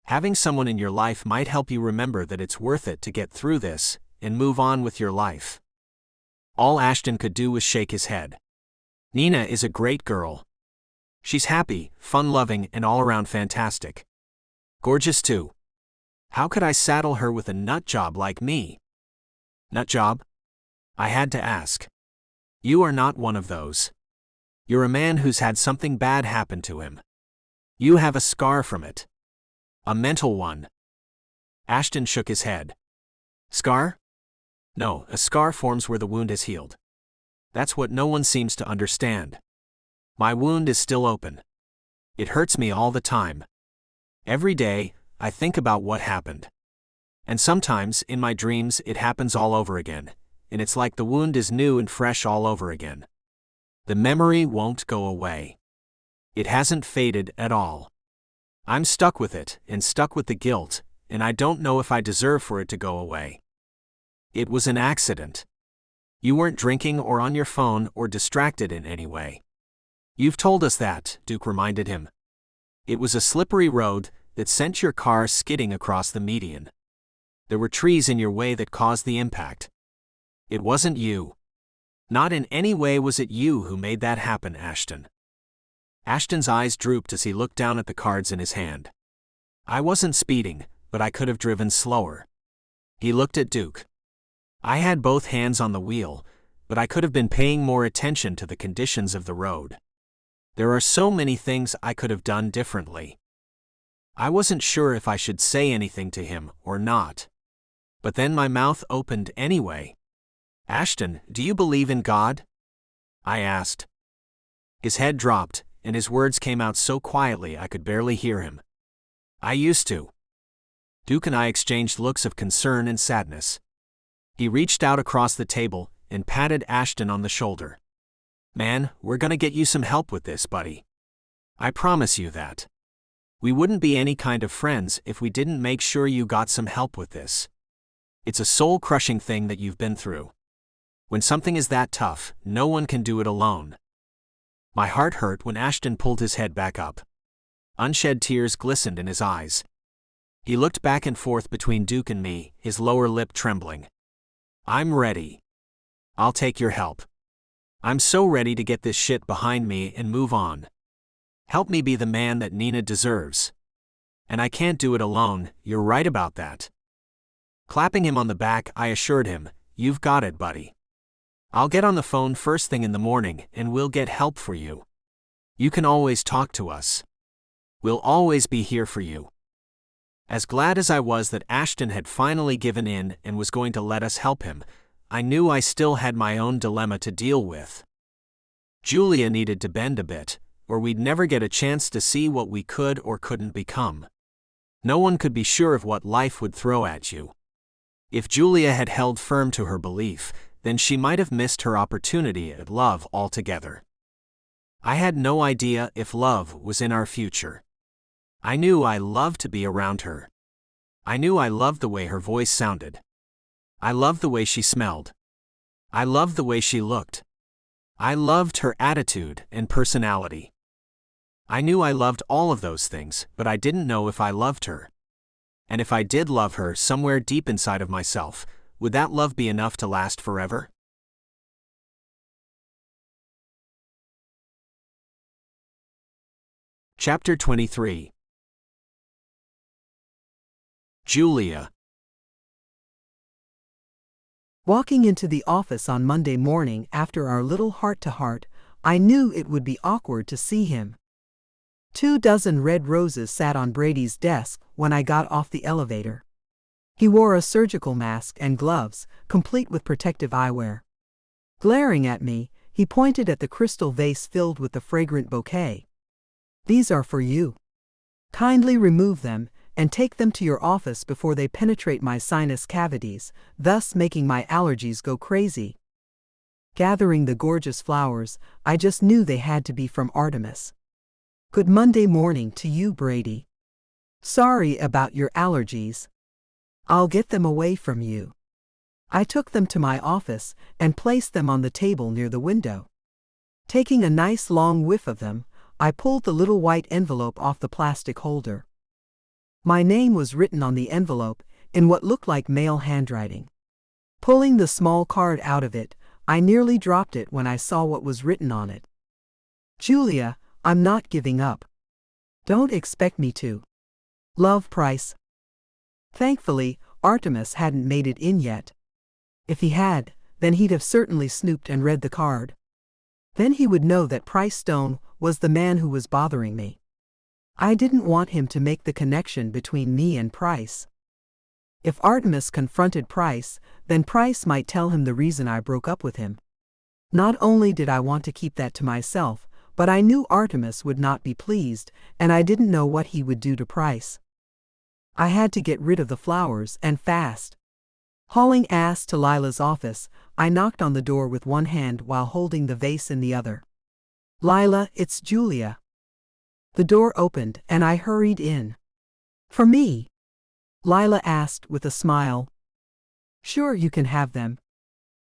Having someone in your life might help you remember that it's worth it to get through this and move on with your life. All Ashton could do was shake his head. Nina is a great girl. She's happy, fun-loving, and all-around fantastic. Gorgeous too. How could I saddle her with a nut job like me? Nut job? I had to ask. You are not one of those. You're a man who's had something bad happen to him. You have a scar from it. A mental one. Ashton shook his head. Scar? No, a scar forms where the wound is healed. That's what no one seems to understand. My wound is still open. It hurts me all the time. Every day, I think about what happened. And sometimes, in my dreams, it happens all over again, and it's like the wound is new and fresh all over again. The memory won't go away. It hasn't faded at all. I'm stuck with it, and stuck with the guilt, and I don't know if I deserve for it to go away. It was an accident. You weren't drinking or on your phone or distracted in any way. You've told us that, Duke reminded him. It was a slippery road that sent your car skidding across the median. There were trees in your way that caused the impact. It wasn't you. Not in any way was it you who made that happen, Ashton. Ashton's eyes drooped as he looked down at the cards in his hand. I wasn't speeding, but I could have driven slower. He looked at Duke. I had both hands on the wheel, but I could have been paying more attention to the conditions of the road. There are so many things I could have done differently. I wasn't sure if I should say anything to him or not. But then my mouth opened anyway. Ashton, do you believe in God? I asked. His head dropped, and his words came out so quietly I could barely hear him. I used to. Duke and I exchanged looks of concern and sadness. He reached out across the table and patted Ashton on the shoulder. Man, we're gonna get you some help with this, buddy. I promise you that. We wouldn't be any kind of friends if we didn't make sure you got some help with this. It's a soul-crushing thing that you've been through. When something is that tough, no one can do it alone. My heart hurt when Ashton pulled his head back up. Unshed tears glistened in his eyes. He looked back and forth between Duke and me, his lower lip trembling. I'm ready. I'll take your help. I'm so ready to get this shit behind me and move on. Help me be the man that Nina deserves. And I can't do it alone, you're right about that. Clapping him on the back, I assured him, you've got it, buddy. I'll get on the phone first thing in the morning and we'll get help for you. You can always talk to us. We'll always be here for you. As glad as I was that Ashton had finally given in and was going to let us help him, I knew I still had my own dilemma to deal with. Julia needed to bend a bit, or we'd never get a chance to see what we could or couldn't become. No one could be sure of what life would throw at you. If Julia had held firm to her belief, then she might have missed her opportunity at love altogether. I had no idea if love was in our future. I knew I loved to be around her. I knew I loved the way her voice sounded. I loved the way she smelled. I loved the way she looked. I loved her attitude and personality. I knew I loved all of those things, but I didn't know if I loved her. And if I did love her somewhere deep inside of myself, would that love be enough to last forever? Chapter 23. Julia. Walking into the office on Monday morning after our little heart-to-heart, I knew it would be awkward to see him. 24 red roses sat on Brady's desk when I got off the elevator. He wore a surgical mask and gloves, complete with protective eyewear. Glaring at me, he pointed at the crystal vase filled with the fragrant bouquet. These are for you. Kindly remove them and take them to your office before they penetrate my sinus cavities, thus making my allergies go crazy. Gathering the gorgeous flowers, I just knew they had to be from Artemis. Good Monday morning to you, Brady. Sorry about your allergies. I'll get them away from you. I took them to my office and placed them on the table near the window. Taking a nice long whiff of them, I pulled the little white envelope off the plastic holder. My name was written on the envelope in what looked like male handwriting. Pulling the small card out of it, I nearly dropped it when I saw what was written on it. Julia, I'm not giving up. Don't expect me to. Love, Price. Thankfully, Artemis hadn't made it in yet. If he had, then he'd have certainly snooped and read the card. Then he would know that Price Stone was the man who was bothering me. I didn't want him to make the connection between me and Price. If Artemis confronted Price, then Price might tell him the reason I broke up with him. Not only did I want to keep that to myself, but I knew Artemis would not be pleased, and I didn't know what he would do to Price. I had to get rid of the flowers, and fast. Hauling ass to Lila's office, I knocked on the door with one hand while holding the vase in the other. Lila, it's Julia. The door opened and I hurried in. For me? Lila asked with a smile. Sure, you can have them.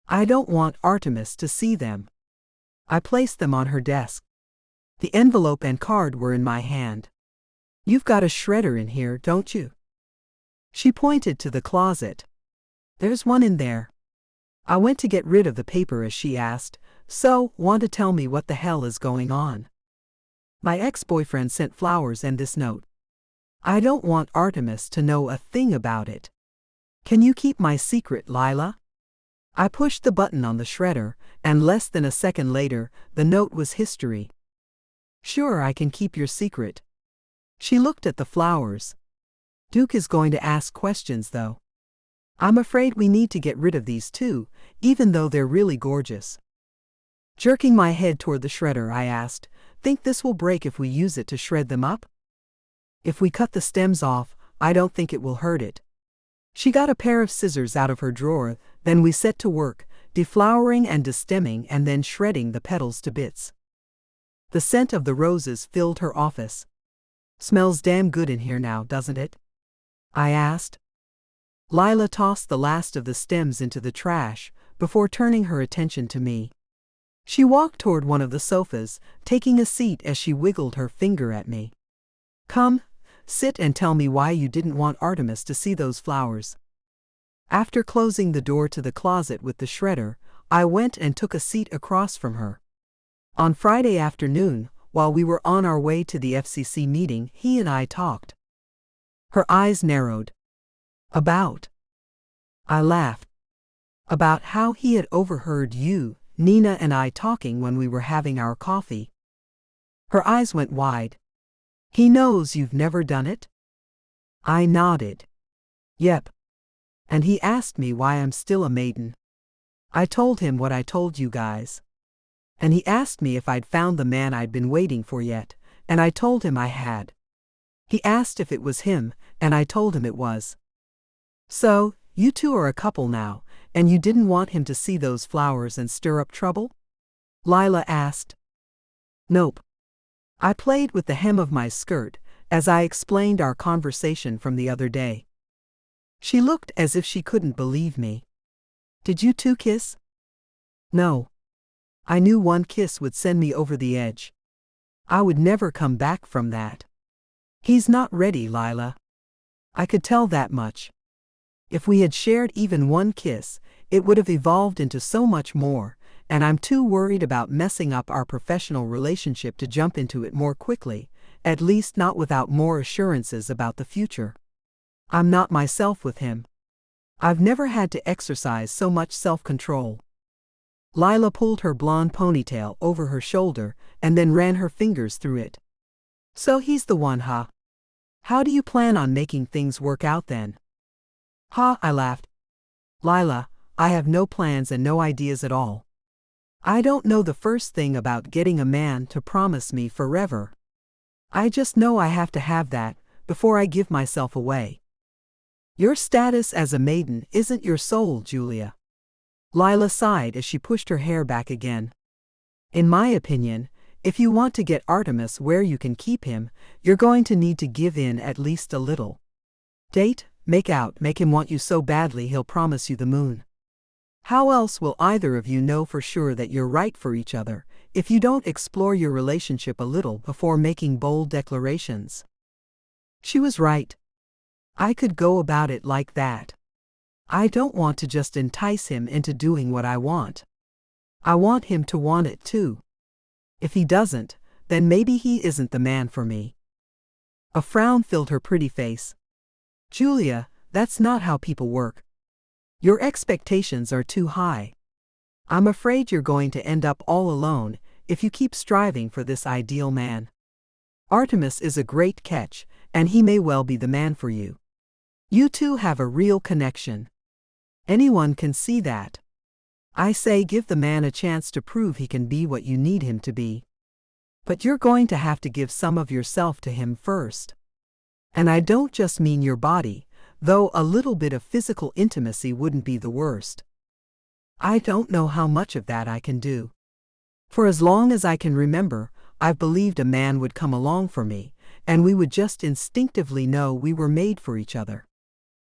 I don't want Artemis to see them. I placed them on her desk. The envelope and card were in my hand. You've got a shredder in here, don't you? She pointed to the closet. There's one in there. I went to get rid of the paper as she asked, so, want to tell me what the hell is going on? My ex-boyfriend sent flowers and this note. I don't want Artemis to know a thing about it. Can you keep my secret, Lila? I pushed the button on the shredder, and less than a second later, the note was history. Sure, I can keep your secret. She looked at the flowers. Duke is going to ask questions, though. I'm afraid we need to get rid of these too, even though they're really gorgeous. Jerking my head toward the shredder, I asked, think this will break if we use it to shred them up? If we cut the stems off, I don't think it will hurt it. She got a pair of scissors out of her drawer, then we set to work, deflowering and destemming and then shredding the petals to bits. The scent of the roses filled her office. Smells damn good in here now, doesn't it? I asked. Lila tossed the last of the stems into the trash, before turning her attention to me. She walked toward one of the sofas, taking a seat as she wiggled her finger at me. Come, sit and tell me why you didn't want Artemis to see those flowers. After closing the door to the closet with the shredder, I went and took a seat across from her. On Friday afternoon, while we were on our way to the FCC meeting, he and I talked. Her eyes narrowed. About? I laughed. About how he had overheard you, Nina and I talking when we were having our coffee. Her eyes went wide. He knows you've never done it? I nodded. Yep. And he asked me why I'm still a maiden. I told him what I told you guys. And he asked me if I'd found the man I'd been waiting for yet, and I told him I had. He asked if it was him, and I told him it was. So, you two are a couple now, and you didn't want him to see those flowers and stir up trouble? Lila asked. Nope. I played with the hem of my skirt, as I explained our conversation from the other day. She looked as if she couldn't believe me. Did you two kiss? No. I knew one kiss would send me over the edge. I would never come back from that. He's not ready, Lila. I could tell that much. If we had shared even one kiss, it would have evolved into so much more, and I'm too worried about messing up our professional relationship to jump into it more quickly, at least not without more assurances about the future. I'm not myself with him. I've never had to exercise so much self-control. Lila pulled her blonde ponytail over her shoulder and then ran her fingers through it. So he's the one, huh? How do you plan on making things work out then? Ha, I laughed. Lila, I have no plans and no ideas at all. I don't know the first thing about getting a man to promise me forever. I just know I have to have that before I give myself away. Your status as a maiden isn't your soul, Julia. Lila sighed as she pushed her hair back again. In my opinion, if you want to get Artemis where you can keep him, you're going to need to give in at least a little. Date, make out, make him want you so badly he'll promise you the moon. How else will either of you know for sure that you're right for each other, if you don't explore your relationship a little before making bold declarations? She was right. I could go about it like that. I don't want to just entice him into doing what I want. I want him to want it too. If he doesn't, then maybe he isn't the man for me. A frown filled her pretty face. Julia, that's not how people work. Your expectations are too high. I'm afraid you're going to end up all alone if you keep striving for this ideal man. Artemis is a great catch, and he may well be the man for you. You two have a real connection. Anyone can see that. I say give the man a chance to prove he can be what you need him to be. But you're going to have to give some of yourself to him first. And I don't just mean your body, though a little bit of physical intimacy wouldn't be the worst. I don't know how much of that I can do. For as long as I can remember, I've believed a man would come along for me, and we would just instinctively know we were made for each other.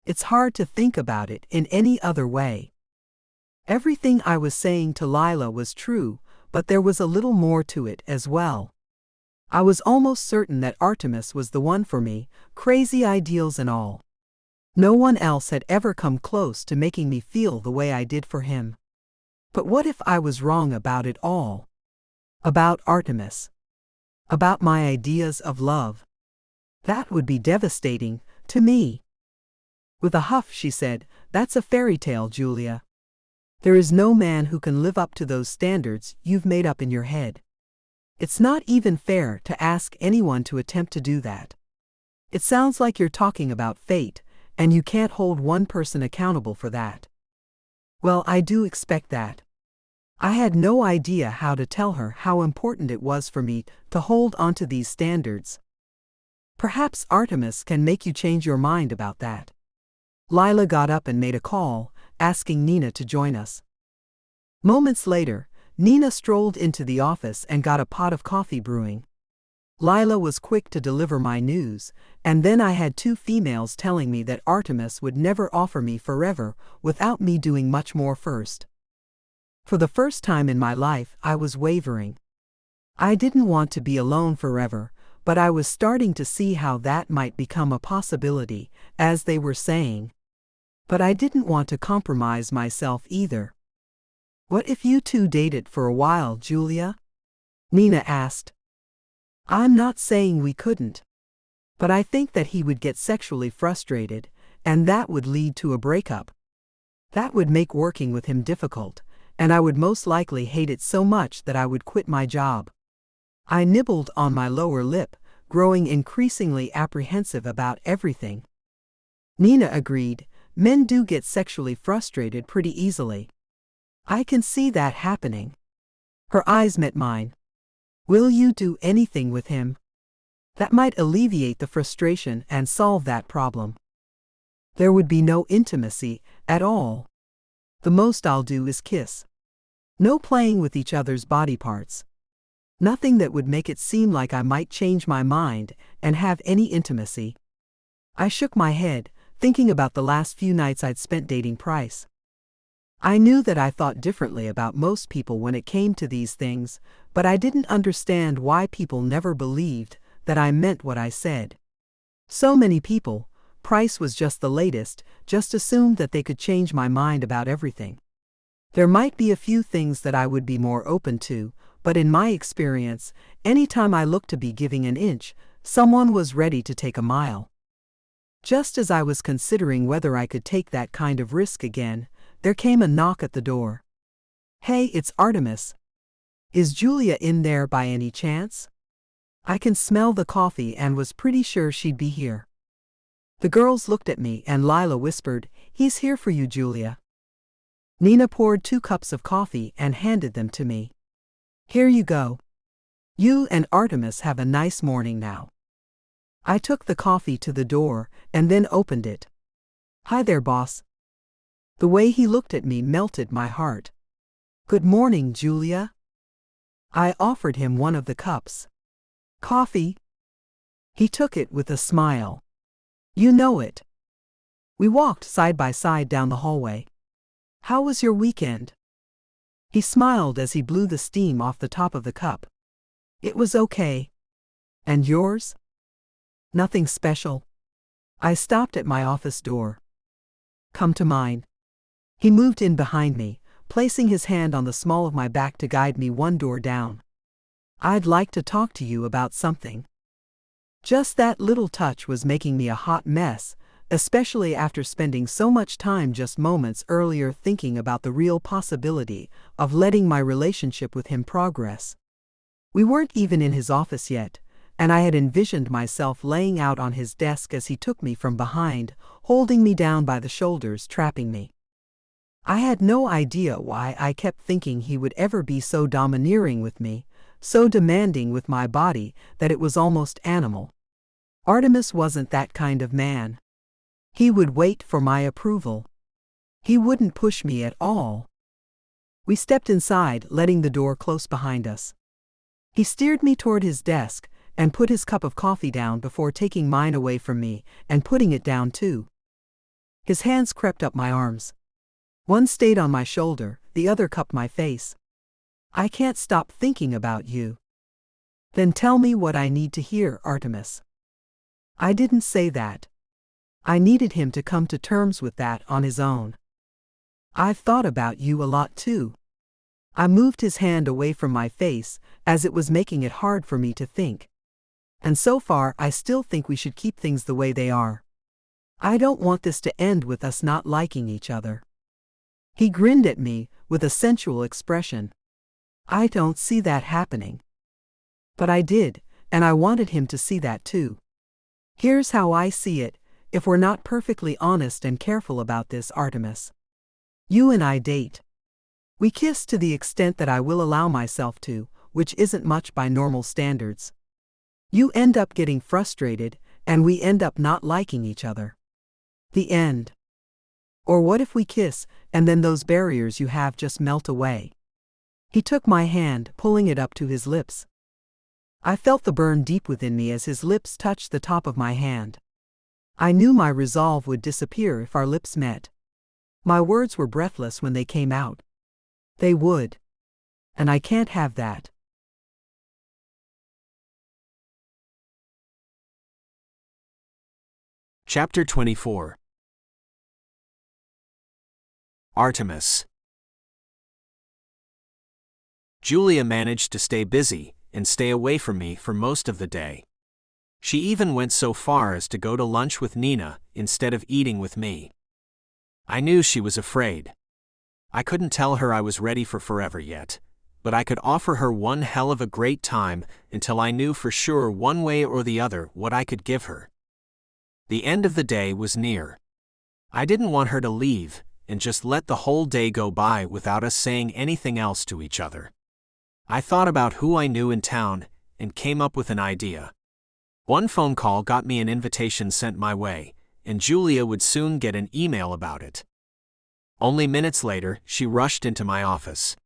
It's hard to think about it in any other way. Everything I was saying to Lila was true, but there was a little more to it as well. I was almost certain that Artemis was the one for me, crazy ideals and all. No one else had ever come close to making me feel the way I did for him. But what if I was wrong about it all? About Artemis? About my ideas of love? That would be devastating, to me. With a huff she said, "That's a fairy tale, Julia. There is no man who can live up to those standards you've made up in your head. It's not even fair to ask anyone to attempt to do that. It sounds like you're talking about fate, and you can't hold one person accountable for that." Well, I do expect that. I had no idea how to tell her how important it was for me to hold onto these standards. Perhaps Artemis can make you change your mind about that. Lila got up and made a call, asking Nina to join us. Moments later, Nina strolled into the office and got a pot of coffee brewing. Lila was quick to deliver my news, and then I had two females telling me that Artemis would never offer me forever without me doing much more first. For the first time in my life, I was wavering. I didn't want to be alone forever, but I was starting to see how that might become a possibility, as they were saying. But I didn't want to compromise myself either. "What if you two dated for a while, Julia?" Nina asked. "I'm not saying we couldn't. But I think that he would get sexually frustrated, and that would lead to a breakup. That would make working with him difficult, and I would most likely hate it so much that I would quit my job." I nibbled on my lower lip, growing increasingly apprehensive about everything. Nina agreed, "Men do get sexually frustrated pretty easily. I can see that happening." Her eyes met mine. "Will you do anything with him? That might alleviate the frustration and solve that problem." "There would be no intimacy at all. The most I'll do is kiss. No playing with each other's body parts. Nothing that would make it seem like I might change my mind and have any intimacy." I shook my head, thinking about the last few nights I'd spent dating Price. I knew that I thought differently about most people when it came to these things, but I didn't understand why people never believed that I meant what I said. So many people, Price was just the latest, just assumed that they could change my mind about everything. There might be a few things that I would be more open to, but in my experience, any time I looked to be giving an inch, someone was ready to take a mile. Just as I was considering whether I could take that kind of risk again, there came a knock at the door. "Hey, it's Artemis. Is Julia in there by any chance?" I can smell the coffee and was pretty sure she'd be here. The girls looked at me and Lila whispered, "He's here for you, Julia." Nina poured 2 cups of coffee and handed them to me. "Here you go. You and Artemis have a nice morning now." I took the coffee to the door and then opened it. "Hi there, boss." The way he looked at me melted my heart. "Good morning, Julia." I offered him one of the cups. "Coffee?" He took it with a smile. "You know it." We walked side by side down the hallway. "How was your weekend?" He smiled as he blew the steam off the top of the cup. "It was okay. And yours?" "Nothing special." I stopped at my office door. "Come to mine." He moved in behind me, placing his hand on the small of my back to guide me one door down. "I'd like to talk to you about something." Just that little touch was making me a hot mess, especially after spending so much time just moments earlier thinking about the real possibility of letting my relationship with him progress. We weren't even in his office yet, and I had envisioned myself laying out on his desk as he took me from behind, holding me down by the shoulders, trapping me. I had no idea why I kept thinking he would ever be so domineering with me, so demanding with my body that it was almost animal. Artemis wasn't that kind of man. He would wait for my approval. He wouldn't push me at all. We stepped inside, letting the door close behind us. He steered me toward his desk and put his cup of coffee down before taking mine away from me and putting it down too. His hands crept up my arms. One stayed on my shoulder, the other cupped my face. I can't stop thinking about you. Then tell me what I need to hear, Artemis. I didn't say that. I needed him to come to terms with that on his own. I've thought about you a lot too. I moved his hand away from my face, as it was making it hard for me to think. And so far I still think we should keep things the way they are. I don't want this to end with us not liking each other. He grinned at me with a sensual expression. I don't see that happening. But I did, and I wanted him to see that too. Here's how I see it, if we're not perfectly honest and careful about this, Artemis. You and I date. We kiss to the extent that I will allow myself to, which isn't much by normal standards. You end up getting frustrated, and we end up not liking each other. The end. Or what if we kiss, and then those barriers you have just melt away? He took my hand, pulling it up to his lips. I felt the burn deep within me as his lips touched the top of my hand. I knew my resolve would disappear if our lips met. My words were breathless when they came out. They would. And I can't have that. Chapter 24. Artemis. Julia managed to stay busy and stay away from me for most of the day. She even went so far as to go to lunch with Nina instead of eating with me. I knew she was afraid. I couldn't tell her I was ready for forever yet, but I could offer her one hell of a great time until I knew for sure one way or the other what I could give her. The end of the day was near. I didn't want her to leave and just let the whole day go by without us saying anything else to each other. I thought about who I knew in town and came up with an idea. One phone call got me an invitation sent my way, and Julia would soon get an email about it. Only minutes later, she rushed into my office.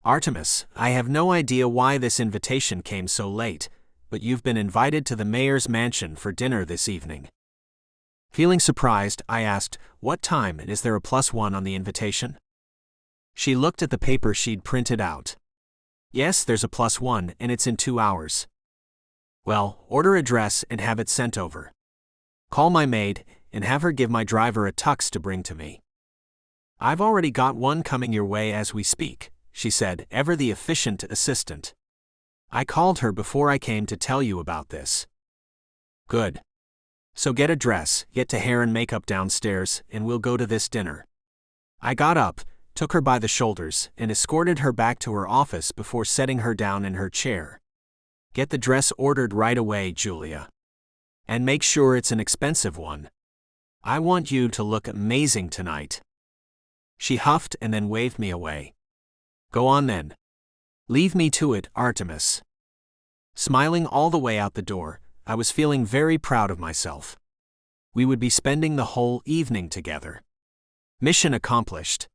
Artemis, I have no idea why this invitation came so late, but you've been invited to the mayor's mansion for dinner this evening. Feeling surprised, I asked, what time and is there a +1 on the invitation? She looked at the paper she'd printed out. Yes, there's a +1 and it's in 2 hours. Well, order a dress and have it sent over. Call my maid and have her give my driver a tux to bring to me. I've already got one coming your way as we speak, she said, ever the efficient assistant. I called her before I came to tell you about this. Good. So get a dress, get to hair and makeup downstairs, and we'll go to this dinner. I got up, took her by the shoulders, and escorted her back to her office before setting her down in her chair. Get the dress ordered right away, Julia. And make sure it's an expensive one. I want you to look amazing tonight. She huffed and then waved me away. Go on then. Leave me to it, Artemis. Smiling all the way out the door, I was feeling very proud of myself. We would be spending the whole evening together. Mission accomplished.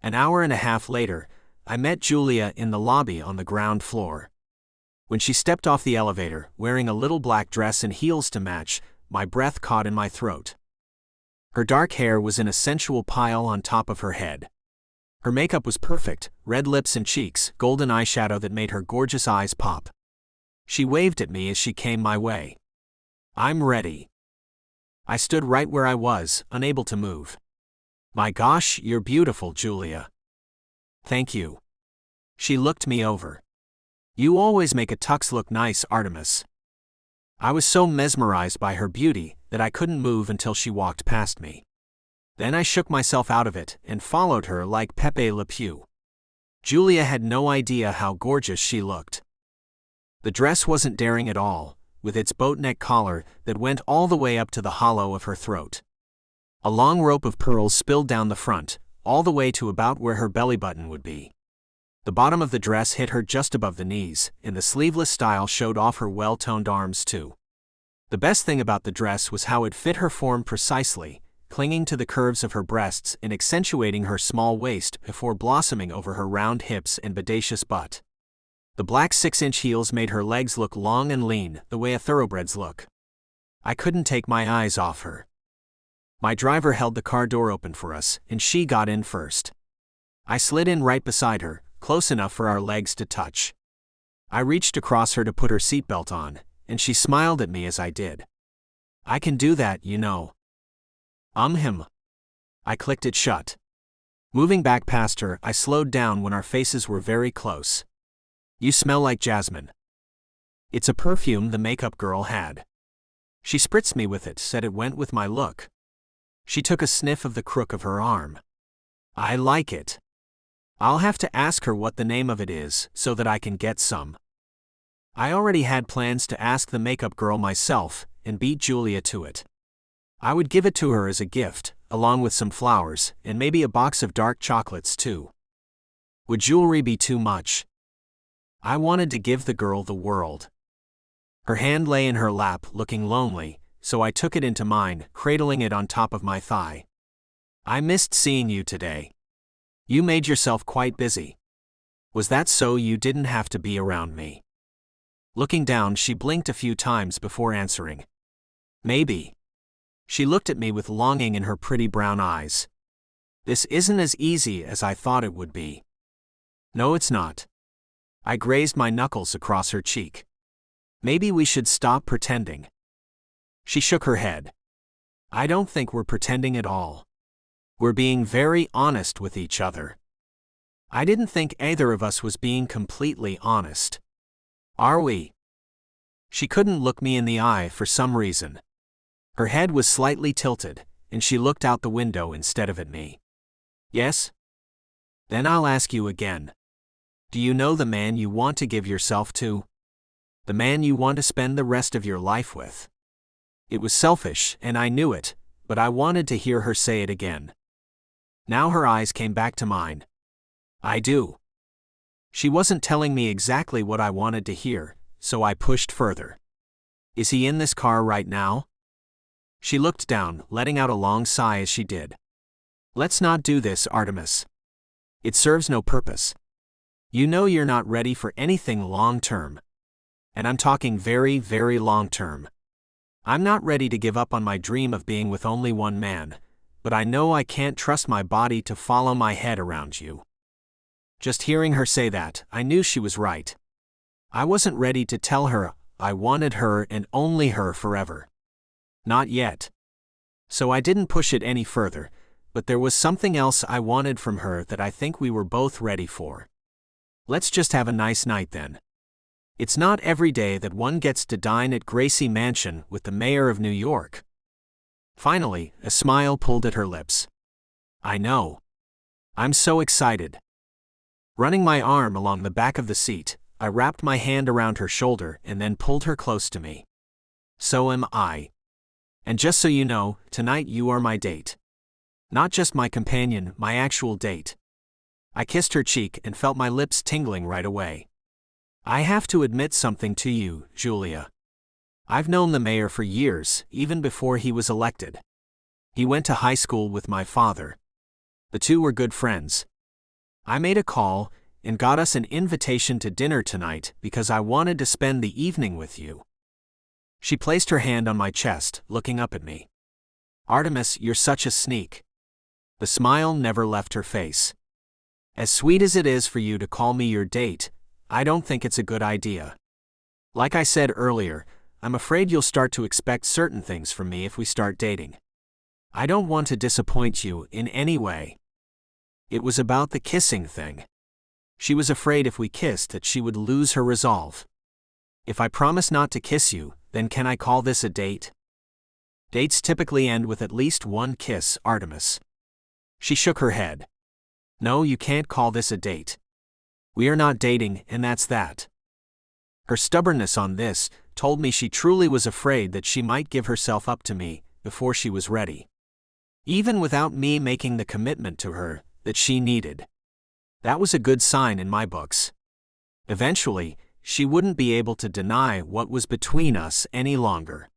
An hour and a half later, I met Julia in the lobby on the ground floor. When she stepped off the elevator, wearing a little black dress and heels to match, my breath caught in my throat. Her dark hair was in a sensual pile on top of her head. Her makeup was perfect, red lips and cheeks, golden eyeshadow that made her gorgeous eyes pop. She waved at me as she came my way. I'm ready. I stood right where I was, unable to move. My gosh, you're beautiful, Julia. Thank you. She looked me over. You always make a tux look nice, Artemis. I was so mesmerized by her beauty that I couldn't move until she walked past me. Then I shook myself out of it and followed her like Pepe Le Pew. Julia had no idea how gorgeous she looked. The dress wasn't daring at all, with its boat-neck collar that went all the way up to the hollow of her throat. A long rope of pearls spilled down the front, all the way to about where her belly button would be. The bottom of the dress hit her just above the knees, and the sleeveless style showed off her well-toned arms too. The best thing about the dress was how it fit her form precisely, clinging to the curves of her breasts and accentuating her small waist before blossoming over her round hips and bodacious butt. The black 6-inch heels made her legs look long and lean, the way a thoroughbred's look. I couldn't take my eyes off her. My driver held the car door open for us, and she got in first. I slid in right beside her, close enough for our legs to touch. I reached across her to put her seatbelt on, and she smiled at me as I did. I can do that, you know. Him. I clicked it shut. Moving back past her, I slowed down when our faces were very close. You smell like jasmine. It's a perfume the makeup girl had. She spritzed me with it, said it went with my look. She took a sniff of the crook of her arm. I like it. I'll have to ask her what the name of it is, so that I can get some. I already had plans to ask the makeup girl myself, and beat Julia to it. I would give it to her as a gift, along with some flowers, and maybe a box of dark chocolates too. Would jewelry be too much? I wanted to give the girl the world. Her hand lay in her lap, looking lonely, so I took it into mine, cradling it on top of my thigh. I missed seeing you today. You made yourself quite busy. Was that so you didn't have to be around me? Looking down, she blinked a few times before answering. Maybe. She looked at me with longing in her pretty brown eyes. This isn't as easy as I thought it would be. No, it's not. I grazed my knuckles across her cheek. Maybe we should stop pretending. She shook her head. I don't think we're pretending at all. We're being very honest with each other. I didn't think either of us was being completely honest. Are we? She couldn't look me in the eye for some reason. Her head was slightly tilted, and she looked out the window instead of at me. Yes? Then I'll ask you again. Do you know the man you want to give yourself to? The man you want to spend the rest of your life with? It was selfish, and I knew it, but I wanted to hear her say it again. Now her eyes came back to mine. I do. She wasn't telling me exactly what I wanted to hear, so I pushed further. Is he in this car right now? She looked down, letting out a long sigh as she did. Let's not do this, Artemis. It serves no purpose. You know you're not ready for anything long-term. And I'm talking very, very long-term. I'm not ready to give up on my dream of being with only one man, but I know I can't trust my body to follow my head around you. Just hearing her say that, I knew she was right. I wasn't ready to tell her I wanted her and only her forever. Not yet. So I didn't push it any further, but there was something else I wanted from her that I think we were both ready for. Let's just have a nice night then. It's not every day that one gets to dine at Gracie Mansion with the mayor of New York. Finally, a smile pulled at her lips. I know. I'm so excited. Running my arm along the back of the seat, I wrapped my hand around her shoulder and then pulled her close to me. So am I. And just so you know, tonight you are my date. Not just my companion, my actual date. I kissed her cheek and felt my lips tingling right away. I have to admit something to you, Julia. I've known the mayor for years, even before he was elected. He went to high school with my father. The two were good friends. I made a call and got us an invitation to dinner tonight because I wanted to spend the evening with you. She placed her hand on my chest, looking up at me. Artemis, you're such a sneak. The smile never left her face. As sweet as it is for you to call me your date, I don't think it's a good idea. Like I said earlier, I'm afraid you'll start to expect certain things from me if we start dating. I don't want to disappoint you in any way. It was about the kissing thing. She was afraid if we kissed that she would lose her resolve. If I promise not to kiss you, then can I call this a date? Dates typically end with at least one kiss, Artemis. She shook her head. No, you can't call this a date. We are not dating, and that's that. Her stubbornness on this told me she truly was afraid that she might give herself up to me before she was ready. Even without me making the commitment to her that she needed. That was a good sign in my books. Eventually, she wouldn't be able to deny what was between us any longer.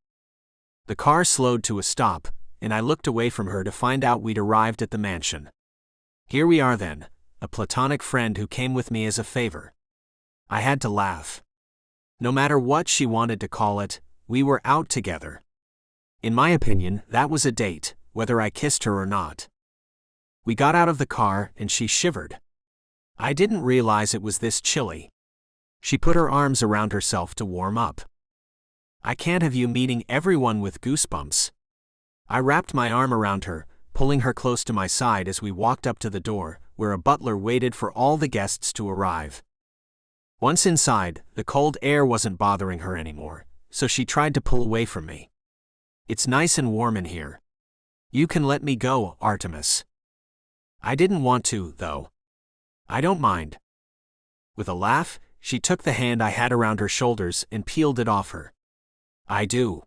The car slowed to a stop, and I looked away from her to find out we'd arrived at the mansion. Here we are then, a platonic friend who came with me as a favor. I had to laugh. No matter what she wanted to call it, we were out together. In my opinion, that was a date, whether I kissed her or not. We got out of the car and she shivered. I didn't realize it was this chilly. She put her arms around herself to warm up. I can't have you meeting everyone with goosebumps. I wrapped my arm around her, pulling her close to my side as we walked up to the door, where a butler waited for all the guests to arrive. Once inside, the cold air wasn't bothering her anymore, so she tried to pull away from me. It's nice and warm in here. You can let me go, Artemis. I didn't want to, though. I don't mind. With a laugh, she took the hand I had around her shoulders and peeled it off her. I do.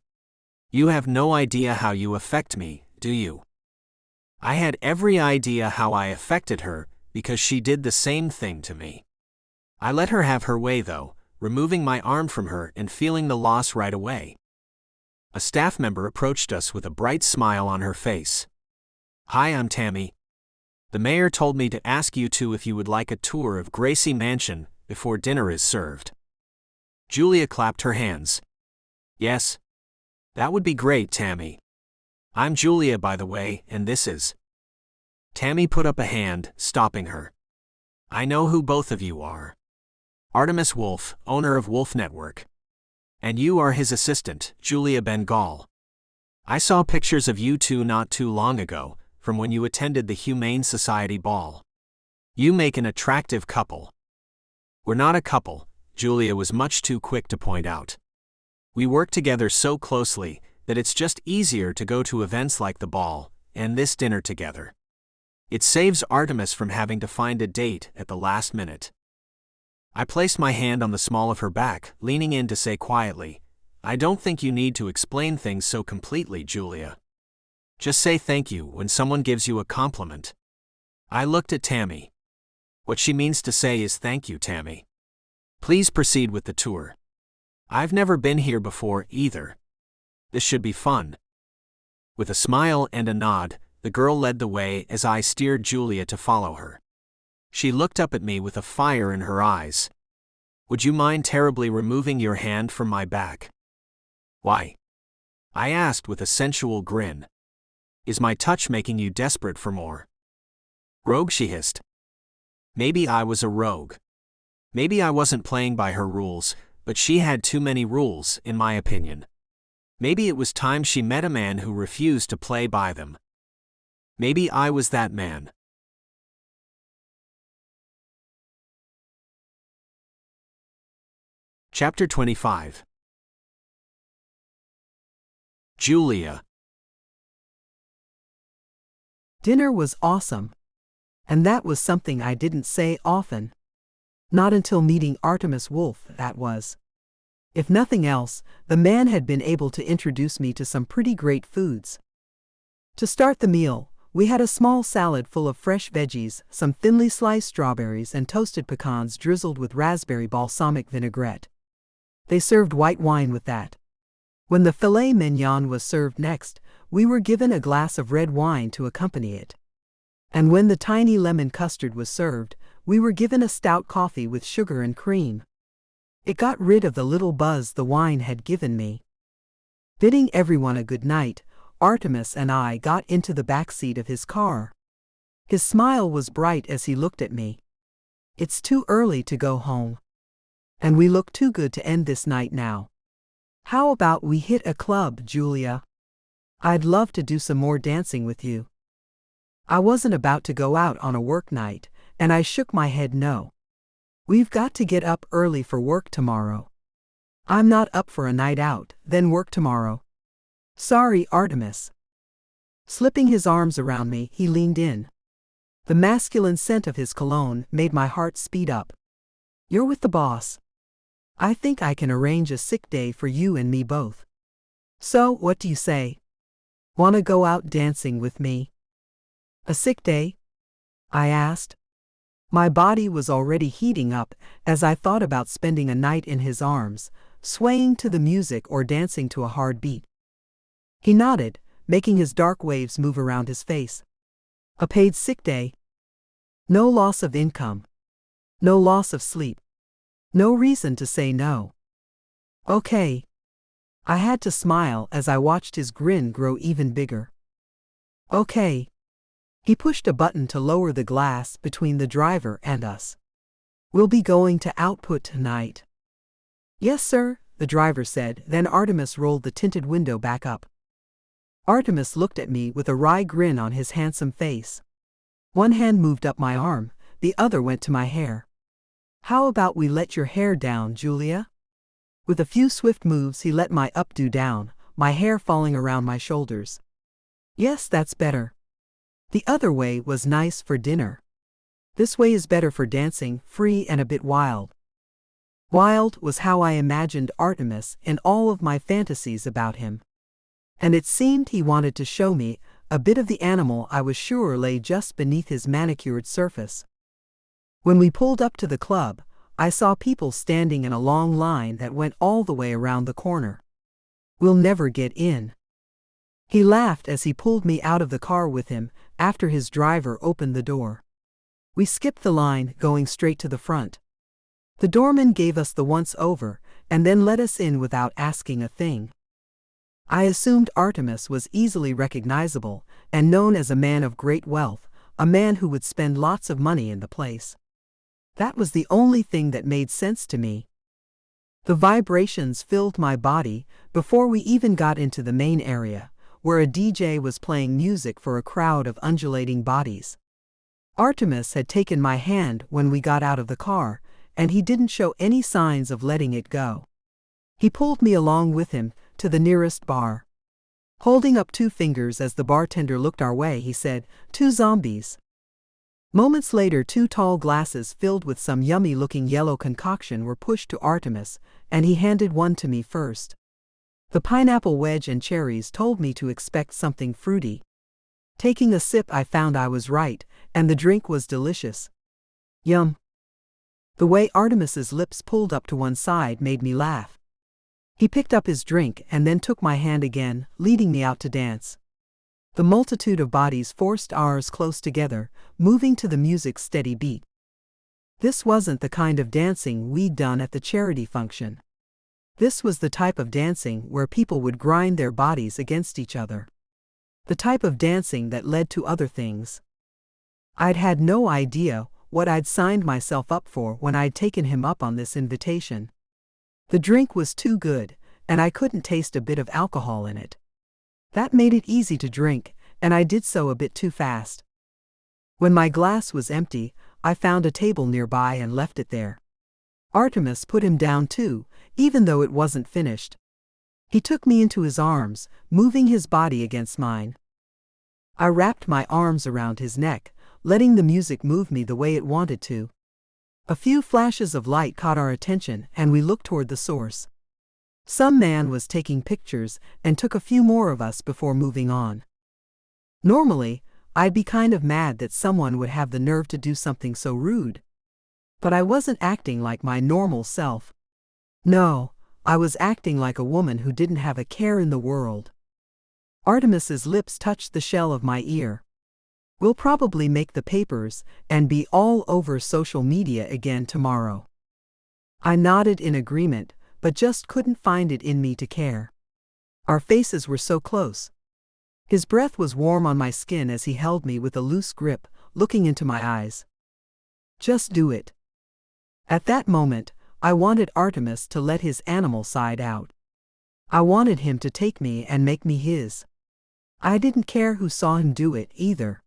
You have no idea how you affect me, do you? I had every idea how I affected her, because she did the same thing to me. I let her have her way though, removing my arm from her and feeling the loss right away. A staff member approached us with a bright smile on her face. Hi, I'm Tammy. The mayor told me to ask you two if you would like a tour of Gracie Mansion before dinner is served. Julia clapped her hands. Yes. That would be great, Tammy. I'm Julia, by the way, and this is... Tammy put up a hand, stopping her. I know who both of you are. Artemis Wolf, owner of Wolf Network. And you are his assistant, Julia Bengal. I saw pictures of you two not too long ago, from when you attended the Humane Society ball. You make an attractive couple. We're not a couple, Julia was much too quick to point out. We work together so closely that it's just easier to go to events like the ball and this dinner together. It saves Artemis from having to find a date at the last minute. I placed my hand on the small of her back, leaning in to say quietly, I don't think you need to explain things so completely, Julia. Just say thank you when someone gives you a compliment. I looked at Tammy. What she means to say is thank you, Tammy. Please proceed with the tour. I've never been here before either. This should be fun. With a smile and a nod, the girl led the way as I steered Julia to follow her. She looked up at me with a fire in her eyes. Would you mind terribly removing your hand from my back? Why? I asked with a sensual grin. Is my touch making you desperate for more? Rogue, she hissed. Maybe I was a rogue. Maybe I wasn't playing by her rules, but she had too many rules, in my opinion. Maybe it was time she met a man who refused to play by them. Maybe I was that man. Chapter 25. Julia. Dinner was awesome. And that was something I didn't say often. Not until meeting Artemis Wolf, that was. If nothing else, the man had been able to introduce me to some pretty great foods. To start the meal, we had a small salad full of fresh veggies, some thinly sliced strawberries and toasted pecans drizzled with raspberry balsamic vinaigrette. They served white wine with that. When the filet mignon was served next, we were given a glass of red wine to accompany it. And when the tiny lemon custard was served, we were given a stout coffee with sugar and cream. It got rid of the little buzz the wine had given me. Bidding everyone a good night, Artemis and I got into the back seat of his car. His smile was bright as he looked at me. It's too early to go home. And we look too good to end this night now. How about we hit a club, Julia? I'd love to do some more dancing with you. I wasn't about to go out on a work night, and I shook my head no. We've got to get up early for work tomorrow. I'm not up for a night out, then work tomorrow. Sorry, Artemis. Slipping his arms around me, he leaned in. The masculine scent of his cologne made my heart speed up. You're with the boss. I think I can arrange a sick day for you and me both. So, what do you say? Wanna go out dancing with me? A sick day? I asked. My body was already heating up as I thought about spending a night in his arms, swaying to the music or dancing to a hard beat. He nodded, making his dark waves move around his face. A paid sick day. No loss of income. No loss of sleep. No reason to say no. Okay. I had to smile as I watched his grin grow even bigger. Okay. He pushed a button to lower the glass between the driver and us. We'll be going to Output tonight. Yes, sir, the driver said, then Artemis rolled the tinted window back up. Artemis looked at me with a wry grin on his handsome face. One hand moved up my arm, the other went to my hair. How about we let your hair down, Julia? With a few swift moves he let my updo down, my hair falling around my shoulders. Yes, that's better. The other way was nice for dinner. This way is better for dancing, free and a bit wild. Wild was how I imagined Artemis in all of my fantasies about him. And it seemed he wanted to show me a bit of the animal I was sure lay just beneath his manicured surface. When we pulled up to the club, I saw people standing in a long line that went all the way around the corner. We'll never get in. He laughed as he pulled me out of the car with him after his driver opened the door. We skipped the line, going straight to the front. The doorman gave us the once-over and then let us in without asking a thing. I assumed Artemis was easily recognizable and known as a man of great wealth, a man who would spend lots of money in the place. That was the only thing that made sense to me. The vibrations filled my body before we even got into the main area, where a DJ was playing music for a crowd of undulating bodies. Artemis had taken my hand when we got out of the car, and he didn't show any signs of letting it go. He pulled me along with him to the nearest bar. Holding up 2 fingers as the bartender looked our way, he said, 2 zombies. Moments later, 2 tall glasses filled with some yummy-looking yellow concoction were pushed to Artemis, and he handed one to me first. The pineapple wedge and cherries told me to expect something fruity. Taking a sip, I found I was right, and the drink was delicious. Yum. The way Artemis's lips pulled up to one side made me laugh. He picked up his drink and then took my hand again, leading me out to dance. The multitude of bodies forced ours close together, moving to the music's steady beat. This wasn't the kind of dancing we'd done at the charity function. This was the type of dancing where people would grind their bodies against each other. The type of dancing that led to other things. I'd had no idea what I'd signed myself up for when I'd taken him up on this invitation. The drink was too good, and I couldn't taste a bit of alcohol in it. That made it easy to drink, and I did so a bit too fast. When my glass was empty, I found a table nearby and left it there. Artemis put him down too, even though it wasn't finished. He took me into his arms, moving his body against mine. I wrapped my arms around his neck, letting the music move me the way it wanted to. A few flashes of light caught our attention, and we looked toward the source. Some man was taking pictures and took a few more of us before moving on. Normally, I'd be kind of mad that someone would have the nerve to do something so rude. But I wasn't acting like my normal self. No, I was acting like a woman who didn't have a care in the world. Artemis's lips touched the shell of my ear. We'll probably make the papers and be all over social media again tomorrow. I nodded in agreement, but just couldn't find it in me to care. Our faces were so close. His breath was warm on my skin as he held me with a loose grip, looking into my eyes. Just do it. At that moment, I wanted Artemis to let his animal side out. I wanted him to take me and make me his. I didn't care who saw him do it either.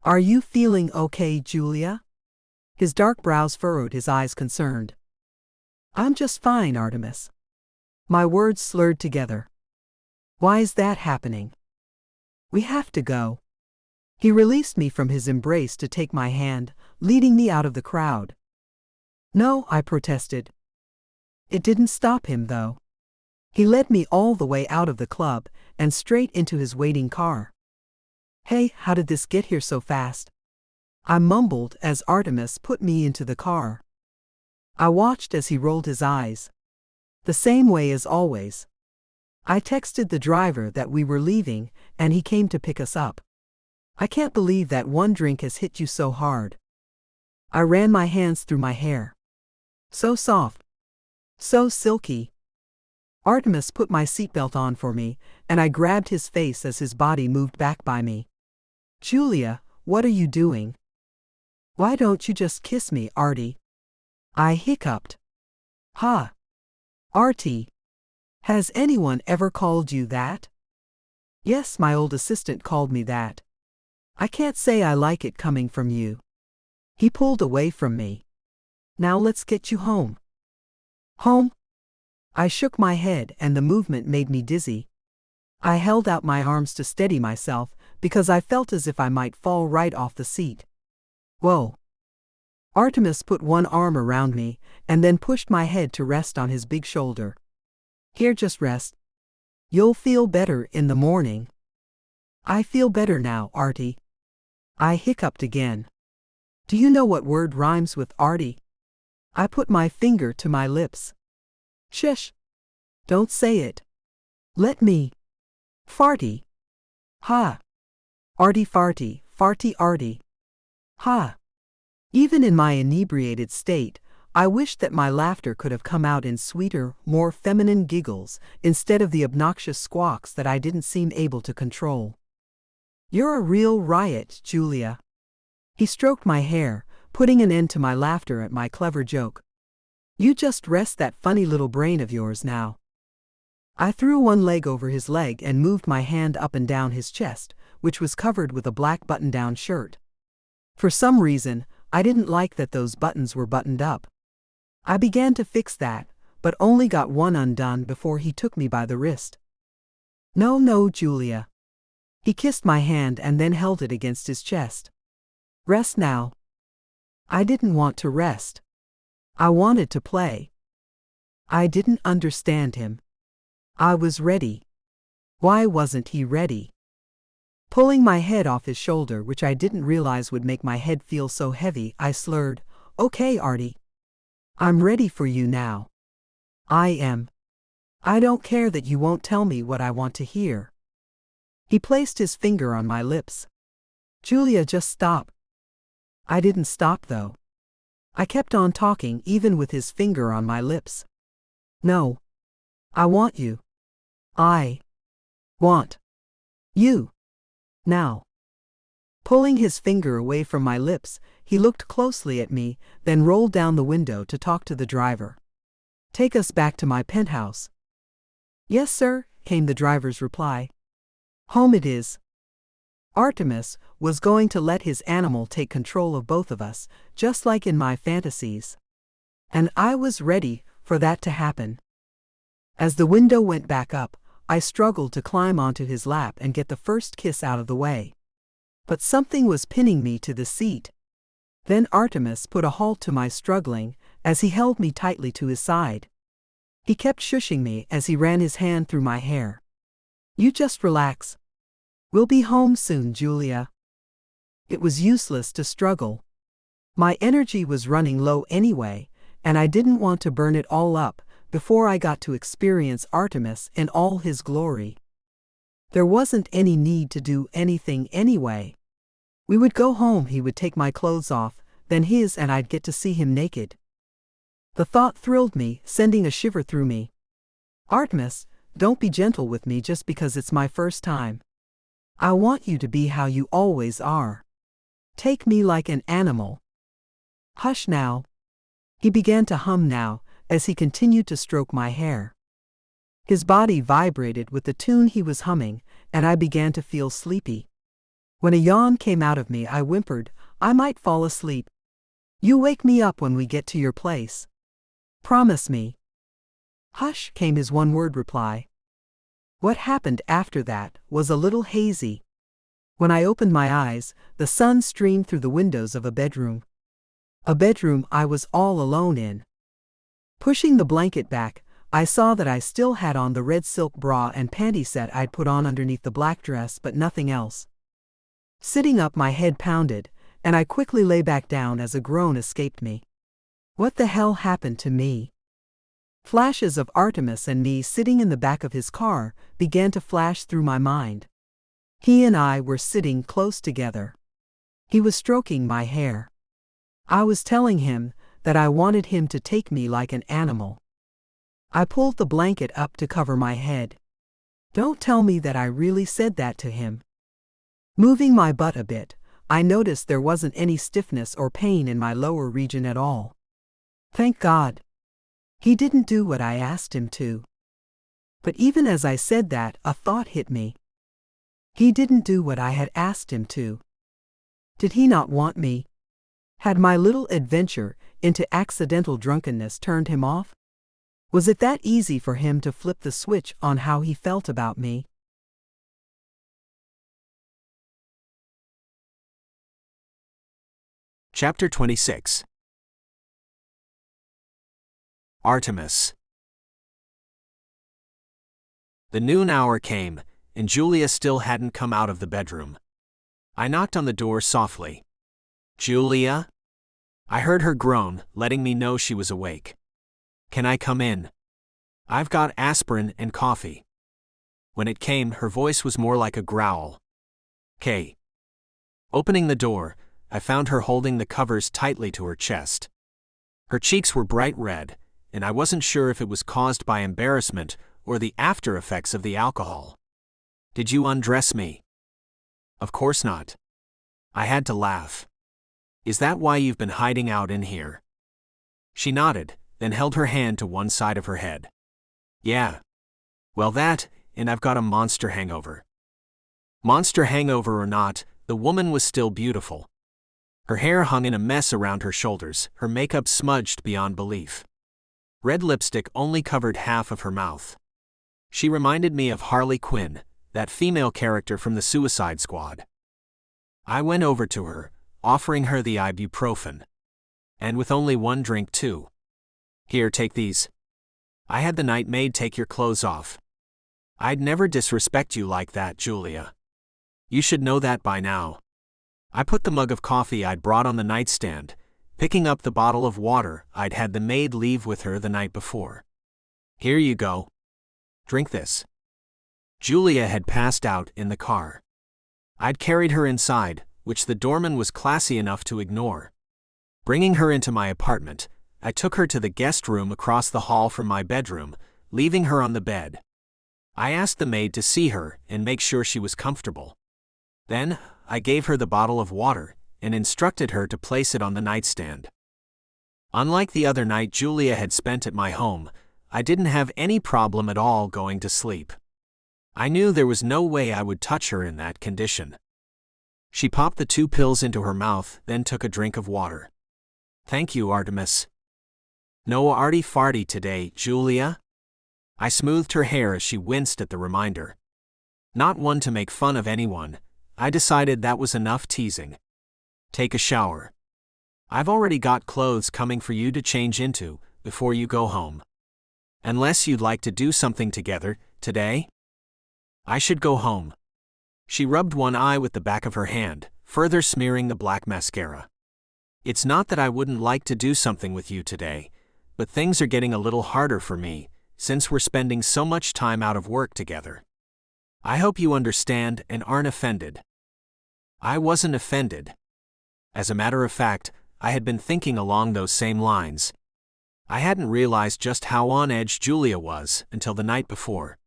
Are you feeling okay, Julia? His dark brows furrowed, his eyes concerned. I'm just fine, Artemis. My words slurred together. Why is that happening? We have to go. He released me from his embrace to take my hand, leading me out of the crowd. No, I protested. It didn't stop him, though. He led me all the way out of the club and straight into his waiting car. Hey, how did this get here so fast? I mumbled as Artemis put me into the car. I watched as he rolled his eyes. The same way as always. I texted the driver that we were leaving, and he came to pick us up. I can't believe that one drink has hit you so hard. I ran my hands through my hair. So soft. So silky. Artemis put my seatbelt on for me, and I grabbed his face as his body moved back by me. Julia, what are you doing? Why don't you just kiss me, Artie? I hiccuped. Ha! Artie. Has anyone ever called you that? Yes, my old assistant called me that. I can't say I like it coming from you. He pulled away from me. Now let's get you home. Home? I shook my head and the movement made me dizzy. I held out my arms to steady myself because I felt as if I might fall right off the seat. Whoa. Artemis put one arm around me and then pushed my head to rest on his big shoulder. Here, just rest. You'll feel better in the morning. I feel better now, Artie. I hiccuped again. Do you know what word rhymes with Artie? I put my finger to my lips. Shush. Don't say it. Let me. Farty. Ha. Artie farty, farty Artie. Ha. Even in my inebriated state, I wished that my laughter could have come out in sweeter, more feminine giggles instead of the obnoxious squawks that I didn't seem able to control. You're a real riot, Julia. He stroked my hair, putting an end to my laughter at my clever joke. You just rest that funny little brain of yours now. I threw one leg over his leg and moved my hand up and down his chest, which was covered with a black button-down shirt. For some reason, I didn't like that those buttons were buttoned up. I began to fix that, but only got one undone before he took me by the wrist. No, no, Julia. He kissed my hand and then held it against his chest. Rest now. I didn't want to rest. I wanted to play. I didn't understand him. I was ready. Why wasn't he ready? Pulling my head off his shoulder, which I didn't realize would make my head feel so heavy, I slurred, Okay, Artie. I'm ready for you now. I am. I don't care that you won't tell me what I want to hear. He placed his finger on my lips. Julia, just stop. I didn't stop, though. I kept on talking even with his finger on my lips. No. I want you. I want you. Now. Pulling his finger away from my lips, he looked closely at me, then rolled down the window to talk to the driver. Take us back to my penthouse. Yes, sir, came the driver's reply. Home it is. Artemis was going to let his animal take control of both of us, just like in my fantasies. And I was ready for that to happen. As the window went back up, I struggled to climb onto his lap and get the first kiss out of the way. But something was pinning me to the seat. Then Artemis put a halt to my struggling as he held me tightly to his side. He kept shushing me as he ran his hand through my hair. You just relax. We'll be home soon, Julia. It was useless to struggle. My energy was running low anyway, and I didn't want to burn it all up before I got to experience Artemis in all his glory. There wasn't any need to do anything anyway. We would go home, he would take my clothes off, then his, and I'd get to see him naked. The thought thrilled me, sending a shiver through me. Artemis, don't be gentle with me just because it's my first time. I want you to be how you always are. Take me like an animal. Hush now. He began to hum now, as he continued to stroke my hair. His body vibrated with the tune he was humming, and I began to feel sleepy. When a yawn came out of me, I whimpered, I might fall asleep. You wake me up when we get to your place. Promise me. Hush, came his one-word reply. What happened after that was a little hazy. When I opened my eyes, the sun streamed through the windows of a bedroom. A bedroom I was all alone in. Pushing the blanket back, I saw that I still had on the red silk bra and panty set I'd put on underneath the black dress, but nothing else. Sitting up, my head pounded, and I quickly lay back down as a groan escaped me. What the hell happened to me? Flashes of Artemis and me sitting in the back of his car began to flash through my mind. He and I were sitting close together. He was stroking my hair. I was telling him that I wanted him to take me like an animal. I pulled the blanket up to cover my head. Don't tell me that I really said that to him. Moving my butt a bit, I noticed there wasn't any stiffness or pain in my lower region at all. Thank God. He didn't do what I asked him to. But even as I said that, a thought hit me. He didn't do what I had asked him to. Did he not want me? Had my little adventure into accidental drunkenness turned him off? Was it that easy for him to flip the switch on how he felt about me? Chapter 26. Artemis. The noon hour came, and Julia still hadn't come out of the bedroom. I knocked on the door softly. "Julia?" I heard her groan, letting me know she was awake. "Can I come in? I've got aspirin and coffee." When it came, her voice was more like a growl. "'Kay." Opening the door, I found her holding the covers tightly to her chest. Her cheeks were bright red, and I wasn't sure if it was caused by embarrassment or the after effects of the alcohol. "Did you undress me?" "Of course not." I had to laugh. "Is that why you've been hiding out in here?" She nodded, then held her hand to one side of her head. "Yeah. Well, that, and I've got a monster hangover." Monster hangover or not, the woman was still beautiful. Her hair hung in a mess around her shoulders, her makeup smudged beyond belief. Red lipstick only covered half of her mouth. She reminded me of Harley Quinn, that female character from the Suicide Squad. I went over to her, offering her the ibuprofen. "And with only one drink too. Here, take these. I had the night maid take your clothes off. I'd never disrespect you like that, Julia. You should know that by now." I put the mug of coffee I'd brought on the nightstand, picking up the bottle of water I'd had the maid leave with her the night before. "Here you go. Drink this." Julia had passed out in the car. I'd carried her inside, which the doorman was classy enough to ignore. Bringing her into my apartment, I took her to the guest room across the hall from my bedroom, leaving her on the bed. I asked the maid to see her and make sure she was comfortable. Then, I gave her the bottle of water and instructed her to place it on the nightstand. Unlike the other night Julia had spent at my home, I didn't have any problem at all going to sleep. I knew there was no way I would touch her in that condition. She popped the 2 pills into her mouth, then took a drink of water. "Thank you, Artemis." "No arty-farty today, Julia?" I smoothed her hair as she winced at the reminder. Not one to make fun of anyone, I decided that was enough teasing. "Take a shower. I've already got clothes coming for you to change into before you go home. Unless you'd like to do something together today?" "I should go home." She rubbed one eye with the back of her hand, further smearing the black mascara. "It's not that I wouldn't like to do something with you today, but things are getting a little harder for me, since we're spending so much time out of work together. I hope you understand and aren't offended." I wasn't offended. As a matter of fact, I had been thinking along those same lines. I hadn't realized just how on edge Julia was until the night before.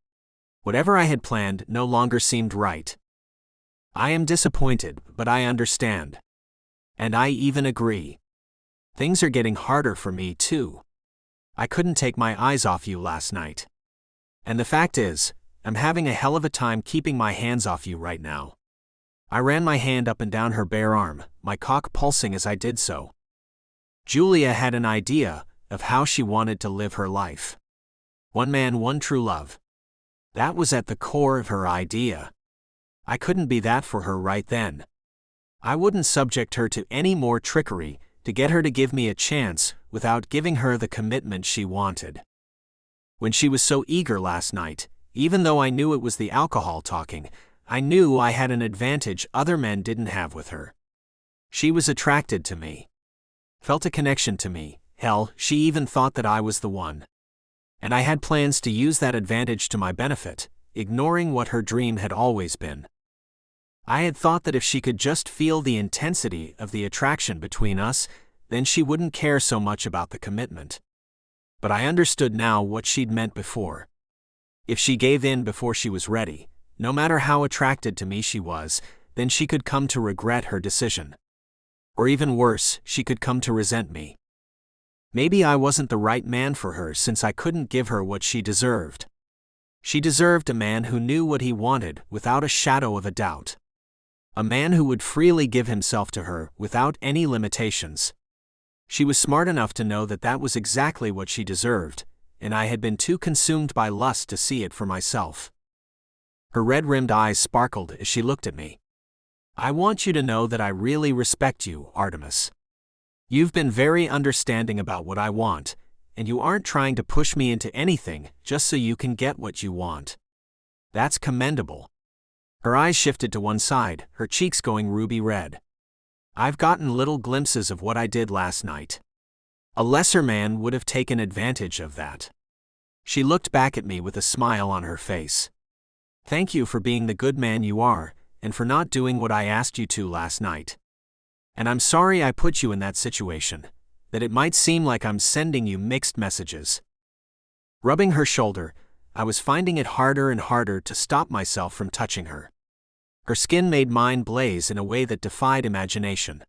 Whatever I had planned no longer seemed right. "I am disappointed, but I understand. And I even agree. Things are getting harder for me too. I couldn't take my eyes off you last night. And the fact is, I'm having a hell of a time keeping my hands off you right now." I ran my hand up and down her bare arm, my cock pulsing as I did so. Julia had an idea of how she wanted to live her life. One man, one true love. That was at the core of her idea. I couldn't be that for her right then. I wouldn't subject her to any more trickery to get her to give me a chance without giving her the commitment she wanted. When she was so eager last night, even though I knew it was the alcohol talking, I knew I had an advantage other men didn't have with her. She was attracted to me. Felt a connection to me, hell, she even thought that I was the one. And I had plans to use that advantage to my benefit, ignoring what her dream had always been. I had thought that if she could just feel the intensity of the attraction between us, then she wouldn't care so much about the commitment. But I understood now what she'd meant before. If she gave in before she was ready, no matter how attracted to me she was, then she could come to regret her decision. Or even worse, she could come to resent me. Maybe I wasn't the right man for her since I couldn't give her what she deserved. She deserved a man who knew what he wanted without a shadow of a doubt. A man who would freely give himself to her without any limitations. She was smart enough to know that that was exactly what she deserved, and I had been too consumed by lust to see it for myself. Her red-rimmed eyes sparkled as she looked at me. I want you to know that I really respect you, Artemis. You've been very understanding about what I want, and you aren't trying to push me into anything just so you can get what you want. That's commendable. Her eyes shifted to one side, her cheeks going ruby red. I've gotten little glimpses of what I did last night. A lesser man would have taken advantage of that. She looked back at me with a smile on her face. Thank you for being the good man you are, and for not doing what I asked you to last night. And I'm sorry I put you in that situation, that it might seem like I'm sending you mixed messages. Rubbing her shoulder, I was finding it harder and harder to stop myself from touching her. Her skin made mine blaze in a way that defied imagination.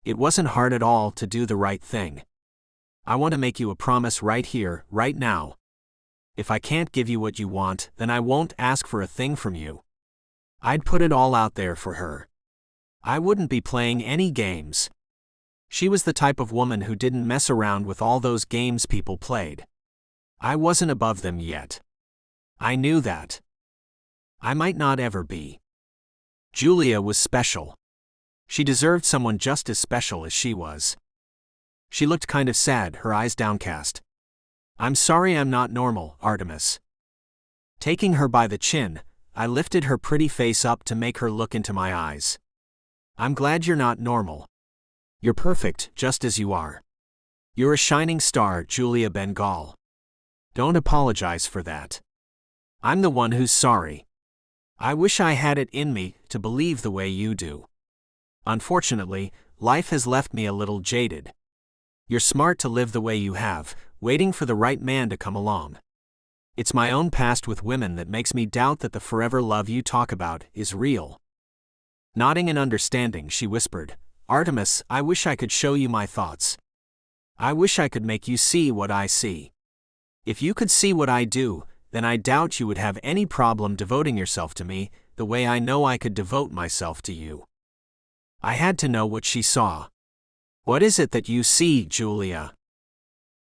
It wasn't hard at all to do the right thing. I want to make you a promise right here, right now. If I can't give you what you want, then I won't ask for a thing from you. I'd put it all out there for her. I wouldn't be playing any games. She was the type of woman who didn't mess around with all those games people played. I wasn't above them yet. I knew that. I might not ever be. Julia was special. She deserved someone just as special as she was. She looked kind of sad, her eyes downcast. I'm sorry I'm not normal, Artemis. Taking her by the chin, I lifted her pretty face up to make her look into my eyes. I'm glad you're not normal. You're perfect, just as you are. You're a shining star, Julia Bengal. Don't apologize for that. I'm the one who's sorry. I wish I had it in me to believe the way you do. Unfortunately, life has left me a little jaded. You're smart to live the way you have, waiting for the right man to come along. It's my own past with women that makes me doubt that the forever love you talk about is real. Nodding in understanding, she whispered, Artemis, I wish I could show you my thoughts. I wish I could make you see what I see. If you could see what I do, then I doubt you would have any problem devoting yourself to me the way I know I could devote myself to you. I had to know what she saw. What is it that you see, Julia?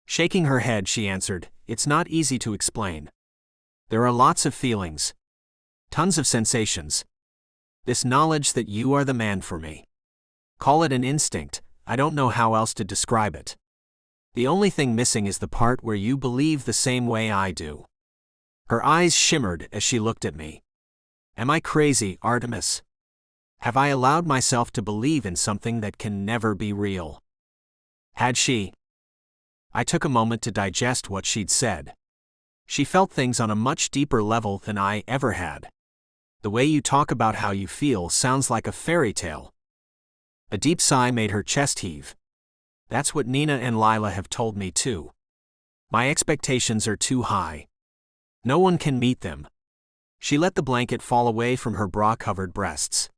Shaking her head, she answered, It's not easy to explain. There are lots of feelings. Tons of sensations. This knowledge that you are the man for me. Call it an instinct, I don't know how else to describe it. The only thing missing is the part where you believe the same way I do. Her eyes shimmered as she looked at me. Am I crazy, Artemis? Have I allowed myself to believe in something that can never be real? Had she? I took a moment to digest what she'd said. She felt things on a much deeper level than I ever had. The way you talk about how you feel sounds like a fairy tale. A deep sigh made her chest heave. That's what Nina and Lila have told me too. My expectations are too high. No one can meet them. She let the blanket fall away from her bra-covered breasts.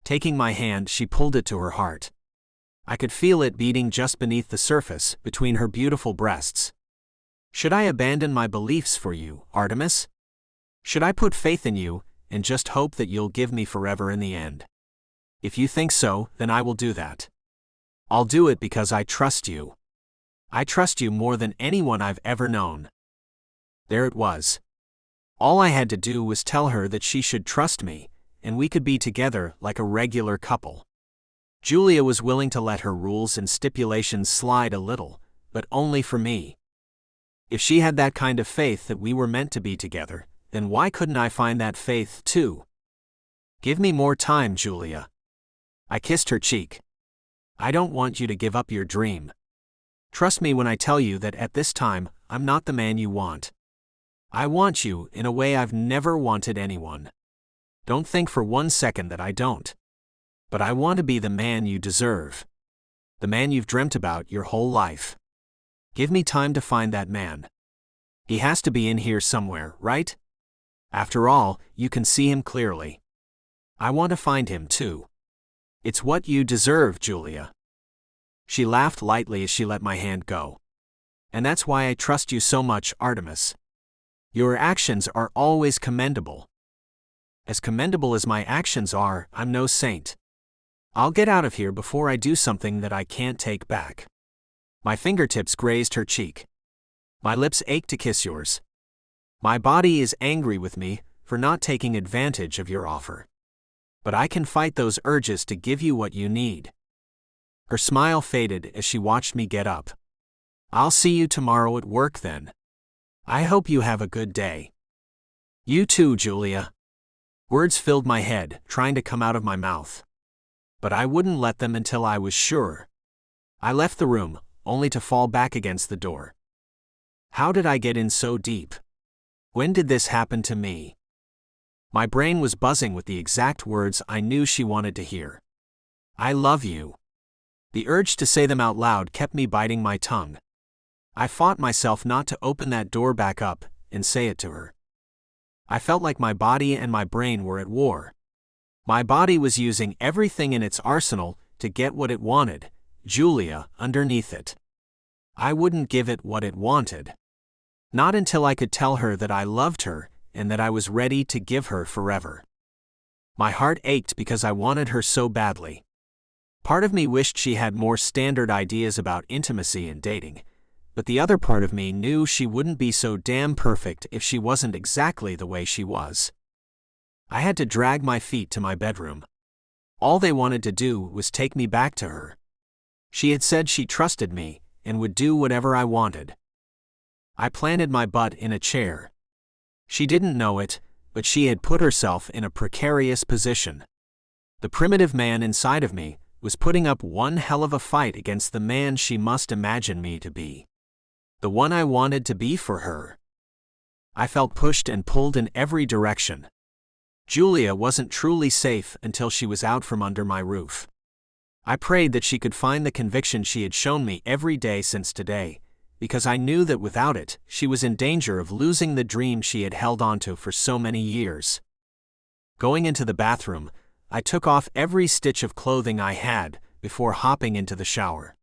Taking my hand, she pulled it to her heart. I could feel it beating just beneath the surface, between her beautiful breasts. Should I abandon my beliefs for you, Artemis? Should I put faith in you, and just hope that you'll give me forever in the end? If you think so, then I will do that. I'll do it because I trust you. I trust you more than anyone I've ever known. There it was. All I had to do was tell her that she should trust me, and we could be together like a regular couple. Julia was willing to let her rules and stipulations slide a little, but only for me. If she had that kind of faith that we were meant to be together, then why couldn't I find that faith too? Give me more time, Julia. I kissed her cheek. I don't want you to give up your dream. Trust me when I tell you that at this time, I'm not the man you want. I want you in a way I've never wanted anyone. Don't think for 1 second that I don't. But I want to be the man you deserve. The man you've dreamt about your whole life. Give me time to find that man. He has to be in here somewhere, right? After all, you can see him clearly. I want to find him too. It's what you deserve, Julia. She laughed lightly as she let my hand go. And that's why I trust you so much, Artemis. Your actions are always commendable. As commendable as my actions are, I'm no saint. I'll get out of here before I do something that I can't take back. My fingertips grazed her cheek. My lips ached to kiss yours. My body is angry with me for not taking advantage of your offer. But I can fight those urges to give you what you need. Her smile faded as she watched me get up. I'll see you tomorrow at work then. I hope you have a good day. You too, Julia. Words filled my head, trying to come out of my mouth. But I wouldn't let them until I was sure. I left the room, only to fall back against the door. How did I get in so deep? When did this happen to me? My brain was buzzing with the exact words I knew she wanted to hear. I love you. The urge to say them out loud kept me biting my tongue. I fought myself not to open that door back up and say it to her. I felt like my body and my brain were at war. My body was using everything in its arsenal to get what it wanted, Julia underneath it. I wouldn't give it what it wanted. Not until I could tell her that I loved her and that I was ready to give her forever. My heart ached because I wanted her so badly. Part of me wished she had more standard ideas about intimacy and dating, but the other part of me knew she wouldn't be so damn perfect if she wasn't exactly the way she was. I had to drag my feet to my bedroom. All they wanted to do was take me back to her. She had said she trusted me and would do whatever I wanted. I planted my butt in a chair. She didn't know it, but she had put herself in a precarious position. The primitive man inside of me was putting up one hell of a fight against the man she must imagine me to be. The one I wanted to be for her. I felt pushed and pulled in every direction. Julia wasn't truly safe until she was out from under my roof. I prayed that she could find the conviction she had shown me every day since today, because I knew that without it, she was in danger of losing the dream she had held onto for so many years. Going into the bathroom, I took off every stitch of clothing I had before hopping into the shower.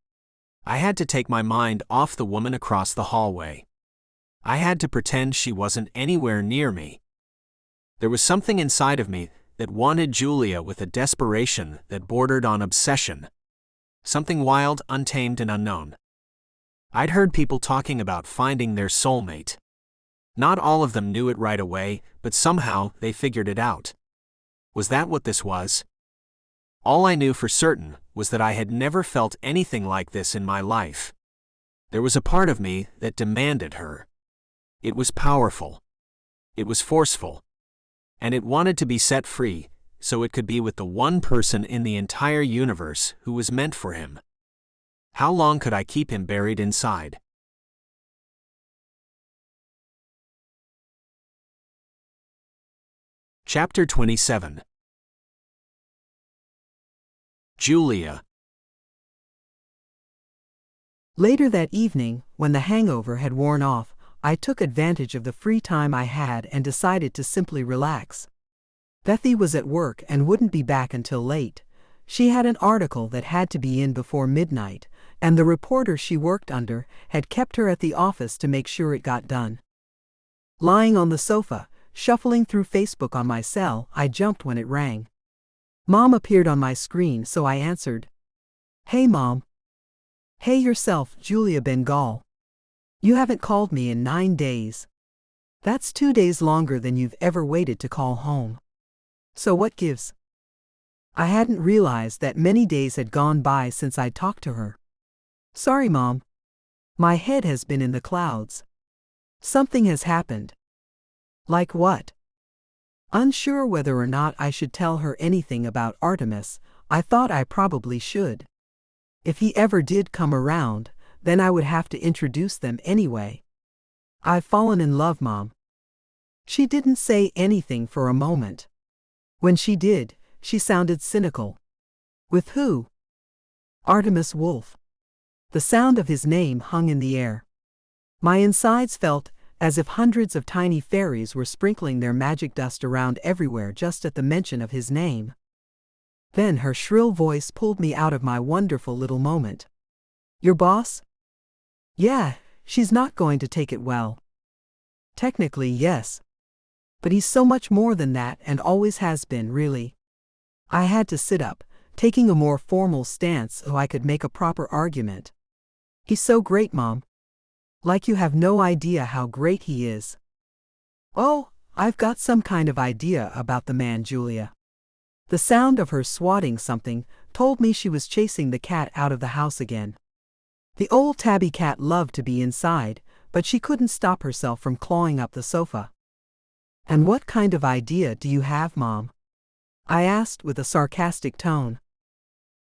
I had to take my mind off the woman across the hallway. I had to pretend she wasn't anywhere near me. There was something inside of me that wanted Julia with a desperation that bordered on obsession. Something wild, untamed, and unknown. I'd heard people talking about finding their soulmate. Not all of them knew it right away, but somehow they figured it out. Was that what this was? All I knew for certain was that I had never felt anything like this in my life. There was a part of me that demanded her. It was powerful. It was forceful. And it wanted to be set free, so it could be with the one person in the entire universe who was meant for him. How long could I keep him buried inside? Chapter 27. Julia. Later that evening, when the hangover had worn off, I took advantage of the free time I had and decided to simply relax. Bethy was at work and wouldn't be back until late. She had an article that had to be in before midnight, and the reporter she worked under had kept her at the office to make sure it got done. Lying on the sofa, shuffling through Facebook on my cell, I jumped when it rang. Mom appeared on my screen, so I answered. "Hey, Mom." "Hey yourself, Julia Bengal. You haven't called me in 9 days. That's 2 days longer than you've ever waited to call home. So what gives?" I hadn't realized that many days had gone by since I'd talked to her. "Sorry, Mom. My head has been in the clouds. Something has happened." "Like what?" Unsure whether or not I should tell her anything about Artemis, I thought I probably should. If he ever did come around, then I would have to introduce them anyway. "I've fallen in love, Mom." She didn't say anything for a moment. When she did, she sounded cynical. "With who?" Artemis Wolf. The sound of his name hung in the air. My insides felt as if hundreds of tiny fairies were sprinkling their magic dust around everywhere just at the mention of his name. Then her shrill voice pulled me out of my wonderful little moment. Your boss? Yeah, she's not going to take it well. Technically, yes. But he's so much more than that and always has been, really. I had to sit up, taking a more formal stance so I could make a proper argument. He's so great, Mom. Like you have no idea how great he is. Oh, I've got some kind of idea about the man, Julia. The sound of her swatting something told me she was chasing the cat out of the house again. The old tabby cat loved to be inside, but she couldn't stop herself from clawing up the sofa. And what kind of idea do you have, Mom? I asked with a sarcastic tone.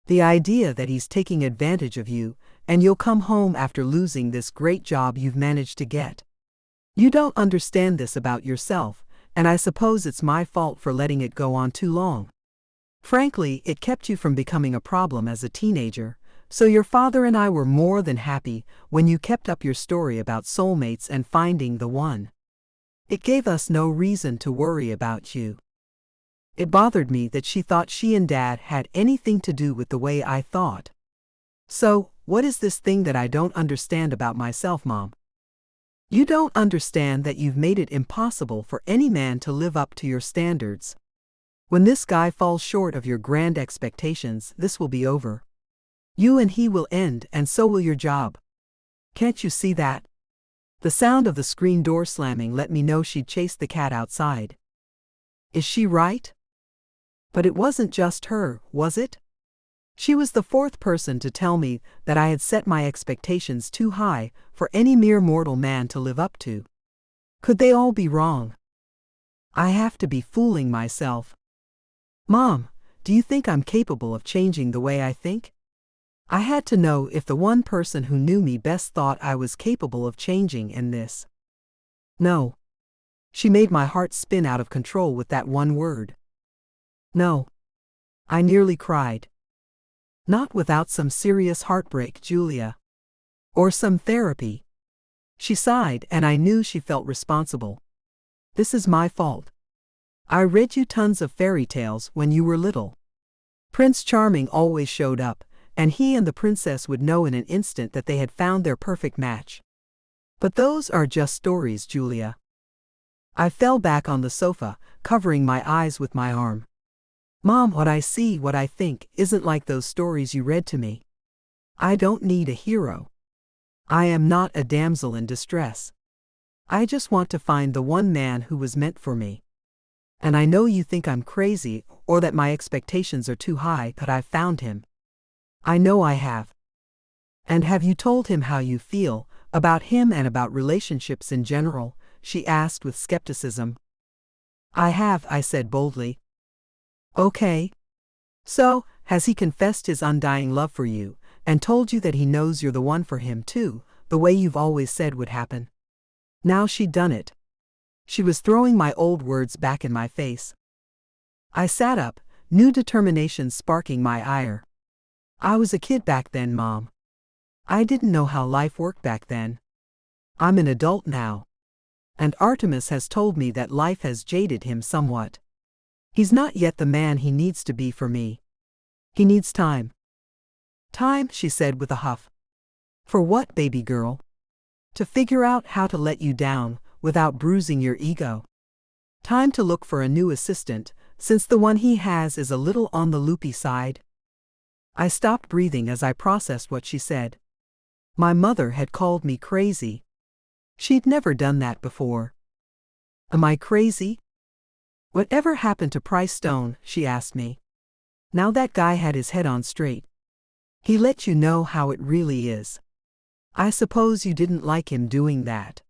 The idea that he's taking advantage of you, and you'll come home after losing this great job you've managed to get. You don't understand this about yourself, and I suppose it's my fault for letting it go on too long. Frankly, it kept you from becoming a problem as a teenager, so your father and I were more than happy when you kept up your story about soulmates and finding the one. It gave us no reason to worry about you. It bothered me that she thought she and Dad had anything to do with the way I thought. So, what is this thing that I don't understand about myself, Mom? You don't understand that you've made it impossible for any man to live up to your standards. When this guy falls short of your grand expectations, this will be over. You and he will end, and so will your job. Can't you see that? The sound of the screen door slamming let me know she'd chased the cat outside. Is she right? But it wasn't just her, was it? She was the fourth person to tell me that I had set my expectations too high for any mere mortal man to live up to. Could they all be wrong? I have to be fooling myself. Mom, do you think I'm capable of changing the way I think? I had to know if the one person who knew me best thought I was capable of changing in this. No. She made my heart spin out of control with that one word. No. I nearly cried. Not without some serious heartbreak, Julia. Or some therapy. She sighed, and I knew she felt responsible. This is my fault. I read you tons of fairy tales when you were little. Prince Charming always showed up, and he and the princess would know in an instant that they had found their perfect match. But those are just stories, Julia. I fell back on the sofa, covering my eyes with my arm. Mom, what I see, what I think, isn't like those stories you read to me. I don't need a hero. I am not a damsel in distress. I just want to find the one man who was meant for me. And I know you think I'm crazy, or that my expectations are too high, but I've found him. I know I have. And have you told him how you feel about him and about relationships in general? She asked with skepticism. I have, I said boldly. Okay. So, has he confessed his undying love for you, and told you that he knows you're the one for him too, the way you've always said would happen? Now she'd done it. She was throwing my old words back in my face. I sat up, new determination sparking my ire. I was a kid back then, Mom. I didn't know how life worked back then. I'm an adult now. And Artemis has told me that life has jaded him somewhat. He's not yet the man he needs to be for me. He needs time. Time, she said with a huff. For what, baby girl? To figure out how to let you down without bruising your ego. Time to look for a new assistant, since the one he has is a little on the loopy side. I stopped breathing as I processed what she said. My mother had called me crazy. She'd never done that before. Am I crazy? Whatever happened to Price Stone? She asked me. Now that guy had his head on straight. He let you know how it really is. I suppose you didn't like him doing that.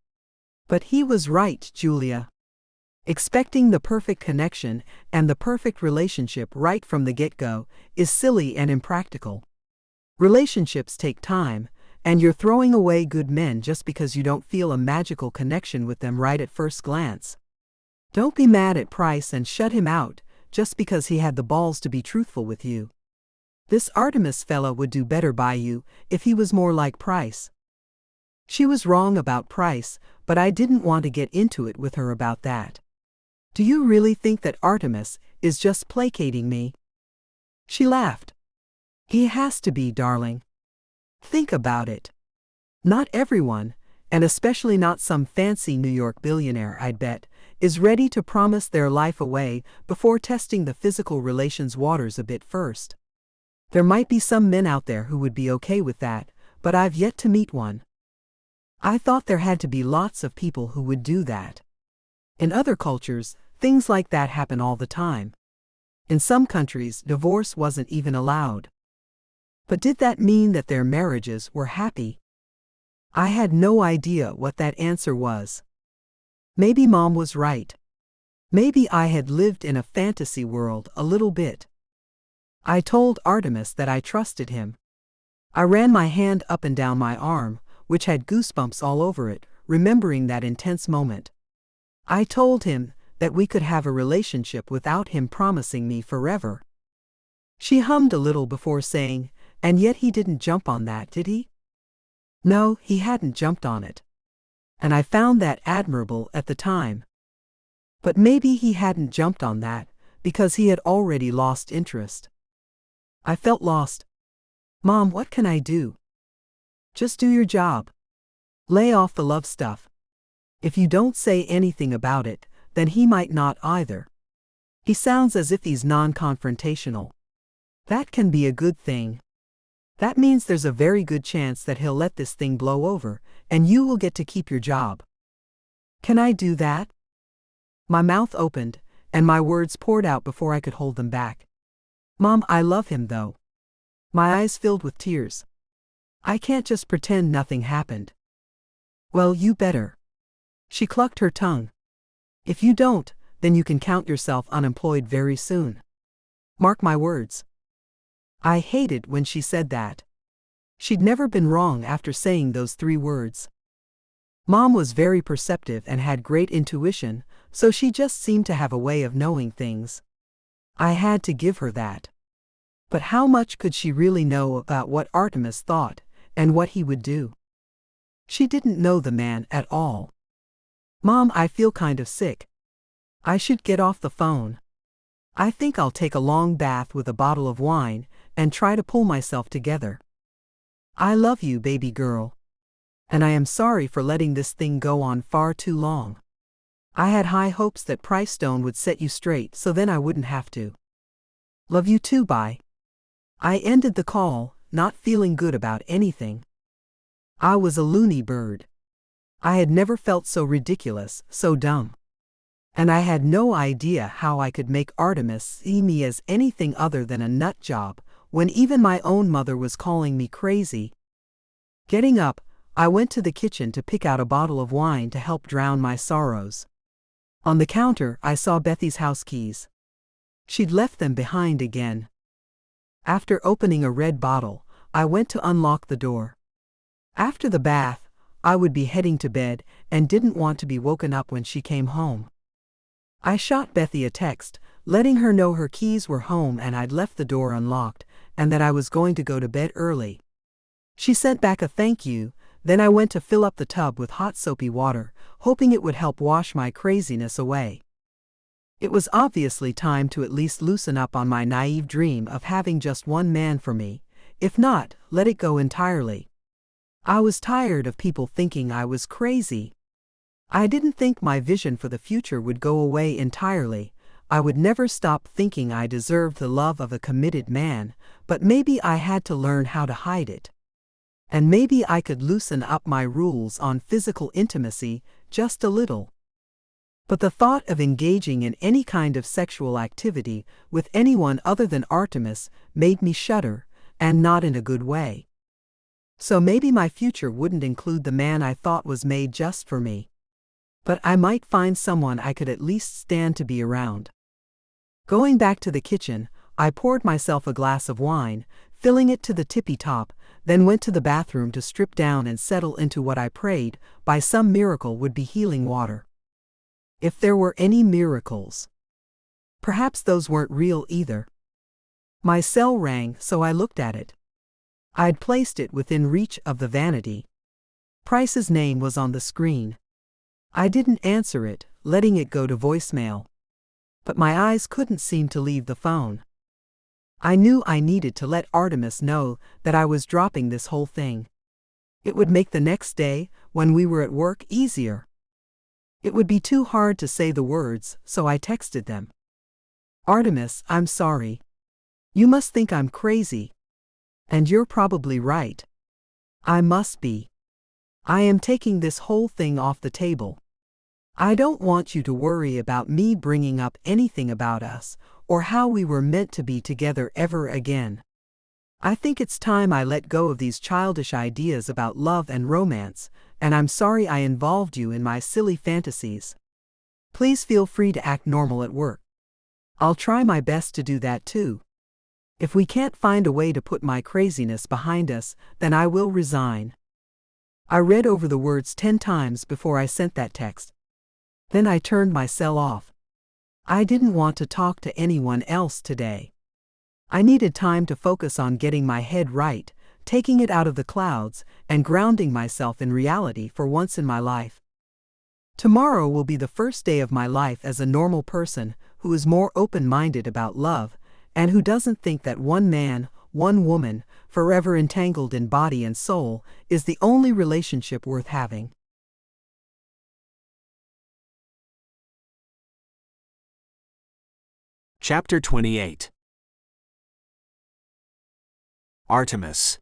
But he was right, Julia. Expecting the perfect connection and the perfect relationship right from the get-go is silly and impractical. Relationships take time, and you're throwing away good men just because you don't feel a magical connection with them right at first glance. Don't be mad at Price and shut him out just because he had the balls to be truthful with you. This Artemis fella would do better by you if he was more like Price. She was wrong about Price, but I didn't want to get into it with her about that. Do you really think that Artemis is just placating me? She laughed. He has to be, darling. Think about it. Not everyone, and especially not some fancy New York billionaire, I'd bet, is ready to promise their life away before testing the physical relations waters a bit first. There might be some men out there who would be okay with that, but I've yet to meet one. I thought there had to be lots of people who would do that. In other cultures, things like that happen all the time. In some countries, divorce wasn't even allowed. But did that mean that their marriages were happy? I had no idea what that answer was. Maybe Mom was right. Maybe I had lived in a fantasy world a little bit. I told Artemis that I trusted him. I ran my hand up and down my arm, which had goosebumps all over it, remembering that intense moment. I told him that we could have a relationship without him promising me forever. She hummed a little before saying, "And yet he didn't jump on that, did he?" No, he hadn't jumped on it. And I found that admirable at the time. But maybe he hadn't jumped on that because he had already lost interest. I felt lost. Mom, what can I do? Just do your job. Lay off the love stuff. If you don't say anything about it, then he might not either. He sounds as if he's non-confrontational. That can be a good thing. That means there's a very good chance that he'll let this thing blow over, and you will get to keep your job. Can I do that? My mouth opened, and my words poured out before I could hold them back. Mom, I love him though. My eyes filled with tears. I can't just pretend nothing happened. Well, you better. She clucked her tongue. If you don't, then you can count yourself unemployed very soon. Mark my words. I hated when she said that. She'd never been wrong after saying those 3 words. Mom was very perceptive and had great intuition, so she just seemed to have a way of knowing things. I had to give her that. But how much could she really know about what Artemis thought, and what he would do? She didn't know the man at all. Mom, I feel kind of sick. I should get off the phone. I think I'll take a long bath with a bottle of wine, and try to pull myself together. I love you, baby girl. And I am sorry for letting this thing go on far too long. I had high hopes that Price Stone would set you straight so then I wouldn't have to. Love you too, bye. I ended the call, not feeling good about anything. I was a loony bird. I had never felt so ridiculous, so dumb. And I had no idea how I could make Artemis see me as anything other than a nut job, when even my own mother was calling me crazy. Getting up, I went to the kitchen to pick out a bottle of wine to help drown my sorrows. On the counter, I saw Bethy's house keys. She'd left them behind again. After opening a red bottle, I went to unlock the door. After the bath, I would be heading to bed and didn't want to be woken up when she came home. I shot Bethy a text, letting her know her keys were home and I'd left the door unlocked, and that I was going to go to bed early. She sent back a thank you, then I went to fill up the tub with hot soapy water, hoping it would help wash my craziness away. It was obviously time to at least loosen up on my naive dream of having just one man for me, if not, let it go entirely. I was tired of people thinking I was crazy. I didn't think my vision for the future would go away entirely. I would never stop thinking I deserved the love of a committed man, but maybe I had to learn how to hide it. And maybe I could loosen up my rules on physical intimacy just a little. But the thought of engaging in any kind of sexual activity with anyone other than Artemis made me shudder, and not in a good way. So maybe my future wouldn't include the man I thought was made just for me. But I might find someone I could at least stand to be around. Going back to the kitchen, I poured myself a glass of wine, filling it to the tippy top, then went to the bathroom to strip down and settle into what I prayed, by some miracle, would be healing water. If there were any miracles. Perhaps those weren't real either. My cell rang, so I looked at it. I'd placed it within reach of the vanity. Price's name was on the screen. I didn't answer it, letting it go to voicemail. But my eyes couldn't seem to leave the phone. I knew I needed to let Artemis know that I was dropping this whole thing. It would make the next day, when we were at work, easier. It would be too hard to say the words, so I texted them. Artemis, I'm sorry. You must think I'm crazy. And you're probably right. I must be. I am taking this whole thing off the table. I don't want you to worry about me bringing up anything about us, or how we were meant to be together ever again. I think it's time I let go of these childish ideas about love and romance, and I'm sorry I involved you in my silly fantasies. Please feel free to act normal at work. I'll try my best to do that too. If we can't find a way to put my craziness behind us, then I will resign. I read over the words 10 times before I sent that text. Then I turned my cell off. I didn't want to talk to anyone else today. I needed time to focus on getting my head right, taking it out of the clouds, and grounding myself in reality for once in my life. Tomorrow will be the first day of my life as a normal person who is more open-minded about love, and who doesn't think that one man, one woman, forever entangled in body and soul, is the only relationship worth having. Chapter 28. Artemis.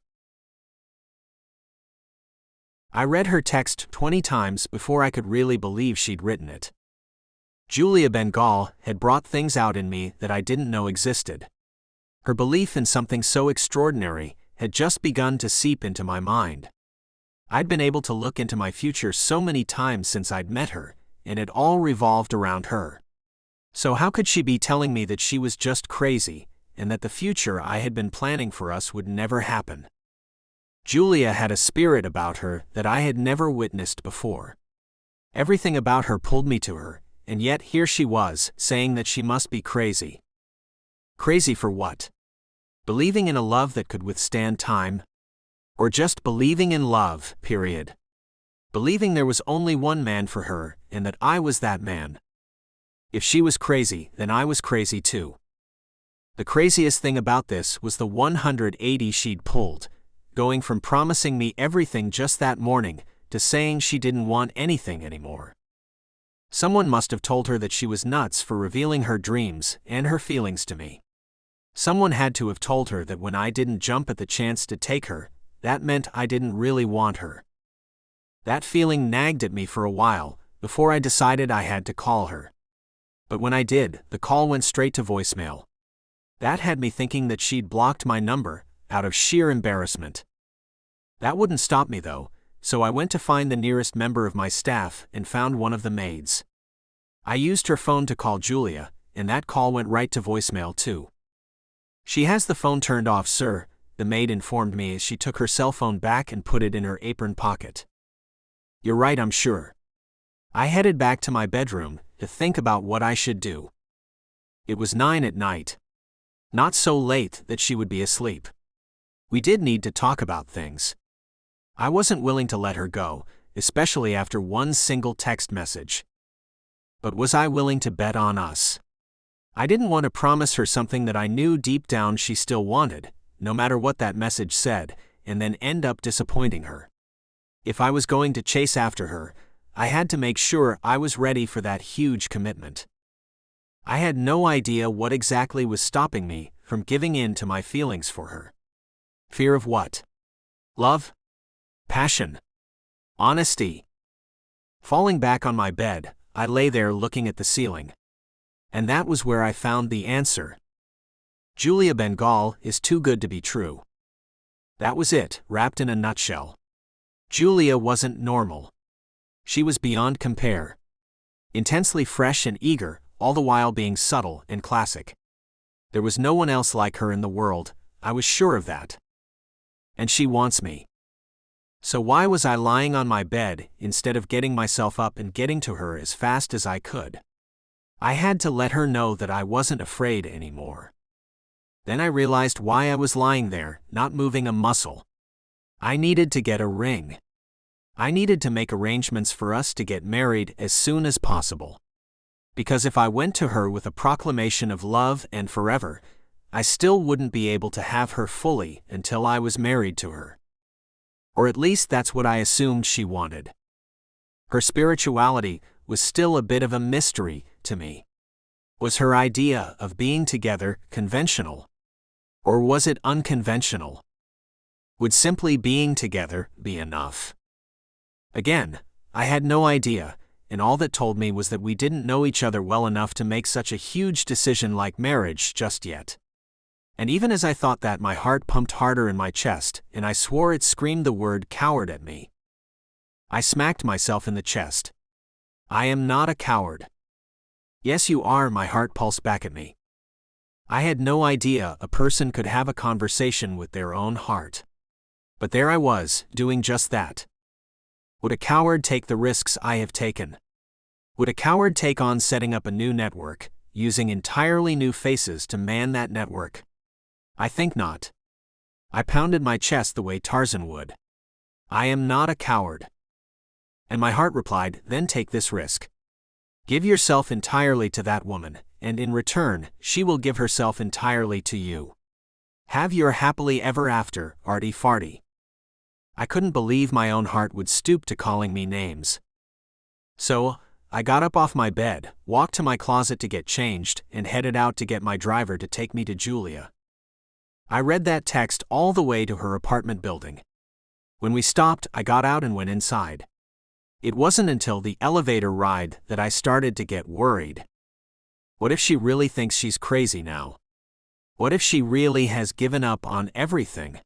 I read her text 20 times before I could really believe she'd written it. Julia Bengal had brought things out in me that I didn't know existed. Her belief in something so extraordinary had just begun to seep into my mind. I'd been able to look into my future so many times since I'd met her, and it all revolved around her. So how could she be telling me that she was just crazy, and that the future I had been planning for us would never happen? Julia had a spirit about her that I had never witnessed before. Everything about her pulled me to her, and yet here she was, saying that she must be crazy. Crazy for what? Believing in a love that could withstand time? Or just believing in love, period? Believing there was only one man for her, and that I was that man. If she was crazy, then I was crazy too. The craziest thing about this was the 180 she'd pulled, going from promising me everything just that morning to saying she didn't want anything anymore. Someone must have told her that she was nuts for revealing her dreams and her feelings to me. Someone had to have told her that when I didn't jump at the chance to take her, that meant I didn't really want her. That feeling nagged at me for a while, before I decided I had to call her. But when I did, the call went straight to voicemail. That had me thinking that she'd blocked my number, out of sheer embarrassment. That wouldn't stop me though, so I went to find the nearest member of my staff and found one of the maids. I used her phone to call Julia, and that call went right to voicemail too. "She has the phone turned off, sir," the maid informed me as she took her cell phone back and put it in her apron pocket. "You're right, I'm sure." I headed back to my bedroom to think about what I should do. It was 9 at night. Not so late that she would be asleep. We did need to talk about things. I wasn't willing to let her go, especially after one single text message. But was I willing to bet on us? I didn't want to promise her something that I knew deep down she still wanted, no matter what that message said, and then end up disappointing her. If I was going to chase after her, I had to make sure I was ready for that huge commitment. I had no idea what exactly was stopping me from giving in to my feelings for her. Fear of what? Love? Passion? Honesty? Falling back on my bed, I lay there looking at the ceiling. And that was where I found the answer. Julia Bengal is too good to be true. That was it, wrapped in a nutshell. Julia wasn't normal. She was beyond compare. Intensely fresh and eager, all the while being subtle and classic. There was no one else like her in the world, I was sure of that. And she wants me. So why was I lying on my bed instead of getting myself up and getting to her as fast as I could? I had to let her know that I wasn't afraid anymore. Then I realized why I was lying there, not moving a muscle. I needed to get a ring. I needed to make arrangements for us to get married as soon as possible. Because if I went to her with a proclamation of love and forever, I still wouldn't be able to have her fully until I was married to her. Or at least that's what I assumed she wanted. Her spirituality was still a bit of a mystery to me. Was her idea of being together conventional? Or was it unconventional? Would simply being together be enough? Again, I had no idea, and all that told me was that we didn't know each other well enough to make such a huge decision like marriage just yet. And even as I thought that, my heart pumped harder in my chest, and I swore it screamed the word coward at me. I smacked myself in the chest. I am not a coward. Yes, you are, my heart pulsed back at me. I had no idea a person could have a conversation with their own heart. But there I was, doing just that. Would a coward take the risks I have taken? Would a coward take on setting up a new network, using entirely new faces to man that network? I think not. I pounded my chest the way Tarzan would. I am not a coward. And my heart replied, then take this risk. Give yourself entirely to that woman, and in return, she will give herself entirely to you. Have your happily ever after, arty farty. I couldn't believe my own heart would stoop to calling me names. So, I got up off my bed, walked to my closet to get changed, and headed out to get my driver to take me to Julia. I read that text all the way to her apartment building. When we stopped, I got out and went inside. It wasn't until the elevator ride that I started to get worried. What if she really thinks she's crazy now? What if she really has given up on everything?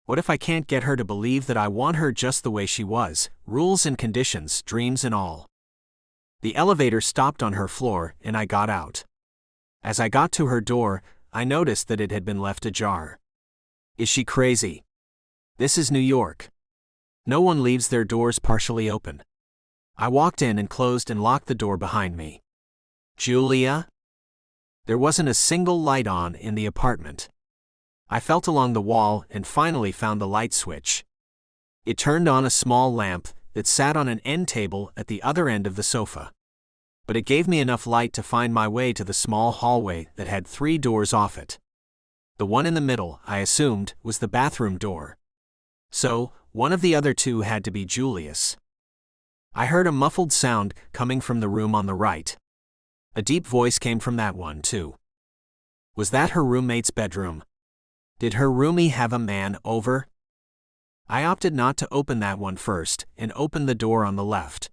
What if I can't get her to believe that I want her just the way she was, rules and conditions, dreams and all? The elevator stopped on her floor, and I got out. As I got to her door, I noticed that it had been left ajar. Is she crazy? This is New York. No one leaves their doors partially open. I walked in and closed and locked the door behind me. Julia? There wasn't a single light on in the apartment. I felt along the wall and finally found the light switch. It turned on a small lamp that sat on an end table at the other end of the sofa. But it gave me enough light to find my way to the small hallway that had 3 doors off it. The one in the middle, I assumed, was the bathroom door. So, one of the other 2 had to be Julia's. I heard a muffled sound coming from the room on the right. A deep voice came from that one, too. Was that her roommate's bedroom? Did her roomie have a man over? I opted not to open that one first and opened the door on the left.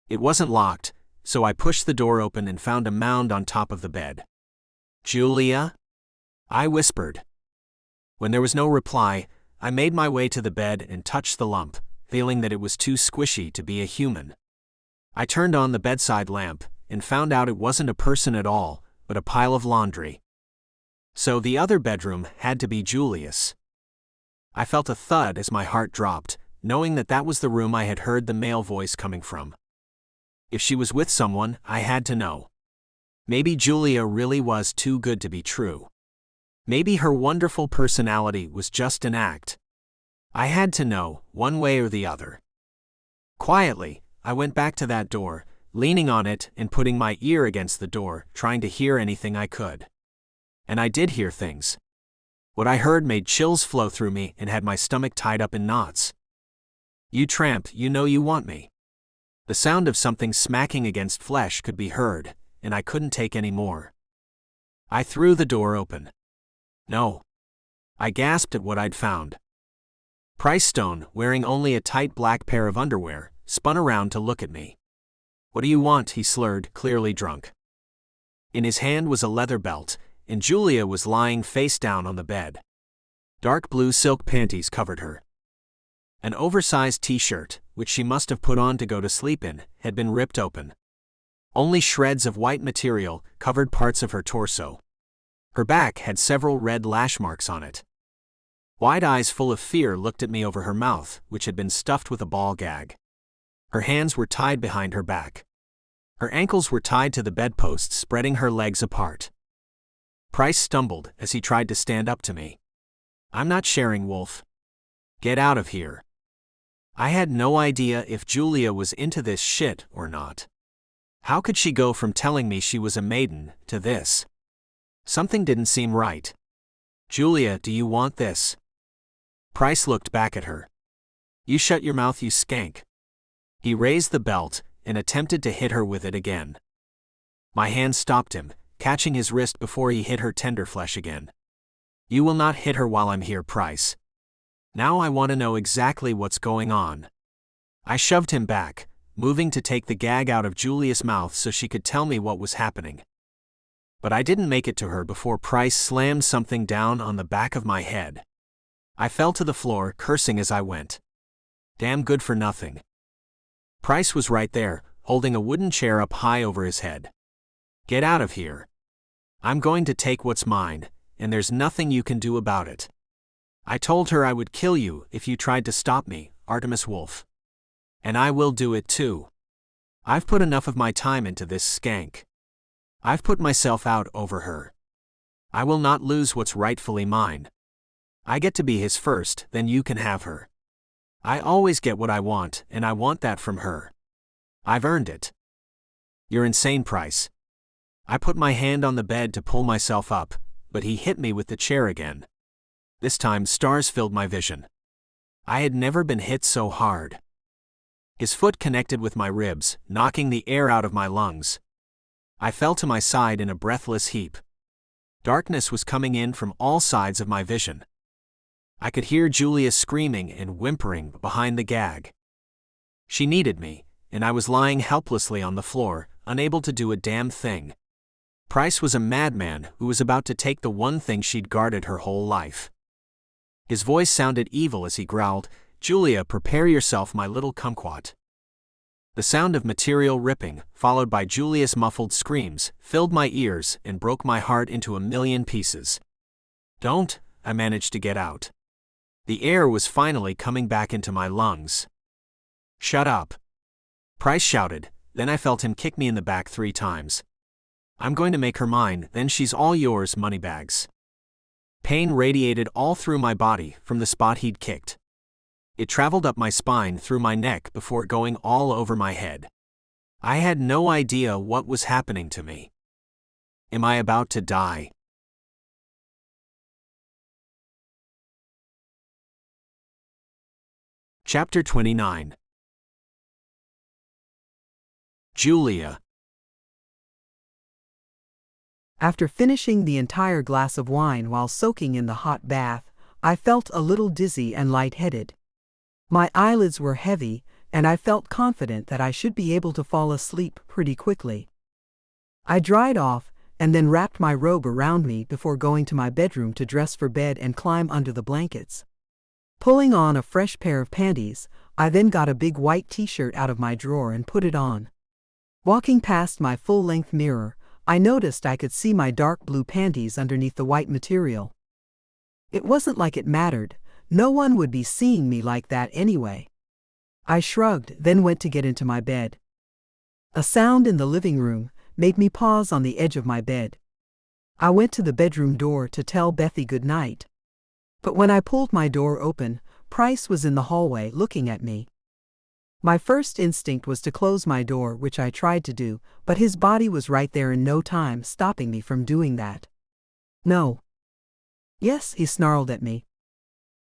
It wasn't locked, so I pushed the door open and found a mound on top of the bed. Julia? I whispered. When there was no reply, I made my way to the bed and touched the lump, feeling that it was too squishy to be a human. I turned on the bedside lamp and found out it wasn't a person at all, but a pile of laundry. So the other bedroom had to be Julia's. I felt a thud as my heart dropped, knowing that that was the room I had heard the male voice coming from. If she was with someone, I had to know. Maybe Julia really was too good to be true. Maybe her wonderful personality was just an act. I had to know, one way or the other. Quietly, I went back to that door, leaning on it and putting my ear against the door, trying to hear anything I could. And I did hear things. What I heard made chills flow through me and had my stomach tied up in knots. You tramp, you know you want me. The sound of something smacking against flesh could be heard, and I couldn't take any more. I threw the door open. No. I gasped at what I'd found. Price Stone, wearing only a tight black pair of underwear, spun around to look at me. What do you want? He slurred, clearly drunk. In his hand was a leather belt, and Julia was lying face down on the bed. Dark blue silk panties covered her. An oversized t-shirt, which she must have put on to go to sleep in, had been ripped open. Only shreds of white material covered parts of her torso. Her back had several red lash marks on it. Wide eyes full of fear looked at me over her mouth, which had been stuffed with a ball gag. Her hands were tied behind her back. Her ankles were tied to the bedpost, spreading her legs apart. Price stumbled as he tried to stand up to me. I'm not sharing, Wolf. Get out of here. I had no idea if Julia was into this shit or not. How could she go from telling me she was a maiden to this? Something didn't seem right. Julia, do you want this? Price looked back at her. You shut your mouth, you skank. He raised the belt and attempted to hit her with it again. My hand stopped him, catching his wrist before he hit her tender flesh again. You will not hit her while I'm here, Price. Now I want to know exactly what's going on. I shoved him back, moving to take the gag out of Julia's mouth so she could tell me what was happening. But I didn't make it to her before Price slammed something down on the back of my head. I fell to the floor, cursing as I went. Damn good for nothing. Price was right there, holding a wooden chair up high over his head. Get out of here. I'm going to take what's mine, and there's nothing you can do about it. I told her I would kill you if you tried to stop me, Artemis Wolf. And I will do it too. I've put enough of my time into this skank. I've put myself out over her. I will not lose what's rightfully mine. I get to be his first, then you can have her. I always get what I want, and I want that from her. I've earned it. You're insane, Price. I put my hand on the bed to pull myself up, but he hit me with the chair again. This time stars filled my vision. I had never been hit so hard. His foot connected with my ribs, knocking the air out of my lungs. I fell to my side in a breathless heap. Darkness was coming in from all sides of my vision. I could hear Julia screaming and whimpering behind the gag. She needed me, and I was lying helplessly on the floor, unable to do a damn thing. Price was a madman who was about to take the one thing she'd guarded her whole life. His voice sounded evil as he growled, Julia, prepare yourself, my little kumquat. The sound of material ripping, followed by Julia's muffled screams, filled my ears and broke my heart into a million pieces. Don't, I managed to get out. The air was finally coming back into my lungs. Shut up. Price shouted, then I felt him kick me in the back 3 times. I'm going to make her mine, then she's all yours, moneybags. Pain radiated all through my body from the spot he'd kicked. It traveled up my spine through my neck before going all over my head. I had no idea what was happening to me. Am I about to die? Chapter 29. Julia. After finishing the entire glass of wine while soaking in the hot bath, I felt a little dizzy and lightheaded. My eyelids were heavy, and I felt confident that I should be able to fall asleep pretty quickly. I dried off and then wrapped my robe around me before going to my bedroom to dress for bed and climb under the blankets. Pulling on a fresh pair of panties, I then got a big white t-shirt out of my drawer and put it on. Walking past my full-length mirror, I noticed I could see my dark blue panties underneath the white material. It wasn't like it mattered. No one would be seeing me like that anyway. I shrugged, then went to get into my bed. A sound in the living room made me pause on the edge of my bed. I went to the bedroom door to tell Bethy good night. But when I pulled my door open, Price was in the hallway looking at me. My first instinct was to close my door, which I tried to do, but his body was right there in no time, stopping me from doing that. No. Yes, he snarled at me.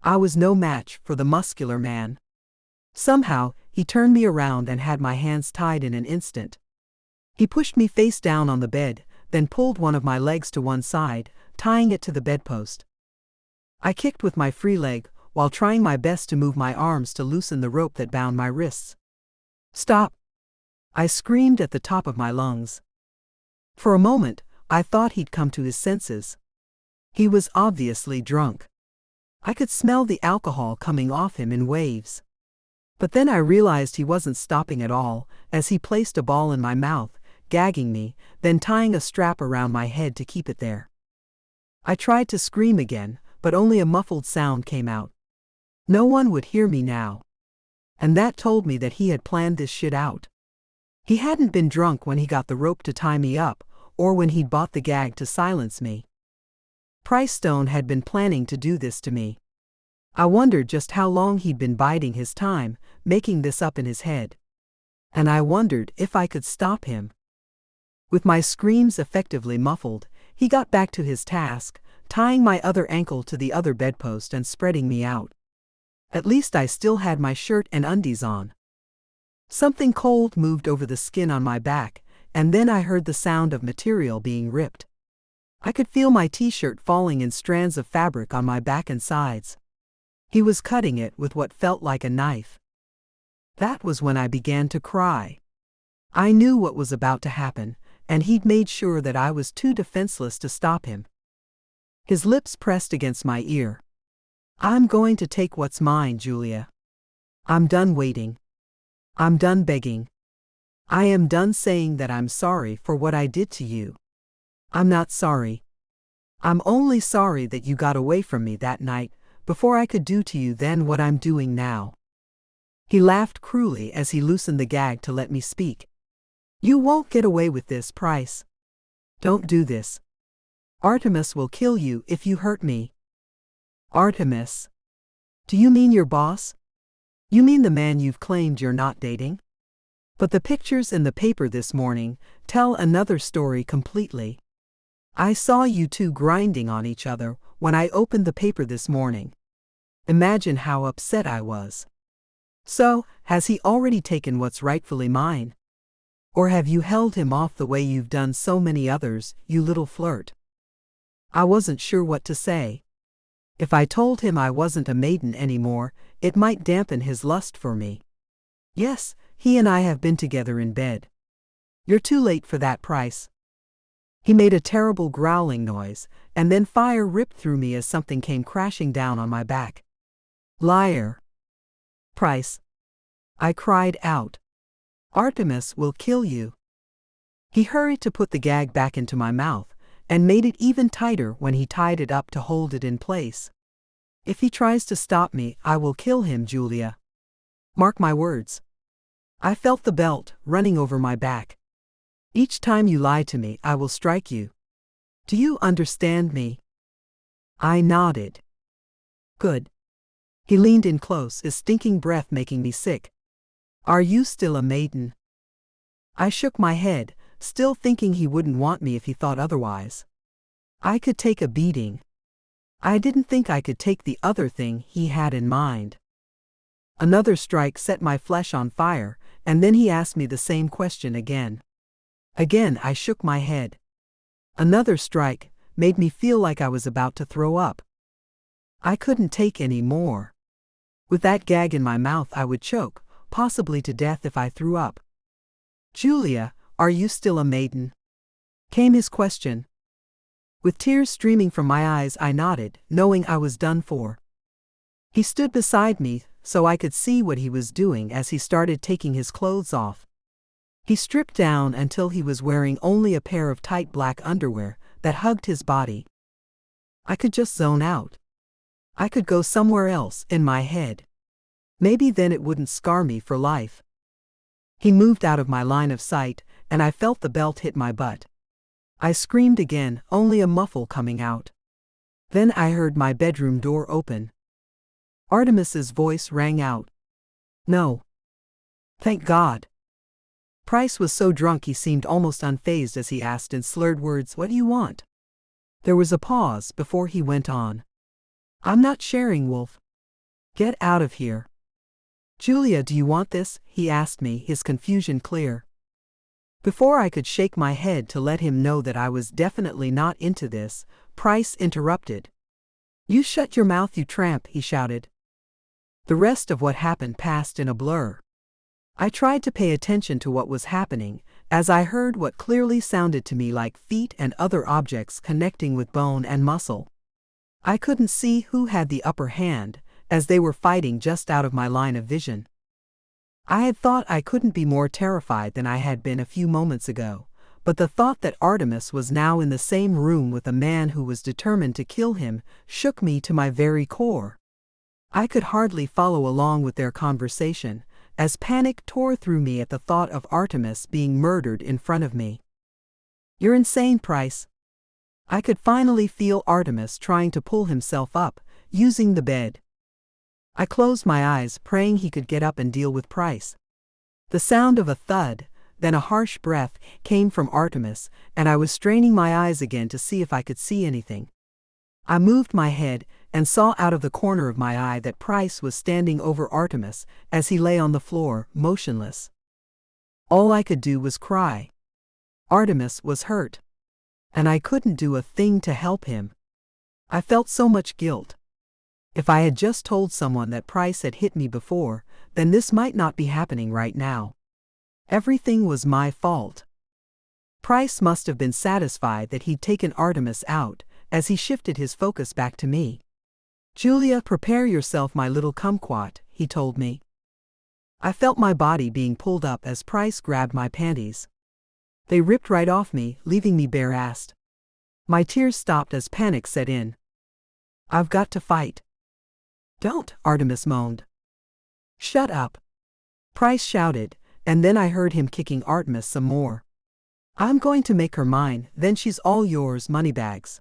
I was no match for the muscular man. Somehow, he turned me around and had my hands tied in an instant. He pushed me face down on the bed, then pulled one of my legs to one side, tying it to the bedpost. I kicked with my free leg, while trying my best to move my arms to loosen the rope that bound my wrists. Stop! I screamed at the top of my lungs. For a moment, I thought he'd come to his senses. He was obviously drunk. I could smell the alcohol coming off him in waves. But then I realized he wasn't stopping at all, as he placed a ball in my mouth, gagging me, then tying a strap around my head to keep it there. I tried to scream again, but only a muffled sound came out. No one would hear me now. And that told me that he had planned this shit out. He hadn't been drunk when he got the rope to tie me up, or when he'd bought the gag to silence me. Price Stone had been planning to do this to me. I wondered just how long he'd been biding his time, making this up in his head. And I wondered if I could stop him. With my screams effectively muffled, he got back to his task, tying my other ankle to the other bedpost and spreading me out. At least I still had my shirt and undies on. Something cold moved over the skin on my back, and then I heard the sound of material being ripped. I could feel my t-shirt falling in strands of fabric on my back and sides. He was cutting it with what felt like a knife. That was when I began to cry. I knew what was about to happen, and he'd made sure that I was too defenseless to stop him. His lips pressed against my ear. "I'm going to take what's mine, Julia. I'm done waiting. I'm done begging. I am done saying that I'm sorry for what I did to you. I'm not sorry. I'm only sorry that you got away from me that night, before I could do to you then what I'm doing now." He laughed cruelly as he loosened the gag to let me speak. "You won't get away with this, Price. Don't do this. Artemis will kill you if you hurt me." "Artemis? Do you mean your boss? You mean the man you've claimed you're not dating? But the pictures in the paper this morning tell another story completely. I saw you two grinding on each other when I opened the paper this morning. Imagine how upset I was. So, has he already taken what's rightfully mine? Or have you held him off the way you've done so many others, you little flirt?" I wasn't sure what to say. If I told him I wasn't a maiden anymore, it might dampen his lust for me. "Yes, he and I have been together in bed." "You're too late for that, Price." He made a terrible growling noise, and then fire ripped through me as something came crashing down on my back. "Liar." "Price," I cried out. "Artemis will kill you." He hurried to put the gag back into my mouth, and made it even tighter when he tied it up to hold it in place. "If he tries to stop me, I will kill him, Julia. Mark my words." I felt the belt running over my back. "Each time you lie to me, I will strike you. Do you understand me?" I nodded. "Good." He leaned in close, his stinking breath making me sick. "Are you still a maiden?" I shook my head, still thinking he wouldn't want me if he thought otherwise. I could take a beating. I didn't think I could take the other thing he had in mind. Another strike set my flesh on fire, and then he asked me the same question again. Again I shook my head. Another strike made me feel like I was about to throw up. I couldn't take any more. With that gag in my mouth I would choke, possibly to death if I threw up. "Julia, are you still a maiden?" came his question. With tears streaming from my eyes I nodded, knowing I was done for. He stood beside me so I could see what he was doing as he started taking his clothes off. He stripped down until he was wearing only a pair of tight black underwear that hugged his body. I could just zone out. I could go somewhere else in my head. Maybe then it wouldn't scar me for life. He moved out of my line of sight, and I felt the belt hit my butt. I screamed again, only a muffle coming out. Then I heard my bedroom door open. Artemis's voice rang out. "No." "Thank God." Price was so drunk he seemed almost unfazed as he asked in slurred words, "What do you want?" There was a pause before he went on. "I'm not sharing, Wolf. Get out of here." "Julia, do you want this?" he asked me, his confusion clear. Before I could shake my head to let him know that I was definitely not into this, Price interrupted. "You shut your mouth, you tramp," he shouted. The rest of what happened passed in a blur. I tried to pay attention to what was happening, as I heard what clearly sounded to me like feet and other objects connecting with bone and muscle. I couldn't see who had the upper hand, as they were fighting just out of my line of vision. I had thought I couldn't be more terrified than I had been a few moments ago, but the thought that Artemis was now in the same room with a man who was determined to kill him shook me to my very core. I could hardly follow along with their conversation, as panic tore through me at the thought of Artemis being murdered in front of me. "You're insane, Price." I could finally feel Artemis trying to pull himself up, using the bed. I closed my eyes, praying he could get up and deal with Price. The sound of a thud, then a harsh breath, came from Artemis, and I was straining my eyes again to see if I could see anything. I moved my head and saw out of the corner of my eye that Price was standing over Artemis as he lay on the floor, motionless. All I could do was cry. Artemis was hurt, and I couldn't do a thing to help him. I felt so much guilt. If I had just told someone that Price had hit me before, then this might not be happening right now. Everything was my fault. Price must have been satisfied that he'd taken Artemis out, as he shifted his focus back to me. "Julia, prepare yourself, my little kumquat," he told me. I felt my body being pulled up as Price grabbed my panties. They ripped right off me, leaving me bare-assed. My tears stopped as panic set in. "I've got to fight." "Don't," Artemis moaned. "Shut up," Price shouted, and then I heard him kicking Artemis some more. "I'm going to make her mine, then she's all yours, moneybags."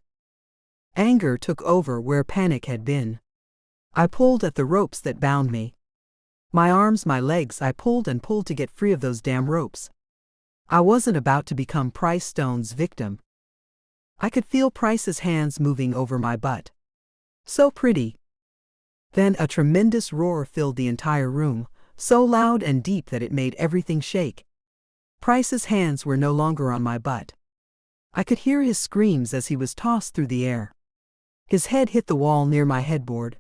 Anger took over where panic had been. I pulled at the ropes that bound me. My arms, my legs, I pulled and pulled to get free of those damn ropes. I wasn't about to become Price Stone's victim. I could feel Price's hands moving over my butt. So pretty. Then a tremendous roar filled the entire room, so loud and deep that it made everything shake. Price's hands were no longer on my butt. I could hear his screams as he was tossed through the air. His head hit the wall near my headboard.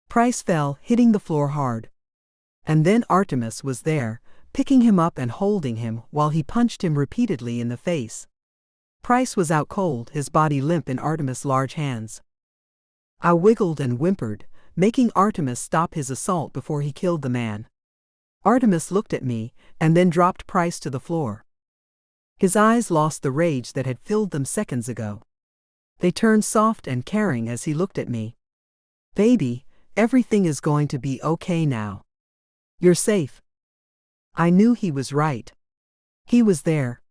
Price fell, hitting the floor hard. And then Artemis was there, picking him up and holding him while he punched him repeatedly in the face. Price was out cold, his body limp in Artemis' large hands. I wiggled and whimpered, making Artemis stop his assault before he killed the man. Artemis looked at me, and then dropped Price to the floor. His eyes lost the rage that had filled them seconds ago. They turned soft and caring as he looked at me. "Baby, everything is going to be okay now. You're safe." I knew he was right. He was there.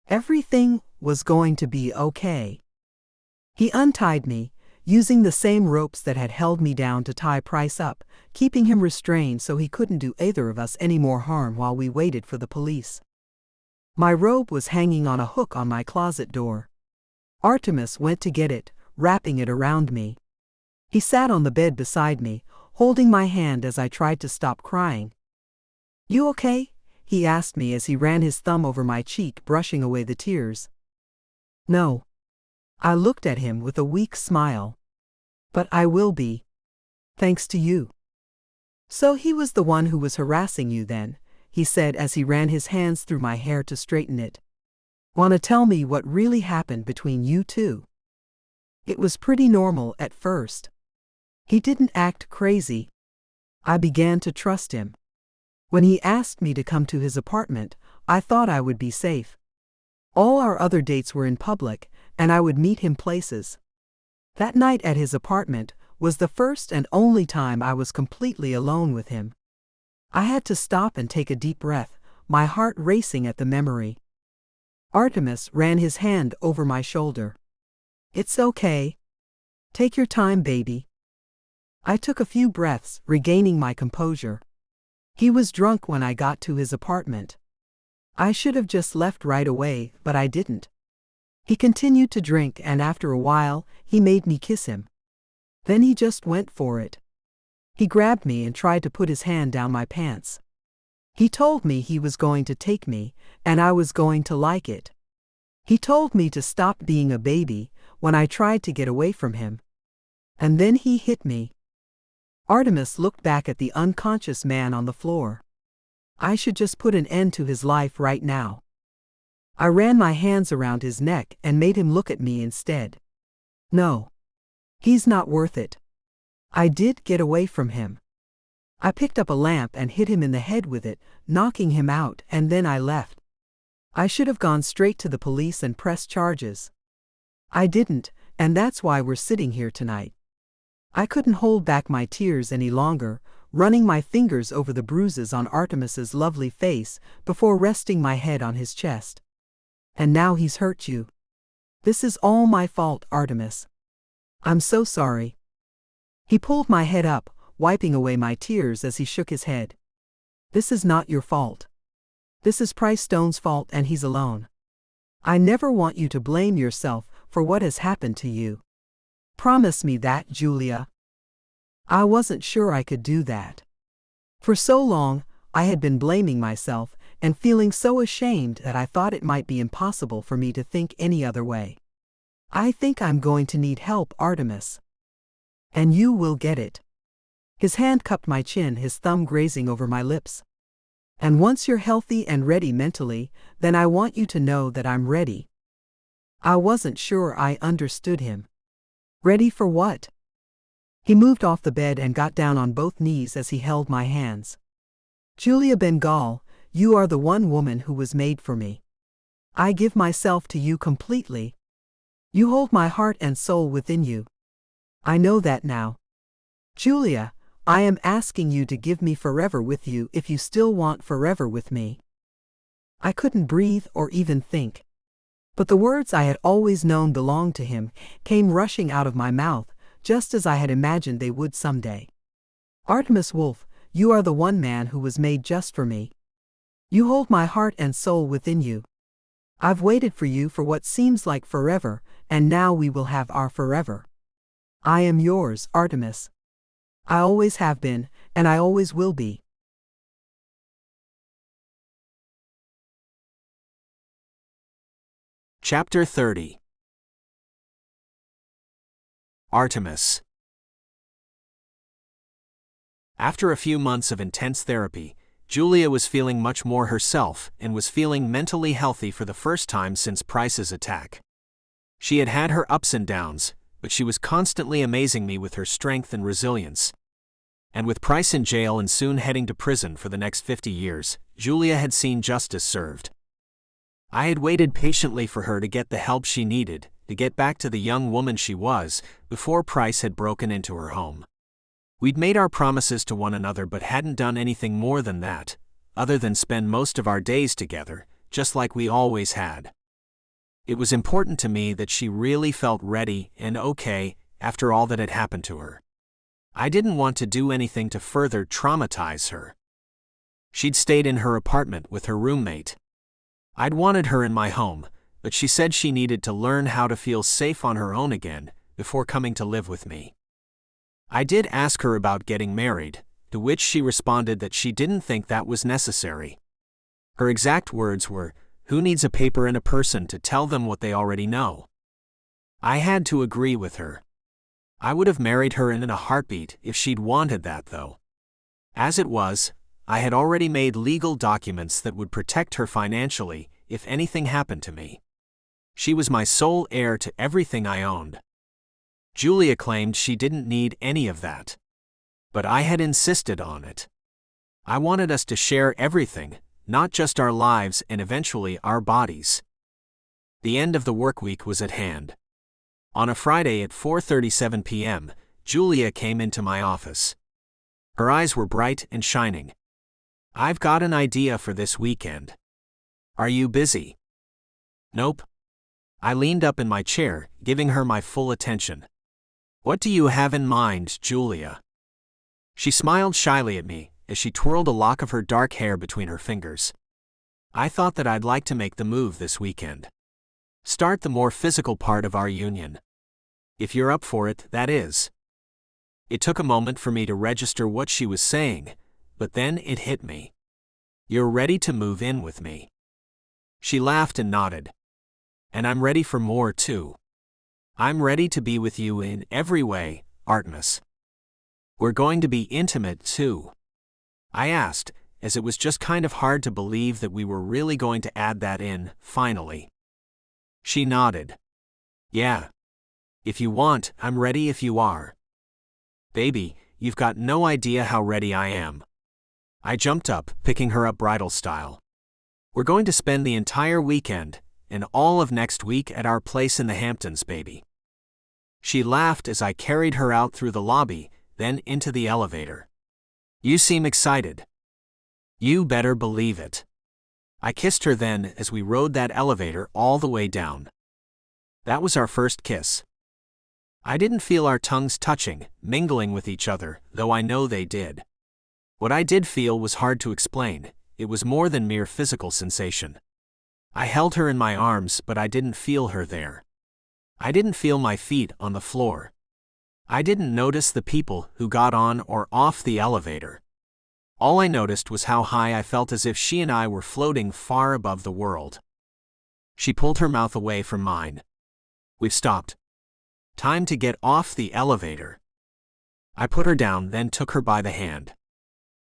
Everything was going to be okay. He untied me, using the same ropes that had held me down to tie Price up, keeping him restrained so he couldn't do either of us any more harm while we waited for the police. My robe was hanging on a hook on my closet door. Artemis went to get it, wrapping it around me. He sat on the bed beside me, holding my hand as I tried to stop crying. "You okay?" he asked me as he ran his thumb over my cheek, brushing away the tears. "No." I looked at him with a weak smile. "But I will be. Thanks to you." "So he was the one who was harassing you then," he said as he ran his hands through my hair to straighten it. "Want to tell me what really happened between you two?" It was pretty normal at first. He didn't act crazy. I began to trust him. When he asked me to come to his apartment, I thought I would be safe. All our other dates were in public, and I would meet him places. That night at his apartment was the first and only time I was completely alone with him. I had to stop and take a deep breath, my heart racing at the memory. Artemis ran his hand over my shoulder. "It's okay. Take your time, baby." I took a few breaths, regaining my composure. He was drunk when I got to his apartment. I should have just left right away, but I didn't. He continued to drink, and after a while, he made me kiss him. Then he just went for it. He grabbed me and tried to put his hand down my pants. He told me he was going to take me, and I was going to like it. He told me to stop being a baby when I tried to get away from him. And then he hit me. Artemis looked back at the unconscious man on the floor. I should just put an end to his life right now. I ran my hands around his neck and made him look at me instead. No. He's not worth it. I did get away from him. I picked up a lamp and hit him in the head with it, knocking him out, and then I left. I should have gone straight to the police and pressed charges. I didn't, and that's why we're sitting here tonight. I couldn't hold back my tears any longer, running my fingers over the bruises on Artemis's lovely face before resting my head on his chest. "And now he's hurt you. This is all my fault, Artemis. I'm so sorry. He pulled my head up, wiping away my tears as he shook his head. This is not your fault. This is Price Stone's fault, and he's alone. I never want you to blame yourself for what has happened to you. Promise me that, Julia. I wasn't sure I could do that. For so long, I had been blaming myself and feeling so ashamed that I thought it might be impossible for me to think any other way. I think I'm going to need help, Artemis. And you will get it. His hand cupped my chin, his thumb grazing over my lips. And once you're healthy and ready mentally, then I want you to know that I'm ready. I wasn't sure I understood him. Ready for what? He moved off the bed and got down on both knees as he held my hands. Julia Bengal, you are the one woman who was made for me. I give myself to you completely. You hold my heart and soul within you. I know that now. Julia, I am asking you to give me forever with you if you still want forever with me. I couldn't breathe or even think. But the words I had always known belonged to him came rushing out of my mouth, just as I had imagined they would someday. Artemis Wolf, you are the one man who was made just for me. You hold my heart and soul within you. I've waited for you for what seems like forever, and now we will have our forever. I am yours, Artemis. I always have been, and I always will be. Chapter 30. Artemis. After a few months of intense therapy, Julia was feeling much more herself and was feeling mentally healthy for the first time since Price's attack. She had had her ups and downs, but she was constantly amazing me with her strength and resilience. And with Price in jail and soon heading to prison for the next 50 years, Julia had seen justice served. I had waited patiently for her to get the help she needed, to get back to the young woman she was, before Price had broken into her home. We'd made our promises to one another but hadn't done anything more than that, other than spend most of our days together, just like we always had. It was important to me that she really felt ready and okay after all that had happened to her. I didn't want to do anything to further traumatize her. She'd stayed in her apartment with her roommate. I'd wanted her in my home, but she said she needed to learn how to feel safe on her own again before coming to live with me. I did ask her about getting married, to which she responded that she didn't think that was necessary. Her exact words were, "Who needs a paper and a person to tell them what they already know?" I had to agree with her. I would have married her in a heartbeat if she'd wanted that, though. As it was, I had already made legal documents that would protect her financially if anything happened to me. She was my sole heir to everything I owned. Julia claimed she didn't need any of that. But I had insisted on it. I wanted us to share everything, not just our lives and eventually our bodies. The end of the work week was at hand. On a Friday at 4:37 p.m., Julia came into my office. Her eyes were bright and shining. "I've got an idea for this weekend. Are you busy?" "Nope." I leaned up in my chair, giving her my full attention. "What do you have in mind, Julia?" She smiled shyly at me as she twirled a lock of her dark hair between her fingers. "I thought that I'd like to make the move this weekend. Start the more physical part of our union. If you're up for it, that is." It took a moment for me to register what she was saying, but then it hit me. "You're ready to move in with me." She laughed and nodded. "And I'm ready for more too. I'm ready to be with you in every way, Artemis. We're going to be intimate too." I asked, as it was just kind of hard to believe that we were really going to add that in, finally. She nodded. "Yeah. If you want, I'm ready if you are." "Baby, you've got no idea how ready I am." I jumped up, picking her up bridal style. "We're going to spend the entire weekend, and all of next week at our place in the Hamptons, baby." She laughed as I carried her out through the lobby, then into the elevator. "You seem excited." "You better believe it." I kissed her then as we rode that elevator all the way down. That was our first kiss. I didn't feel our tongues touching, mingling with each other, though I know they did. What I did feel was hard to explain. It was more than mere physical sensation. I held her in my arms, but I didn't feel her there. I didn't feel my feet on the floor. I didn't notice the people who got on or off the elevator. All I noticed was how high I felt, as if she and I were floating far above the world. She pulled her mouth away from mine. We've stopped. Time to get off the elevator. I put her down, then took her by the hand.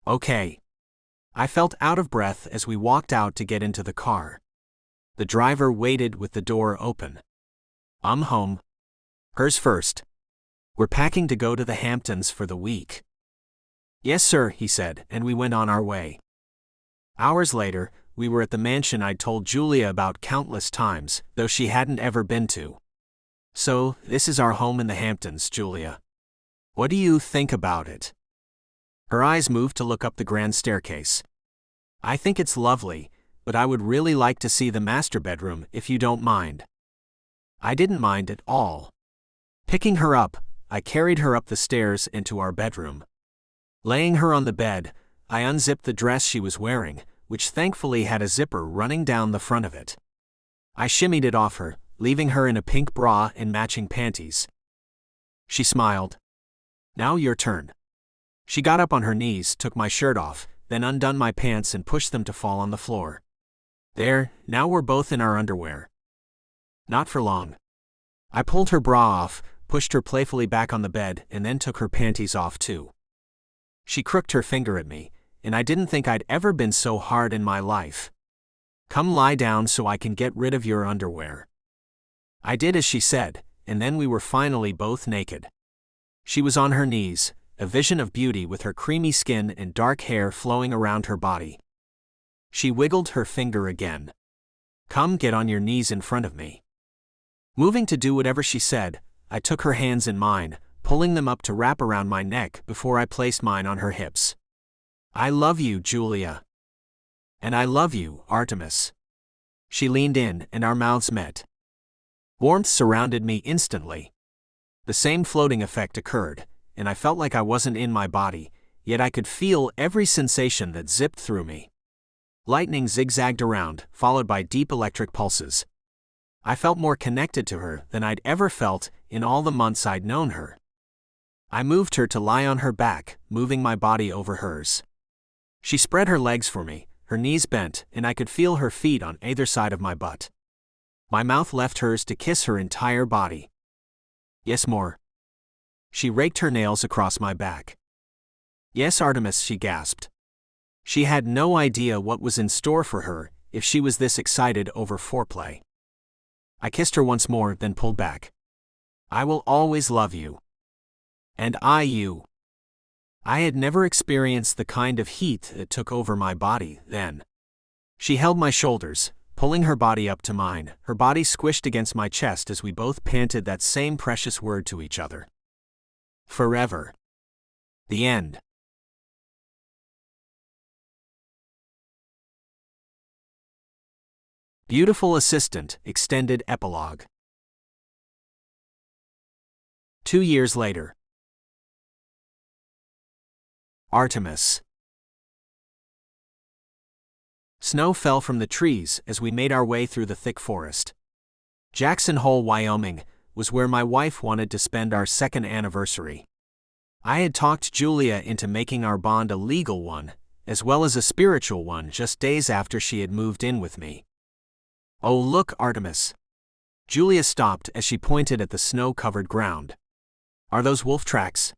Okay. I felt out of breath as we walked out to get into the car. The driver waited with the door open. I'm home. Hers first. We're packing to go to the Hamptons for the week. Yes, sir, he said, and we went on our way. Hours later, we were at the mansion I'd told Julia about countless times, though she hadn't ever been to. So, this is our home in the Hamptons, Julia. What do you think about it? Her eyes moved to look up the grand staircase. I think it's lovely, but I would really like to see the master bedroom if you don't mind. I didn't mind at all. Picking her up, I carried her up the stairs into our bedroom. Laying her on the bed, I unzipped the dress she was wearing, which thankfully had a zipper running down the front of it. I shimmied it off her, leaving her in a pink bra and matching panties. She smiled. Now your turn. She got up on her knees, took my shirt off, then undone my pants and pushed them to fall on the floor. There, now we're both in our underwear. Not for long. I pulled her bra off, pushed her playfully back on the bed, and then took her panties off too. She crooked her finger at me, and I didn't think I'd ever been so hard in my life. Come lie down so I can get rid of your underwear. I did as she said, and then we were finally both naked. She was on her knees, a vision of beauty with her creamy skin and dark hair flowing around her body. She wiggled her finger again. Come get on your knees in front of me. Moving to do whatever she said, I took her hands in mine, pulling them up to wrap around my neck before I placed mine on her hips. I love you, Julia. And I love you, Artemis. She leaned in, and our mouths met. Warmth surrounded me instantly. The same floating effect occurred, and I felt like I wasn't in my body, yet I could feel every sensation that zipped through me. Lightning zigzagged around, followed by deep electric pulses. I felt more connected to her than I'd ever felt in all the months I'd known her. I moved her to lie on her back, moving my body over hers. She spread her legs for me, her knees bent, and I could feel her feet on either side of my butt. My mouth left hers to kiss her entire body. Yes, more. She raked her nails across my back. Yes, Artemis, she gasped. She had no idea what was in store for her if she was this excited over foreplay. I kissed her once more, then pulled back. I will always love you. And I you. I had never experienced the kind of heat that took over my body then. She held my shoulders, pulling her body up to mine, her body squished against my chest as we both panted that same precious word to each other. Forever. The end. Beautiful Assistant, Extended Epilogue. 2 years later. Artemis. Snow fell from the trees as we made our way through the thick forest. Jackson Hole, Wyoming, was where my wife wanted to spend our second anniversary. I had talked Julia into making our bond a legal one, as well as a spiritual one, just days after she had moved in with me. Oh, look, Artemis. Julia stopped as she pointed at the snow-covered ground. Are those wolf tracks?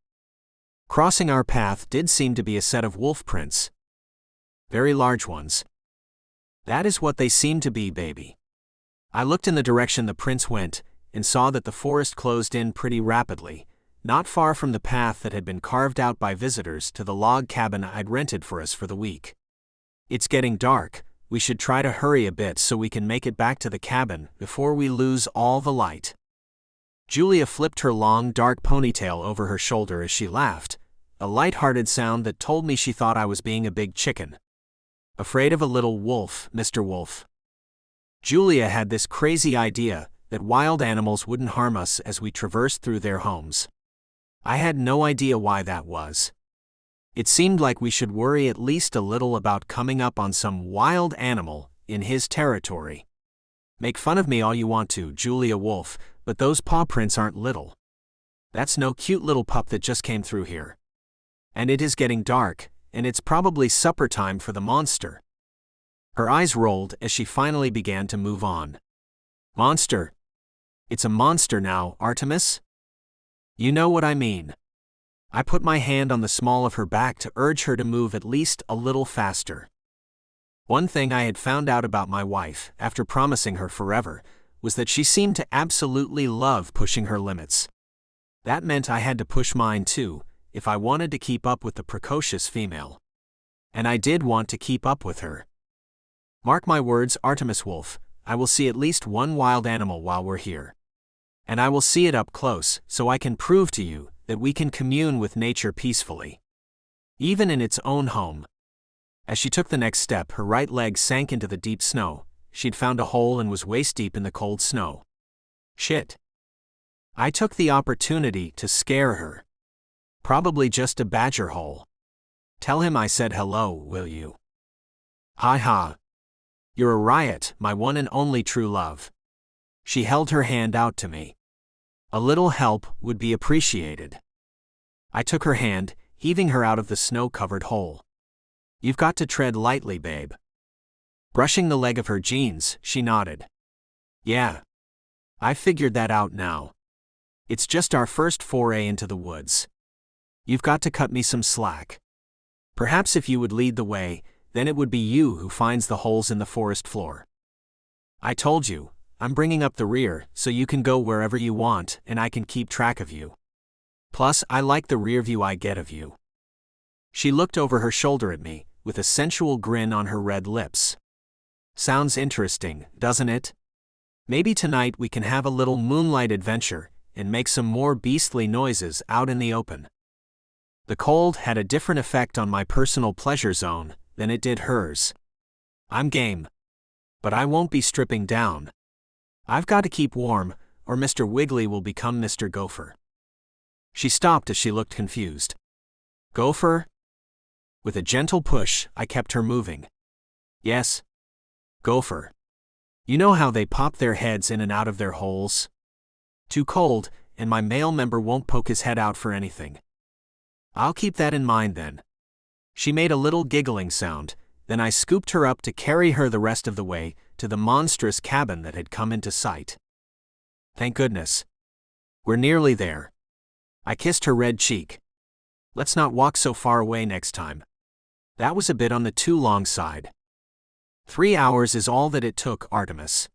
Crossing our path did seem to be a set of wolf prints. Very large ones. That is what they seem to be, baby. I looked in the direction the prints went, and saw that the forest closed in pretty rapidly, not far from the path that had been carved out by visitors to the log cabin I'd rented for us for the week. It's getting dark. We should try to hurry a bit so we can make it back to the cabin before we lose all the light. Julia flipped her long, dark ponytail over her shoulder as she laughed, a light-hearted sound that told me she thought I was being a big chicken. Afraid of a little wolf, Mr. Wolf? Julia had this crazy idea that wild animals wouldn't harm us as we traversed through their homes. I had no idea why that was. It seemed like we should worry at least a little about coming up on some wild animal in his territory. Make fun of me all you want to, Julia Wolf, but those paw prints aren't little. That's no cute little pup that just came through here. And it is getting dark, and it's probably supper time for the monster. Her eyes rolled as she finally began to move on. Monster? It's a monster now, Artemis? You know what I mean. I put my hand on the small of her back to urge her to move at least a little faster. One thing I had found out about my wife, after promising her forever, was that she seemed to absolutely love pushing her limits. That meant I had to push mine too, if I wanted to keep up with the precocious female. And I did want to keep up with her. Mark my words, Artemis Wolf, I will see at least one wild animal while we're here. And I will see it up close, so I can prove to you that we can commune with nature peacefully. Even in its own home. As she took the next step, her right leg sank into the deep snow. She'd found a hole and was waist-deep in the cold snow. Shit. I took the opportunity to scare her. Probably just a badger hole. Tell him I said hello, will you? Ha ha. You're a riot, my one and only true love. She held her hand out to me. A little help would be appreciated. I took her hand, heaving her out of the snow-covered hole. You've got to tread lightly, babe. Brushing the leg of her jeans, she nodded. Yeah. I figured that out now. It's just our first foray into the woods. You've got to cut me some slack. Perhaps if you would lead the way, then it would be you who finds the holes in the forest floor. I told you, I'm bringing up the rear, so you can go wherever you want and I can keep track of you. Plus, I like the rear view I get of you. She looked over her shoulder at me, with a sensual grin on her red lips. Sounds interesting, doesn't it? Maybe tonight we can have a little moonlight adventure and make some more beastly noises out in the open. The cold had a different effect on my personal pleasure zone than it did hers. I'm game. But I won't be stripping down. I've got to keep warm, or Mr. Wiggly will become Mr. Gopher. She stopped as she looked confused. Gopher? With a gentle push, I kept her moving. Yes. Gopher. You know how they pop their heads in and out of their holes? Too cold, and my male member won't poke his head out for anything. I'll keep that in mind then. She made a little giggling sound, then I scooped her up to carry her the rest of the way to the monstrous cabin that had come into sight. Thank goodness. We're nearly there. I kissed her red cheek. Let's not walk so far away next time. That was a bit on the too long side. 3 hours is all that it took, Artemis.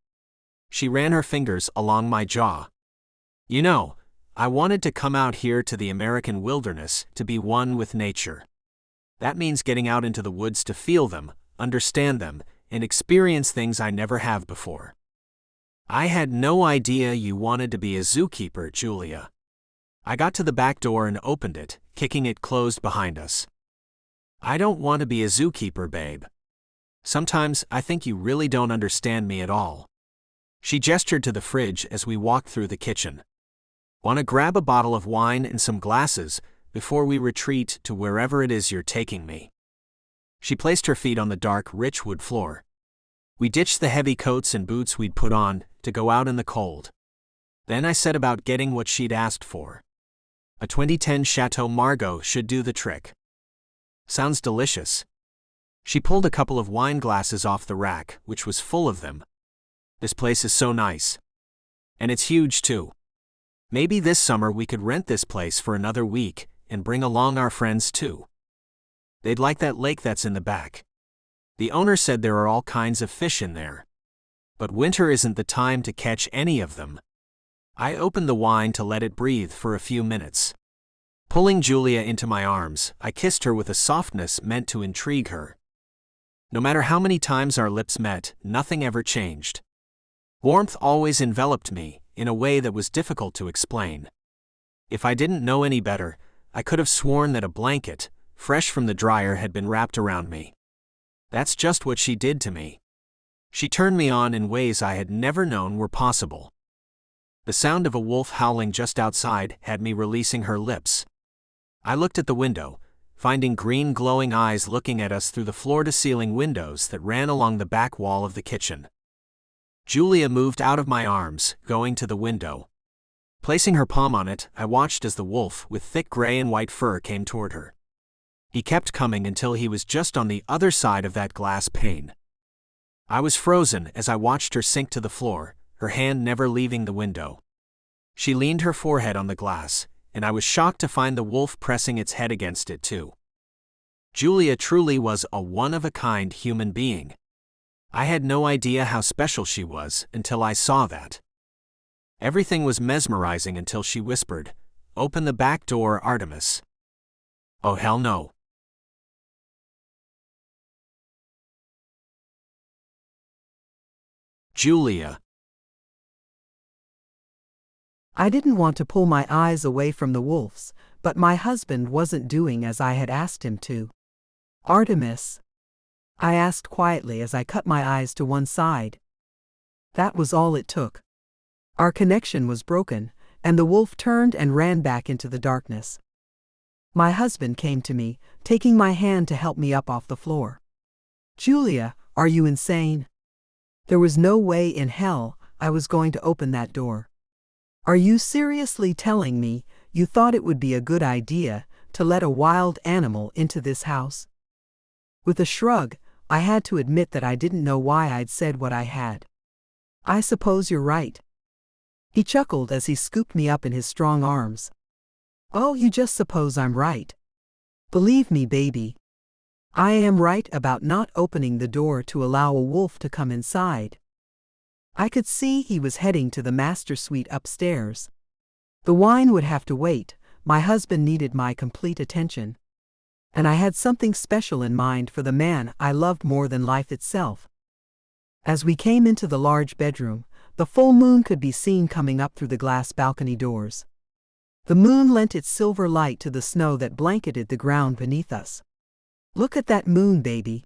She ran her fingers along my jaw. You know, I wanted to come out here to the American wilderness to be one with nature. That means getting out into the woods to feel them, understand them, and experience things I never have before. I had no idea you wanted to be a zookeeper, Julia. I got to the back door and opened it, kicking it closed behind us. I don't want to be a zookeeper, babe. Sometimes I think you really don't understand me at all. She gestured to the fridge as we walked through the kitchen. Want to grab a bottle of wine and some glasses before we retreat to wherever it is you're taking me? She placed her feet on the dark, rich wood floor. We ditched the heavy coats and boots we'd put on to go out in the cold. Then I set about getting what she'd asked for. A 2010 Chateau Margaux should do the trick. Sounds delicious. She pulled a couple of wine glasses off the rack, which was full of them. This place is so nice. And it's huge too. Maybe this summer we could rent this place for another week and bring along our friends too. They'd like that lake that's in the back. The owner said there are all kinds of fish in there. But winter isn't the time to catch any of them. I opened the wine to let it breathe for a few minutes. Pulling Julia into my arms, I kissed her with a softness meant to intrigue her. No matter how many times our lips met, nothing ever changed. Warmth always enveloped me, in a way that was difficult to explain. If I didn't know any better, I could have sworn that a blanket, fresh from the dryer, had been wrapped around me. That's just what she did to me. She turned me on in ways I had never known were possible. The sound of a wolf howling just outside had me releasing her lips. I looked at the window, finding green glowing eyes looking at us through the floor-to-ceiling windows that ran along the back wall of the kitchen. Julia moved out of my arms, going to the window. Placing her palm on it, I watched as the wolf with thick gray and white fur came toward her. He kept coming until he was just on the other side of that glass pane. I was frozen as I watched her sink to the floor, her hand never leaving the window. She leaned her forehead on the glass, and I was shocked to find the wolf pressing its head against it too. Julia truly was a one-of-a-kind human being. I had no idea how special she was until I saw that. Everything was mesmerizing until she whispered, "Open the back door, Artemis." Oh hell no. Julia. I didn't want to pull my eyes away from the wolves, but my husband wasn't doing as I had asked him to. "Artemis?" I asked quietly as I cut my eyes to one side. That was all it took. Our connection was broken, and the wolf turned and ran back into the darkness. My husband came to me, taking my hand to help me up off the floor. "Julia, are you insane?" There was no way in hell I was going to open that door. "Are you seriously telling me you thought it would be a good idea to let a wild animal into this house?" With a shrug, I had to admit that I didn't know why I'd said what I had. "I suppose you're right." He chuckled as he scooped me up in his strong arms. "Oh, you just suppose I'm right. Believe me, baby. I am right about not opening the door to allow a wolf to come inside." I could see he was heading to the master suite upstairs. The wine would have to wait, my husband needed my complete attention. And I had something special in mind for the man I loved more than life itself. As we came into the large bedroom, the full moon could be seen coming up through the glass balcony doors. The moon lent its silver light to the snow that blanketed the ground beneath us. "Look at that moon, baby.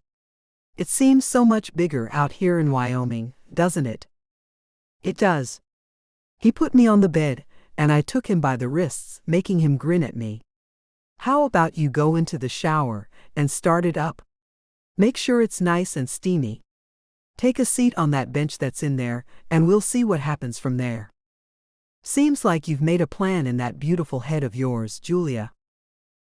It seems so much bigger out here in Wyoming, doesn't it?" "It does." He put me on the bed, and I took him by the wrists, making him grin at me. "How about you go into the shower and start it up? Make sure it's nice and steamy. Take a seat on that bench that's in there, and we'll see what happens from there. Seems like you've made a plan in that beautiful head of yours, Julia."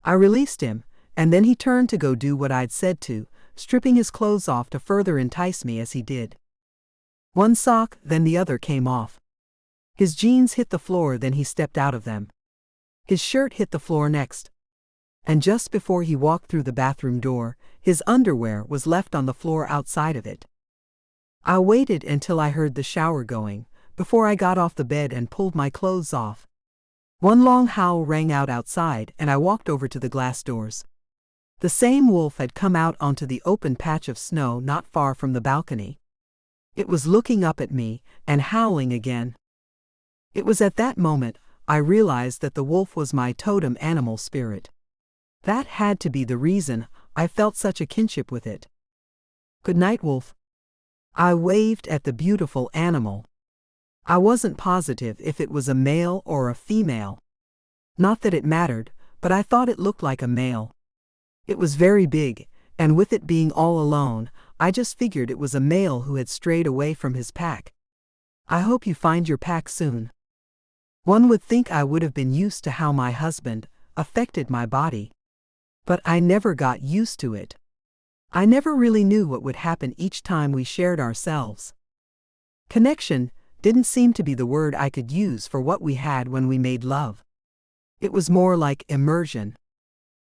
I released him, and then he turned to go do what I'd said to, stripping his clothes off to further entice me as he did. One sock, then the other came off. His jeans hit the floor, then he stepped out of them. His shirt hit the floor next. And just before he walked through the bathroom door, his underwear was left on the floor outside of it. I waited until I heard the shower going, before I got off the bed and pulled my clothes off. One long howl rang out outside, and I walked over to the glass doors. The same wolf had come out onto the open patch of snow not far from the balcony. It was looking up at me and howling again. It was at that moment I realized that the wolf was my totem animal spirit. That had to be the reason I felt such a kinship with it. "Good night, wolf." I waved at the beautiful animal. I wasn't positive if it was a male or a female. Not that it mattered, but I thought it looked like a male. It was very big, and with it being all alone, I just figured it was a male who had strayed away from his pack. "I hope you find your pack soon." One would think I would have been used to how my husband affected my body. But I never got used to it. I never really knew what would happen each time we shared ourselves. Connection didn't seem to be the word I could use for what we had when we made love. It was more like immersion.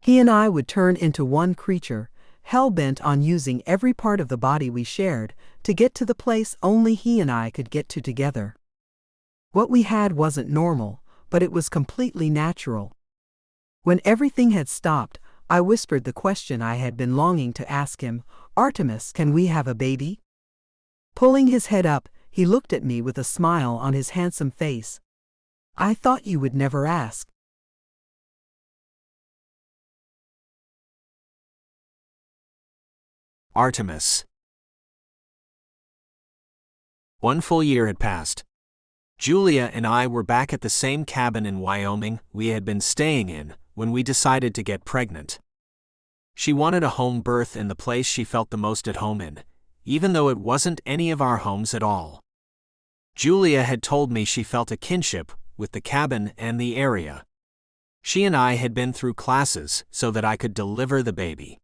He and I would turn into one creature, hell-bent on using every part of the body we shared to get to the place only he and I could get to together. What we had wasn't normal, but it was completely natural. When everything had stopped, I whispered the question I had been longing to ask him, "Artemis, can we have a baby?" Pulling his head up, he looked at me with a smile on his handsome face. "I thought you would never ask." Artemis. 1 full year had passed. Julia and I were back at the same cabin in Wyoming we had been staying in when we decided to get pregnant. She wanted a home birth in the place she felt the most at home in, even though it wasn't any of our homes at all. Julia had told me she felt a kinship with the cabin and the area. She and I had been through classes so that I could deliver the baby.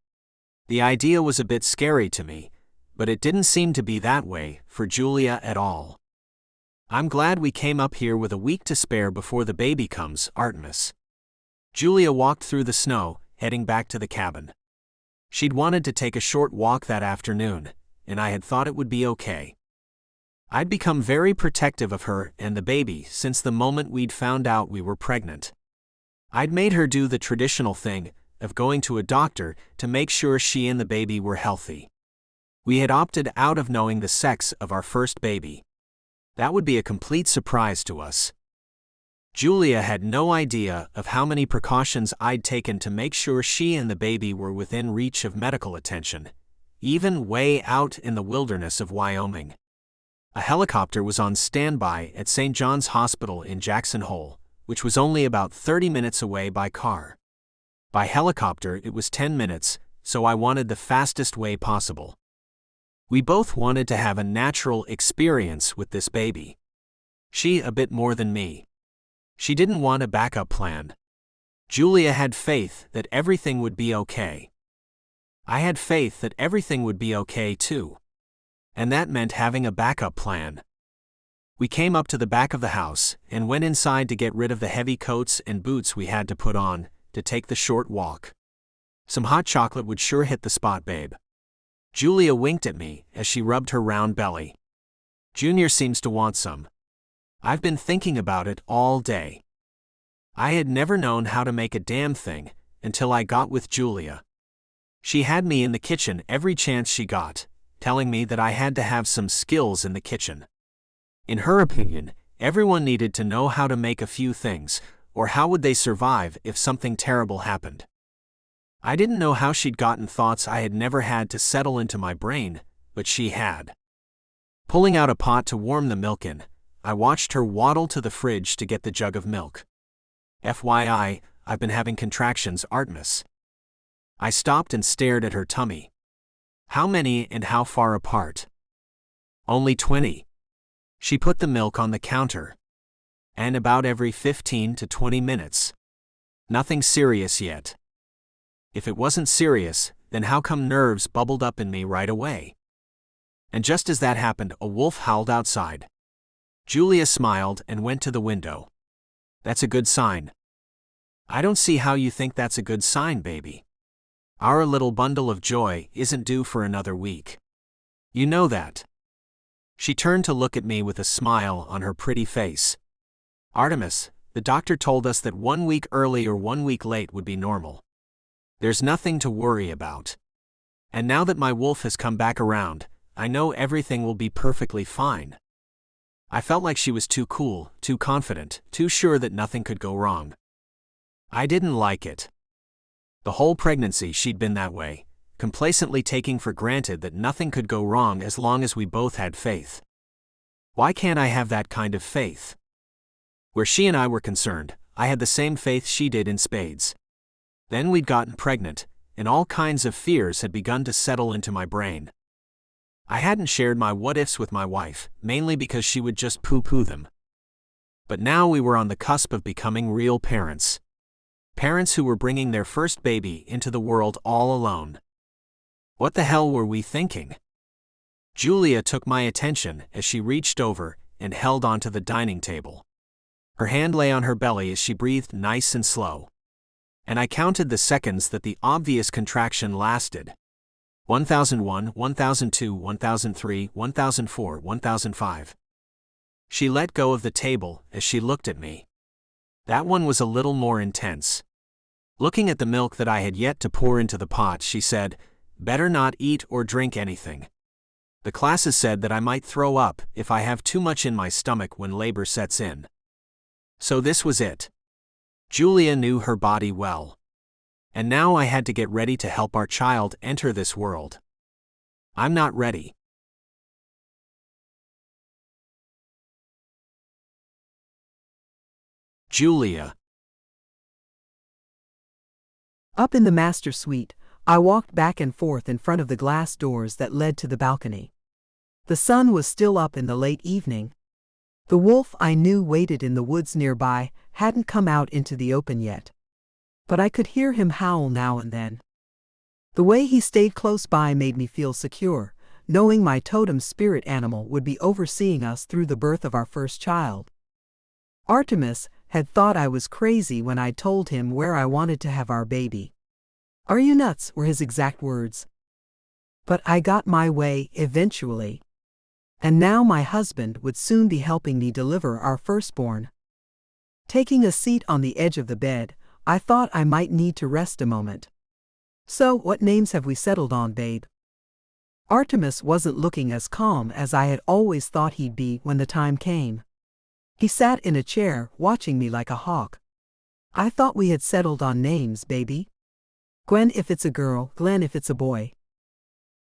The idea was a bit scary to me, but it didn't seem to be that way for Julia at all. I'm glad we came up here with a week to spare before the baby comes, Artemis. Julia walked through the snow, heading back to the cabin. She'd wanted to take a short walk that afternoon, and I had thought it would be okay. I'd become very protective of her and the baby since the moment we'd found out we were pregnant. I'd made her do the traditional thing of going to a doctor to make sure she and the baby were healthy. We had opted out of knowing the sex of our first baby. That would be a complete surprise to us. Julia had no idea of how many precautions I'd taken to make sure she and the baby were within reach of medical attention, even way out in the wilderness of Wyoming. A helicopter was on standby at St. John's Hospital in Jackson Hole, which was only about 30 minutes away by car. By helicopter it was 10 minutes, so I wanted the fastest way possible. We both wanted to have a natural experience with this baby. She a bit more than me. She didn't want a backup plan. Julia had faith that everything would be okay. I had faith that everything would be okay too. And that meant having a backup plan. We came up to the back of the house and went inside to get rid of the heavy coats and boots we had to put on to take the short walk. Some hot chocolate would sure hit the spot, babe. Julia winked at me as she rubbed her round belly. Junior seems to want some. I've been thinking about it all day. I had never known how to make a damn thing until I got with Julia. She had me in the kitchen every chance she got, telling me that I had to have some skills in the kitchen. In her opinion, everyone needed to know how to make a few things, or how would they survive if something terrible happened. I didn't know how she'd gotten thoughts I had never had to settle into my brain, but she had. Pulling out a pot to warm the milk in, I watched her waddle to the fridge to get the jug of milk. FYI, I've been having contractions, Artemis. I stopped and stared at her tummy. How many and how far apart? Only 20. She put the milk on the counter. And about every 15 to 20 minutes. Nothing serious yet. If it wasn't serious, then how come nerves bubbled up in me right away? And just as that happened, a wolf howled outside. Julia smiled and went to the window. That's a good sign. I don't see how you think that's a good sign, baby. Our little bundle of joy isn't due for another week. You know that. She turned to look at me with a smile on her pretty face. Artemis, the doctor told us that 1 week early or 1 week late would be normal. There's nothing to worry about. And now that my wolf has come back around, I know everything will be perfectly fine. I felt like she was too cool, too confident, too sure that nothing could go wrong. I didn't like it. The whole pregnancy she'd been that way, complacently taking for granted that nothing could go wrong as long as we both had faith. Why can't I have that kind of faith? Where she and I were concerned, I had the same faith she did in spades. Then we'd gotten pregnant, and all kinds of fears had begun to settle into my brain. I hadn't shared my what-ifs with my wife, mainly because she would just poo-poo them. But now we were on the cusp of becoming real parents. Parents who were bringing their first baby into the world all alone. What the hell were we thinking? Julia took my attention as she reached over and held onto the dining table. Her hand lay on her belly as she breathed nice and slow. And I counted the seconds that the obvious contraction lasted. 1001, 1002, 1003, 1004, 1005. She let go of the table as she looked at me. That one was a little more intense. Looking at the milk that I had yet to pour into the pot, she said, "Better not eat or drink anything. The classes said that I might throw up if I have too much in my stomach when labor sets in." So this was it. Julia knew her body well. And now I had to get ready to help our child enter this world. I'm not ready. Julia. Up in the master suite, I walked back and forth in front of the glass doors that led to the balcony. The sun was still up in the late evening. The wolf I knew waited in the woods nearby, hadn't come out into the open yet. But I could hear him howl now and then. The way he stayed close by made me feel secure, knowing my totem spirit animal would be overseeing us through the birth of our first child. Artemis had thought I was crazy when I told him where I wanted to have our baby. "Are you nuts?" were his exact words. But I got my way eventually. And now my husband would soon be helping me deliver our firstborn. Taking a seat on the edge of the bed, I thought I might need to rest a moment. "So, what names have we settled on, babe?" Artemis wasn't looking as calm as I had always thought he'd be when the time came. He sat in a chair, watching me like a hawk. "I thought we had settled on names, baby. Gwen if it's a girl, Glenn if it's a boy."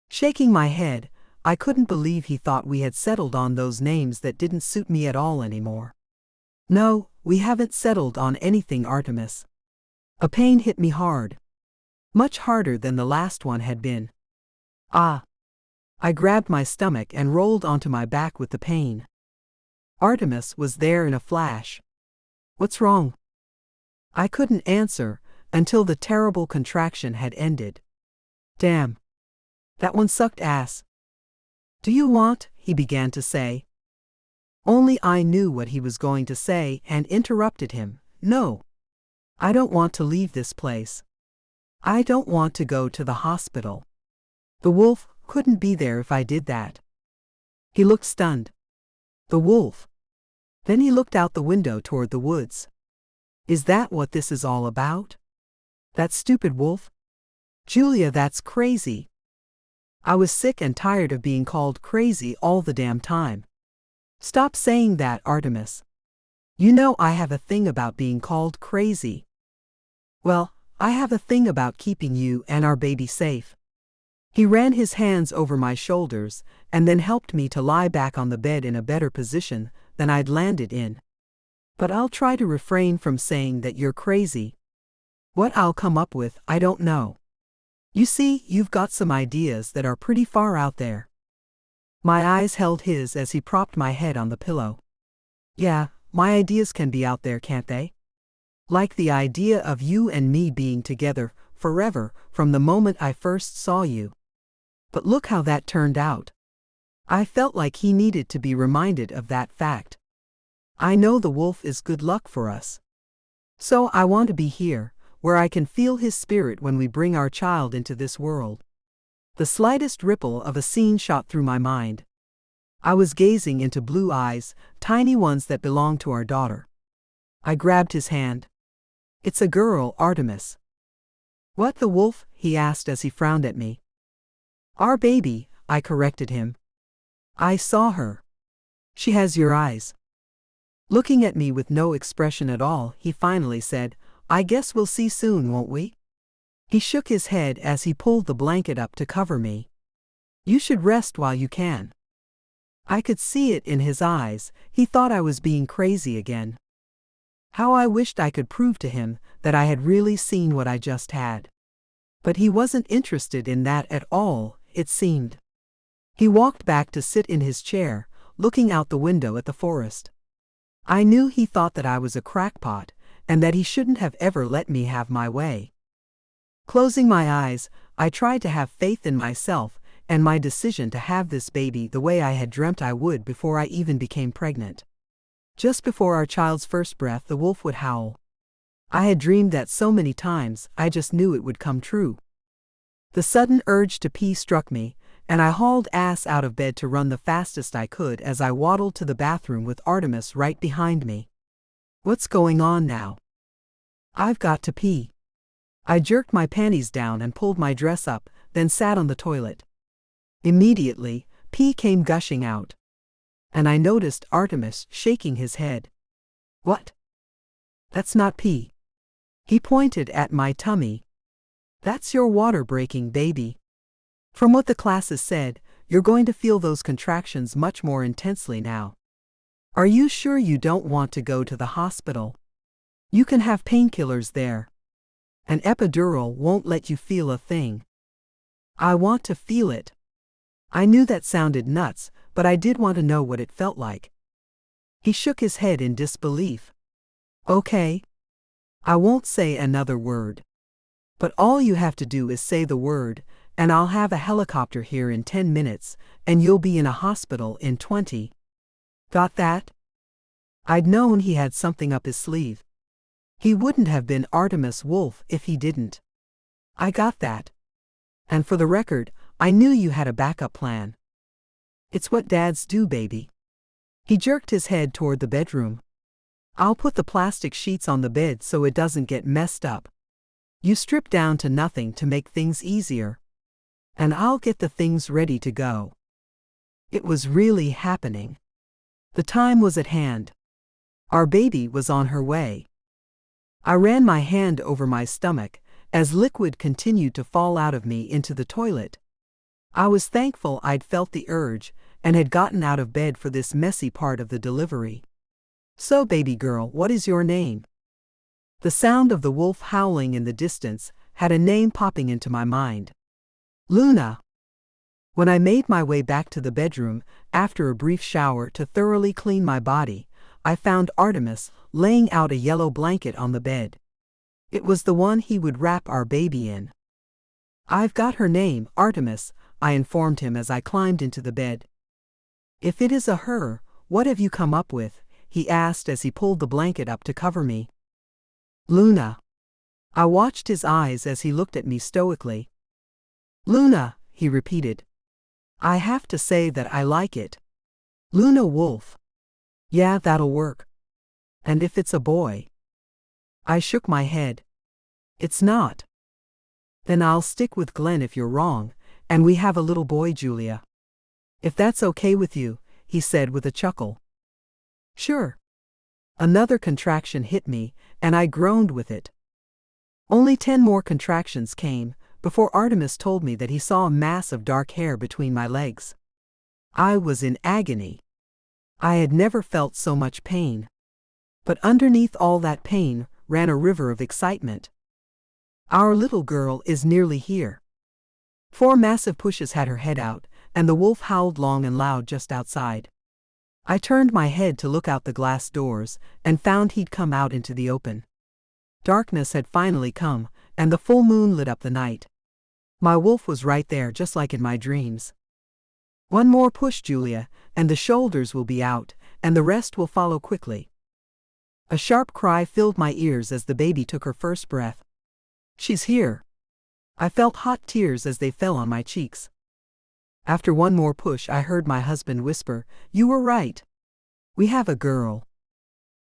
Shaking my head, I couldn't believe he thought we had settled on those names that didn't suit me at all anymore. "No, we haven't settled on anything, Artemis." A pain hit me hard. Much harder than the last one had been. Ah! I grabbed my stomach and rolled onto my back with the pain. Artemis was there in a flash. "What's wrong?" I couldn't answer until the terrible contraction had ended. "Damn. That one sucked ass." "Do you want?" he began to say. Only I knew what he was going to say and interrupted him. "No. I don't want to leave this place. I don't want to go to the hospital. The wolf couldn't be there if I did that." He looked stunned. "The wolf?" Then he looked out the window toward the woods. "Is that what this is all about? That stupid wolf? Julia, that's crazy." I was sick and tired of being called crazy all the damn time. "Stop saying that, Artemis. You know I have a thing about being called crazy." "Well, I have a thing about keeping you and our baby safe." He ran his hands over my shoulders and then helped me to lie back on the bed in a better position than I'd landed in. "But I'll try to refrain from saying that you're crazy. What I'll come up with, I don't know. You see, you've got some ideas that are pretty far out there." My eyes held his as he propped my head on the pillow. "Yeah, my ideas can be out there, can't they? Like the idea of you and me being together forever from the moment I first saw you. But look how that turned out." I felt like he needed to be reminded of that fact. "I know the wolf is good luck for us. So I want to be here, where I can feel his spirit when we bring our child into this world." The slightest ripple of a scene shot through my mind. I was gazing into blue eyes, tiny ones that belonged to our daughter. I grabbed his hand. "It's a girl, Artemis." "What, the wolf?" he asked as he frowned at me. "Our baby," I corrected him. "I saw her. She has your eyes." Looking at me with no expression at all, he finally said, "I guess we'll see soon, won't we?" He shook his head as he pulled the blanket up to cover me. "You should rest while you can." I could see it in his eyes. He thought I was being crazy again. How I wished I could prove to him that I had really seen what I just had. But he wasn't interested in that at all, it seemed. He walked back to sit in his chair, looking out the window at the forest. I knew he thought that I was a crackpot, and that he shouldn't have ever let me have my way. Closing my eyes, I tried to have faith in myself and my decision to have this baby the way I had dreamt I would before I even became pregnant. Just before our child's first breath, the wolf would howl. I had dreamed that so many times, I just knew it would come true. The sudden urge to pee struck me, and I hauled ass out of bed to run the fastest I could as I waddled to the bathroom with Artemis right behind me. "What's going on now?" "I've got to pee." I jerked my panties down and pulled my dress up, then sat on the toilet. Immediately, pee came gushing out. And I noticed Artemis shaking his head. "What? That's not pee." He pointed at my tummy. "That's your water breaking, baby. From what the classes said, you're going to feel those contractions much more intensely now. Are you sure you don't want to go to the hospital?" You can have painkillers there. An epidural won't let you feel a thing. I want to feel it. I knew that sounded nuts, but I did want to know what it felt like. He shook his head in disbelief. Okay. I won't say another word. But all you have to do is say the word, and I'll have a helicopter here in 10 minutes, and you'll be in a hospital in 20. Got that? I'd known he had something up his sleeve. He wouldn't have been Artemis Wolf if he didn't. I got that. And for the record, I knew you had a backup plan. It's what dads do, baby. He jerked his head toward the bedroom. I'll put the plastic sheets on the bed so it doesn't get messed up. You strip down to nothing to make things easier. And I'll get the things ready to go. It was really happening. The time was at hand. Our baby was on her way. I ran my hand over my stomach as liquid continued to fall out of me into the toilet. I was thankful I'd felt the urge and had gotten out of bed for this messy part of the delivery. So, baby girl, what is your name? The sound of the wolf howling in the distance had a name popping into my mind. Luna. When I made my way back to the bedroom after a brief shower to thoroughly clean my body, I found Artemis laying out a yellow blanket on the bed. It was the one he would wrap our baby in. I've got her name, Artemis, I informed him as I climbed into the bed. If it is a her, what have you come up with? He asked as he pulled the blanket up to cover me. Luna. I watched his eyes as he looked at me stoically. Luna, he repeated. I have to say that I like it. Luna Wolf. Yeah, that'll work. And if it's a boy? I shook my head. It's not. Then I'll stick with Glenn if you're wrong, and we have a little boy, Julia. If that's okay with you, he said with a chuckle. Sure. Another contraction hit me, and I groaned with it. Only 10 more contractions came before Artemis told me that he saw a mass of dark hair between my legs. I was in agony. I had never felt so much pain. But underneath all that pain ran a river of excitement. Our little girl is nearly here. 4 massive pushes had her head out, and the wolf howled long and loud just outside. I turned my head to look out the glass doors and found he'd come out into the open. Darkness had finally come, and the full moon lit up the night. My wolf was right there, just like in my dreams. One more push, Julia, and the shoulders will be out, and the rest will follow quickly. A sharp cry filled my ears as the baby took her first breath. She's here. I felt hot tears as they fell on my cheeks. After one more push, I heard my husband whisper, "You were right. We have a girl.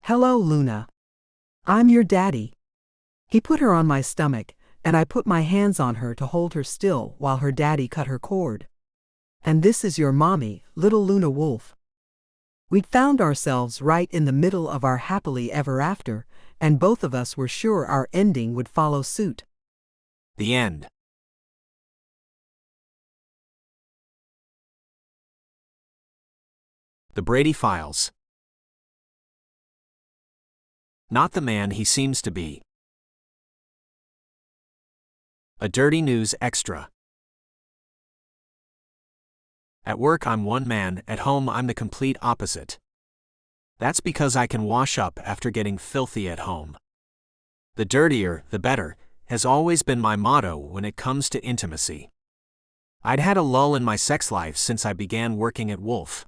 Hello, Luna. I'm your daddy." He put her on my stomach, and I put my hands on her to hold her still while her daddy cut her cord. And this is your mommy, little Luna Wolf. We'd found ourselves right in the middle of our happily ever after, and both of us were sure our ending would follow suit. The end. The Brady Files. Not the man he seems to be. A Dirty News Extra. At work I'm one man, at home I'm the complete opposite. That's because I can wash up after getting filthy at home. The dirtier, the better, has always been my motto when it comes to intimacy. I'd had a lull in my sex life since I began working at Wolf.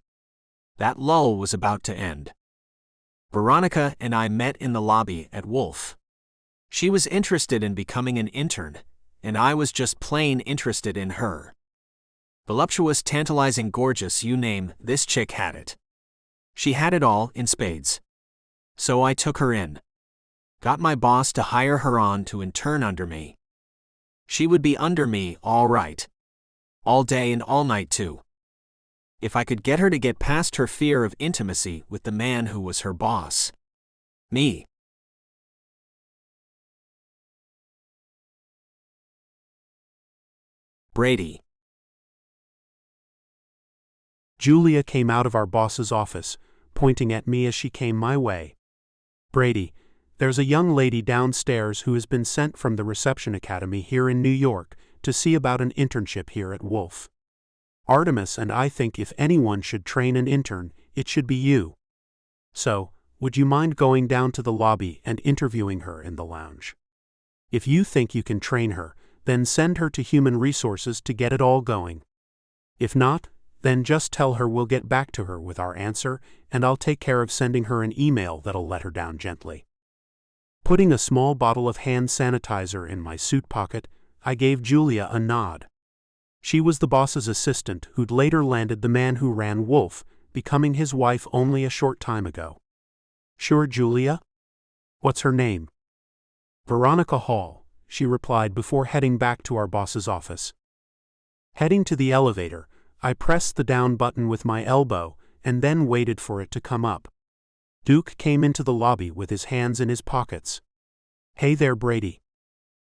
That lull was about to end. Veronica and I met in the lobby at Wolf. She was interested in becoming an intern, and I was just plain interested in her. Voluptuous, tantalizing, gorgeous, you name, this chick had it. She had it all in spades. So I took her in. Got my boss to hire her on to intern under me. She would be under me, all right. All day and all night too. If I could get her to get past her fear of intimacy with the man who was her boss. Me. Brady. Julia came out of our boss's office, pointing at me as she came my way. "Brady, There's a young lady downstairs who has been sent from the reception academy here in New York to see about an internship here at Wolf. Artemis and I think if anyone should train an intern, it should be you. So, would you mind going down to the lobby and interviewing her in the lounge? If you think you can train her, then send her to Human Resources to get it all going. If not, then just tell her we'll get back to her with our answer, and I'll take care of sending her an email that'll let her down gently. Putting a small bottle of hand sanitizer in my suit pocket, I gave Julia a nod. She was the boss's assistant who'd later landed the man who ran Wolf, becoming his wife only a short time ago. Sure, Julia? What's her name? Veronica Hall, she replied before heading back to our boss's office. Heading to the elevator, I pressed the down button with my elbow and then waited for it to come up. Duke came into the lobby with his hands in his pockets. Hey there, Brady.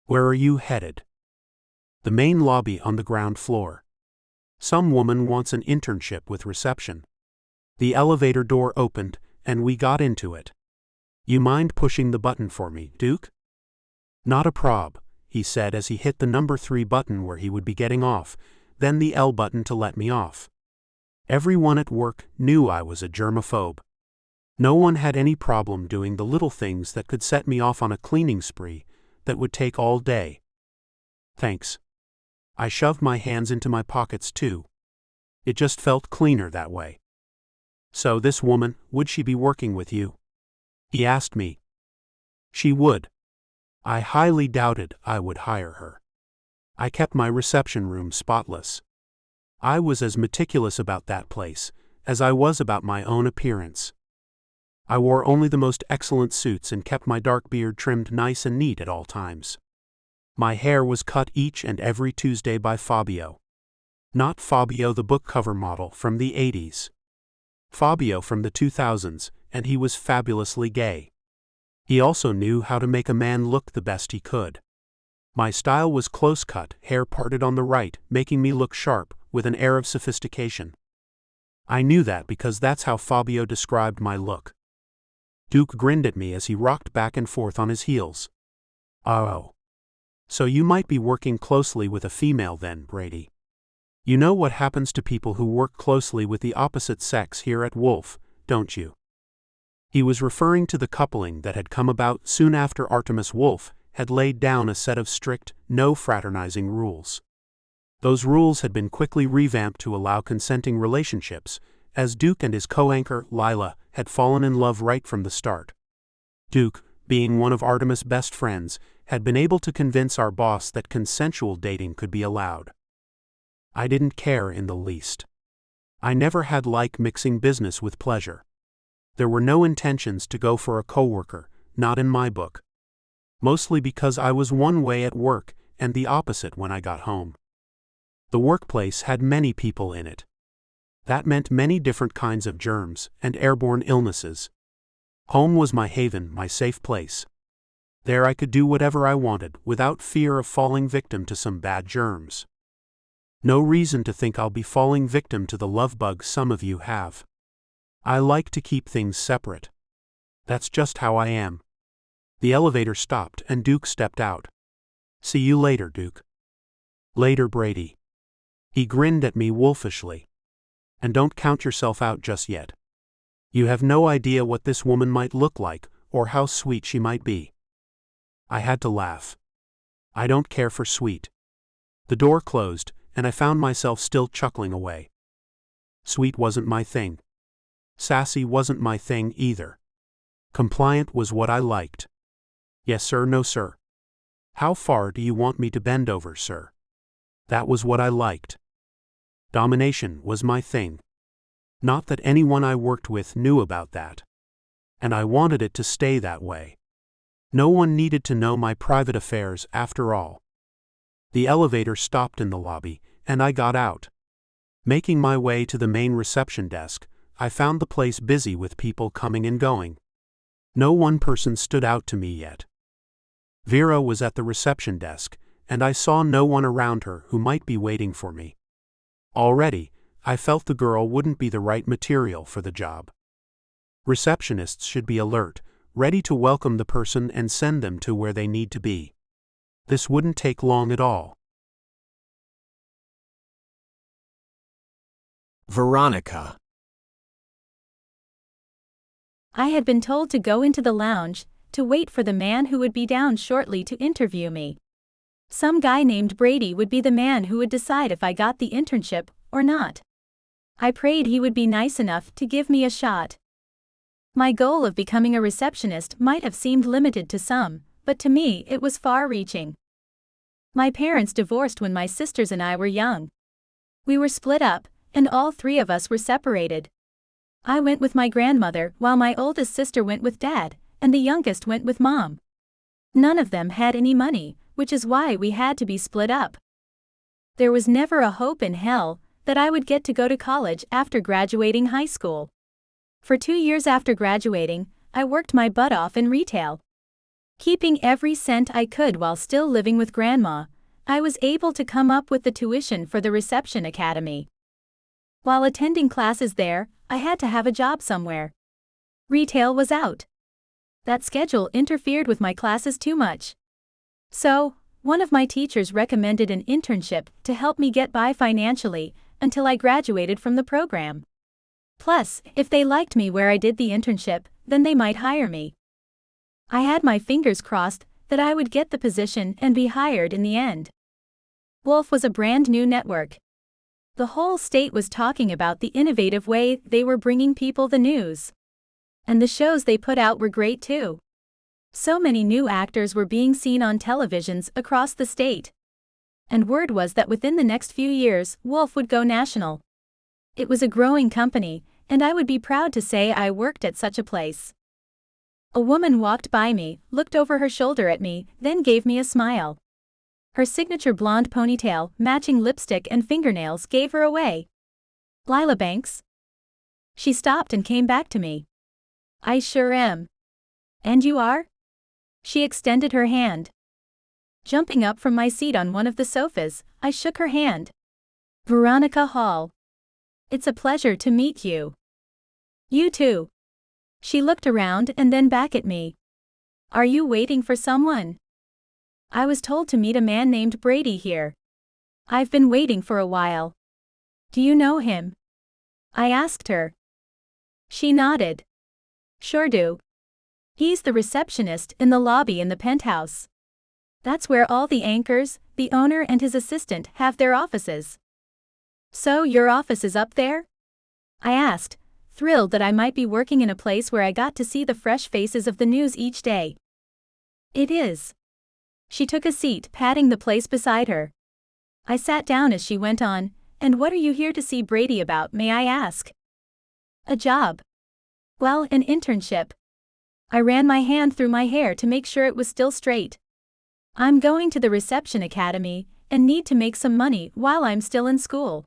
Where are you headed? The main lobby on the ground floor. Some woman wants an internship with reception. The elevator door opened, and we got into it. You mind pushing the button for me, Duke? Not a prob, he said as he hit the number 3 button where he would be getting off, then the L button to let me off. Everyone at work knew I was a germaphobe. No one had any problem doing the little things that could set me off on a cleaning spree that would take all day. Thanks. I shoved my hands into my pockets too. It just felt cleaner that way. So this woman, would she be working with you? He asked me. She would. I highly doubted I would hire her. I kept my reception room spotless. I was as meticulous about that place as I was about my own appearance. I wore only the most excellent suits and kept my dark beard trimmed nice and neat at all times. My hair was cut each and every Tuesday by Fabio. Not Fabio the book cover model from the 80s. Fabio from the 2000s, and he was fabulously gay. He also knew how to make a man look the best he could. My style was close-cut, hair parted on the right, making me look sharp, with an air of sophistication. I knew that because that's how Fabio described my look. Duke grinned at me as he rocked back and forth on his heels. Oh. So you might be working closely with a female then, Brady. You know what happens to people who work closely with the opposite sex here at Wolf, don't you? He was referring to the coupling that had come about soon after Artemis Wolf had laid down a set of strict, no fraternizing rules. Those rules had been quickly revamped to allow consenting relationships, as Duke and his co-anchor, Lila, had fallen in love right from the start. Duke, being one of Artemis' best friends, had been able to convince our boss that consensual dating could be allowed. I didn't care in the least. I never had liked mixing business with pleasure. There were no intentions to go for a coworker, not in my book. Mostly because I was one way at work and the opposite when I got home. The workplace had many people in it. That meant many different kinds of germs and airborne illnesses. Home was my haven, my safe place. There I could do whatever I wanted without fear of falling victim to some bad germs. No reason to think I'll be falling victim to the love bug some of you have. I like to keep things separate. That's just how I am. The elevator stopped and Duke stepped out. See you later, Duke. Later, Brady. He grinned at me wolfishly. And don't count yourself out just yet. You have no idea what this woman might look like or how sweet she might be. I had to laugh. I don't care for sweet. The door closed, and I found myself still chuckling away. Sweet wasn't my thing. Sassy wasn't my thing either. Compliant was what I liked. Yes sir, no sir. How far do you want me to bend over, sir? That was what I liked. Domination was my thing. Not that anyone I worked with knew about that. And I wanted it to stay that way. No one needed to know my private affairs after all. The elevator stopped in the lobby, and I got out. Making my way to the main reception desk, I found the place busy with people coming and going. No one person stood out to me yet. Vera was at the reception desk, and I saw no one around her who might be waiting for me. Already, I felt the girl wouldn't be the right material for the job. Receptionists should be alert, ready to welcome the person and send them to where they need to be. This wouldn't take long at all. Veronica. I had been told to go into the lounge, to wait for the man who would be down shortly to interview me. Some guy named Brady would be the man who would decide if I got the internship or not. I prayed he would be nice enough to give me a shot. My goal of becoming a receptionist might have seemed limited to some, but to me it was far-reaching. My parents divorced when my sisters and I were young. We were split up, and all three of us were separated. I went with my grandmother while my oldest sister went with Dad, and the youngest went with Mom. None of them had any money, which is why we had to be split up. There was never a hope in hell that I would get to go to college after graduating high school. For 2 years after graduating, I worked my butt off in retail. Keeping every cent I could while still living with Grandma, I was able to come up with the tuition for the reception academy. While attending classes there, I had to have a job somewhere. Retail was out. That schedule interfered with my classes too much. So, one of my teachers recommended an internship to help me get by financially until I graduated from the program. Plus, if they liked me where I did the internship, then they might hire me. I had my fingers crossed that I would get the position and be hired in the end. Wolf was a brand new network. The whole state was talking about the innovative way they were bringing people the news. And the shows they put out were great too. So many new actors were being seen on televisions across the state. And word was that within the next few years, Wolf would go national. It was a growing company, and I would be proud to say I worked at such a place. A woman walked by me, looked over her shoulder at me, then gave me a smile. Her signature blonde ponytail, matching lipstick and fingernails gave her away. Lila Banks? She stopped and came back to me. I sure am. And you are? She extended her hand. Jumping up from my seat on one of the sofas, I shook her hand. Veronica Hall. It's a pleasure to meet you. You too. She looked around and then back at me. Are you waiting for someone? I was told to meet a man named Brady here. I've been waiting for a while. Do you know him? I asked her. She nodded. Sure do. He's the receptionist in the lobby in the penthouse. That's where all the anchors, the owner and his assistant have their offices. So your office is up there? I asked, thrilled that I might be working in a place where I got to see the fresh faces of the news each day. It is. She took a seat, patting the place beside her. I sat down as she went on, and what are you here to see Brady about, may I ask? A job. Well, an internship. I ran my hand through my hair to make sure it was still straight. I'm going to the reception academy and need to make some money while I'm still in school.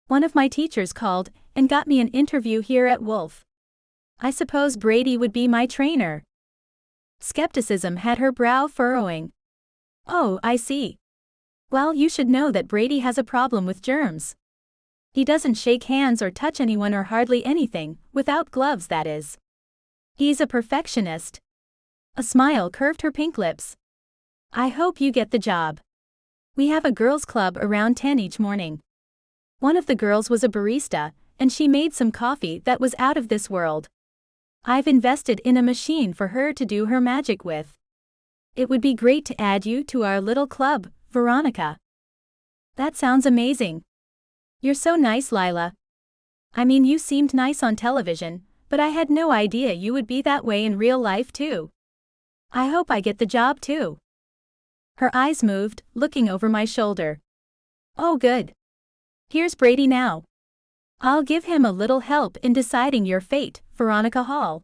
One of my teachers called and got me an interview here at Wolf. I suppose Brady would be my trainer. Skepticism had her brow furrowing. Oh, I see. Well, you should know that Brady has a problem with germs. He doesn't shake hands or touch anyone or hardly anything, without gloves that is. He's a perfectionist. A smile curved her pink lips. I hope you get the job. We have a girls' club around 10 each morning. One of the girls was a barista, and she made some coffee that was out of this world. I've invested in a machine for her to do her magic with. It would be great to add you to our little club, Veronica. That sounds amazing. You're so nice, Lila. I mean, you seemed nice on television, but I had no idea you would be that way in real life too. I hope I get the job too. Her eyes moved, looking over my shoulder. Oh good. Here's Brady now. I'll give him a little help in deciding your fate, Veronica Hall.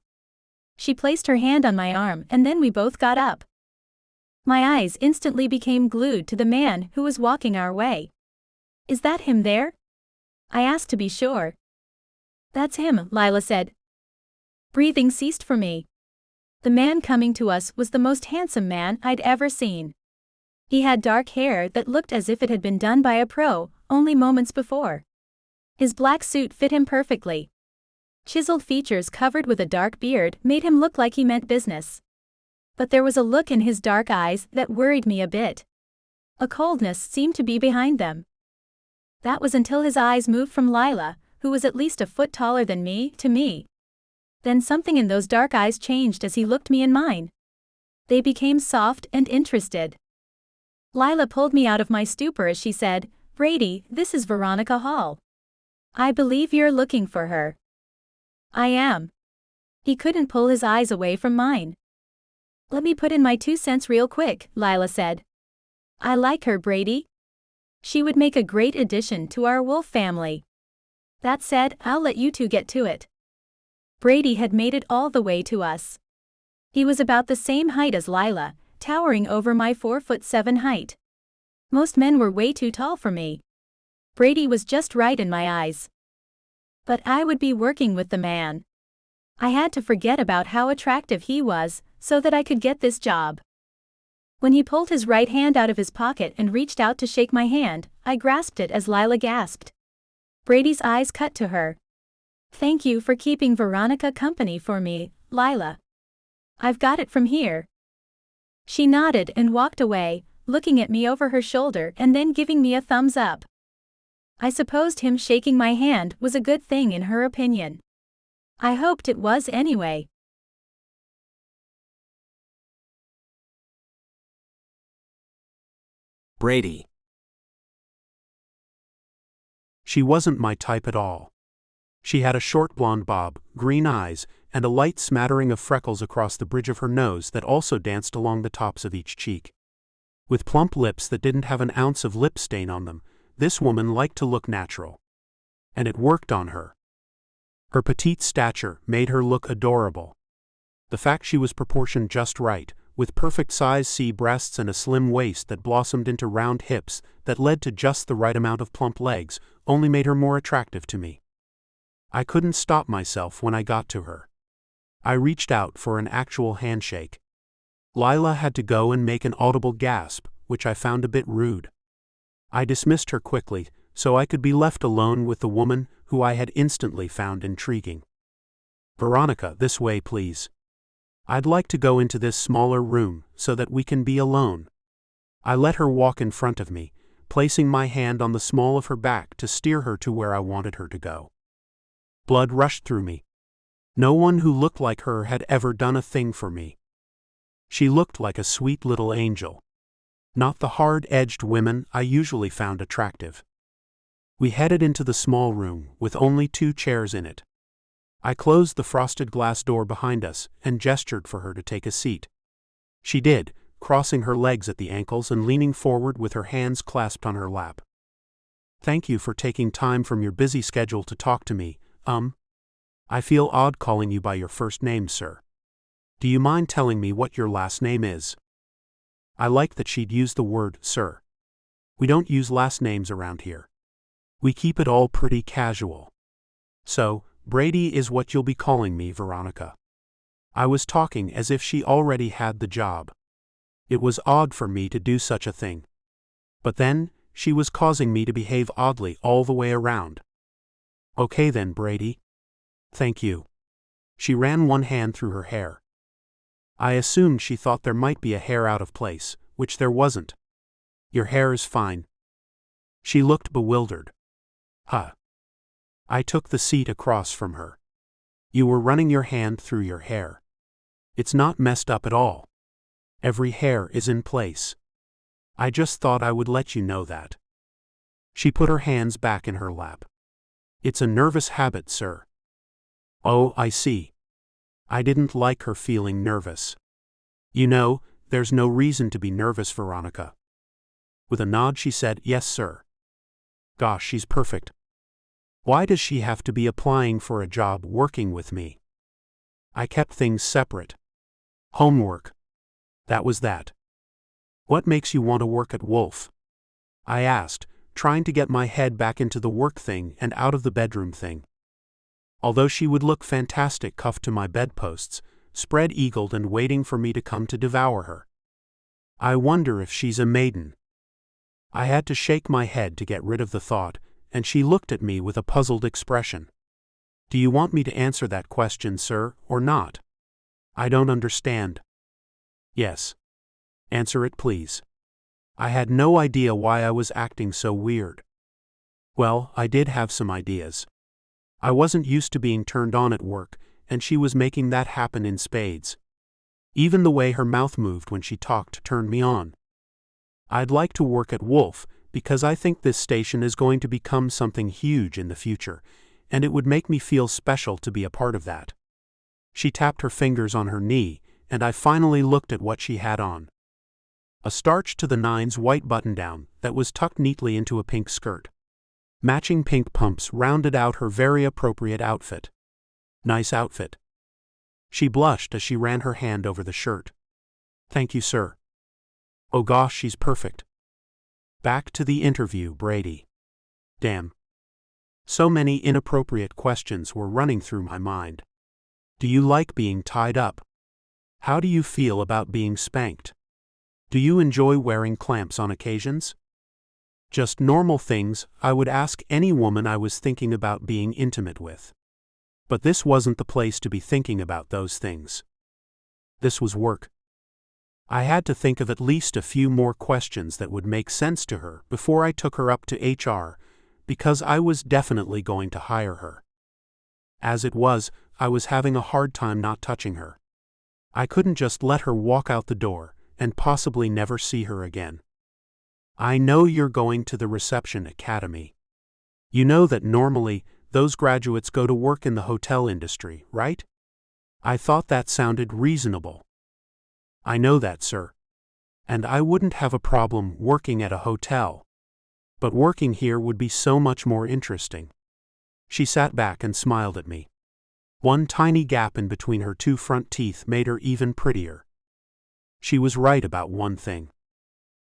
She placed her hand on my arm and then we both got up. My eyes instantly became glued to the man who was walking our way. Is that him there? I asked to be sure. That's him, Lila said. Breathing ceased for me. The man coming to us was the most handsome man I'd ever seen. He had dark hair that looked as if it had been done by a pro only moments before. His black suit fit him perfectly. Chiseled features covered with a dark beard made him look like he meant business. But there was a look in his dark eyes that worried me a bit. A coldness seemed to be behind them. That was until his eyes moved from Lila, who was at least a foot taller than me, to me. Then something in those dark eyes changed as he looked me in mine. They became soft and interested. Lila pulled me out of my stupor as she said, "Brady, this is Veronica Hall. I believe you're looking for her." "I am." He couldn't pull his eyes away from mine. "Let me put in my 2 cents real quick," Lila said. "I like her, Brady. She would make a great addition to our wolf family. That said, I'll let you two get to it." Brady had made it all the way to us. He was about the same height as Lila, towering over my 4'7" height. Most men were way too tall for me. Brady was just right in my eyes. But I would be working with the man. I had to forget about how attractive he was, so that I could get this job. When he pulled his right hand out of his pocket and reached out to shake my hand, I grasped it as Lila gasped. Brady's eyes cut to her. "Thank you for keeping Veronica company for me, Lila. I've got it from here." She nodded and walked away, looking at me over her shoulder and then giving me a thumbs up. I supposed him shaking my hand was a good thing in her opinion. I hoped it was anyway. Brady. She wasn't my type at all. She had a short blonde bob, green eyes, and a light smattering of freckles across the bridge of her nose that also danced along the tops of each cheek. With plump lips that didn't have an ounce of lip stain on them, this woman liked to look natural. And it worked on her. Her petite stature made her look adorable. The fact she was proportioned just right, with perfect size C breasts and a slim waist that blossomed into round hips that led to just the right amount of plump legs, only made her more attractive to me. I couldn't stop myself when I got to her. I reached out for an actual handshake. Lila had to go and make an audible gasp, which I found a bit rude. I dismissed her quickly, so I could be left alone with the woman who I had instantly found intriguing. "Veronica, this way please. I'd like to go into this smaller room so that we can be alone." I let her walk in front of me, placing my hand on the small of her back to steer her to where I wanted her to go. Blood rushed through me. No one who looked like her had ever done a thing for me. She looked like a sweet little angel. Not the hard-edged women I usually found attractive. We headed into the small room with only 2 chairs in it. I closed the frosted glass door behind us and gestured for her to take a seat. She did, crossing her legs at the ankles and leaning forward with her hands clasped on her lap. "Thank you for taking time from your busy schedule to talk to me. I feel odd calling you by your first name, sir. Do you mind telling me what your last name is?" I liked that she'd used the word sir. We don't use last names around here. We keep it all pretty casual. "So, Brady is what you'll be calling me, Veronica." I was talking as if she already had the job. It was odd for me to do such a thing. But then, she was causing me to behave oddly all the way around. "Okay then, Brady. Thank you." She ran one hand through her hair. I assumed she thought there might be a hair out of place, which there wasn't. "Your hair is fine." She looked bewildered. "Huh." I took the seat across from her. "You were running your hand through your hair. It's not messed up at all. Every hair is in place. I just thought I would let you know that." She put her hands back in her lap. "It's a nervous habit, sir." "Oh, I see." I didn't like her feeling nervous. "You know, there's no reason to be nervous, Veronica." With a nod she said, "Yes, sir." Gosh, she's perfect. Why does she have to be applying for a job working with me? I kept things separate. Homework. That was that. "What makes you want to work at Wolf?" I asked, trying to get my head back into the work thing and out of the bedroom thing. Although she would look fantastic cuffed to my bedposts, spread-eagled and waiting for me to come to devour her. I wonder if she's a maiden. I had to shake my head to get rid of the thought, and she looked at me with a puzzled expression. Do you want me to answer that question, sir, or not? I don't understand. Yes. Answer it, please. I had no idea why I was acting so weird. Well, I did have some ideas. I wasn't used to being turned on at work, and she was making that happen in spades. Even the way her mouth moved when she talked turned me on. I'd like to work at Wolf because I think this station is going to become something huge in the future, and it would make me feel special to be a part of that. She tapped her fingers on her knee, and I finally looked at what she had on. A starched to the nines white button-down that was tucked neatly into a pink skirt. Matching pink pumps rounded out her very appropriate outfit. Nice outfit. She blushed as she ran her hand over the shirt. Thank you, sir. Oh gosh, she's perfect. Back to the interview, Brady. Damn. So many inappropriate questions were running through my mind. Do you like being tied up? How do you feel about being spanked? Do you enjoy wearing clamps on occasions? Just normal things I would ask any woman I was thinking about being intimate with. But this wasn't the place to be thinking about those things. This was work. I had to think of at least a few more questions that would make sense to her before I took her up to HR, because I was definitely going to hire her. As it was, I was having a hard time not touching her. I couldn't just let her walk out the door and possibly never see her again. I know you're going to the reception academy. You know that normally those graduates go to work in the hotel industry, right? I thought that sounded reasonable. I know that, sir. And I wouldn't have a problem working at a hotel. But working here would be so much more interesting. She sat back and smiled at me. One tiny gap in between her two front teeth made her even prettier. She was right about one thing.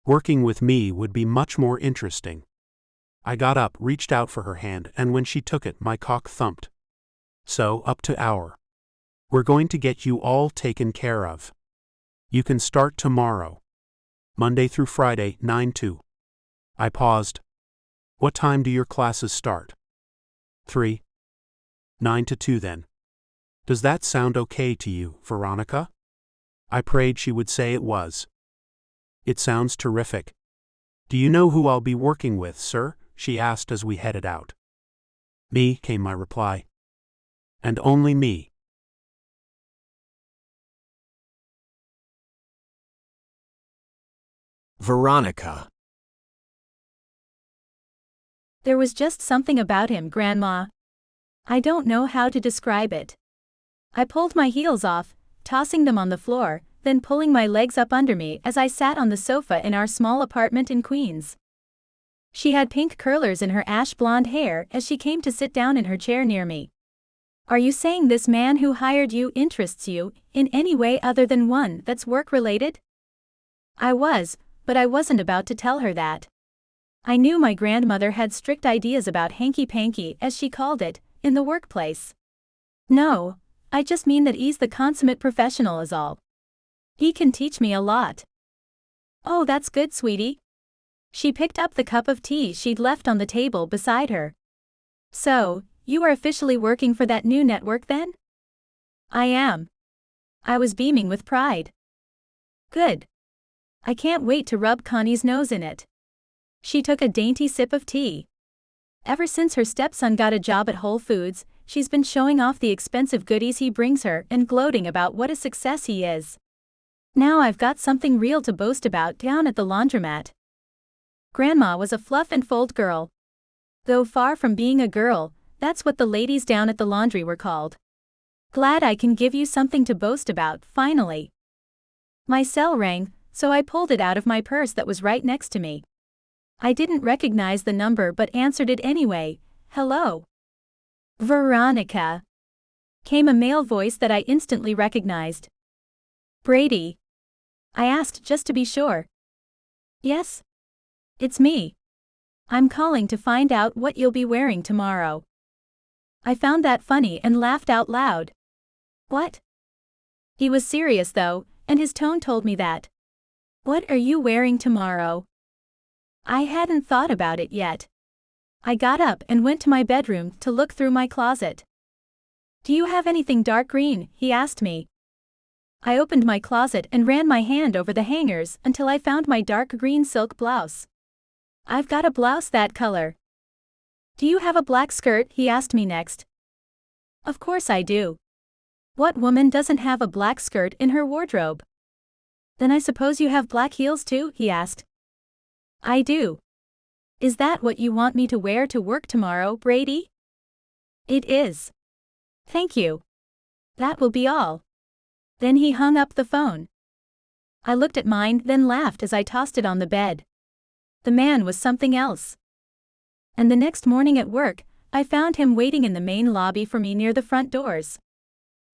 Working with me would be much more interesting. I got up, reached out for her hand, and when she took it, my cock thumped. So, up to hour. We're going to get you all taken care of. You can start tomorrow. Monday through Friday, 9 to. I paused. What time do your classes start? 3. 9 to 2 then. Does that sound okay to you, Veronica? I prayed she would say it was. It sounds terrific. Do you know who I'll be working with, sir? She asked as we headed out. Me, came my reply. And only me. Veronica. There was just something about him, Grandma. I don't know how to describe it. I pulled my heels off, tossing them on the floor, then pulling my legs up under me as I sat on the sofa in our small apartment in Queens. She had pink curlers in her ash blonde hair as she came to sit down in her chair near me. Are you saying this man who hired you interests you in any way other than one that's work-related? I was, but I wasn't about to tell her that. I knew my grandmother had strict ideas about hanky-panky, as she called it, in the workplace. No, I just mean that he's the consummate professional is all. He can teach me a lot. Oh, that's good, sweetie. She picked up the cup of tea she'd left on the table beside her. So, you are officially working for that new network then? I am. I was beaming with pride. Good. I can't wait to rub Connie's nose in it. She took a dainty sip of tea. Ever since her stepson got a job at Whole Foods, she's been showing off the expensive goodies he brings her and gloating about what a success he is. Now I've got something real to boast about down at the laundromat. Grandma was a fluff and fold girl. Though far from being a girl, that's what the ladies down at the laundry were called. Glad I can give you something to boast about, finally. My cell rang, so I pulled it out of my purse that was right next to me. I didn't recognize the number but answered it anyway. Hello. Veronica. Came a male voice that I instantly recognized. Brady. I asked just to be sure. Yes? It's me. I'm calling to find out what you'll be wearing tomorrow. I found that funny and laughed out loud. What? He was serious though, and his tone told me that. What are you wearing tomorrow? I hadn't thought about it yet. I got up and went to my bedroom to look through my closet. Do you have anything dark green? He asked me. I opened my closet and ran my hand over the hangers until I found my dark green silk blouse. I've got a blouse that color. Do you have a black skirt? He asked me next. Of course I do. What woman doesn't have a black skirt in her wardrobe? Then I suppose you have black heels too? He asked. I do. Is that what you want me to wear to work tomorrow, Brady? It is. Thank you. That will be all. Then he hung up the phone. I looked at mine, then laughed as I tossed it on the bed. The man was something else. And the next morning at work, I found him waiting in the main lobby for me near the front doors.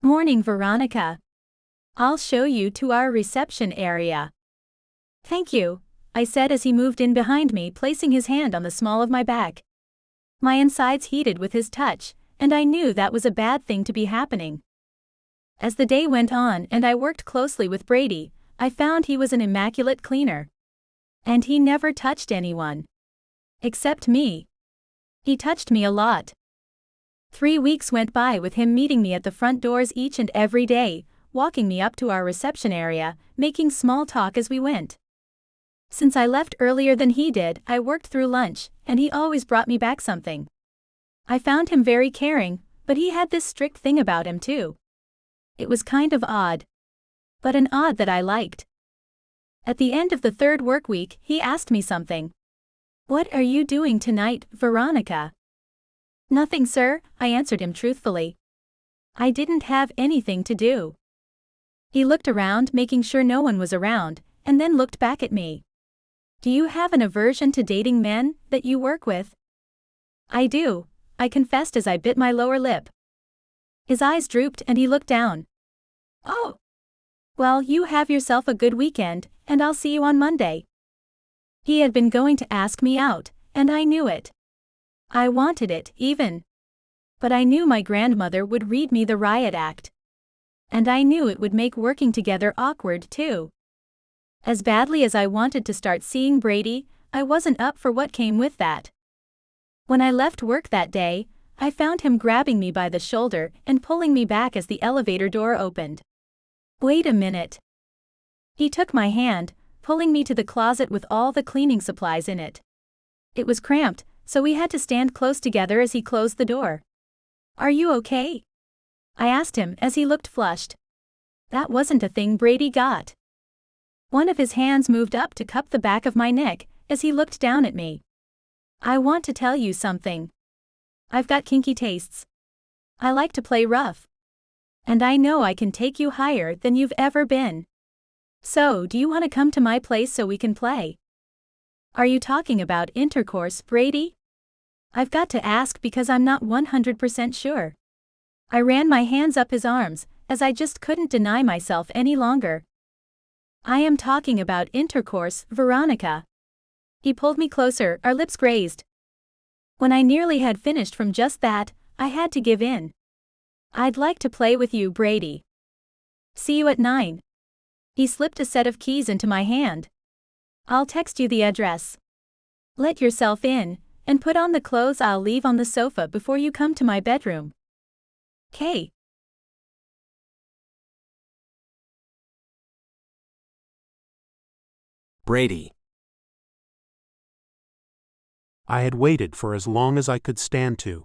Morning, Veronica. I'll show you to our reception area. Thank you, I said as he moved in behind me, placing his hand on the small of my back. My insides heated with his touch, and I knew that was a bad thing to be happening. As the day went on and I worked closely with Brady, I found he was an immaculate cleaner. And he never touched anyone. Except me. He touched me a lot. 3 weeks went by with him meeting me at the front doors each and every day, walking me up to our reception area, making small talk as we went. Since I left earlier than he did, I worked through lunch, and he always brought me back something. I found him very caring, but he had this strict thing about him too. It was kind of odd. But an odd that I liked. At the end of the third work week, he asked me something. What are you doing tonight, Veronica? Nothing, sir, I answered him truthfully. I didn't have anything to do. He looked around, making sure no one was around, and then looked back at me. Do you have an aversion to dating men that you work with? I do, I confessed as I bit my lower lip. His eyes drooped and he looked down. Oh. Well, you have yourself a good weekend, and I'll see you on Monday. He had been going to ask me out, and I knew it. I wanted it, even. But I knew my grandmother would read me the riot act. And I knew it would make working together awkward, too. As badly as I wanted to start seeing Brady, I wasn't up for what came with that. When I left work that day, I found him grabbing me by the shoulder and pulling me back as the elevator door opened. Wait a minute. He took my hand, pulling me to the closet with all the cleaning supplies in it. It was cramped, so we had to stand close together as he closed the door. Are you okay? I asked him as he looked flushed. That wasn't a thing Brady got. One of his hands moved up to cup the back of my neck as he looked down at me. I want to tell you something. I've got kinky tastes. I like to play rough. And I know I can take you higher than you've ever been. So, do you want to come to my place so we can play? Are you talking about intercourse, Brady? I've got to ask because I'm not 100% sure. I ran my hands up his arms, as I just couldn't deny myself any longer. I am talking about intercourse, Veronica. He pulled me closer, our lips grazed. When I nearly had finished from just that, I had to give in. I'd like to play with you, Brady. See you at 9. He slipped a set of keys into my hand. I'll text you the address. Let yourself in, and put on the clothes I'll leave on the sofa before you come to my bedroom. K. Brady. I had waited for as long as I could stand to.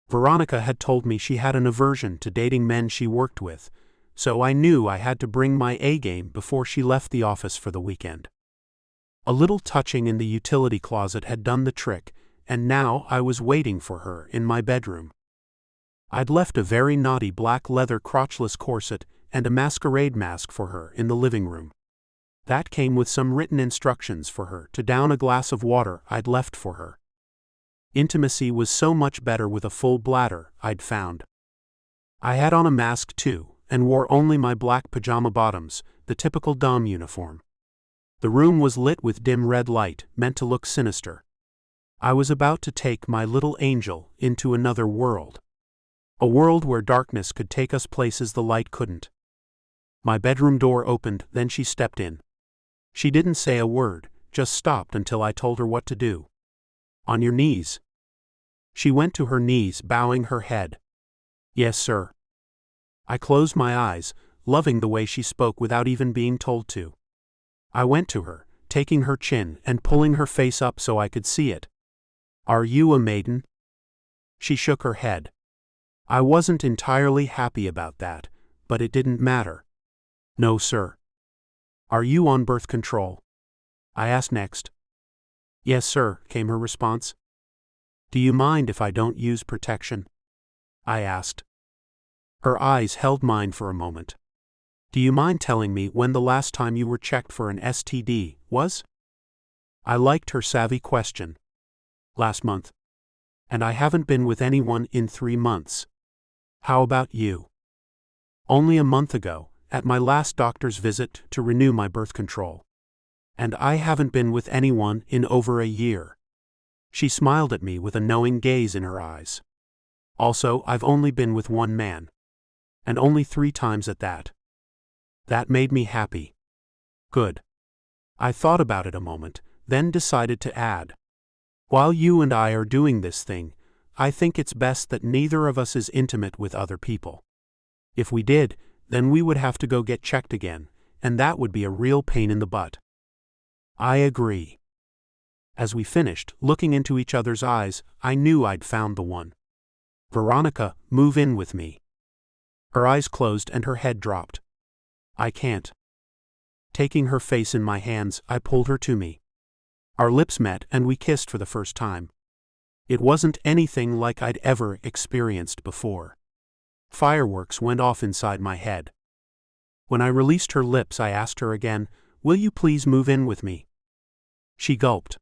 Veronica had told me she had an aversion to dating men she worked with, so I knew I had to bring my A-game before she left the office for the weekend. A little touching in the utility closet had done the trick, and now I was waiting for her in my bedroom. I'd left a very naughty black leather crotchless corset and a masquerade mask for her in the living room. That came with some written instructions for her to down a glass of water I'd left for her. Intimacy was so much better with a full bladder, I'd found. I had on a mask too, and wore only my black pajama bottoms, the typical dom uniform. The room was lit with dim red light, meant to look sinister. I was about to take my little angel into another world. A world where darkness could take us places the light couldn't. My bedroom door opened, then she stepped in. She didn't say a word, just stopped until I told her what to do. On your knees. She went to her knees, bowing her head. Yes, sir. I closed my eyes, loving the way she spoke without even being told to. I went to her, taking her chin and pulling her face up so I could see it. Are you a maiden? She shook her head. I wasn't entirely happy about that, but it didn't matter. No, sir. Are you on birth control? I asked next. Yes, sir, came her response. Do you mind if I don't use protection? I asked. Her eyes held mine for a moment. Do you mind telling me when the last time you were checked for an STD was? I liked her savvy question. Last month. And I haven't been with anyone in 3 months. How about you? Only a month ago, at my last doctor's visit to renew my birth control. And I haven't been with anyone in over a year. She smiled at me with a knowing gaze in her eyes. Also, I've only been with one man. And only 3 times at that. That made me happy. Good. I thought about it a moment, then decided to add. While you and I are doing this thing, I think it's best that neither of us is intimate with other people. If we did, then we would have to go get checked again, and that would be a real pain in the butt. I agree. As we finished, looking into each other's eyes, I knew I'd found the one. Veronica, move in with me. Her eyes closed and her head dropped. I can't. Taking her face in my hands, I pulled her to me. Our lips met and we kissed for the first time. It wasn't anything like I'd ever experienced before. Fireworks went off inside my head. When I released her lips, I asked her again, "Will you please move in with me?" She gulped.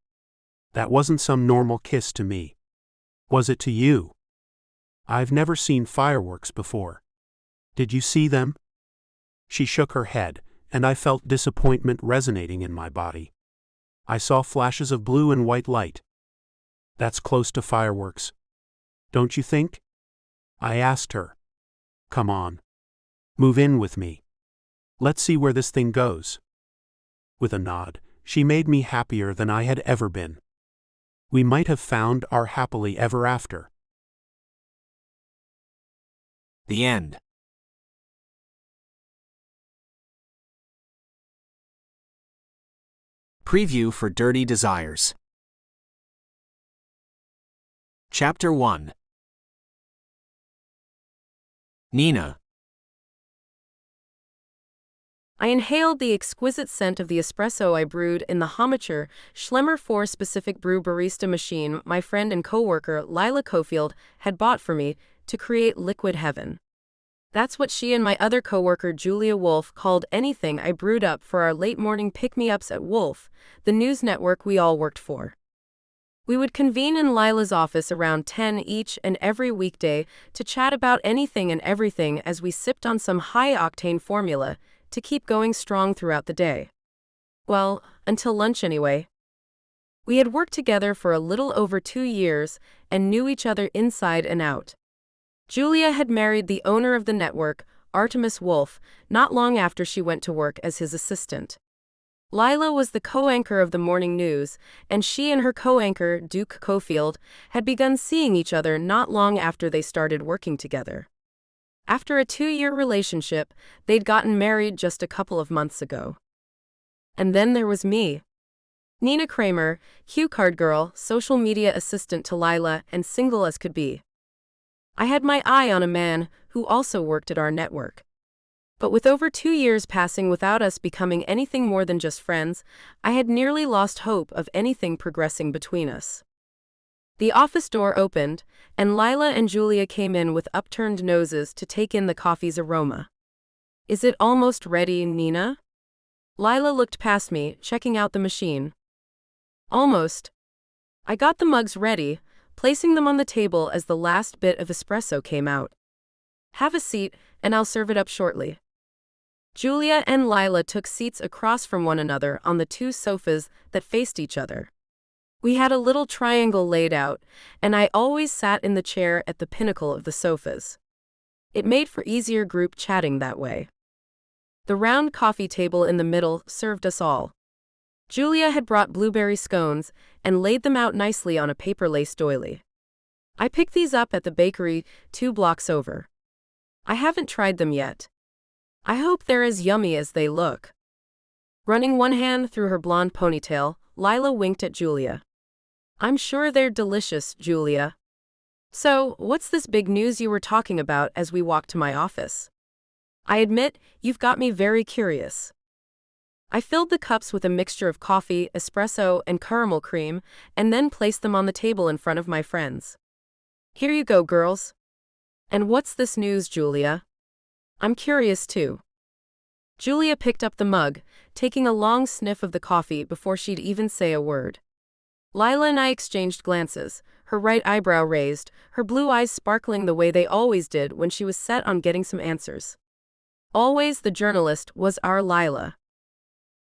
That wasn't some normal kiss to me. Was it to you? I've never seen fireworks before. Did you see them? She shook her head, and I felt disappointment resonating in my body. I saw flashes of blue and white light. That's close to fireworks. Don't you think? I asked her. Come on. Move in with me. Let's see where this thing goes. With a nod, she made me happier than I had ever been. We might have found our happily ever after. The end. Preview for Dirty Desires. Chapter 1. Nina. I inhaled the exquisite scent of the espresso I brewed in the Homacher Schlemmer 4 specific brew barista machine my friend and coworker Lila Cofield had bought for me to create liquid heaven. That's what she and my other coworker Julia Wolf called anything I brewed up for our late morning pick-me-ups at Wolf, the news network we all worked for. We would convene in Lila's office around 10 each and every weekday to chat about anything and everything as we sipped on some high-octane formula to keep going strong throughout the day. Well, until lunch anyway. We had worked together for a little over 2 years and knew each other inside and out. Julia had married the owner of the network, Artemis Wolf, not long after she went to work as his assistant. Lila was the co-anchor of the morning news, and she and her co-anchor, Duke Cofield, had begun seeing each other not long after they started working together. After a 2-year relationship, they'd gotten married just a couple of months ago. And then there was me. Nina Kramer, cue card girl, social media assistant to Lila, and single as could be. I had my eye on a man who also worked at our network. But with over 2 years passing without us becoming anything more than just friends, I had nearly lost hope of anything progressing between us. The office door opened, and Lila and Julia came in with upturned noses to take in the coffee's aroma. Is it almost ready, Nina? Lila looked past me, checking out the machine. Almost. I got the mugs ready, placing them on the table as the last bit of espresso came out. Have a seat, and I'll serve it up shortly. Julia and Lila took seats across from one another on the 2 sofas that faced each other. We had a little triangle laid out, and I always sat in the chair at the pinnacle of the sofas. It made for easier group chatting that way. The round coffee table in the middle served us all. Julia had brought blueberry scones and laid them out nicely on a paper lace doily. I picked these up at the bakery 2 blocks over. I haven't tried them yet. I hope they're as yummy as they look. Running one hand through her blonde ponytail, Lila winked at Julia. I'm sure they're delicious, Julia. So, what's this big news you were talking about as we walked to my office? I admit, you've got me very curious. I filled the cups with a mixture of coffee, espresso, and caramel cream, and then placed them on the table in front of my friends. Here you go, girls. And what's this news, Julia? I'm curious too. Julia picked up the mug, taking a long sniff of the coffee before she'd even say a word. Lila and I exchanged glances, her right eyebrow raised, her blue eyes sparkling the way they always did when she was set on getting some answers. Always the journalist was our Lila.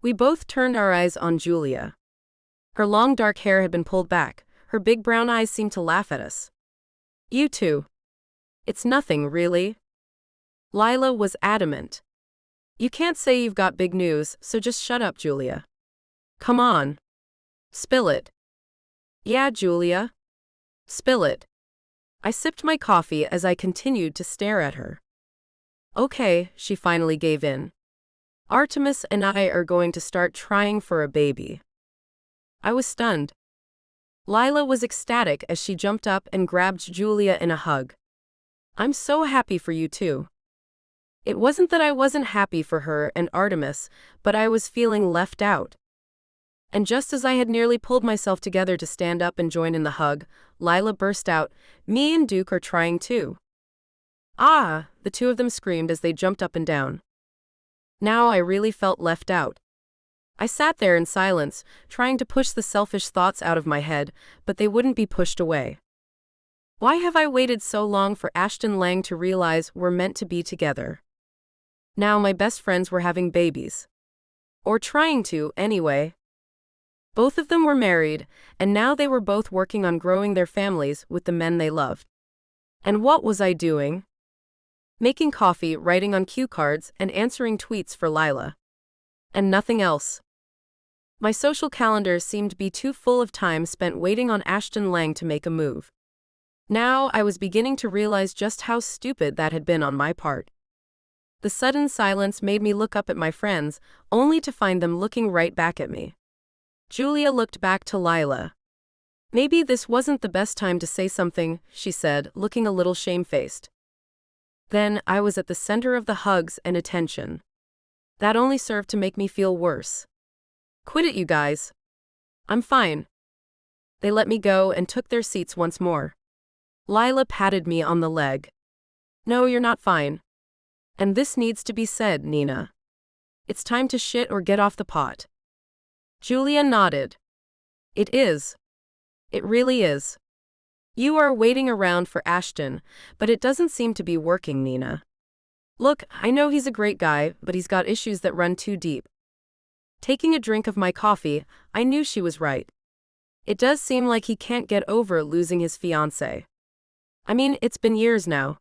We both turned our eyes on Julia. Her long dark hair had been pulled back, her big brown eyes seemed to laugh at us. You too. It's nothing, really. Lila was adamant. You can't say you've got big news, so just shut up, Julia. Come on. Spill it. Yeah, Julia. Spill it. I sipped my coffee as I continued to stare at her. Okay, she finally gave in. Artemis and I are going to start trying for a baby. I was stunned. Lila was ecstatic as she jumped up and grabbed Julia in a hug. I'm so happy for you too. It wasn't that I wasn't happy for her and Artemis, but I was feeling left out. And just as I had nearly pulled myself together to stand up and join in the hug, Lila burst out, Me and Duke are trying too. Ah, the two of them screamed as they jumped up and down. Now I really felt left out. I sat there in silence, trying to push the selfish thoughts out of my head, but they wouldn't be pushed away. Why have I waited so long for Ashton Lang to realize we're meant to be together? Now my best friends were having babies. Or trying to, anyway. Both of them were married, and now they were both working on growing their families with the men they loved. And what was I doing? Making coffee, writing on cue cards, and answering tweets for Lila. And nothing else. My social calendar seemed to be too full of time spent waiting on Ashton Lang to make a move. Now I was beginning to realize just how stupid that had been on my part. The sudden silence made me look up at my friends, only to find them looking right back at me. Julia looked back to Lila. Maybe this wasn't the best time to say something, she said, looking a little shamefaced. Then I was at the center of the hugs and attention. That only served to make me feel worse. Quit it, you guys. I'm fine. They let me go and took their seats once more. Lila patted me on the leg. No, you're not fine. And this needs to be said, Nina. It's time to shit or get off the pot. Julia nodded. It is. It really is. You are waiting around for Ashton, but it doesn't seem to be working, Nina. Look, I know he's a great guy, but he's got issues that run too deep. Taking a drink of my coffee, I knew she was right. It does seem like he can't get over losing his fiancée. I mean, it's been years now.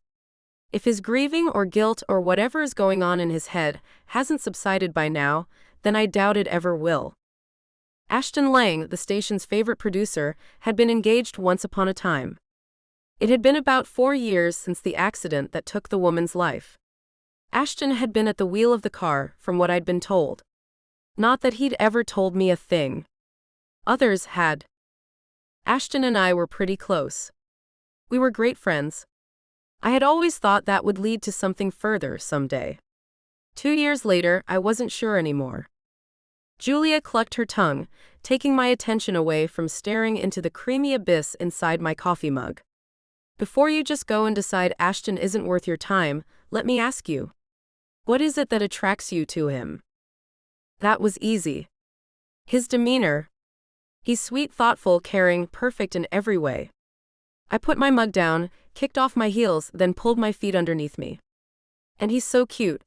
If his grieving or guilt or whatever is going on in his head hasn't subsided by now, then I doubt it ever will. Ashton Lang, the station's favorite producer, had been engaged once upon a time. It had been about 4 years since the accident that took the woman's life. Ashton had been at the wheel of the car, from what I'd been told. Not that he'd ever told me a thing. Others had. Ashton and I were pretty close. We were great friends. I had always thought that would lead to something further someday. 2 years later, I wasn't sure anymore. Julia clucked her tongue, taking my attention away from staring into the creamy abyss inside my coffee mug. Before you just go and decide Ashton isn't worth your time, let me ask you. What is it that attracts you to him? That was easy. His demeanor. He's sweet, thoughtful, caring, perfect in every way. I put my mug down, kicked off my heels, then pulled my feet underneath me. And he's so cute.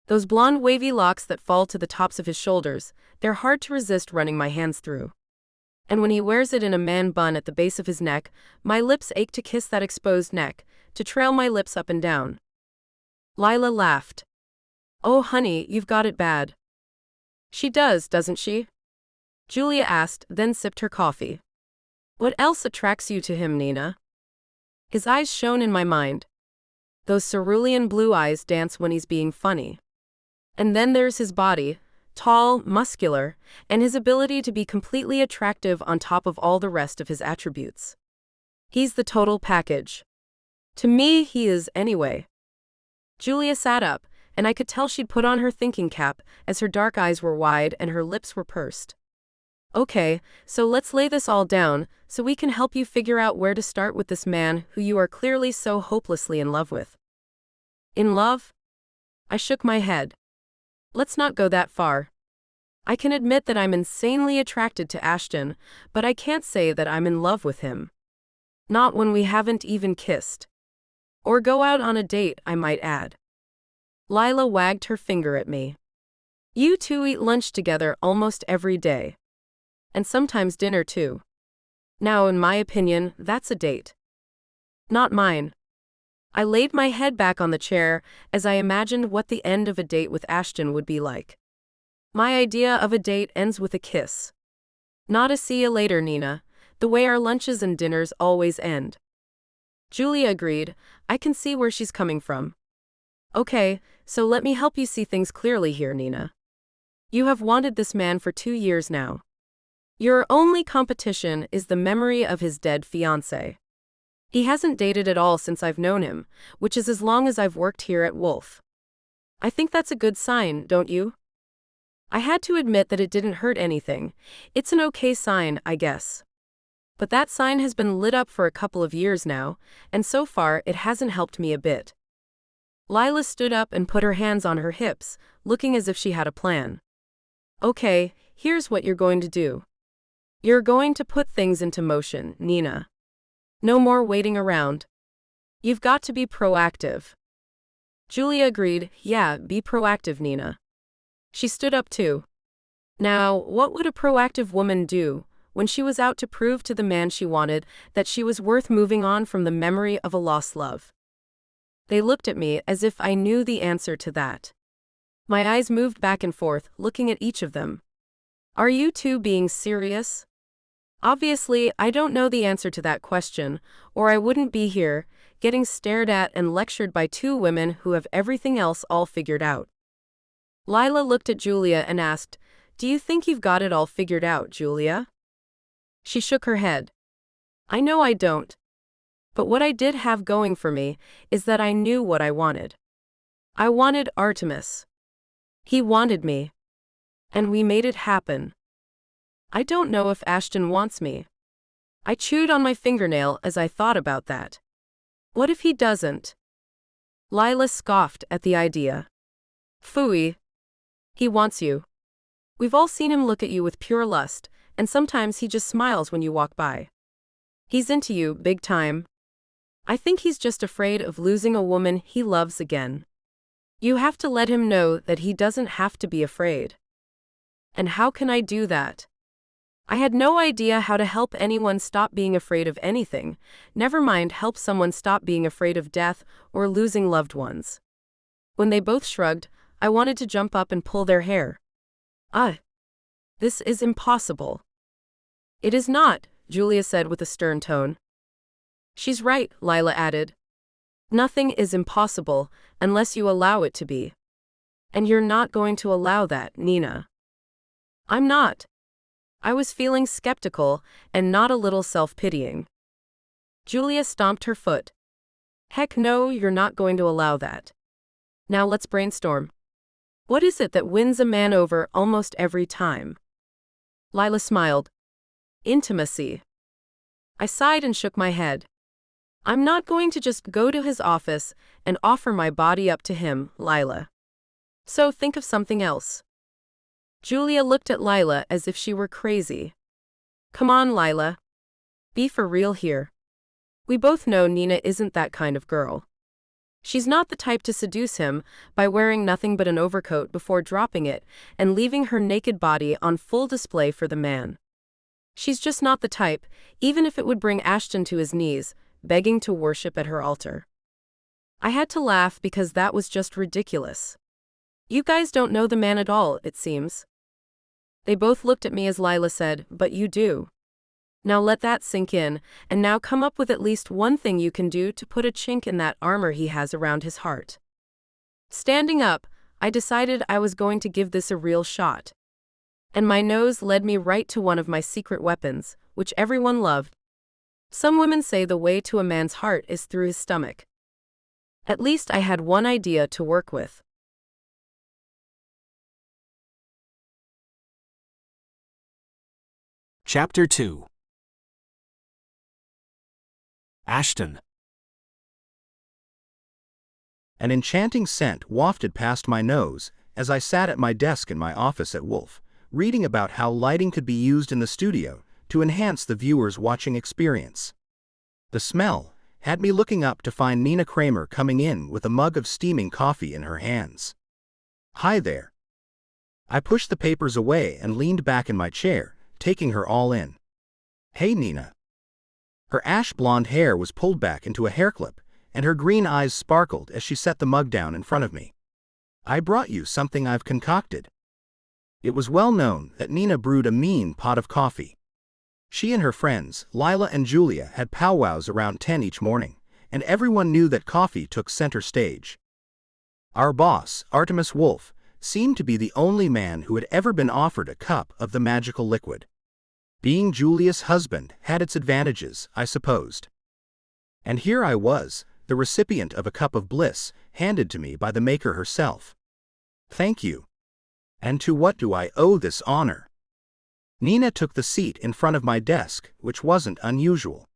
Those blonde wavy locks that fall to the tops of his shoulders, they're hard to resist running my hands through. And when he wears it in a man bun at the base of his neck, my lips ache to kiss that exposed neck, to trail my lips up and down. Lila laughed. Oh honey, you've got it bad. She does, doesn't she? Julia asked, then sipped her coffee. What else attracts you to him, Nina? His eyes shone in my mind. Those cerulean blue eyes dance when he's being funny. And then there's his body, tall, muscular, and his ability to be completely attractive on top of all the rest of his attributes. He's the total package. To me, he is anyway. Julia sat up, and I could tell she'd put on her thinking cap as her dark eyes were wide and her lips were pursed. Okay, so let's lay this all down so we can help you figure out where to start with this man who you are clearly so hopelessly in love with. In love? I shook my head. Let's not go that far. I can admit that I'm insanely attracted to Ashton, but I can't say that I'm in love with him. Not when we haven't even kissed. Or go out on a date, I might add. Lila wagged her finger at me. You two eat lunch together almost every day. And sometimes dinner too. Now, in my opinion, that's a date. Not mine. I laid my head back on the chair as I imagined what the end of a date with Ashton would be like. My idea of a date ends with a kiss. Not a see you later, Nina, the way our lunches and dinners always end. Julia agreed. I can see where she's coming from. Okay, so let me help you see things clearly here, Nina. You have wanted this man for 2 years now. Your only competition is the memory of his dead fiancé. He hasn't dated at all since I've known him, which is as long as I've worked here at Wolf. I think that's a good sign, don't you? I had to admit that it didn't hurt anything. It's an okay sign, I guess. But that sign has been lit up for a couple of years now, and so far it hasn't helped me a bit. Lila stood up and put her hands on her hips, looking as if she had a plan. Okay, here's what you're going to do. You're going to put things into motion, Nina. No more waiting around. You've got to be proactive. Julia agreed. Yeah, be proactive, Nina. She stood up too. Now, what would a proactive woman do when she was out to prove to the man she wanted that she was worth moving on from the memory of a lost love? They looked at me as if I knew the answer to that. My eyes moved back and forth, looking at each of them. Are you two being serious? Obviously, I don't know the answer to that question, or I wouldn't be here, getting stared at and lectured by 2 women who have everything else all figured out. Lila looked at Julia and asked, Do you think you've got it all figured out, Julia? She shook her head. I know I don't. But what I did have going for me is that I knew what I wanted. I wanted Artemis. He wanted me. And we made it happen. I don't know if Ashton wants me. I chewed on my fingernail as I thought about that. What if he doesn't? Lila scoffed at the idea. Phooey. He wants you. We've all seen him look at you with pure lust, and sometimes he just smiles when you walk by. He's into you, big time. I think he's just afraid of losing a woman he loves again. You have to let him know that he doesn't have to be afraid. And how can I do that? I had no idea how to help anyone stop being afraid of anything, never mind help someone stop being afraid of death or losing loved ones. When they both shrugged, I wanted to jump up and pull their hair. This is impossible. It is not, Julia said with a stern tone. She's right, Lila added. Nothing is impossible unless you allow it to be. And you're not going to allow that, Nina. I'm not. I was feeling skeptical and not a little self-pitying. Julia stomped her foot. Heck no, you're not going to allow that. Now let's brainstorm. What is it that wins a man over almost every time? Lila smiled. Intimacy. I sighed and shook my head. I'm not going to just go to his office and offer my body up to him, Lila. So think of something else. Julia looked at Lila as if she were crazy. Come on, Lila. Be for real here. We both know Nina isn't that kind of girl. She's not the type to seduce him by wearing nothing but an overcoat before dropping it and leaving her naked body on full display for the man. She's just not the type, even if it would bring Ashton to his knees, begging to worship at her altar. I had to laugh because that was just ridiculous. You guys don't know the man at all, it seems. They both looked at me as Lila said, But you do. Now let that sink in, and now come up with at least one thing you can do to put a chink in that armor he has around his heart. Standing up, I decided I was going to give this a real shot. And my nose led me right to one of my secret weapons, which everyone loved. Some women say the way to a man's heart is through his stomach. At least I had one idea to work with. Chapter 2. Ashton. An enchanting scent wafted past my nose as I sat at my desk in my office at Wolf, reading about how lighting could be used in the studio to enhance the viewer's watching experience. The smell had me looking up to find Nina Kramer coming in with a mug of steaming coffee in her hands. "Hi there." I pushed the papers away and leaned back in my chair, taking her all in. "Hey, Nina." Her ash-blonde hair was pulled back into a hairclip, and her green eyes sparkled as she set the mug down in front of me. "I brought you something I've concocted." It was well known that Nina brewed a mean pot of coffee. She and her friends, Lila and Julia, had powwows around 10 each morning, and everyone knew that coffee took center stage. Our boss, Artemis Wolf, seemed to be the only man who had ever been offered a cup of the magical liquid. Being Julia's husband had its advantages, I supposed. And here I was, the recipient of a cup of bliss, handed to me by the maker herself. "Thank you. And to what do I owe this honor?" Nina took the seat in front of my desk, which wasn't unusual.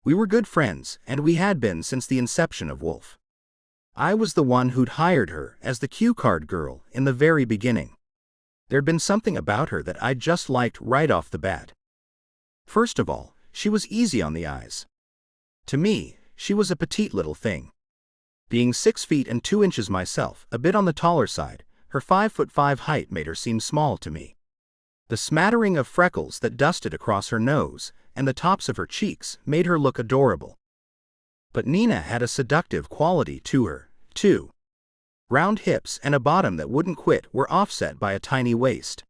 We were good friends, and we had been since the inception of Wolf. I was the one who'd hired her as the cue card girl in the very beginning. There'd been something about her that I just liked right off the bat. First of all, she was easy on the eyes. To me, she was a petite little thing. Being 6 feet and 2 inches myself, a bit on the taller side, her 5'5" height made her seem small to me. The smattering of freckles that dusted across her nose and the tops of her cheeks made her look adorable. But Nina had a seductive quality to her, too. Round hips and a bottom that wouldn't quit were offset by a tiny waist.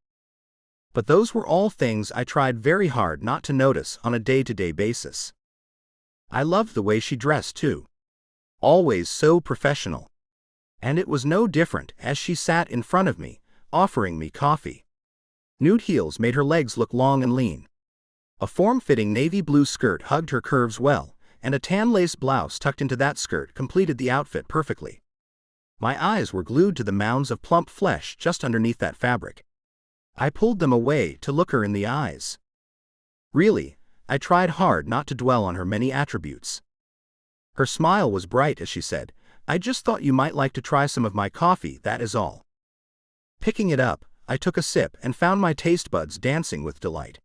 But those were all things I tried very hard not to notice on a day-to-day basis. I loved the way she dressed, too. Always so professional. And it was no different as she sat in front of me, offering me coffee. Nude heels made her legs look long and lean. A form-fitting navy blue skirt hugged her curves well, and a tan lace blouse tucked into that skirt completed the outfit perfectly. My eyes were glued to the mounds of plump flesh just underneath that fabric. I pulled them away to look her in the eyes. Really, I tried hard not to dwell on her many attributes. Her smile was bright as she said, "I just thought you might like to try some of my coffee, that is all." Picking it up, I took a sip and found my taste buds dancing with delight.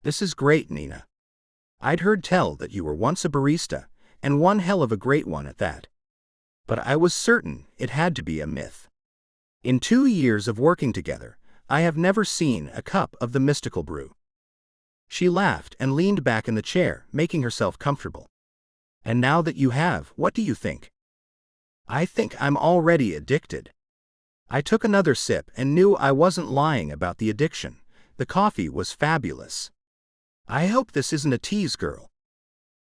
"This is great, Nina. I'd heard tell that you were once a barista, and one hell of a great one at that. But I was certain it had to be a myth. In 2 years of working together, I have never seen a cup of the mystical brew." She laughed and leaned back in the chair, making herself comfortable. "And now that you have, what do you think?" "I think I'm already addicted." I took another sip and knew I wasn't lying about the addiction. The coffee was fabulous. "I hope this isn't a tease, girl."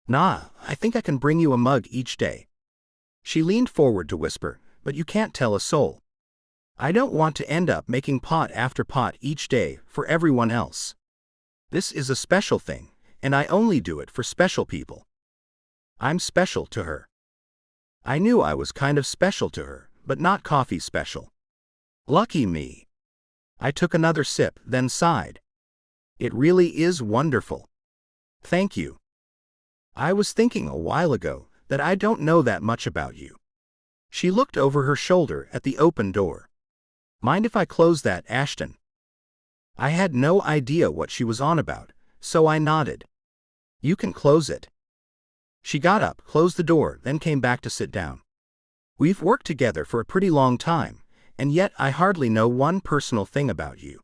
"Nah, I think I can bring you a mug each day." She leaned forward to whisper, "But you can't tell a soul. I don't want to end up making pot after pot each day for everyone else. This is a special thing, and I only do it for special people." I'm special to her. I knew I was kind of special to her, but not coffee special. Lucky me. I took another sip, then sighed. "It really is wonderful. Thank you. I was thinking a while ago that I don't know that much about you." She looked over her shoulder at the open door. "Mind if I close that, Ashton?" I had no idea what she was on about, so I nodded. "You can close it." She got up, closed the door, then came back to sit down. "We've worked together for a pretty long time, and yet I hardly know one personal thing about you.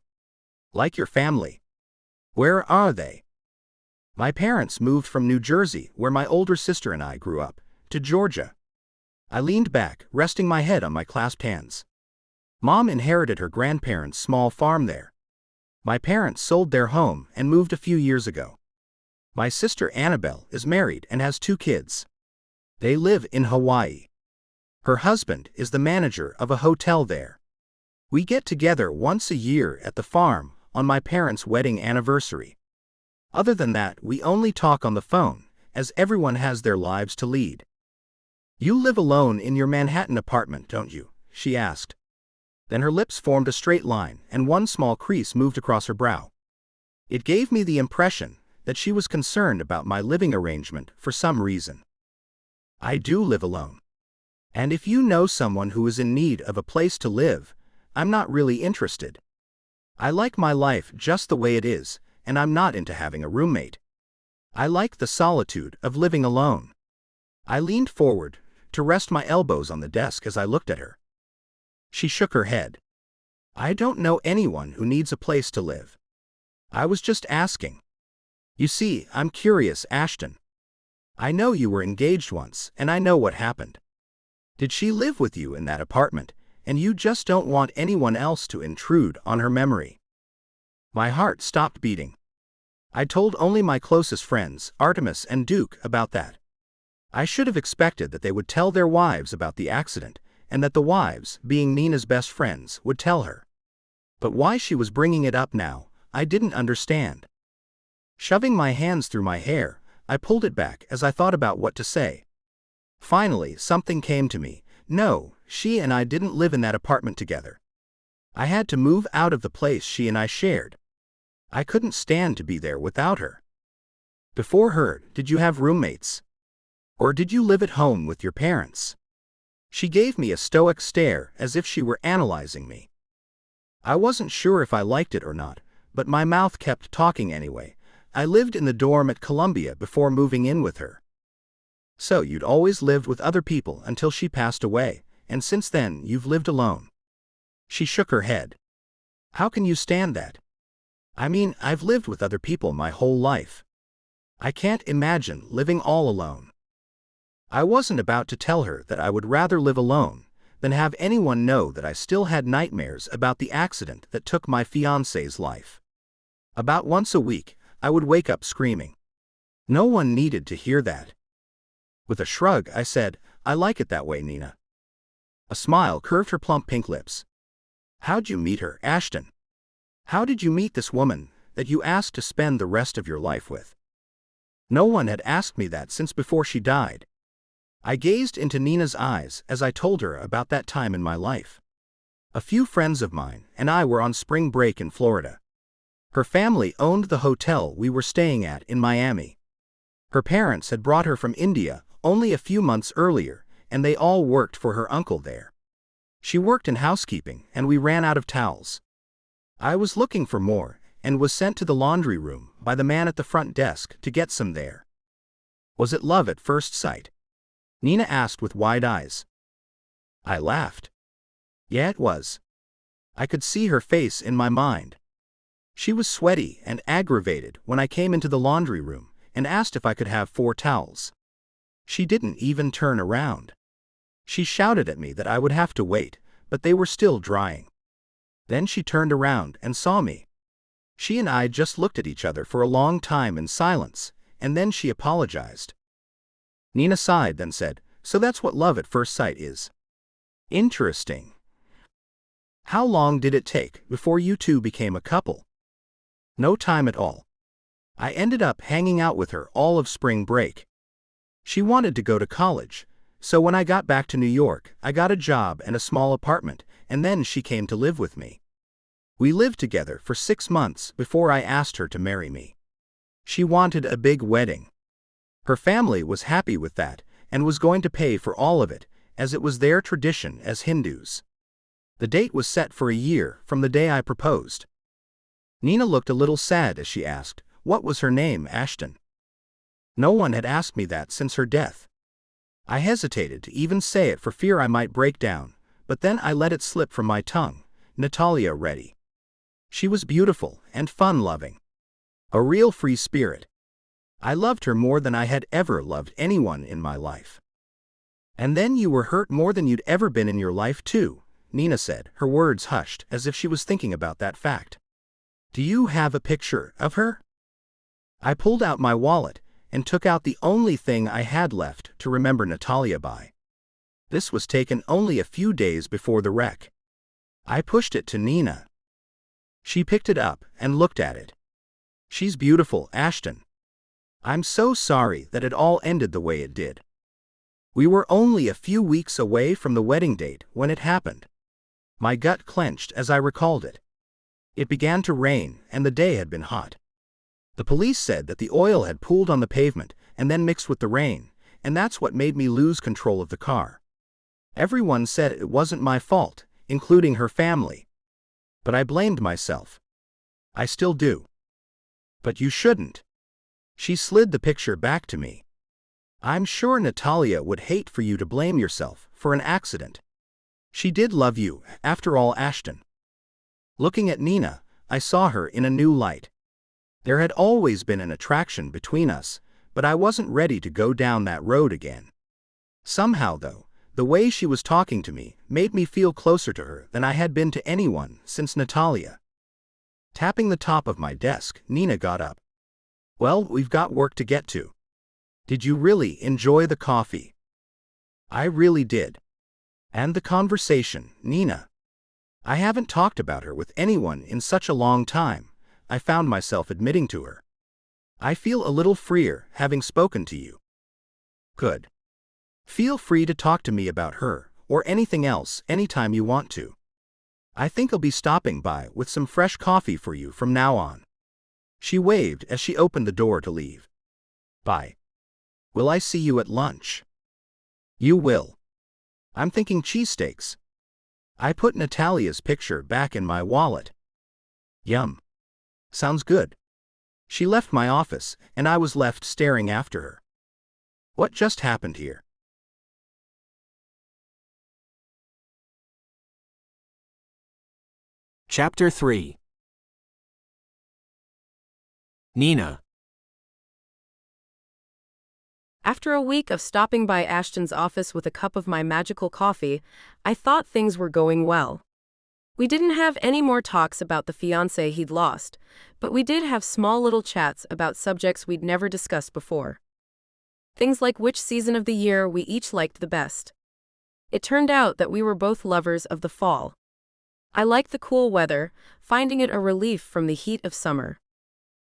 Like your family. Where are they?" "My parents moved from New Jersey, where my older sister and I grew up, to Georgia." I leaned back, resting my head on my clasped hands. "Mom inherited her grandparents' small farm there. My parents sold their home and moved a few years ago. My sister Annabelle is married and has 2 kids. They live in Hawaii. Her husband is the manager of a hotel there. We get together once a year at the farm on my parents' wedding anniversary. Other than that, we only talk on the phone, as everyone has their lives to lead. You live alone in your Manhattan apartment, don't you? She asked. Then her lips formed a straight line and one small crease moved across her brow. It gave me the impression that she was concerned about my living arrangement for some reason. I do live alone. And if you know someone who is in need of a place to live, I'm not really interested. I like my life just the way it is, and I'm not into having a roommate. I like the solitude of living alone. I leaned forward to rest my elbows on the desk as I looked at her. She shook her head. I don't know anyone who needs a place to live. I was just asking. You see, I'm curious, Ashton. I know you were engaged once, and I know what happened. Did she live with you in that apartment, and you just don't want anyone else to intrude on her memory? My heart stopped beating. I told only my closest friends, Artemis and Duke, about that. I should have expected that they would tell their wives about the accident, and that the wives, being Nina's best friends, would tell her. But why she was bringing it up now, I didn't understand. Shoving my hands through my hair, I pulled it back as I thought about what to say. Finally, something came to me. No, she and I didn't live in that apartment together. I had to move out of the place she and I shared. I couldn't stand to be there without her. Before her, did you have roommates? Or did you live at home with your parents? She gave me a stoic stare as if she were analyzing me. I wasn't sure if I liked it or not, but my mouth kept talking anyway. I lived in the dorm at Columbia before moving in with her. So you'd always lived with other people until she passed away, and since then you've lived alone. She shook her head. How can you stand that? I mean, I've lived with other people my whole life. I can't imagine living all alone. I wasn't about to tell her that I would rather live alone than have anyone know that I still had nightmares about the accident that took my fiancé's life. About once a week, I would wake up screaming. No one needed to hear that. With a shrug, I said, I like it that way, Nina. A smile curved her plump pink lips. How'd you meet her, Ashton? How did you meet this woman that you asked to spend the rest of your life with? No one had asked me that since before she died. I gazed into Nina's eyes as I told her about that time in my life. A few friends of mine and I were on spring break in Florida. Her family owned the hotel we were staying at in Miami. Her parents had brought her from India only a few months earlier, and they all worked for her uncle there. She worked in housekeeping, and we ran out of towels. I was looking for more, and was sent to the laundry room by the man at the front desk to get some there. Was it love at first sight? Nina asked with wide eyes. I laughed. Yeah, it was. I could see her face in my mind. She was sweaty and aggravated when I came into the laundry room and asked if I could have 4 towels. She didn't even turn around. She shouted at me that I would have to wait, but they were still drying. Then she turned around and saw me. She and I just looked at each other for a long time in silence, and then she apologized. Nina sighed, then said, So that's what love at first sight is. Interesting. How long did it take before you two became a couple? No time at all. I ended up hanging out with her all of spring break. She wanted to go to college, so when I got back to New York, I got a job and a small apartment, and then she came to live with me. We lived together for 6 months before I asked her to marry me. She wanted a big wedding. Her family was happy with that and was going to pay for all of it, as it was their tradition as Hindus. The date was set for a year from the day I proposed. Nina looked a little sad as she asked, What was her name, Ashton? No one had asked me that since her death. I hesitated to even say it for fear I might break down, but then I let it slip from my tongue. Natalia Reddy. She was beautiful and fun-loving. A real free spirit. I loved her more than I had ever loved anyone in my life. And then you were hurt more than you'd ever been in your life too, Nina said, her words hushed as if she was thinking about that fact. Do you have a picture of her? I pulled out my wallet and took out the only thing I had left to remember Natalia by. This was taken only a few days before the wreck. I pushed it to Nina. She picked it up and looked at it. "She's beautiful, Ashton. I'm so sorry that it all ended the way it did. We were only a few weeks away from the wedding date when it happened." My gut clenched as I recalled it. It began to rain and the day had been hot. The police said that the oil had pooled on the pavement and then mixed with the rain, and that's what made me lose control of the car. Everyone said it wasn't my fault, including her family. But I blamed myself. I still do. "But you shouldn't." She slid the picture back to me. "I'm sure Natalia would hate for you to blame yourself for an accident. She did love you, after all, Ashton." Looking at Nina, I saw her in a new light. There had always been an attraction between us, but I wasn't ready to go down that road again. Somehow, though, the way she was talking to me made me feel closer to her than I had been to anyone since Natalia. Tapping the top of my desk, Nina got up. "Well, we've got work to get to. Did you really enjoy the coffee?" "I really did. And the conversation, Nina. I haven't talked about her with anyone in such a long time," I found myself admitting to her. "I feel a little freer having spoken to you." "Good. Feel free to talk to me about her, or anything else, anytime you want to. I think I'll be stopping by with some fresh coffee for you from now on." She waved as she opened the door to leave. "Bye. Will I see you at lunch?" "You will. I'm thinking cheesesteaks." I put Natalia's picture back in my wallet. "Yum. Sounds good." She left my office, and I was left staring after her. What just happened here? Chapter 3. Nina. After a week of stopping by Ashton's office with a cup of my magical coffee, I thought things were going well. We didn't have any more talks about the fiancé he'd lost, but we did have small little chats about subjects we'd never discussed before. Things like which season of the year we each liked the best. It turned out that we were both lovers of the fall. I liked the cool weather, finding it a relief from the heat of summer.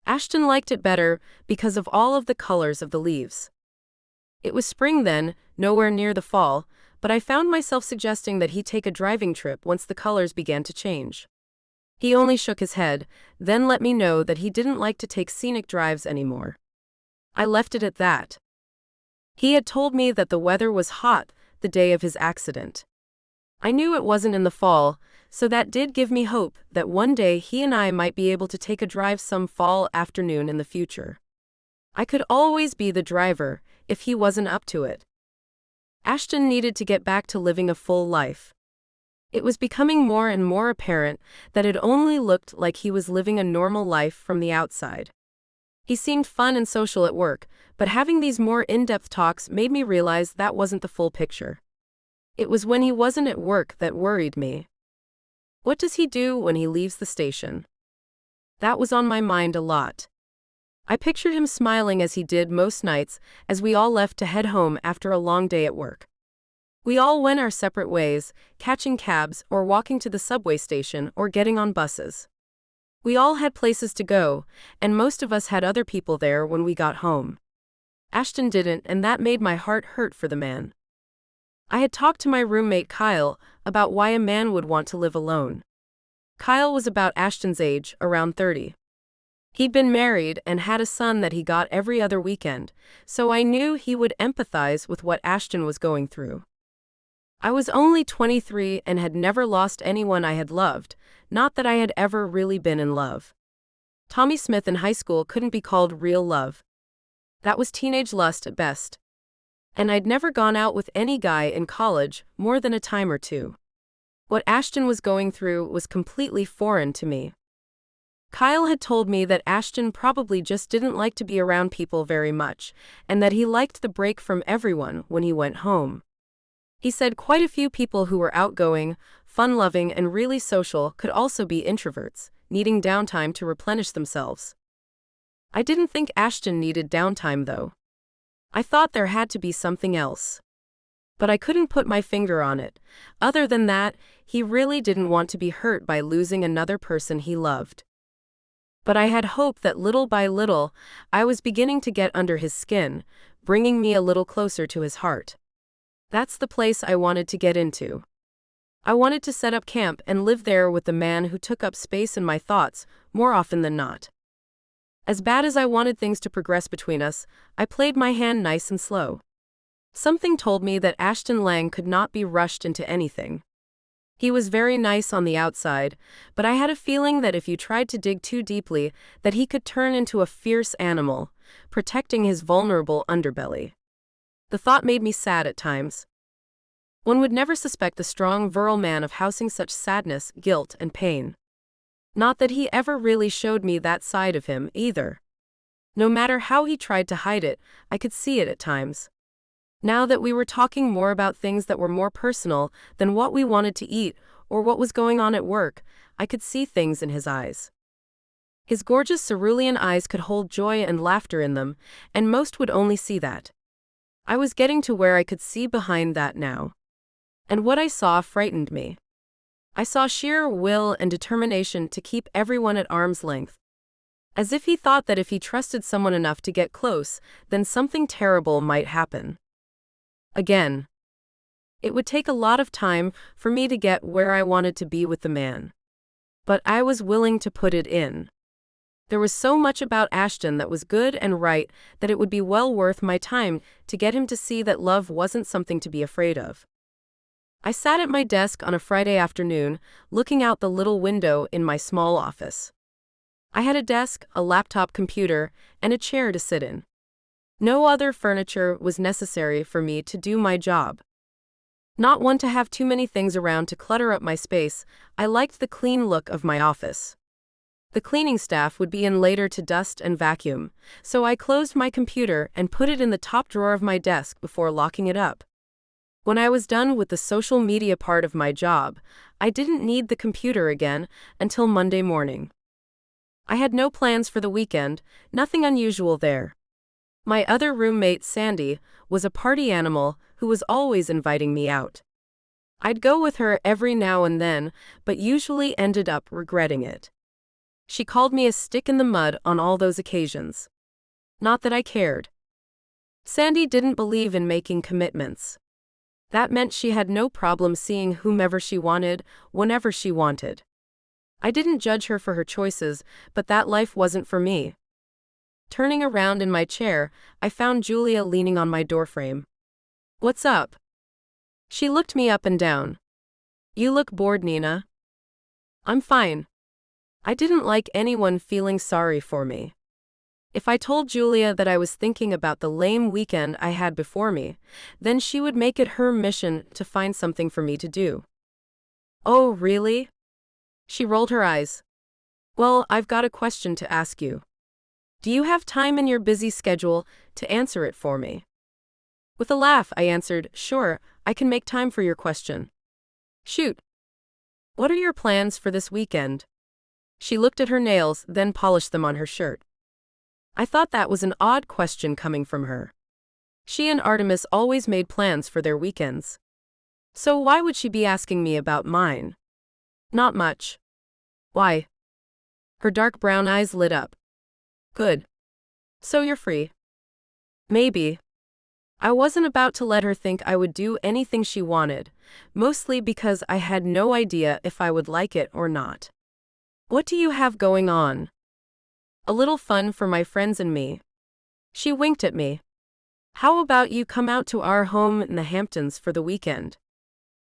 Ashton liked it better because of all of the colors of the leaves. It was spring then, nowhere near the fall, but I found myself suggesting that he take a driving trip once the colors began to change. He only shook his head, then let me know that he didn't like to take scenic drives anymore. I left it at that. He had told me that the weather was hot the day of his accident. I knew it wasn't in the fall, so that did give me hope that one day he and I might be able to take a drive some fall afternoon in the future. I could always be the driver if he wasn't up to it. Ashton needed to get back to living a full life. It was becoming more and more apparent that it only looked like he was living a normal life from the outside. He seemed fun and social at work, but having these more in-depth talks made me realize that wasn't the full picture. It was when he wasn't at work that worried me. What does he do when he leaves the station? That was on my mind a lot. I pictured him smiling as he did most nights as we all left to head home after a long day at work. We all went our separate ways, catching cabs or walking to the subway station or getting on buses. We all had places to go, and most of us had other people there when we got home. Ashton didn't, and that made my heart hurt for the man. I had talked to my roommate Kyle about why a man would want to live alone. Kyle was about Ashton's age, around 30. He'd been married and had a son that he got every other weekend, so I knew he would empathize with what Ashton was going through. I was only 23 and had never lost anyone I had loved, not that I had ever really been in love. Tommy Smith in high school couldn't be called real love. That was teenage lust at best. And I'd never gone out with any guy in college more than a time or two. What Ashton was going through was completely foreign to me. Kyle had told me that Ashton probably just didn't like to be around people very much, and that he liked the break from everyone when he went home. He said quite a few people who were outgoing, fun-loving, and really social could also be introverts, needing downtime to replenish themselves. I didn't think Ashton needed downtime, though. I thought there had to be something else. But I couldn't put my finger on it. Other than that, he really didn't want to be hurt by losing another person he loved. But I had hope that little by little, I was beginning to get under his skin, bringing me a little closer to his heart. That's the place I wanted to get into. I wanted to set up camp and live there with the man who took up space in my thoughts more often than not. As bad as I wanted things to progress between us, I played my hand nice and slow. Something told me that Ashton Lang could not be rushed into anything. He was very nice on the outside, but I had a feeling that if you tried to dig too deeply, that he could turn into a fierce animal, protecting his vulnerable underbelly. The thought made me sad at times. One would never suspect the strong, virile man of housing such sadness, guilt, and pain. Not that he ever really showed me that side of him, either. No matter how he tried to hide it, I could see it at times. Now that we were talking more about things that were more personal than what we wanted to eat or what was going on at work, I could see things in his eyes. His gorgeous cerulean eyes could hold joy and laughter in them, and most would only see that. I was getting to where I could see behind that now. And what I saw frightened me. I saw sheer will and determination to keep everyone at arm's length. As if he thought that if he trusted someone enough to get close, then something terrible might happen. Again. It would take a lot of time for me to get where I wanted to be with the man. But I was willing to put it in. There was so much about Ashton that was good and right that it would be well worth my time to get him to see that love wasn't something to be afraid of. I sat at my desk on a Friday afternoon, looking out the little window in my small office. I had a desk, a laptop computer, and a chair to sit in. No other furniture was necessary for me to do my job. Not one to have too many things around to clutter up my space, I liked the clean look of my office. The cleaning staff would be in later to dust and vacuum, so I closed my computer and put it in the top drawer of my desk before locking it up. When I was done with the social media part of my job, I didn't need the computer again until Monday morning. I had no plans for the weekend, nothing unusual there. My other roommate, Sandy, was a party animal who was always inviting me out. I'd go with her every now and then, but usually ended up regretting it. She called me a stick in the mud on all those occasions. Not that I cared. Sandy didn't believe in making commitments. That meant she had no problem seeing whomever she wanted, whenever she wanted. I didn't judge her for her choices, but that life wasn't for me. Turning around in my chair, I found Julia leaning on my doorframe. "What's up?" She looked me up and down. "You look bored, Nina." "I'm fine." I didn't like anyone feeling sorry for me. If I told Julia that I was thinking about the lame weekend I had before me, then she would make it her mission to find something for me to do. "Oh, really?" She rolled her eyes. "Well, I've got a question to ask you. Do you have time in your busy schedule to answer it for me?" With a laugh, I answered, "Sure, I can make time for your question." "Shoot. What are your plans for this weekend?" She looked at her nails, then polished them on her shirt. I thought that was an odd question coming from her. She and Artemis always made plans for their weekends. So why would she be asking me about mine? "Not much." "Why?" Her dark brown eyes lit up. "Good. So you're free?" "Maybe." I wasn't about to let her think I would do anything she wanted, mostly because I had no idea if I would like it or not. "What do you have going on?" "A little fun for my friends and me." She winked at me. "How about you come out to our home in the Hamptons for the weekend?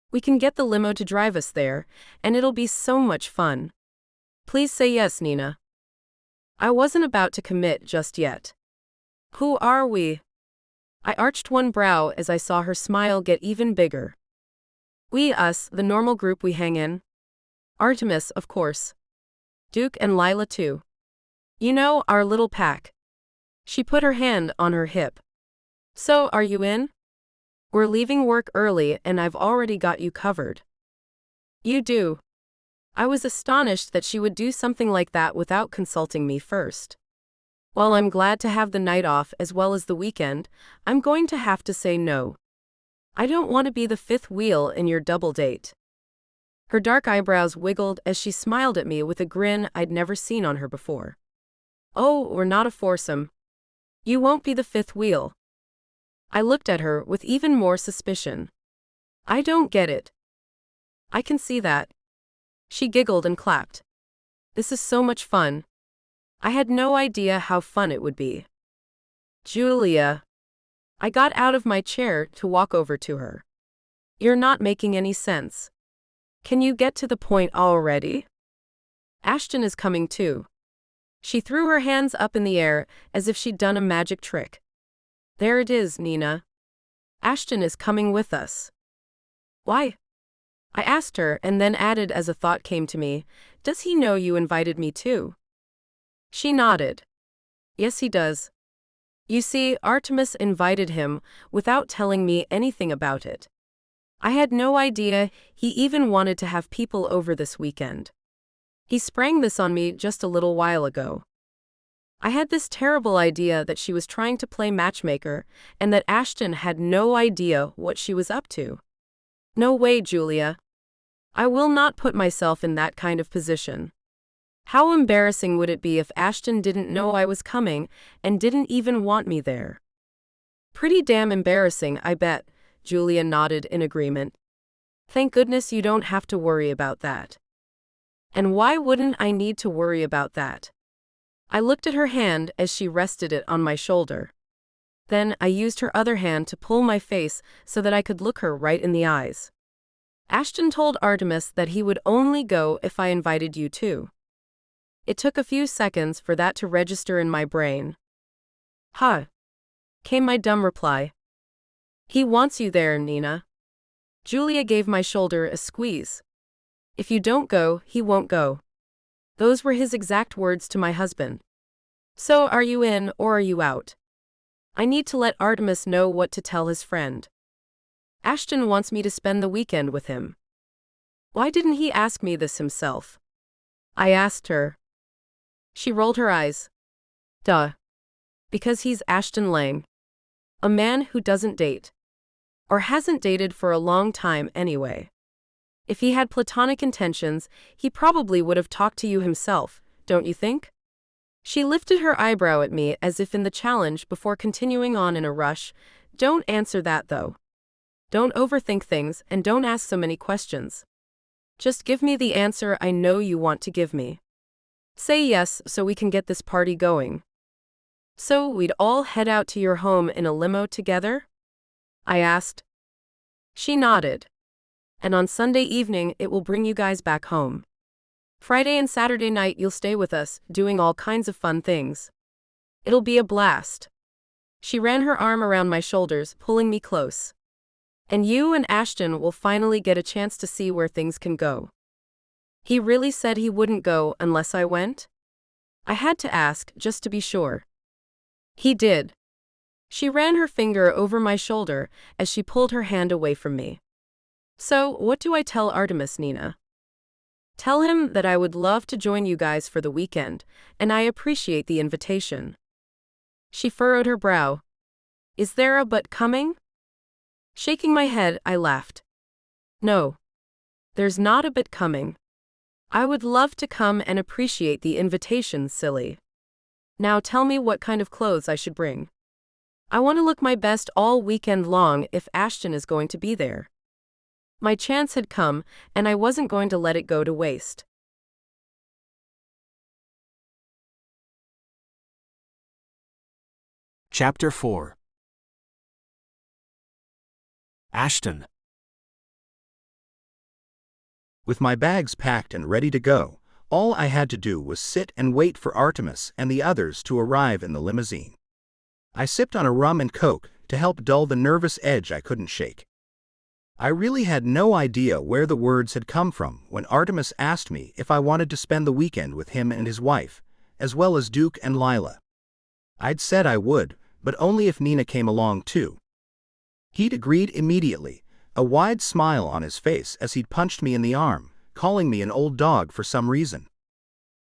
We can get the limo to drive us there, and it'll be so much fun." "Please say yes, Nina." I wasn't about to commit just yet. "Who are we?" I arched one brow as I saw her smile get even bigger. "We, us, the normal group we hang in. Artemis, of course. Duke and Lila too. You know, our little pack." She put her hand on her hip. "So, are you in? We're leaving work early and I've already got you covered." "You do?" I was astonished that she would do something like that without consulting me first. While I'm glad to have the night off as well as the weekend, I'm going to have to say no. I don't want to be the fifth wheel in your double date. Her dark eyebrows wiggled as she smiled at me with a grin I'd never seen on her before. Oh, we're not a foursome. You won't be the fifth wheel. I looked at her with even more suspicion. I don't get it. I can see that. She giggled and clapped. This is so much fun. I had no idea how fun it would be. Julia. I got out of my chair to walk over to her. You're not making any sense. Can you get to the point already? Ashton is coming too. She threw her hands up in the air as if she'd done a magic trick. There it is, Nina. Ashton is coming with us. Why? I asked her and then added as a thought came to me, does he know you invited me too? She nodded. Yes, he does. You see, Artemis invited him without telling me anything about it. I had no idea he even wanted to have people over this weekend. He sprang this on me just a little while ago. I had this terrible idea that she was trying to play matchmaker and that Ashton had no idea what she was up to. No way, Julia. I will not put myself in that kind of position. How embarrassing would it be if Ashton didn't know I was coming and didn't even want me there? Pretty damn embarrassing, I bet, Julia nodded in agreement. Thank goodness you don't have to worry about that. And why wouldn't I need to worry about that? I looked at her hand as she rested it on my shoulder. Then I used her other hand to pull my face so that I could look her right in the eyes. Ashton told Artemis that he would only go if I invited you too. It took a few seconds for that to register in my brain. Huh, came my dumb reply. He wants you there, Nina. Julia gave my shoulder a squeeze. If you don't go, he won't go. Those were his exact words to my husband. So are you in or are you out? I need to let Artemis know what to tell his friend. Ashton wants me to spend the weekend with him. Why didn't he ask me this himself? I asked her. She rolled her eyes. Duh. Because he's Ashton Lang. A man who doesn't date. Or hasn't dated for a long time anyway. If he had platonic intentions, he probably would have talked to you himself, don't you think? She lifted her eyebrow at me as if in the challenge before continuing on in a rush. Don't answer that though. Don't overthink things and don't ask so many questions. Just give me the answer I know you want to give me. Say yes so we can get this party going. So we'd all head out to your home in a limo together? I asked. She nodded. And on Sunday evening it will bring you guys back home. Friday and Saturday night you'll stay with us, doing all kinds of fun things. It'll be a blast. She ran her arm around my shoulders, pulling me close. And you and Ashton will finally get a chance to see where things can go. He really said he wouldn't go unless I went? I had to ask, just to be sure. He did. She ran her finger over my shoulder as she pulled her hand away from me. So, what do I tell Artemis, Nina? Tell him that I would love to join you guys for the weekend, and I appreciate the invitation. She furrowed her brow. Is there a but coming? Shaking my head, I laughed. No. There's not a but coming. I would love to come and appreciate the invitation, silly. Now tell me what kind of clothes I should bring. I want to look my best all weekend long if Ashton is going to be there. My chance had come, and I wasn't going to let it go to waste. Chapter 4. Ashton. With my bags packed and ready to go, all I had to do was sit and wait for Artemis and the others to arrive in the limousine. I sipped on a rum and coke to help dull the nervous edge I couldn't shake. I really had no idea where the words had come from when Artemis asked me if I wanted to spend the weekend with him and his wife, as well as Duke and Lila. I'd said I would, but only if Nina came along too. He'd agreed immediately, a wide smile on his face as he'd punched me in the arm, calling me an old dog for some reason.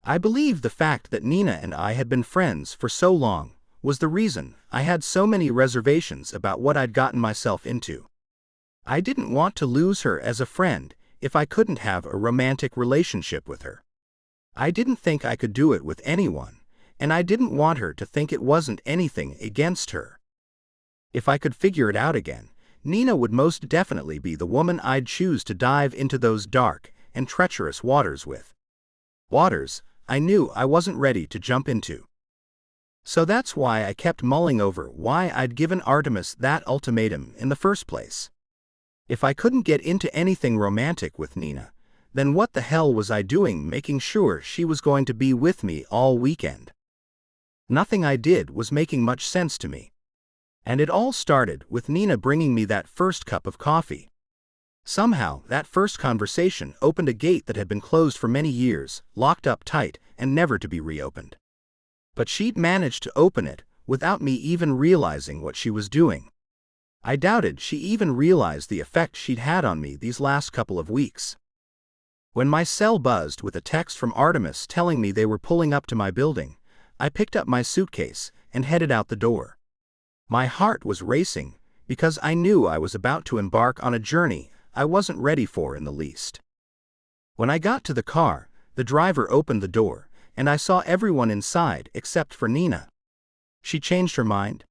I believe the fact that Nina and I had been friends for so long was the reason I had so many reservations about what I'd gotten myself into. I didn't want to lose her as a friend if I couldn't have a romantic relationship with her. I didn't think I could do it with anyone, and I didn't want her to think it wasn't anything against her. If I could figure it out again, Nina would most definitely be the woman I'd choose to dive into those dark and treacherous waters with. Waters I knew I wasn't ready to jump into. So that's why I kept mulling over why I'd given Artemis that ultimatum in the first place. If I couldn't get into anything romantic with Nina, then what the hell was I doing making sure she was going to be with me all weekend? Nothing I did was making much sense to me. And it all started with Nina bringing me that first cup of coffee. Somehow, that first conversation opened a gate that had been closed for many years, locked up tight, and never to be reopened. But she'd managed to open it without me even realizing what she was doing. I doubted she even realized the effect she'd had on me these last couple of weeks. When my cell buzzed with a text from Artemis telling me they were pulling up to my building, I picked up my suitcase and headed out the door. My heart was racing because I knew I was about to embark on a journey I wasn't ready for in the least. When I got to the car, the driver opened the door, and I saw everyone inside except for Nina. She changed her mind?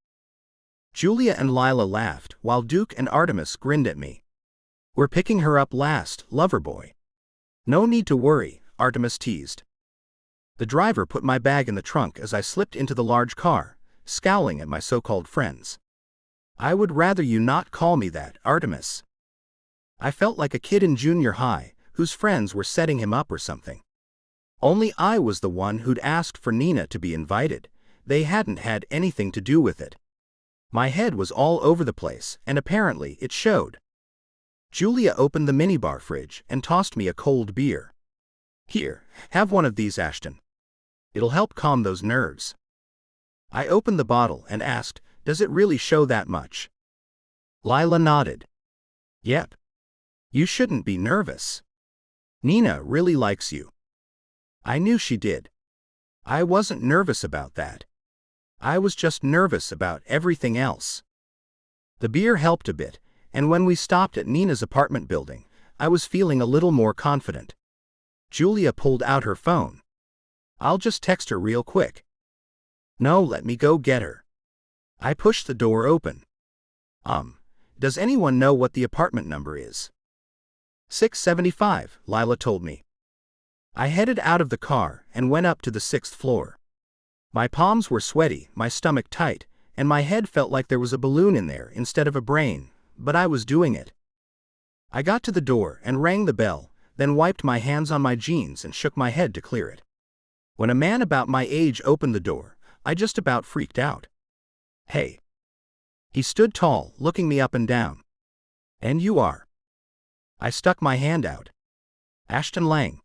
Julia and Lila laughed while Duke and Artemis grinned at me. We're picking her up last, lover boy. No need to worry, Artemis teased. The driver put my bag in the trunk as I slipped into the large car, scowling at my so-called friends. I would rather you not call me that, Artemis. I felt like a kid in junior high whose friends were setting him up or something. Only I was the one who'd asked for Nina to be invited. They hadn't had anything to do with it. My head was all over the place, and apparently it showed. Julia opened the minibar fridge and tossed me a cold beer. Here, have one of these, Ashton. It'll help calm those nerves. I opened the bottle and asked, does it really show that much? Lila nodded. Yep. You shouldn't be nervous. Nina really likes you. I knew she did. I wasn't nervous about that. I was just nervous about everything else. The beer helped a bit, and when we stopped at Nina's apartment building, I was feeling a little more confident. Julia pulled out her phone. I'll just text her real quick. No, let me go get her. I pushed the door open. Does anyone know what the apartment number is? 675, Lila told me. I headed out of the car and went up to the 6th floor. My palms were sweaty, my stomach tight, and my head felt like there was a balloon in there instead of a brain, but I was doing it. I got to the door and rang the bell, then wiped my hands on my jeans and shook my head to clear it. When a man about my age opened the door, I just about freaked out. Hey. He stood tall, looking me up and down. And you are? I stuck my hand out. Ashton Lang.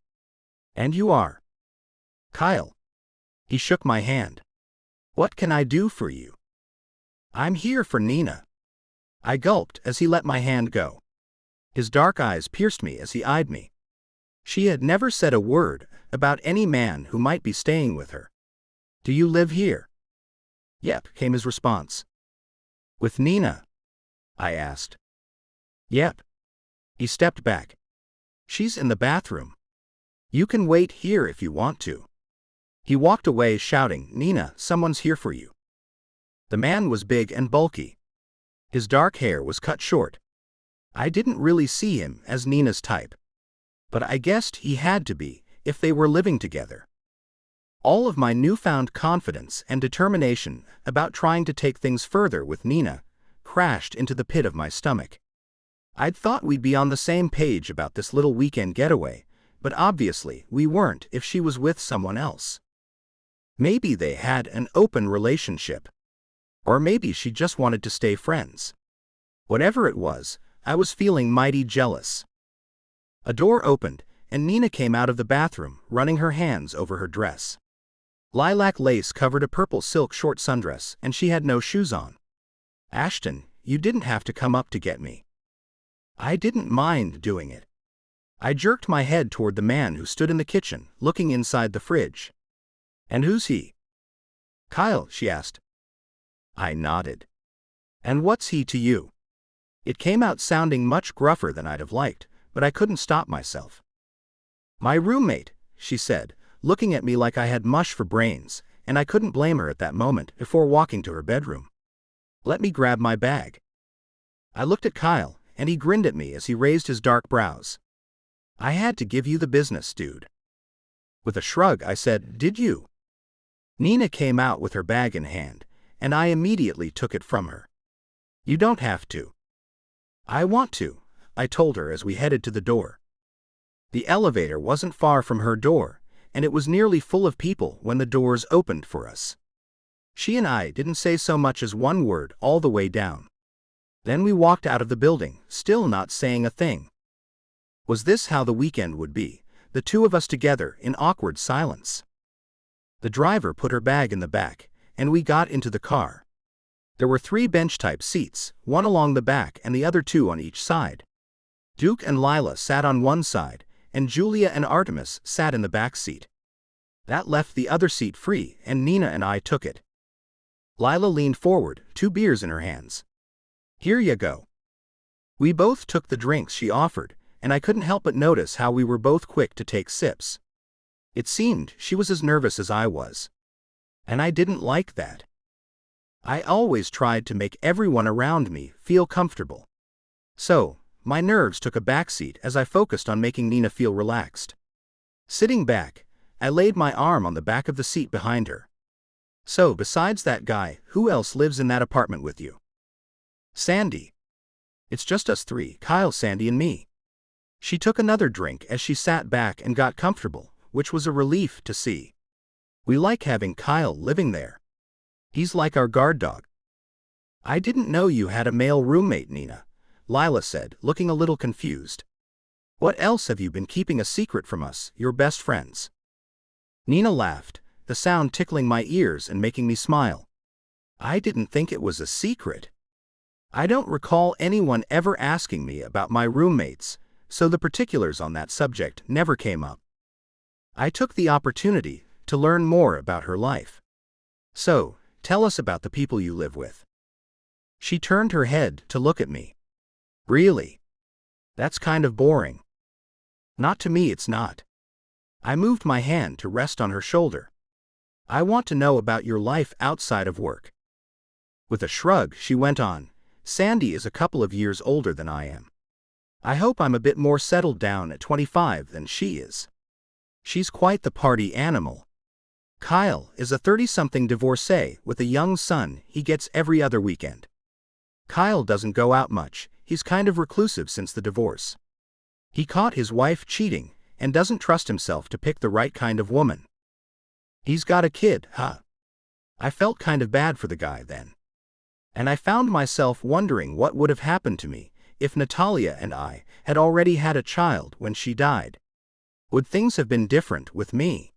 And you are? Kyle. He shook my hand. What can I do for you? I'm here for Nina. I gulped as he let my hand go. His dark eyes pierced me as he eyed me. She had never said a word about any man who might be staying with her. Do you live here? Yep, came his response. With Nina? I asked. Yep. He stepped back. She's in the bathroom. You can wait here if you want to. He walked away shouting, Nina, someone's here for you. The man was big and bulky. His dark hair was cut short. I didn't really see him as Nina's type. But I guessed he had to be, if they were living together. All of my newfound confidence and determination about trying to take things further with Nina crashed into the pit of my stomach. I'd thought we'd be on the same page about this little weekend getaway, but obviously we weren't if she was with someone else. Maybe they had an open relationship. Or maybe she just wanted to stay friends. Whatever it was, I was feeling mighty jealous. A door opened, and Nina came out of the bathroom, running her hands over her dress. Lilac lace covered a purple silk short sundress, and she had no shoes on. Ashton, you didn't have to come up to get me. I didn't mind doing it. I jerked my head toward the man who stood in the kitchen, looking inside the fridge. "And who's he?" "Kyle," she asked. I nodded. "And what's he to you?" It came out sounding much gruffer than I'd have liked, but I couldn't stop myself. "My roommate," she said, looking at me like I had mush for brains, and I couldn't blame her at that moment before walking to her bedroom. "Let me grab my bag." I looked at Kyle, and he grinned at me as he raised his dark brows. "I had to give you the business, dude." With a shrug, I said, "Did you?" Nina came out with her bag in hand, and I immediately took it from her. "You don't have to." "I want to," I told her as we headed to the door. The elevator wasn't far from her door, and it was nearly full of people when the doors opened for us. She and I didn't say so much as one word all the way down. Then we walked out of the building, still not saying a thing. Was this how the weekend would be, the two of us together in awkward silence? The driver put her bag in the back, and we got into the car. There were 3 bench-type seats, one along the back and the other 2 on each side. Duke and Lila sat on one side, and Julia and Artemis sat in the back seat. That left the other seat free, and Nina and I took it. Lila leaned forward, 2 beers in her hands. "Here you go." We both took the drinks she offered, and I couldn't help but notice how we were both quick to take sips. It seemed she was as nervous as I was. And I didn't like that. I always tried to make everyone around me feel comfortable. So, my nerves took a backseat as I focused on making Nina feel relaxed. Sitting back, I laid my arm on the back of the seat behind her. "So, besides that guy, who else lives in that apartment with you?" "Sandy. It's just us 3, Kyle, Sandy, and me." She took another drink as she sat back and got comfortable, which was a relief to see. "We like having Kyle living there. He's like our guard dog." "I didn't know you had a male roommate, Nina," Lila said, looking a little confused. "What else have you been keeping a secret from us, your best friends?" Nina laughed, the sound tickling my ears and making me smile. "I didn't think it was a secret. I don't recall anyone ever asking me about my roommates, so the particulars on that subject never came up. I took the opportunity to learn more about her life. So, tell us about the people you live with." She turned her head to look at me. "Really? That's kind of boring." "Not to me, it's not." I moved my hand to rest on her shoulder. "I want to know about your life outside of work." With a shrug, she went on, "Sandy is a couple of years older than I am. I hope I'm a bit more settled down at 25 than she is. She's quite the party animal. Kyle is a 30-something divorcee with a young son he gets every other weekend. Kyle doesn't go out much, he's kind of reclusive since the divorce. He caught his wife cheating and doesn't trust himself to pick the right kind of woman. He's got a kid, huh?" I felt kind of bad for the guy then. And I found myself wondering what would have happened to me if Natalia and I had already had a child when she died. Would things have been different with me?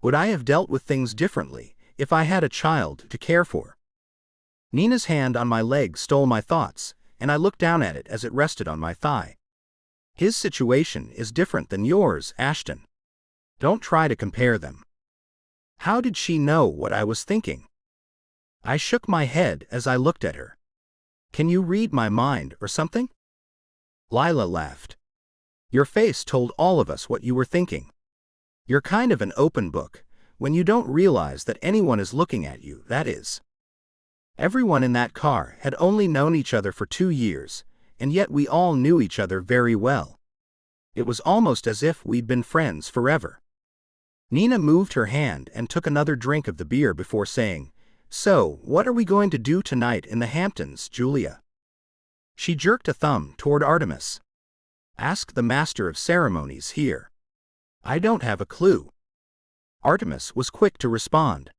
Would I have dealt with things differently if I had a child to care for? Nina's hand on my leg stole my thoughts, and I looked down at it as it rested on my thigh. "His situation is different than yours, Ashton. Don't try to compare them." How did she know what I was thinking? I shook my head as I looked at her. "Can you read my mind or something?" Lila laughed. "Your face told all of us what you were thinking. You're kind of an open book, when you don't realize that anyone is looking at you, that is." Everyone in that car had only known each other for 2 years, and yet we all knew each other very well. It was almost as if we'd been friends forever. Nina moved her hand and took another drink of the beer before saying, "So, what are we going to do tonight in the Hamptons, Julia?" She jerked a thumb toward Artemis. "Ask the master of ceremonies here. I don't have a clue." Artemis was quick to respond.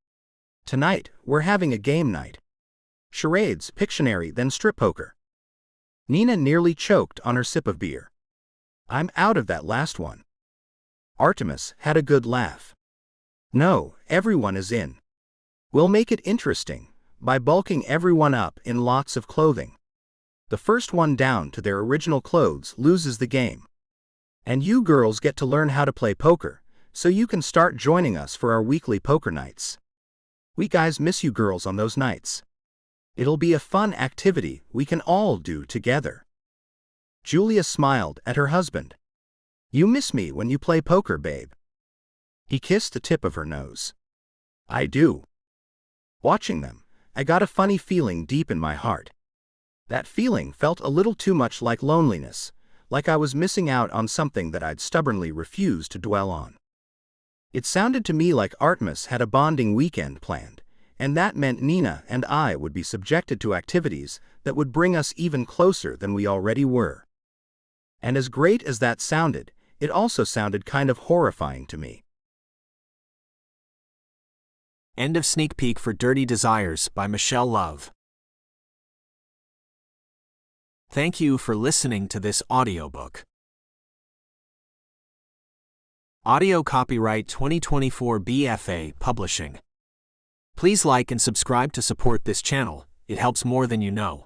"Tonight, we're having a game night. Charades, Pictionary, then strip poker." Nina nearly choked on her sip of beer. "I'm out of that last one." Artemis had a good laugh. "No, everyone is in. We'll make it interesting by bulking everyone up in lots of clothing. The first one down to their original clothes loses the game." And you girls get to learn how to play poker, so you can start joining us for our weekly poker nights. We guys miss you girls on those nights. It'll be a fun activity we can all do together." Julia smiled at her husband. "You miss me when you play poker, babe." He kissed the tip of her nose. "I do." Watching them, I got a funny feeling deep in my heart. That feeling felt a little too much like loneliness, like I was missing out on something that I'd stubbornly refused to dwell on. It sounded to me like Artemis had a bonding weekend planned, and that meant Nina and I would be subjected to activities that would bring us even closer than we already were. And as great as that sounded, it also sounded kind of horrifying to me. End of sneak peek for Dirty Desires by Michelle Love. Thank you for listening to this audiobook. Audio copyright 2024 BFA Publishing. Please like and subscribe to support this channel, it helps more than you know.